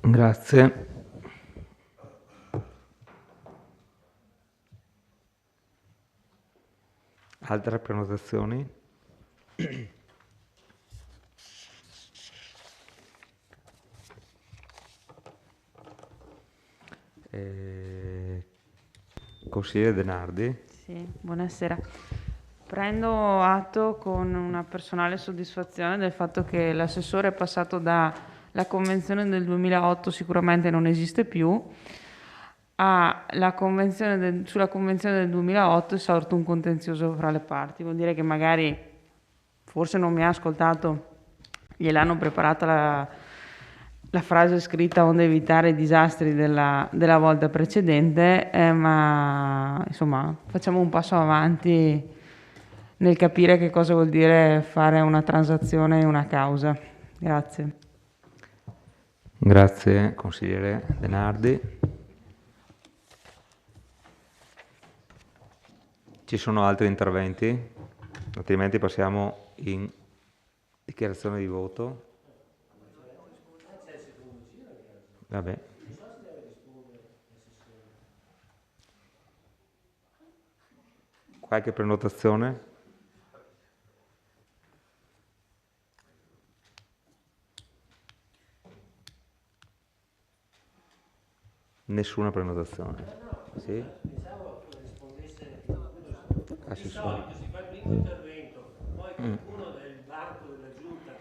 Grazie. Altre prenotazioni? Consigliere Denardi? Sì, buonasera. Prendo atto con una personale soddisfazione del fatto che l'assessore è passato dalla convenzione del 2008, sicuramente non esiste più, sulla convenzione del 2008 è sorto un contenzioso fra le parti. Vuol dire che magari, forse non mi ha ascoltato, gliel'hanno preparata la frase scritta onde evitare i disastri della volta precedente, ma insomma facciamo un passo avanti nel capire che cosa vuol dire fare una transazione e una causa. Grazie. Grazie consigliere Denardi. Ci sono altri interventi? Altrimenti passiamo in dichiarazione di voto. Vabbè. Qualche prenotazione? Nessuna prenotazione. Sì? Assessore. Si fa il primo intervento, poi qualcuno del banco della giunta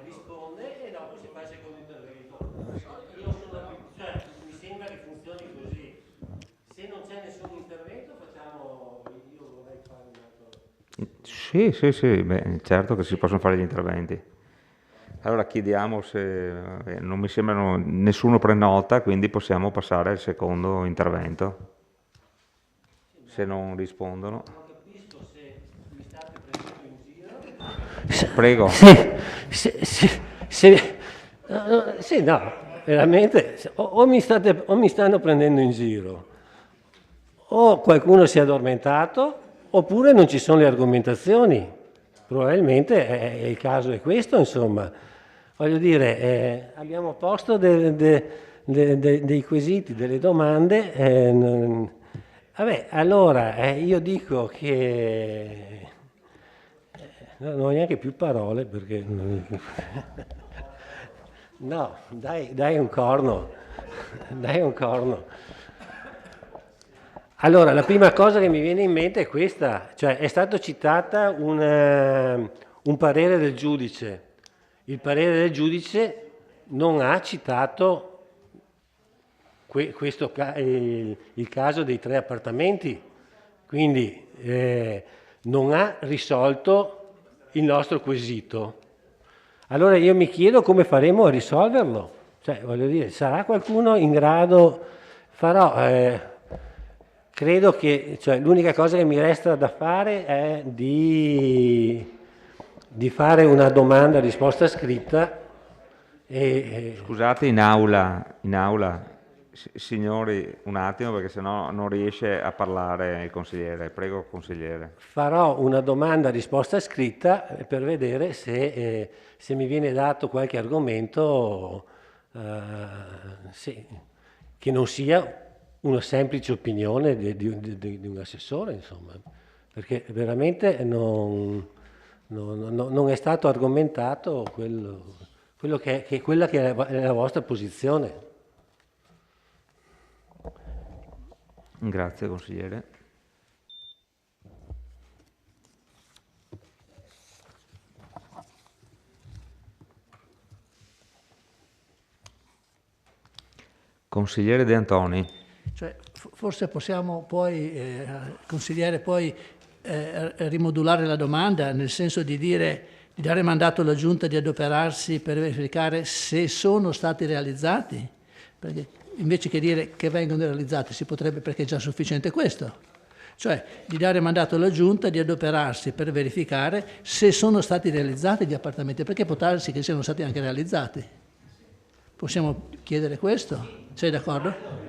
risponde e dopo si fa il secondo intervento. Mi sembra che funzioni così. Se non c'è nessun intervento io vorrei fare un altro. Sì, beh, certo che si possono fare gli interventi. Allora chiediamo se non mi sembrano, nessuno prenota, quindi possiamo passare al secondo intervento. Se non rispondono. Non capisco se mi state prendendo in giro. Prego. Sì, no, veramente, o mi stanno prendendo in giro, o qualcuno si è addormentato, oppure non ci sono le argomentazioni. Probabilmente il caso è questo, insomma. Voglio dire, abbiamo posto dei quesiti, delle domande. Vabbè, allora io dico che non ho neanche più parole perché no, dai un corno. Allora, la prima cosa che mi viene in mente è questa, cioè è stato citata un parere del giudice. Il parere del giudice non ha citato il caso dei 3 appartamenti, quindi non ha risolto il nostro quesito. Allora io mi chiedo come faremo a risolverlo. Cioè, voglio dire, sarà qualcuno in grado? Credo che l'unica cosa che mi resta da fare è di fare una domanda a risposta scritta. Scusate, in aula, signori, un attimo perché sennò non riesce a parlare il consigliere. Prego, consigliere. Farò una domanda a risposta scritta per vedere se mi viene dato qualche argomento che non sia una semplice opinione di un assessore, insomma, perché veramente non è stato argomentato quella che è la vostra posizione. Grazie consigliere. Consigliere De Antoni. Cioè, forse possiamo poi, consigliere, poi rimodulare la domanda, nel senso di dare mandato alla Giunta di adoperarsi per verificare se sono stati realizzati, perché invece che dire che vengono realizzati si potrebbe, perché è già sufficiente questo, cioè di dare mandato alla Giunta di adoperarsi per verificare se sono stati realizzati gli appartamenti, perché può darsi che siano stati anche realizzati. Possiamo chiedere questo? Sei d'accordo?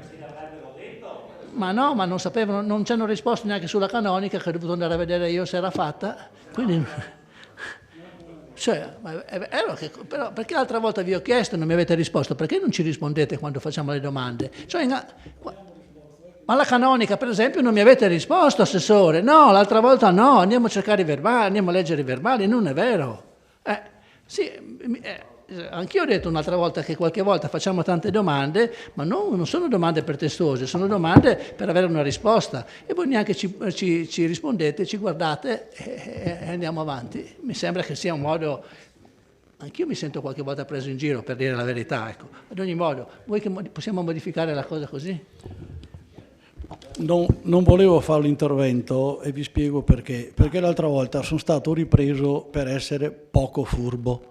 Ma no, ma non sapevano, non ci hanno risposto neanche sulla canonica, che ho dovuto andare a vedere io se era fatta, quindi... Cioè, però perché l'altra volta vi ho chiesto e non mi avete risposto? Perché non ci rispondete quando facciamo le domande? Cioè, ma la canonica, per esempio, non mi avete risposto, assessore. No, l'altra volta no, andiamo a cercare i verbali, andiamo a leggere i verbali, non è vero. Anch'io ho detto un'altra volta che qualche volta facciamo tante domande, ma non sono domande pretestuose, sono domande per avere una risposta. E voi neanche ci rispondete, ci guardate e andiamo avanti. Mi sembra che sia un modo... Anch'io mi sento qualche volta preso in giro, per dire la verità. Ecco. Ad ogni modo, vuoi che possiamo modificare la cosa così? Non volevo fare l'intervento e vi spiego perché. Perché l'altra volta sono stato ripreso per essere poco furbo.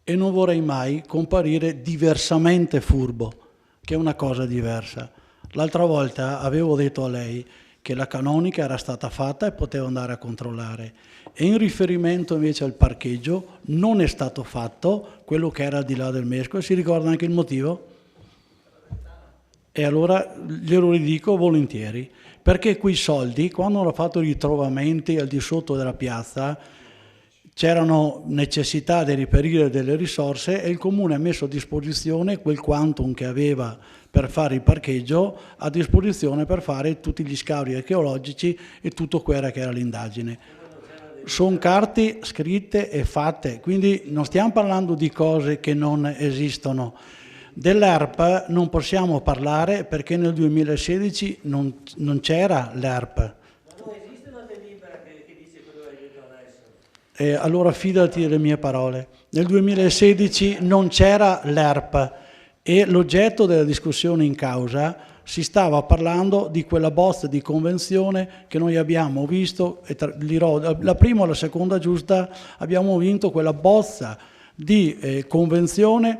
E non vorrei mai comparire diversamente furbo, che è una cosa diversa. L'altra volta avevo detto a lei che la canonica era stata fatta e potevo andare a controllare. E in riferimento invece al parcheggio non è stato fatto quello che era al di là del mescolo. Si ricorda anche il motivo? E allora glielo ridico volentieri, perché quei soldi, quando hanno fatto i ritrovamenti al di sotto della piazza, c'erano necessità di reperire delle risorse e il Comune ha messo a disposizione quel quantum che aveva per fare il parcheggio a disposizione per fare tutti gli scavi archeologici e tutto quello che era l'indagine. Sono carte scritte e fatte, quindi non stiamo parlando di cose che non esistono. Dell'ERP non possiamo parlare perché nel 2016 non c'era l'ERP. Allora fidati delle mie parole. Nel 2016 non c'era l'ERP e l'oggetto della discussione in causa si stava parlando di quella bozza di convenzione che noi abbiamo visto, e dirò la prima o la seconda giusta, abbiamo vinto quella bozza di convenzione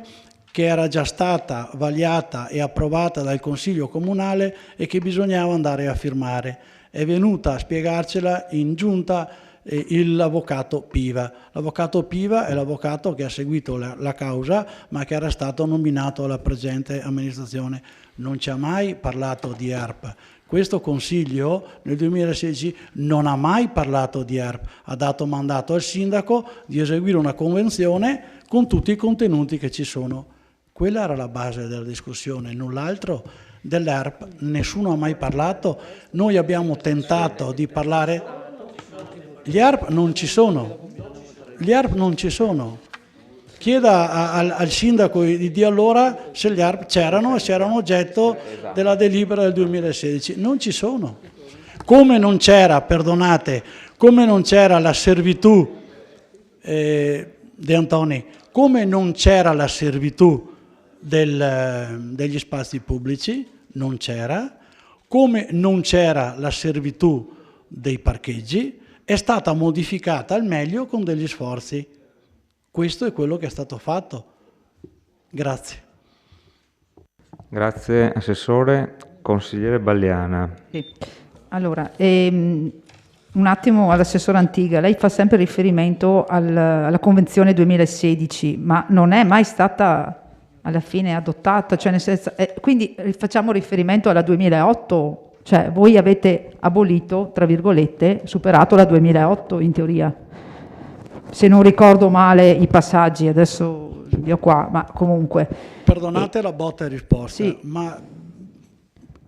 che era già stata vagliata e approvata dal Consiglio Comunale e che bisognava andare a firmare. È venuta a spiegarcela in giunta l'avvocato Piva. L'avvocato Piva è l'avvocato che ha seguito la causa ma che era stato nominato alla presente amministrazione. Non ci ha mai parlato di ERP. Questo Consiglio nel 2016 non ha mai parlato di ERP, ha dato mandato al sindaco di eseguire una convenzione con tutti i contenuti che ci sono. Quella era la base della discussione, null'altro. Dell'ERP nessuno ha mai parlato, noi abbiamo tentato di parlare... Gli ERP non ci sono, gli ERP non ci sono. Chieda al sindaco di allora se gli ERP c'erano e se erano oggetto della delibera del 2016. Non ci sono. Come non c'era, perdonate, come non c'era la servitù, De Antoni, come non c'era la servitù degli spazi pubblici, non c'era, come non c'era la servitù dei parcheggi, è stata modificata al meglio con degli sforzi. Questo è quello che è stato fatto. Grazie. Grazie Assessore. Consigliere Balliana. Sì. Allora, un attimo all'Assessore Antiga. Lei fa sempre riferimento alla Convenzione 2016, ma non è mai stata alla fine adottata, cioè nel senso, quindi facciamo riferimento alla 2008. Cioè voi avete abolito, tra virgolette, superato la 2008 in teoria. Se non ricordo male i passaggi, adesso li ho qua, ma comunque... Perdonate la botta e risposta, sì. Ma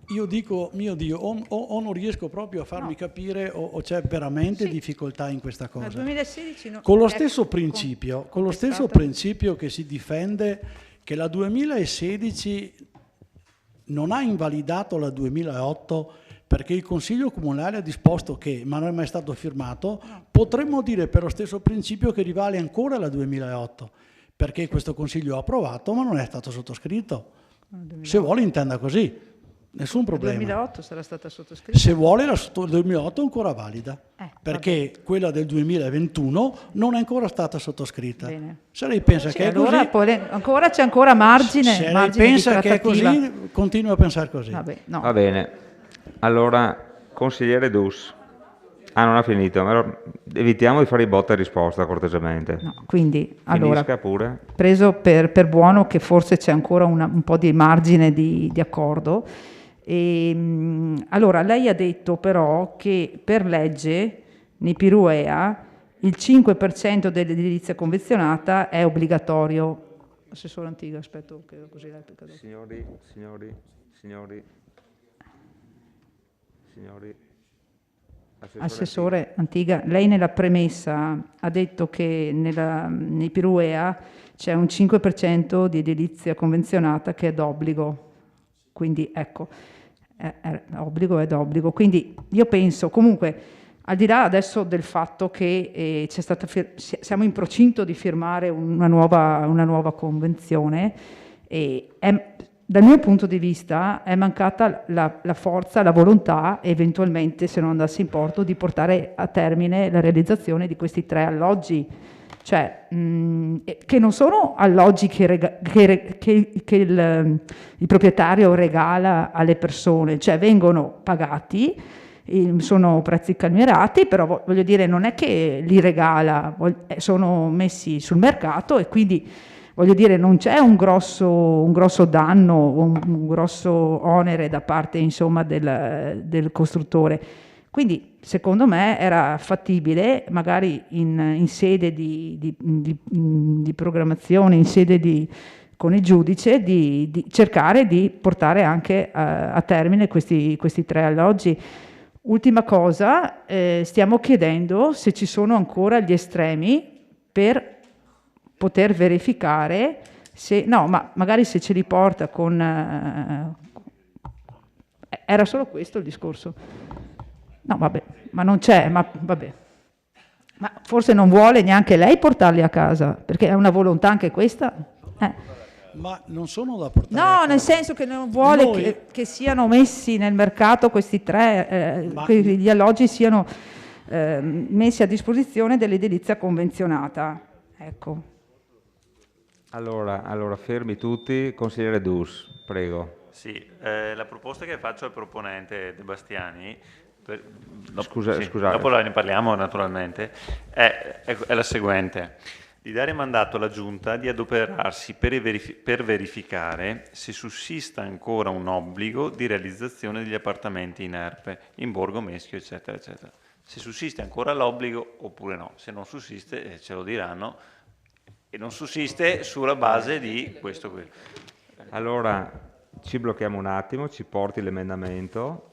io dico, mio Dio, o non riesco proprio a farmi capire o c'è veramente difficoltà in questa cosa. Nel 2016 Con lo stesso principio che si difende che la 2016 non ha invalidato la 2008 perché il Consiglio Comunale ha disposto che, ma non è mai stato firmato, potremmo dire per lo stesso principio che rivale ancora la 2008, perché questo Consiglio ha approvato ma non è stato sottoscritto. Se vuole intenda così. Nessun problema. Il 2008 sarà stata sottoscritta. Se vuole la 2008 è ancora valida, perché quella del 2021 non è ancora stata sottoscritta. Bene. Se lei pensa che è allora così, ancora c'è ancora margine. se lei margine pensa di che è trattativa. così, continua a pensare così. Vabbè, no. Va bene. Allora, consigliere Dus. Non ha finito. Allora, evitiamo di fare i botta e risposta cortesemente. No, quindi, allora, Finisca pure. preso per buono che forse c'è ancora un po' di margine di accordo. Allora, lei ha detto però che per legge nei Piruea il 5% dell'edilizia convenzionata è obbligatorio. Assessore Antiga, aspetto che così lei picca dopo. Signori. Assessore Antiga, lei nella premessa ha detto che nei Piruea c'è un 5% di edilizia convenzionata che è d'obbligo, quindi ecco, obbligo è d'obbligo. Quindi io penso comunque, al di là adesso del fatto che siamo in procinto di firmare una nuova convenzione, dal mio punto di vista è mancata la forza, la volontà, eventualmente se non andasse in porto, di portare a termine la realizzazione di questi 3 alloggi, cioè che non sono alloggi che il proprietario regala alle persone, cioè vengono pagati, sono prezzi calmierati, però voglio dire non è che li regala, sono messi sul mercato e quindi voglio dire, non c'è un grosso danno, un grosso onere da parte, insomma, del costruttore. Quindi, secondo me, era fattibile, magari in sede di programmazione, in sede con il giudice, di cercare di portare anche a termine questi 3 alloggi. Ultima cosa, stiamo chiedendo se ci sono ancora gli estremi per poter verificare ma magari se ce li porta con... era solo questo il discorso. No, vabbè, ma non c'è, ma vabbè. Ma forse non vuole neanche lei portarli a casa, perché è una volontà anche questa. Ma non sono da portare a No, casa. nel senso che non vuole che siano messi nel mercato questi 3, che gli alloggi siano messi a disposizione dell'edilizia convenzionata. Ecco. Allora, fermi tutti. Consigliere Dus, prego. Sì, la proposta che faccio al proponente De Bastiani, Scusate. dopo ne parliamo naturalmente, è la seguente: di dare mandato alla Giunta di adoperarsi per verificare se sussista ancora un obbligo di realizzazione degli appartamenti in ERPE, in Borgo Meschio, eccetera, eccetera. Se sussiste ancora l'obbligo oppure no. Se non sussiste, ce lo diranno, e non sussiste sulla base di questo qui. Allora, ci blocchiamo un attimo, ci porti l'emendamento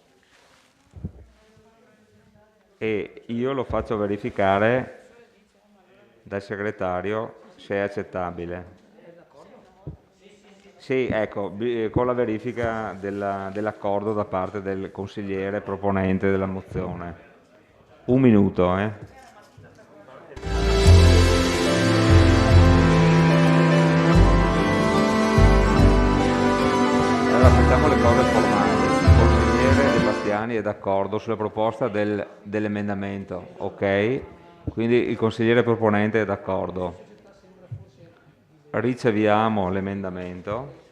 e io lo faccio verificare dal segretario se è accettabile. Sì, ecco, con la verifica dell'accordo da parte del consigliere proponente della mozione. Un minuto, Allora facciamo le cose formali. Il consigliere De Bastiani è d'accordo sulla proposta dell'emendamento, ok? Quindi il consigliere proponente è d'accordo. Riceviamo l'emendamento.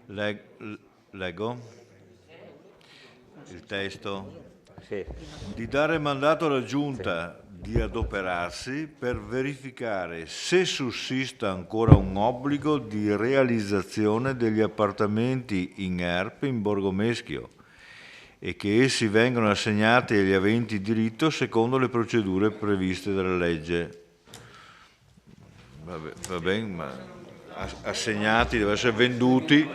Leggo il testo. Sì. Di dare mandato alla Giunta di adoperarsi per verificare se sussista ancora un obbligo di realizzazione degli appartamenti in ERP in Borgo Meschio e che essi vengano assegnati agli aventi diritto secondo le procedure previste dalla legge. Va bene, ma assegnati deve essere venduti.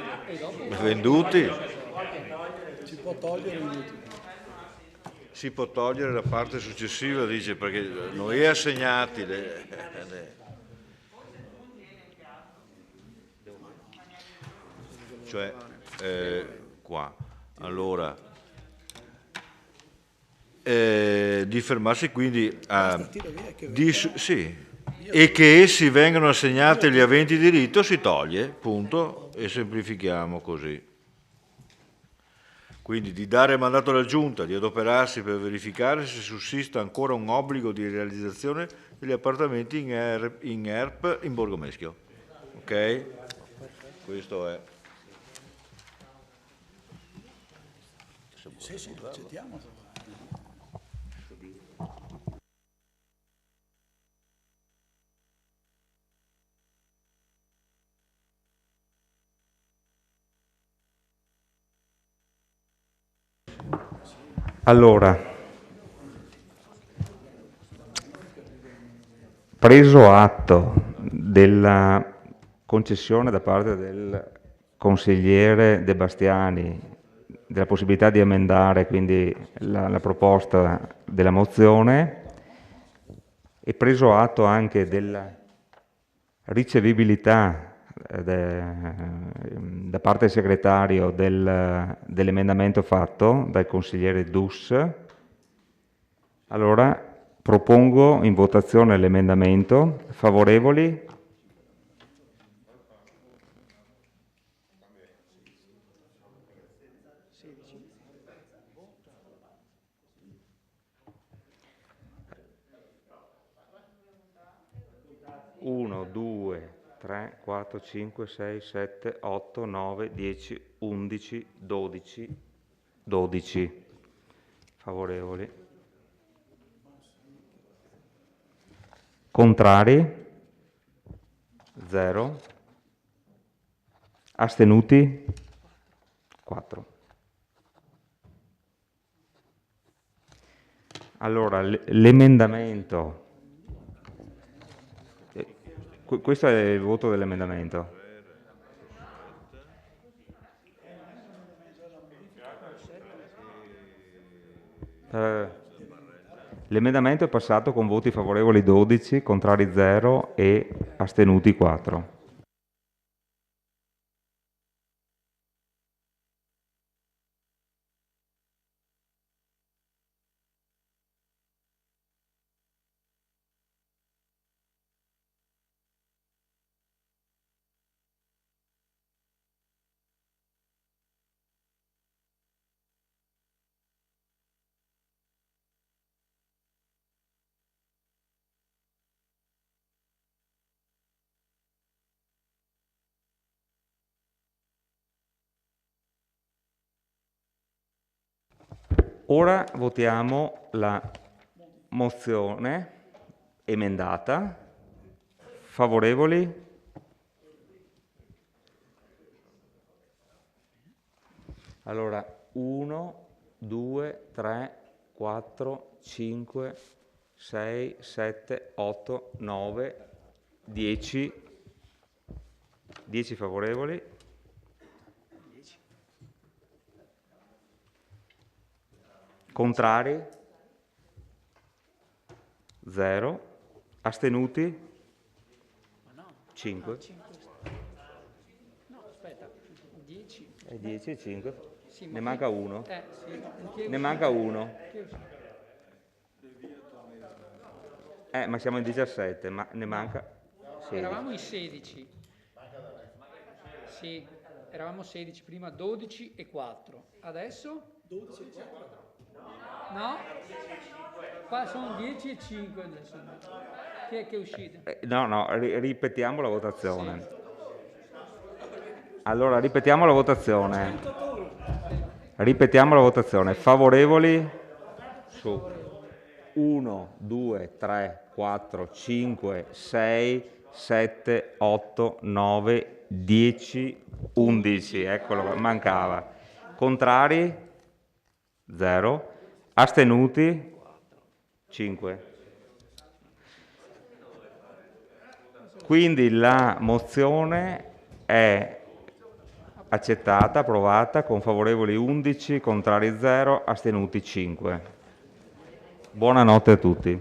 Si può togliere Si può togliere la parte successiva, dice, perché noi assegnati cioè qua. Allora, di fermarsi quindi a sì, e che essi vengano assegnati agli aventi diritto si toglie, punto, e semplifichiamo così. Quindi di dare mandato alla Giunta di adoperarsi per verificare se sussista ancora un obbligo di realizzazione degli appartamenti in ERP in Borgo Meschio. Ok? Questo è. Sì, lo accettiamo. Allora, preso atto della concessione da parte del consigliere De Bastiani della possibilità di emendare quindi la proposta della mozione e preso atto anche della ricevibilità da parte del segretario dell'emendamento fatto dal consigliere Dus, allora propongo in votazione l'emendamento. Favorevoli? Uno, 2, 3, 4, 5, 6, 7, 8, 9, 10, 11, 12, 12. Favorevoli. Contrari? 0. Astenuti? 4. Allora, l'emendamento... Questo è il voto dell'emendamento. L'emendamento è passato con voti favorevoli 12, contrari 0 e astenuti 4. Ora votiamo la mozione emendata. Favorevoli? Allora, 1, 2, 3, 4, 5, 6, 7, 8, 9, 10. 10 favorevoli. Contrari? 0. Astenuti? 5. No, aspetta, 10. 10 e 5. Sì, ne manca uno. Sì. Ne manca uno. Ma siamo in 17, ma ne manca 16. Eravamo in 16. Sì, eravamo 16 prima, 12 e 4. Adesso? 12 e 4. No? Qua sono 10 e 5 adesso. Chi è che è uscito? No, ripetiamo la votazione. Sì. Allora, ripetiamo la votazione. Ripetiamo la votazione. Favorevoli su 1, 2, 3, 4, 5, 6, 7, 8, 9, 10, 11. Eccolo, mancava. Contrari? 0. Astenuti? 5. Quindi la mozione è accettata, approvata, con favorevoli 11, contrari 0, astenuti 5. Buonanotte a tutti.